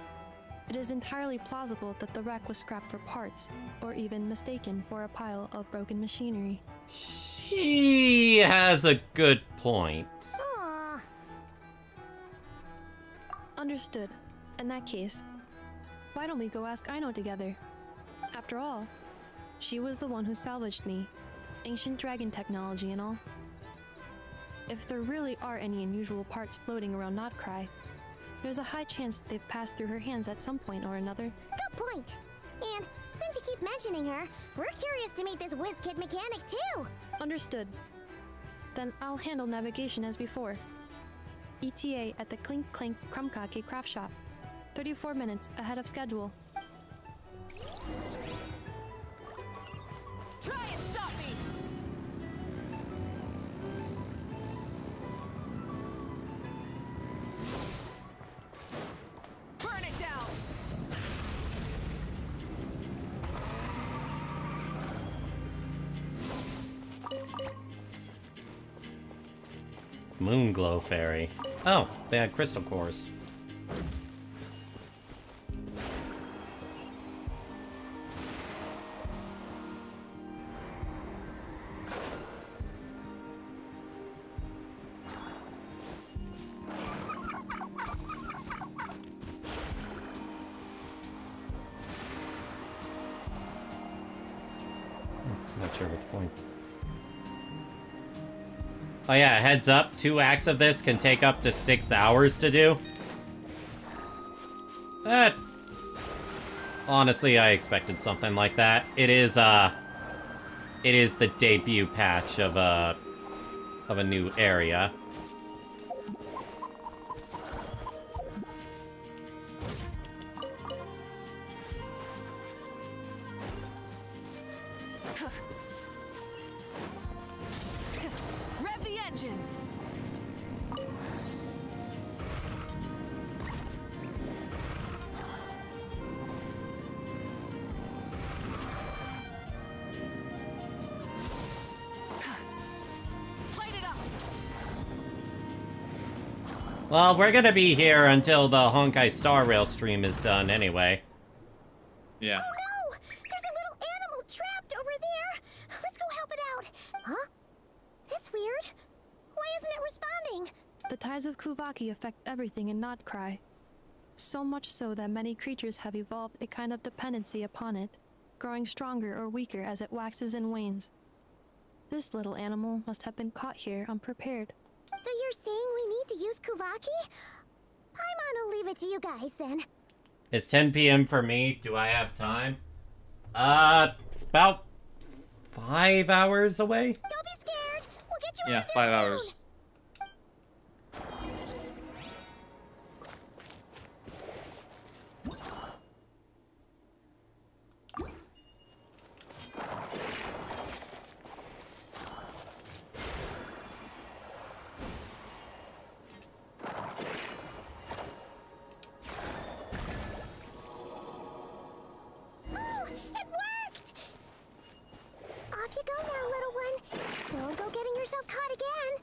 it is entirely plausible that the wreck was scrapped for parts, or even mistaken for a pile of broken machinery. She has a good point. Understood. In that case, why don't we go ask Aino together? After all, she was the one who salvaged me, ancient dragon technology and all. If there really are any unusual parts floating around Nod-Krai, there's a high chance they've passed through her hands at some point or another. Good point. And since you keep mentioning her, we're curious to meet this whiz-kid mechanic too. Understood. Then I'll handle navigation as before. ETA at the Clink Clink Krumkake craft shop. 34 minutes ahead of schedule. Try and stop me! Moonglow Fairy. Oh, they had crystal cores. Not sure what point. Oh yeah, heads up, 2 acts of this can take up to 6 hours to do. Honestly, I expected something like that. It is the debut patch of a new area. Rev the engines! Well, we're gonna be here until the Honkai Star Rail stream is done anyway. Yeah. Oh no! There's a little animal trapped over there! Let's go help it out! Huh? That's weird. Why isn't it responding? The tides of Kuvaki affect everything in Nod-Krai. So much so that many creatures have evolved a kind of dependency upon it, growing stronger or weaker as it waxes and wanes. This little animal must have been caught here unprepared. So you're saying we need to use Kuvaki? Paimon will leave it to you guys then. It's 10 p.m. for me. Do I have time? It's about 5 hours away. Don't be scared. We'll get you Yeah, out of 5 there hours. soon. Oh, it worked! Off you go now, little one. Don't go getting yourself caught again.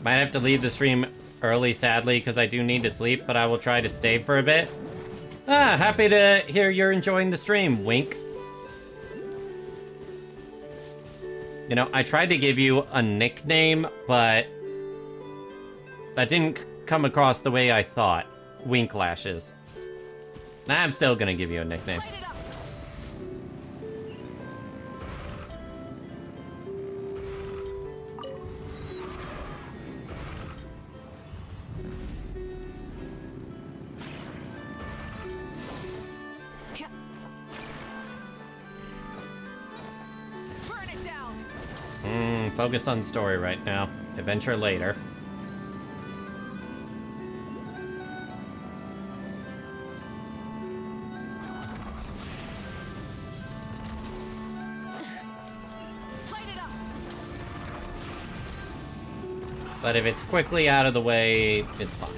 Might have to leave the stream early, sadly, because I do need to sleep, but I will try to stay for a bit. Happy to hear you're enjoying the stream, Wink. You know, I tried to give you a nickname, but that didn't come across the way I thought. Wink Lashes. I'm still gonna give you a nickname. Burn it down! Focus on story right now. Adventure later. But if it's quickly out of the way, it's fine.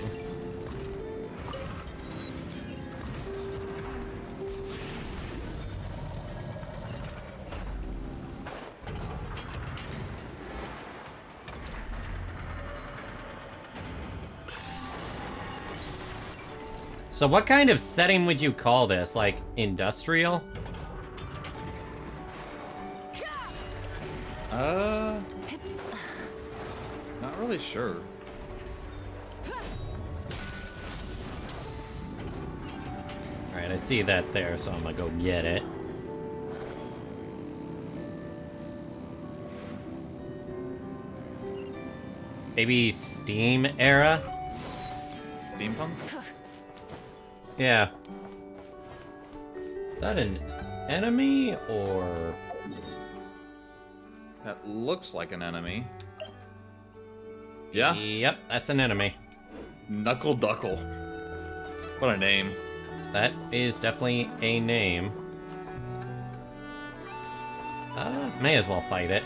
So what kind of setting would you call this? Like, industrial? Not really sure. Alright, I see that there, so I'm gonna go get it. Maybe Steam era? Steampunk? Yeah. Is that an enemy, or...? That looks like an enemy. Yeah? Yep, that's an enemy. Knuckle Duckle. What a name. That is definitely a name. May as well fight it.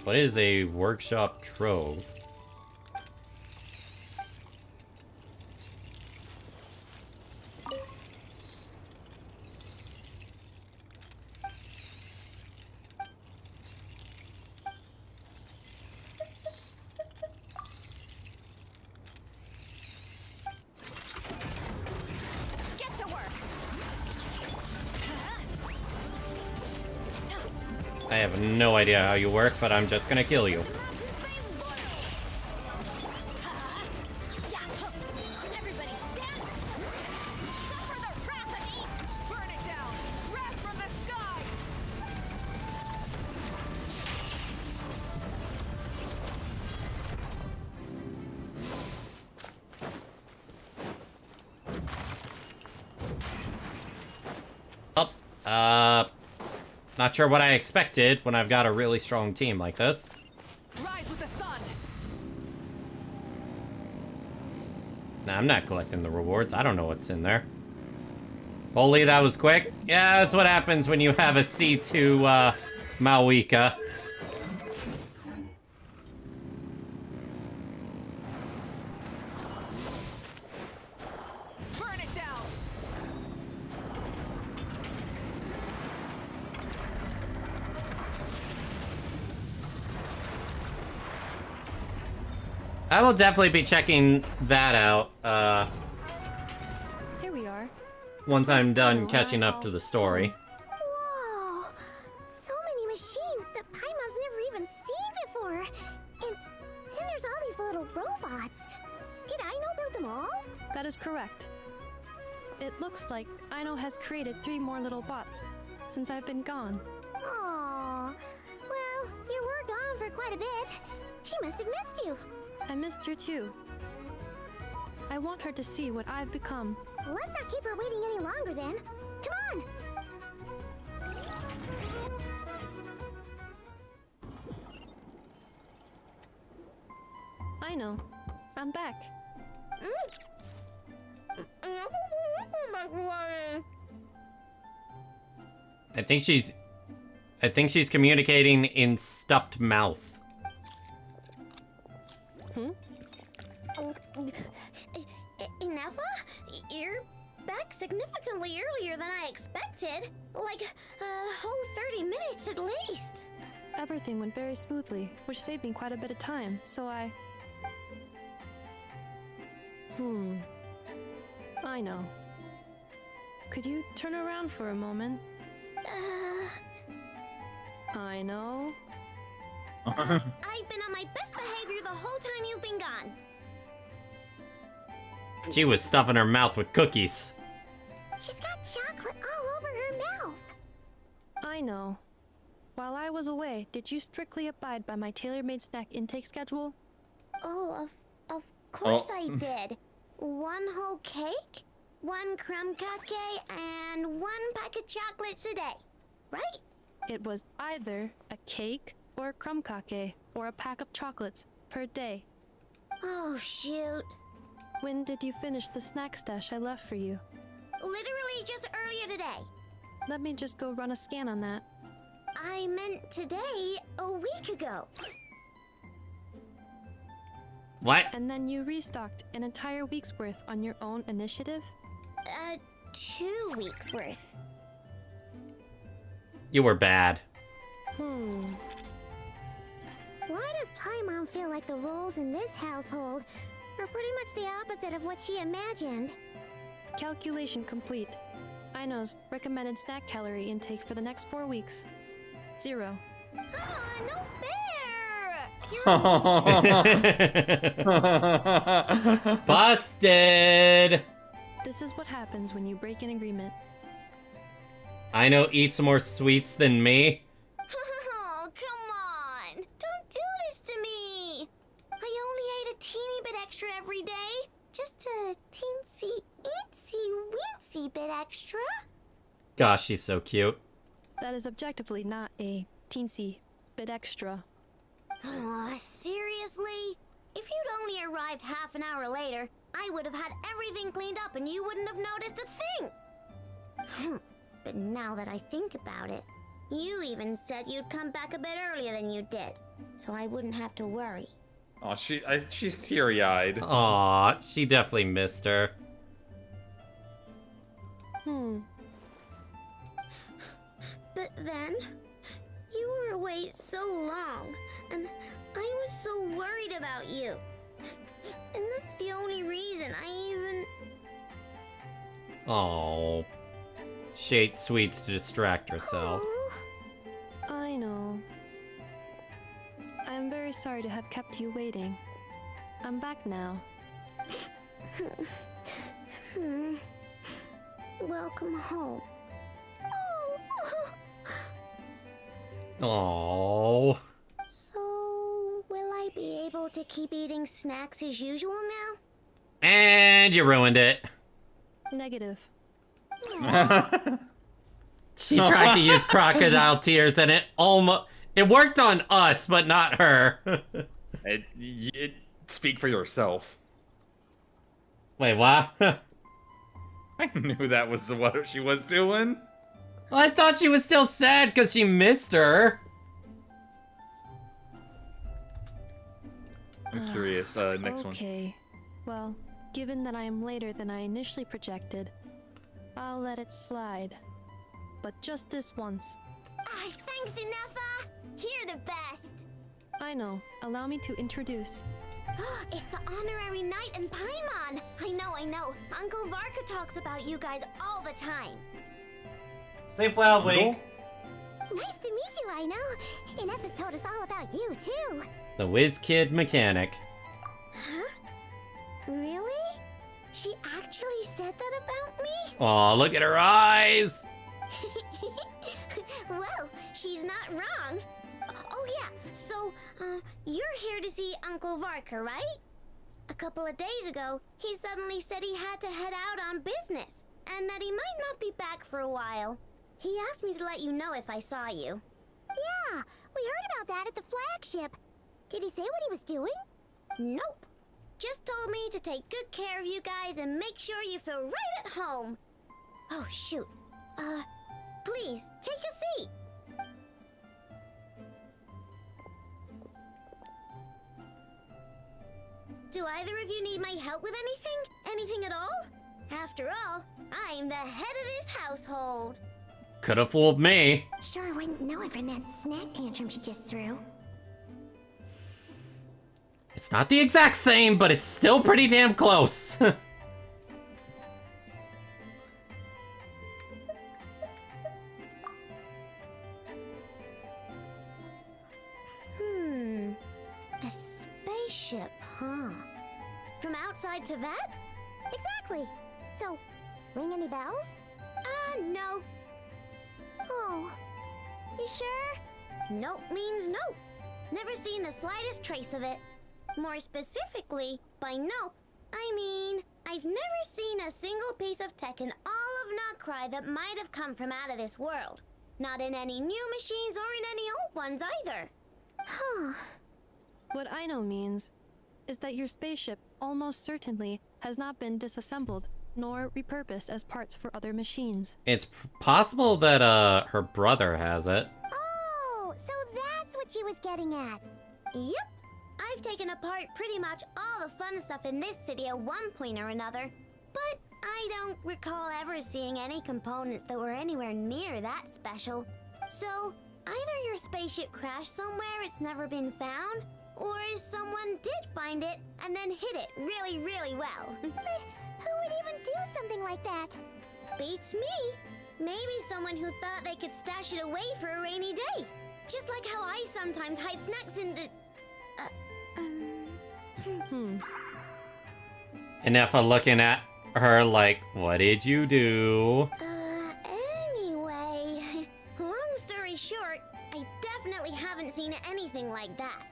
What is a workshop trove? Get to work. I have no idea how you work, but I'm just gonna kill you. Everybody stand. Suffer the wrath of Eve. Burn it down. Wrath from the sky. Oh, not sure what I expected when I've got a really strong team like this. Rise with the sun. Nah, I'm not collecting the rewards. I don't know what's in there. Holy, that was quick. Yeah, that's what happens when you have a C2 Mawika. Burn it down. I will definitely be checking that out Here we are. once I'm done catching up to the story. Whoa! So many machines that Paimon's never even seen before. And then there's all these little robots. Did Aino build them all? That is correct. It looks like Aino has created 3 more little bots since I've been gone. Aw. Well, you were gone for quite a bit. She must have missed you. I missed her too. I want her to see what I've become. Let's not keep her waiting any longer then. Come on! Aino, I'm back. I think she's communicating in stuffed mouth. Inappa, you're back significantly earlier than I expected. Like a whole 30 minutes at least. Everything went very smoothly, which saved me quite a bit of time, so I know. Could you turn around for a moment? I know. I've been on my best behavior the whole time you've been gone. She was stuffing her mouth with cookies. She's got chocolate all over her mouth. I know. While I was away, did you strictly abide by my tailor-made snack intake schedule? Oh, of course I did. 1 whole cake, 1 crumb cake, and 1 pack of chocolates a day, right? It was either a cake or a crumb cake or a pack of chocolates per day. Oh, shoot. When did you finish the snack stash I left for you? Literally just earlier today. Let me just go run a scan on that. I meant today, a week ago. What? And then you restocked an entire week's worth on your own initiative? 2 weeks worth. You were bad. Why does Paimon feel like the roles in this household are pretty much the opposite of what she imagined? Calculation complete. Aino's recommended snack calorie intake for the next 4 weeks. 0. No Busted! This is what happens when you break an agreement. Aino eats more sweets than me. Oh, come on! Don't do this to me! I only ate a teeny bit extra every day. Just a teensy, weensy bit extra. Gosh, she's so cute. That is objectively not a teensy bit extra. Seriously? If you'd only arrived half an hour later, I would have had everything cleaned up and you wouldn't have noticed a thing. But now that I think about it, you even said you'd come back a bit earlier than you did. so I wouldn't have to worry. Oh, she's teary-eyed. Aw, she definitely missed her. But then, you were away so long, and I was so worried about you. And that's the only reason I even... Oh, she ate sweets to distract herself. I know. I'm very sorry to have kept you waiting. I'm back now. Welcome home. Oh. So, will I be able to keep eating snacks as usual now? And you ruined it. Negative. She tried to use crocodile tears and it worked on us, but not her. Speak for yourself. Wait, what? I knew that was what she was doing. I thought she was still sad because she missed her. I'm curious. Next one. Okay. Well, given that I am later than I initially projected, I'll let it slide. But just this once. Thanks, Inefa! You're the best! I know. Allow me to introduce. It's the honorary knight and Paimon! I know. Uncle Varka talks about you guys all the time. Sleep well, Wink. Nice to meet you, I know. Inefa's told us all about you, too. The whiz kid mechanic. Huh? Really? She actually said that about me? Aw, look at her eyes! Well, she's not wrong. Oh yeah, so, you're here to see Uncle Varka, right? A couple of days ago, he suddenly said he had to head out on business, and that he might not be back for a while. He asked me to let you know if I saw you. Yeah, we heard about that at the flagship. Did he say what he was doing? Nope. Just told me to take good care of you guys and make sure you feel right at home. Oh, shoot. Please, take a seat. Do either of you need my help with anything? Anything at all? After all, I'm the head of this household. Could have fooled me. Sure wouldn't know it from that snack tantrum she just threw. It's not the exact same, but it's still pretty damn close. A spaceship, huh? From outside to that? Exactly. So, ring any bells? No. Oh, you sure? Nope means nope. Never seen the slightest trace of it. More specifically, by nope, I mean, I've never seen a single piece of tech in all of Nod-Krai that might have come from out of this world. Not in any new machines or in any old ones either. Huh. What I know means is that your spaceship almost certainly has not been disassembled nor repurposed as parts for other machines. It's possible that her brother has it. Oh, so that's what she was getting at. Yep. I've taken apart pretty much all the fun stuff in this city at one point or another, but I don't recall ever seeing any components that were anywhere near that special. So, either your spaceship crashed somewhere it's never been found, or someone did find it and then hid it really, really well. But who would even do something like that? Beats me. Maybe someone who thought they could stash it away for a rainy day. Just like how I sometimes hide snacks in the... Inefa looking at her like, what did you do? Anyway, long story short, I definitely haven't seen anything like that.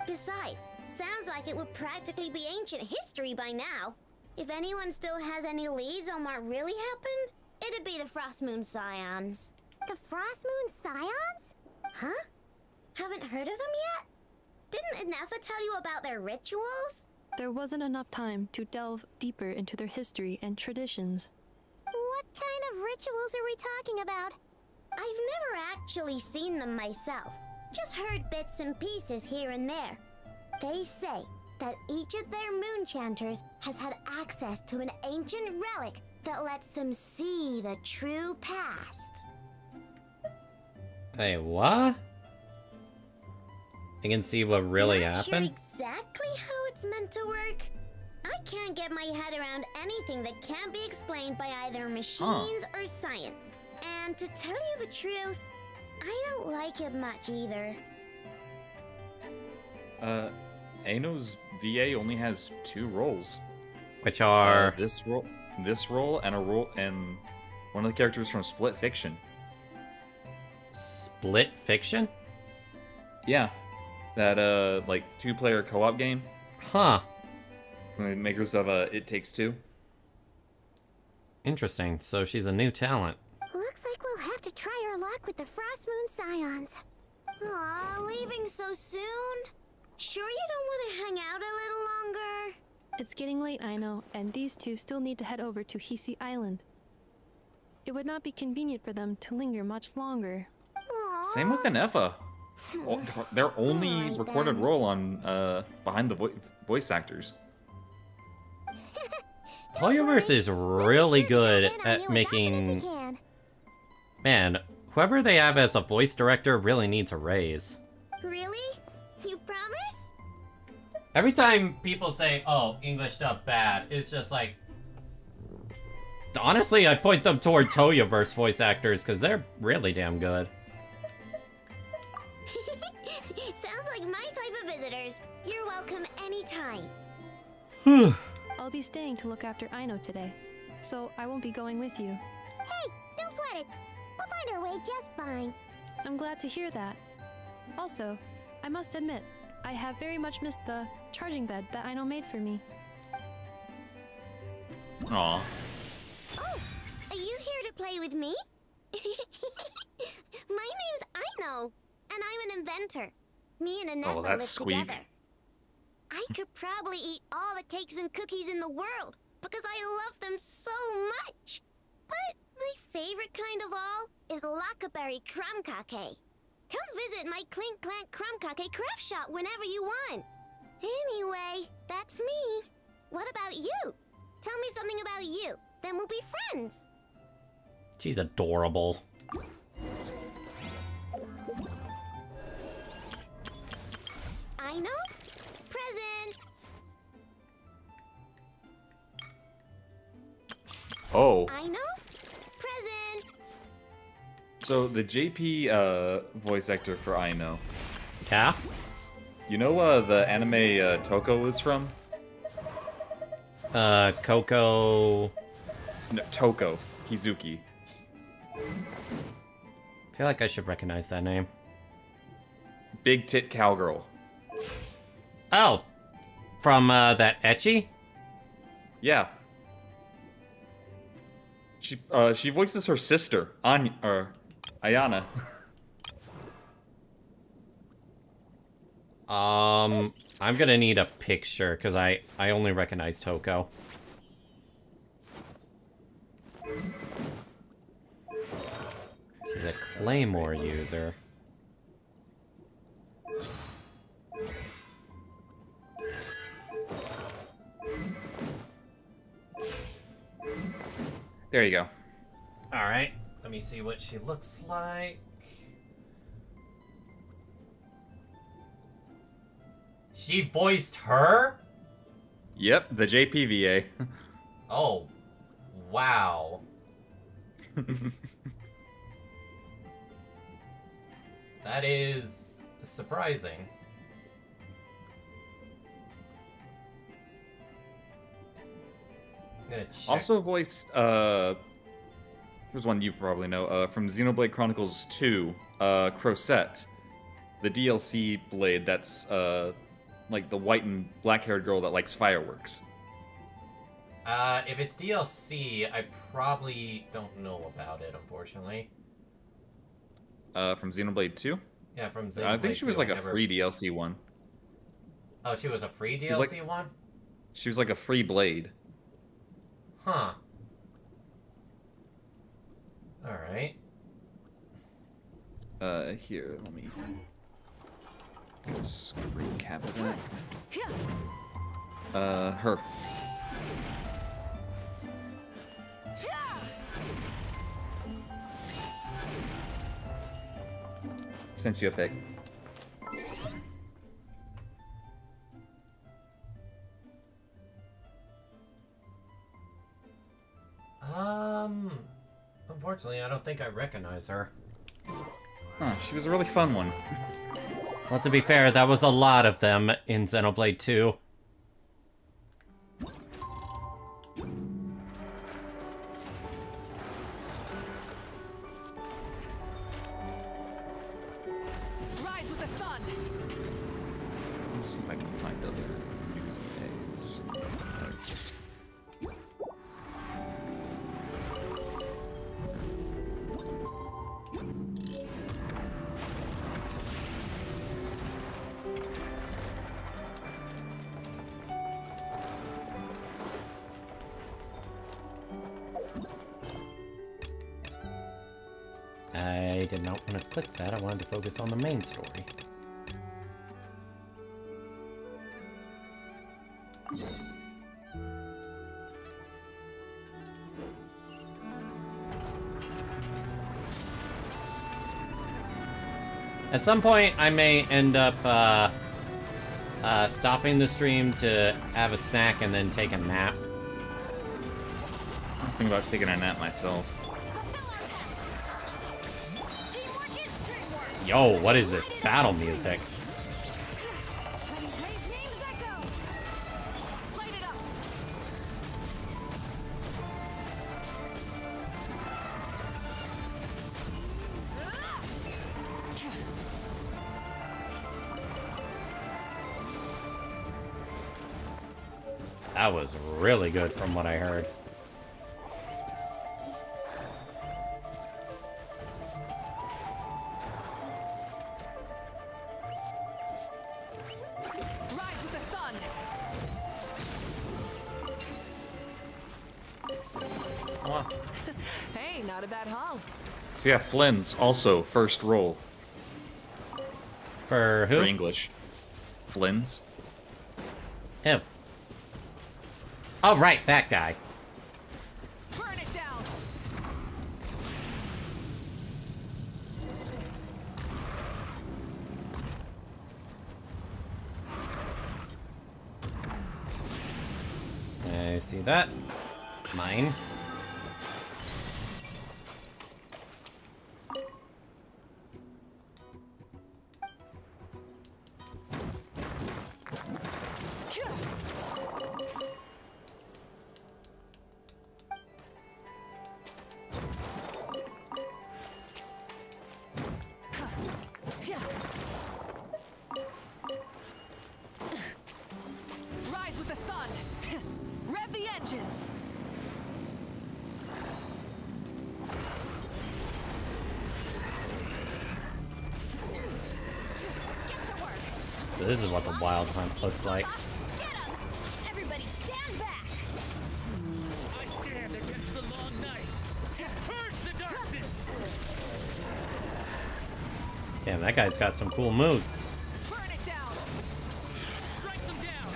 Besides, sounds like it would practically be ancient history by now. If anyone still has any leads on what really happened, it'd be the Frost Moon Scions. The Frost Moon Scions? Huh? Haven't heard of them yet? Didn't Inefa tell you about their rituals? There wasn't enough time to delve deeper into their history and traditions. What kind of rituals are we talking about? I've never actually seen them myself, Just heard bits and pieces here and there. They say that each of their moon chanters has had access to an ancient relic that lets them see the true past. Hey, what? I can see what really Not happened? Sure exactly how it's meant to work. I can't get my head around anything that can't be explained by either machines or science. And to tell you the truth, I don't like it much either. Aino's VA only has 2 roles. Which are... this role, and a role, and one of the characters from Split Fiction. Split Fiction? Yeah. That, like, 2-player co-op game. Huh. The makers of, It Takes Two. Interesting. So she's a new talent. Looks like we'll have to try our luck with the Frost Moon Scions. Aw, leaving so soon? Sure you don't want to hang out a little longer? It's getting late, I know, and these two still need to head over to Hisi Island. It would not be convenient for them to linger much longer. Same with Anefa. Their only recorded role on, behind the voice actors. Hoyoverse is really good at making... Man, whoever they have as a voice director really needs a raise. Really? You promise? Every time people say, oh, English dub bad, it's just like... Honestly, I point them towards Hoyoverse voice actors, because they're really damn good. Sounds like my type of visitors. You're welcome anytime. I'll be staying to look after Aino today, so I won't be going with you. Hey, don't sweat it. We'll find our way just fine. I'm glad to hear that. Also, I must admit, I have very much missed the charging bed that Aino made for me. Aw. Oh, are you here to play with me? My name's Aino, and I'm an inventor. Me and Anefa live together. I could probably eat all the cakes and cookies in the world because I love them so much. But my favorite kind of all is Lockaberry Crumb Cake. Come visit my Clink Clank Crumb Cake craft shop whenever you want. Anyway, that's me. What about you? Tell me something about you, then we'll be friends. She's adorable. Aino? Present! Oh. Aino? Present! So, the JP, voice actor for Aino. Yeah? You know, the anime, Toko is from? Coco... No, Toko. Kizuki. I feel like I should recognize that name. Big Tit Cowgirl. Oh! From, that ecchi? Yeah. She voices her sister, Ayana. I'm gonna need a picture, because I only recognize Toko. She's a Claymore user. There you go. Alright, let me see what she looks like. She voiced her? Yep, the JPVA. Oh, wow. That is surprising. I'm gonna check. Also voiced, here's one you probably know, from Xenoblade Chronicles 2, Crosette. The DLC Blade that's, like the white and black-haired girl that likes fireworks. If it's DLC, I probably don't know about it, unfortunately. From Xenoblade 2? Yeah, from Xenoblade 2. I think she was like a free DLC one. Oh, she was a free DLC one? She was like a free Blade. Huh. Alright. Here, let me... Let's recap that. Her. Since you a pick. Unfortunately, I don't think I recognize her. Huh, she was a really fun one. Well, to be fair, that was a lot of them in Xenoblade 2. Rise with the sun. Let's see if I can find other UVAs. I did not want to click that. I wanted to focus on the main story. At some point, I may end up stopping the stream to have a snack and then take a nap. I was thinking about taking a nap myself. Yo, what is this battle music? That was really good from what I heard. Rise with the sun. Hey, not a bad haul. So yeah, Flynn's also first roll. For who? For English. Flynn's. Him. Oh, right, that guy. Burn it down. I see that. Mine. Rise with the sun. Rev the engines. So this is what the Wild Hunt looks like. Everybody stand back! I stand against the long night and purge the darkness! Damn, that guy's got some cool moves. Burn it down. Strike them down!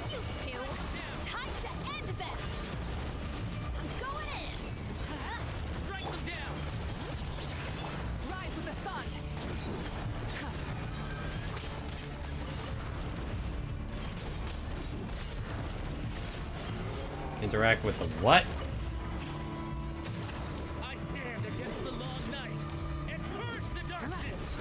You two! Time to end them! I'm going in! Strike them down! Rise with the sun. Interact with the what? I stand against the long night and purge the darkness!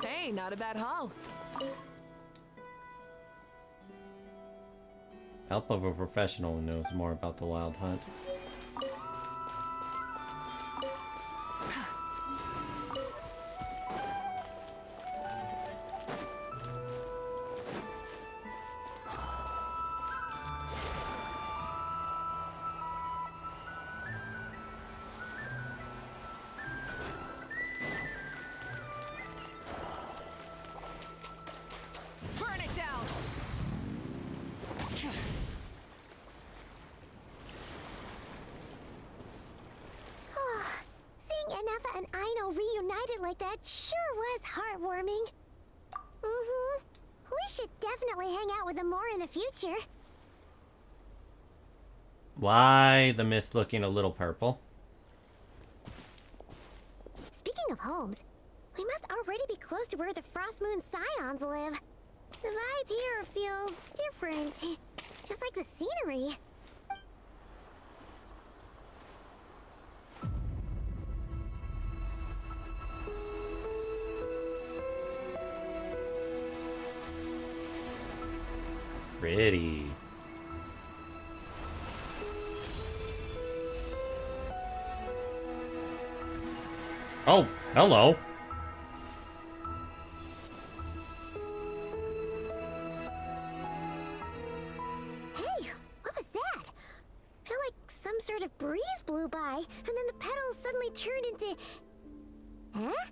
Hey, not a bad haul. Help of a professional who knows more about the Wild Hunt. like that sure was heartwarming. Mm-hmm. We should definitely hang out with them more in the future. Why the mist looking a little purple? Speaking of homes, we must already be close to where the Frost Moon Scions live. The vibe here feels different, just like the scenery. Pretty. Oh, hello. Hey, what was that? I feel like some sort of breeze blew by, and then the petals suddenly turned into... Huh?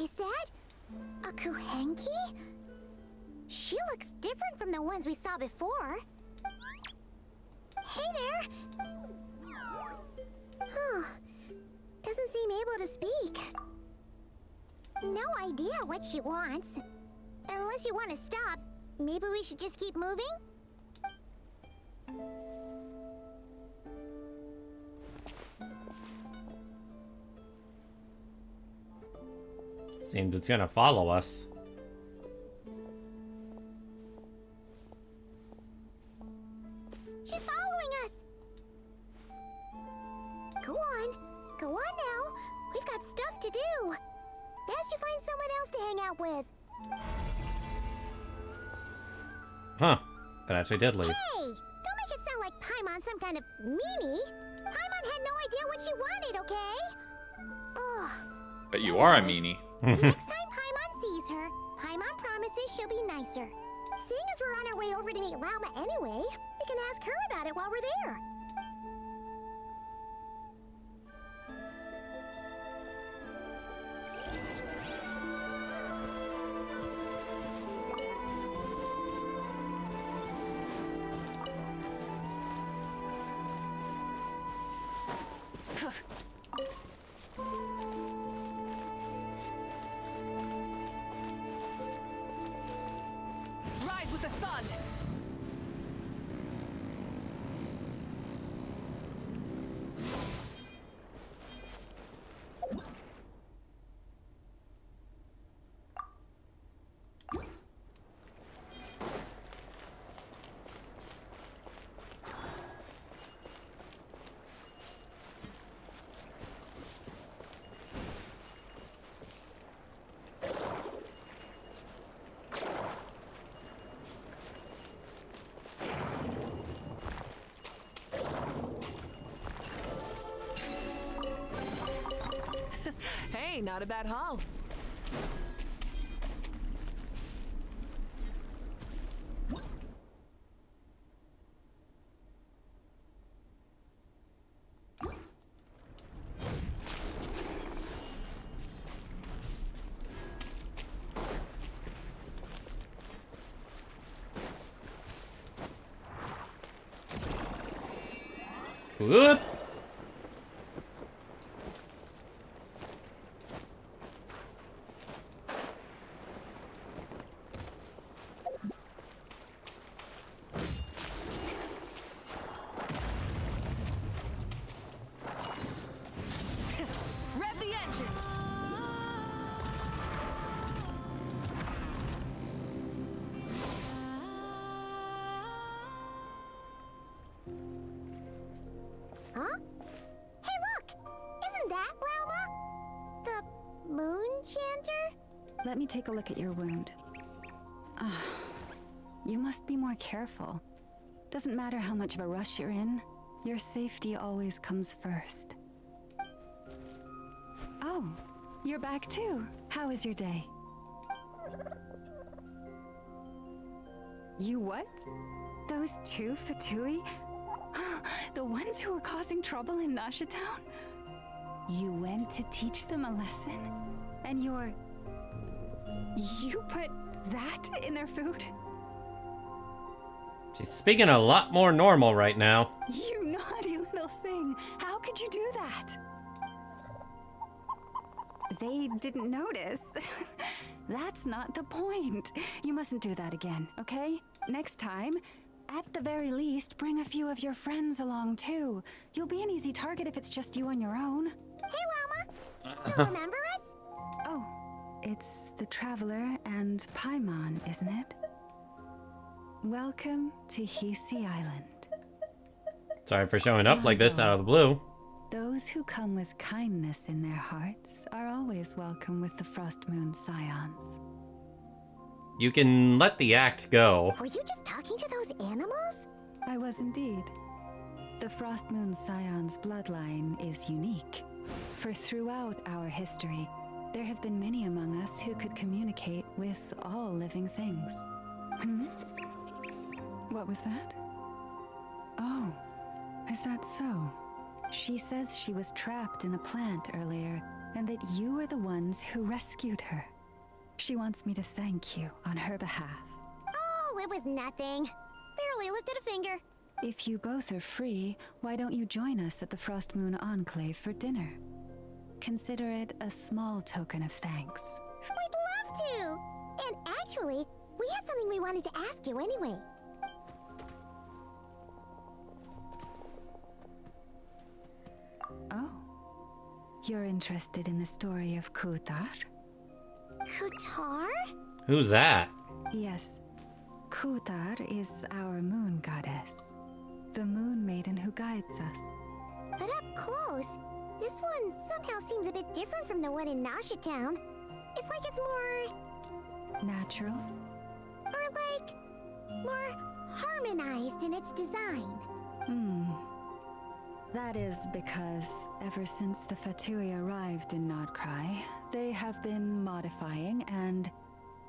Is that a Kuhenki? She looks different from the ones we saw before. Hey there! Huh. Doesn't seem able to speak. No idea what she wants. Unless you want to stop, maybe we should just keep moving? Seems it's gonna follow us. She's following us! Go on. Go on now. We've got stuff to do. Best you find someone else to hang out with. Huh. That actually did leave. Hey! Don't make it sound like Paimon's some kind of meanie. Paimon had no idea what she wanted, okay? Ugh. But you are a meanie. Next time Paimon sees her, Paimon promises she'll be nicer. Seeing as we're on our way over to meet Lauma anyway, we can ask her about it while we're there. Rise with the sun! Hey, not a bad haul. Whoop. Rev the engines! Huh? Hey, look! Isn't that Lauma? The moon chanter? Let me take a look at your wound. You must be more careful. Doesn't matter how much of a rush you're in, your safety always comes first. Oh, you're back too. How was your day? You what? Those two Fatui? The ones who were causing trouble in Nasha Town? You went to teach them a lesson? And you put that in their food? She's speaking a lot more normal right now. You naughty little thing. How could you do that? they didn't notice. That's not the point. You mustn't do that again, okay? Next time, at the very least, bring a few of your friends along too. You'll be an easy target if it's just you on your own. Hey, Llama! Still remember us? Oh, it's the Traveler and Paimon, isn't it? Welcome to Hisi Island. Sorry for showing up like this out of the blue. Those who come with kindness in their hearts are always welcome with the Frost Moon Scions. You can let the act go. Were you just talking to those animals? I was indeed. The Frost Moon Scions bloodline is unique. For throughout our history, there have been many among us who could communicate with all living things. Hmm? What was that? Oh, is that so? She says she was trapped in a plant earlier, and that you were the ones who rescued her. She wants me to thank you on her behalf. Oh, it was nothing. Barely lifted a finger. If you both are free, why don't you join us at the Frost Moon Enclave for dinner? Consider it a small token of thanks. We'd love to! And actually, we had something we wanted to ask you anyway. Oh. You're interested in the story of Kutar? Kutar? Who's that? Yes. Kutar is our moon goddess. The moon maiden who guides us. But up close, this one somehow seems a bit different from the one in Nasha Town. It's like it's more... natural? Or like... more harmonized in its design. That is because ever since the Fatui arrived in Nod-Krai, they have been modifying and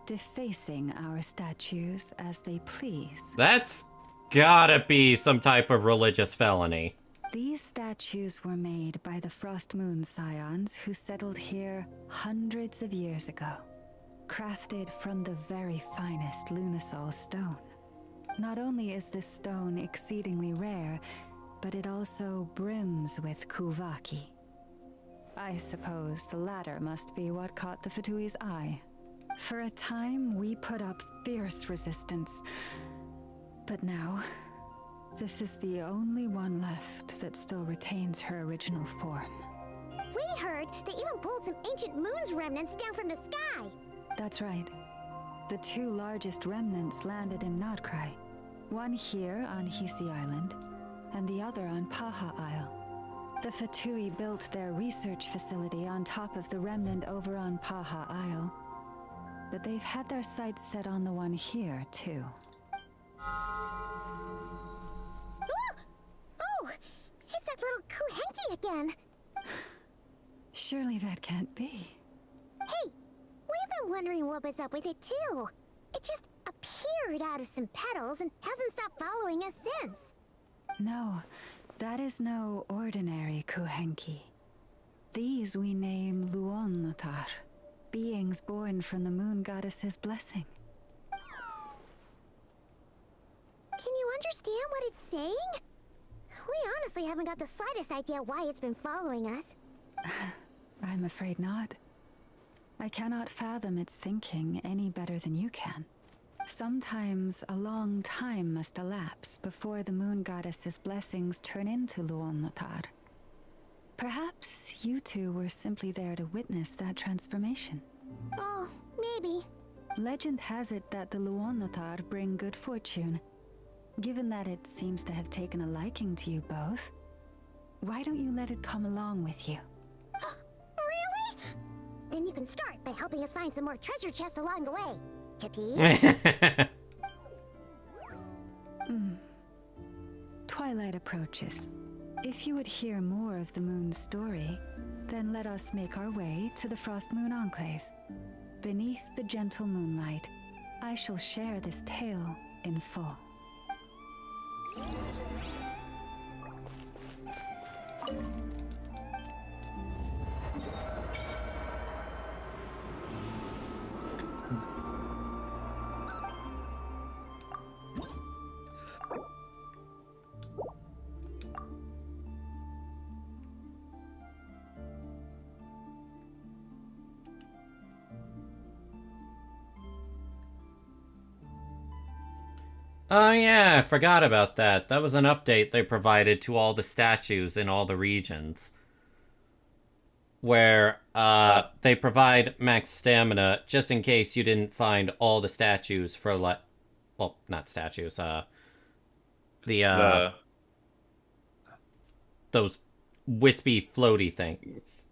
defacing our statues as they please. That's gotta be some type of religious felony. These statues were made by the Frost Moon Scions who settled here hundreds of years ago, crafted from the very finest Lunasol stone. Not only is this stone exceedingly rare, but it also brims with Kuvaki. I suppose the latter must be what caught the Fatui's eye. For a time, we put up fierce resistance. But now, this is the only one left that still retains her original form. We heard they even pulled some ancient moon's remnants down from the sky. That's right. The two largest remnants landed in Nod-Krai. One here on Hisi Island, and the other on Paha Isle. The Fatui built their research facility on top of the remnant over on Paha Isle, but they've had their sights set on the one here, too. Oh! It's that little Kuhenki again! Surely that can't be. Hey! We've been wondering what was up with it, too. It just appeared out of some petals and hasn't stopped following us since. No, that is no ordinary Kuhenki. These we name Luon-Lothar, beings born from the moon goddess's blessing. Can you understand what it's saying? We honestly haven't got the slightest idea why it's been following us. I'm afraid not. I cannot fathom its thinking any better than you can. Sometimes a long time must elapse before the moon goddess's blessings turn into Luon-Lothar. Perhaps you two were simply there to witness that transformation. Oh, maybe. Legend has it that the Luon-Lothar bring good fortune. Given that it seems to have taken a liking to you both, why don't you let it come along with you? Really? Then you can start by helping us find some more treasure chests along the way. Twilight approaches. If you would hear more of the moon's story, then let us make our way to the Frost Moon Enclave. Beneath the gentle moonlight, I shall share this tale in full. Oh yeah, I forgot about that. That was an update they provided to all the statues in all the regions. Where they provide max stamina just in case you didn't find all the statues for like, well, not statues, those wispy floaty things.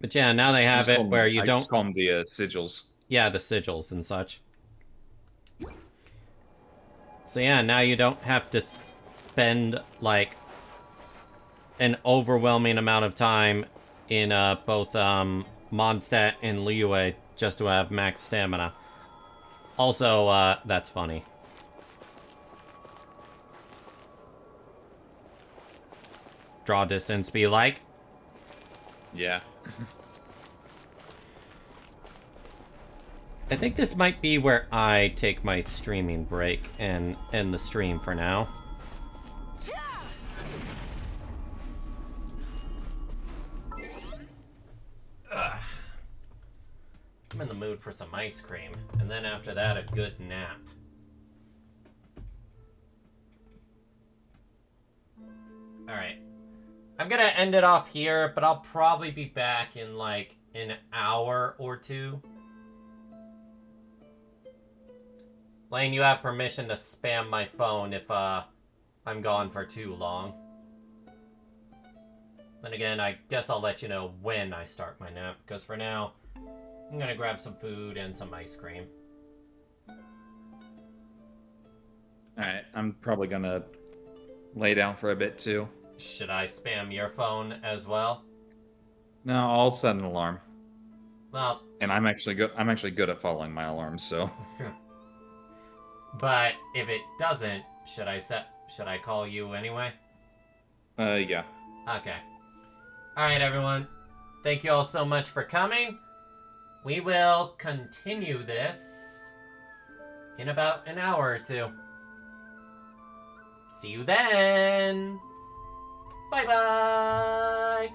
But yeah, now they have it where you don't... just call them the sigils. Yeah, the sigils and such. So yeah, now you don't have to spend, like, an overwhelming amount of time in both Mondstadt and Liyue just to have max stamina. Also, that's funny. Draw distance be like? Yeah. I think this might be where I take my streaming break and end the stream for now. Ugh. I'm in the mood for some ice cream, and then after that, a good nap. Alright. I'm gonna end it off here, but I'll probably be back in like an hour or two. Lane, you have permission to spam my phone if I'm gone for too long. Then again, I guess I'll let you know when I start my nap, because for now, I'm gonna grab some food and some ice cream. Alright, I'm probably gonna lay down for a bit too. Should I spam your phone as well? No, I'll set an alarm. Well, and I'm actually good at following my alarms, so. But if it doesn't, should I call you anyway? Yeah. Okay. Alright, everyone. Thank you all so much for coming. We will continue this in about an hour or two. See you then! Bye-bye!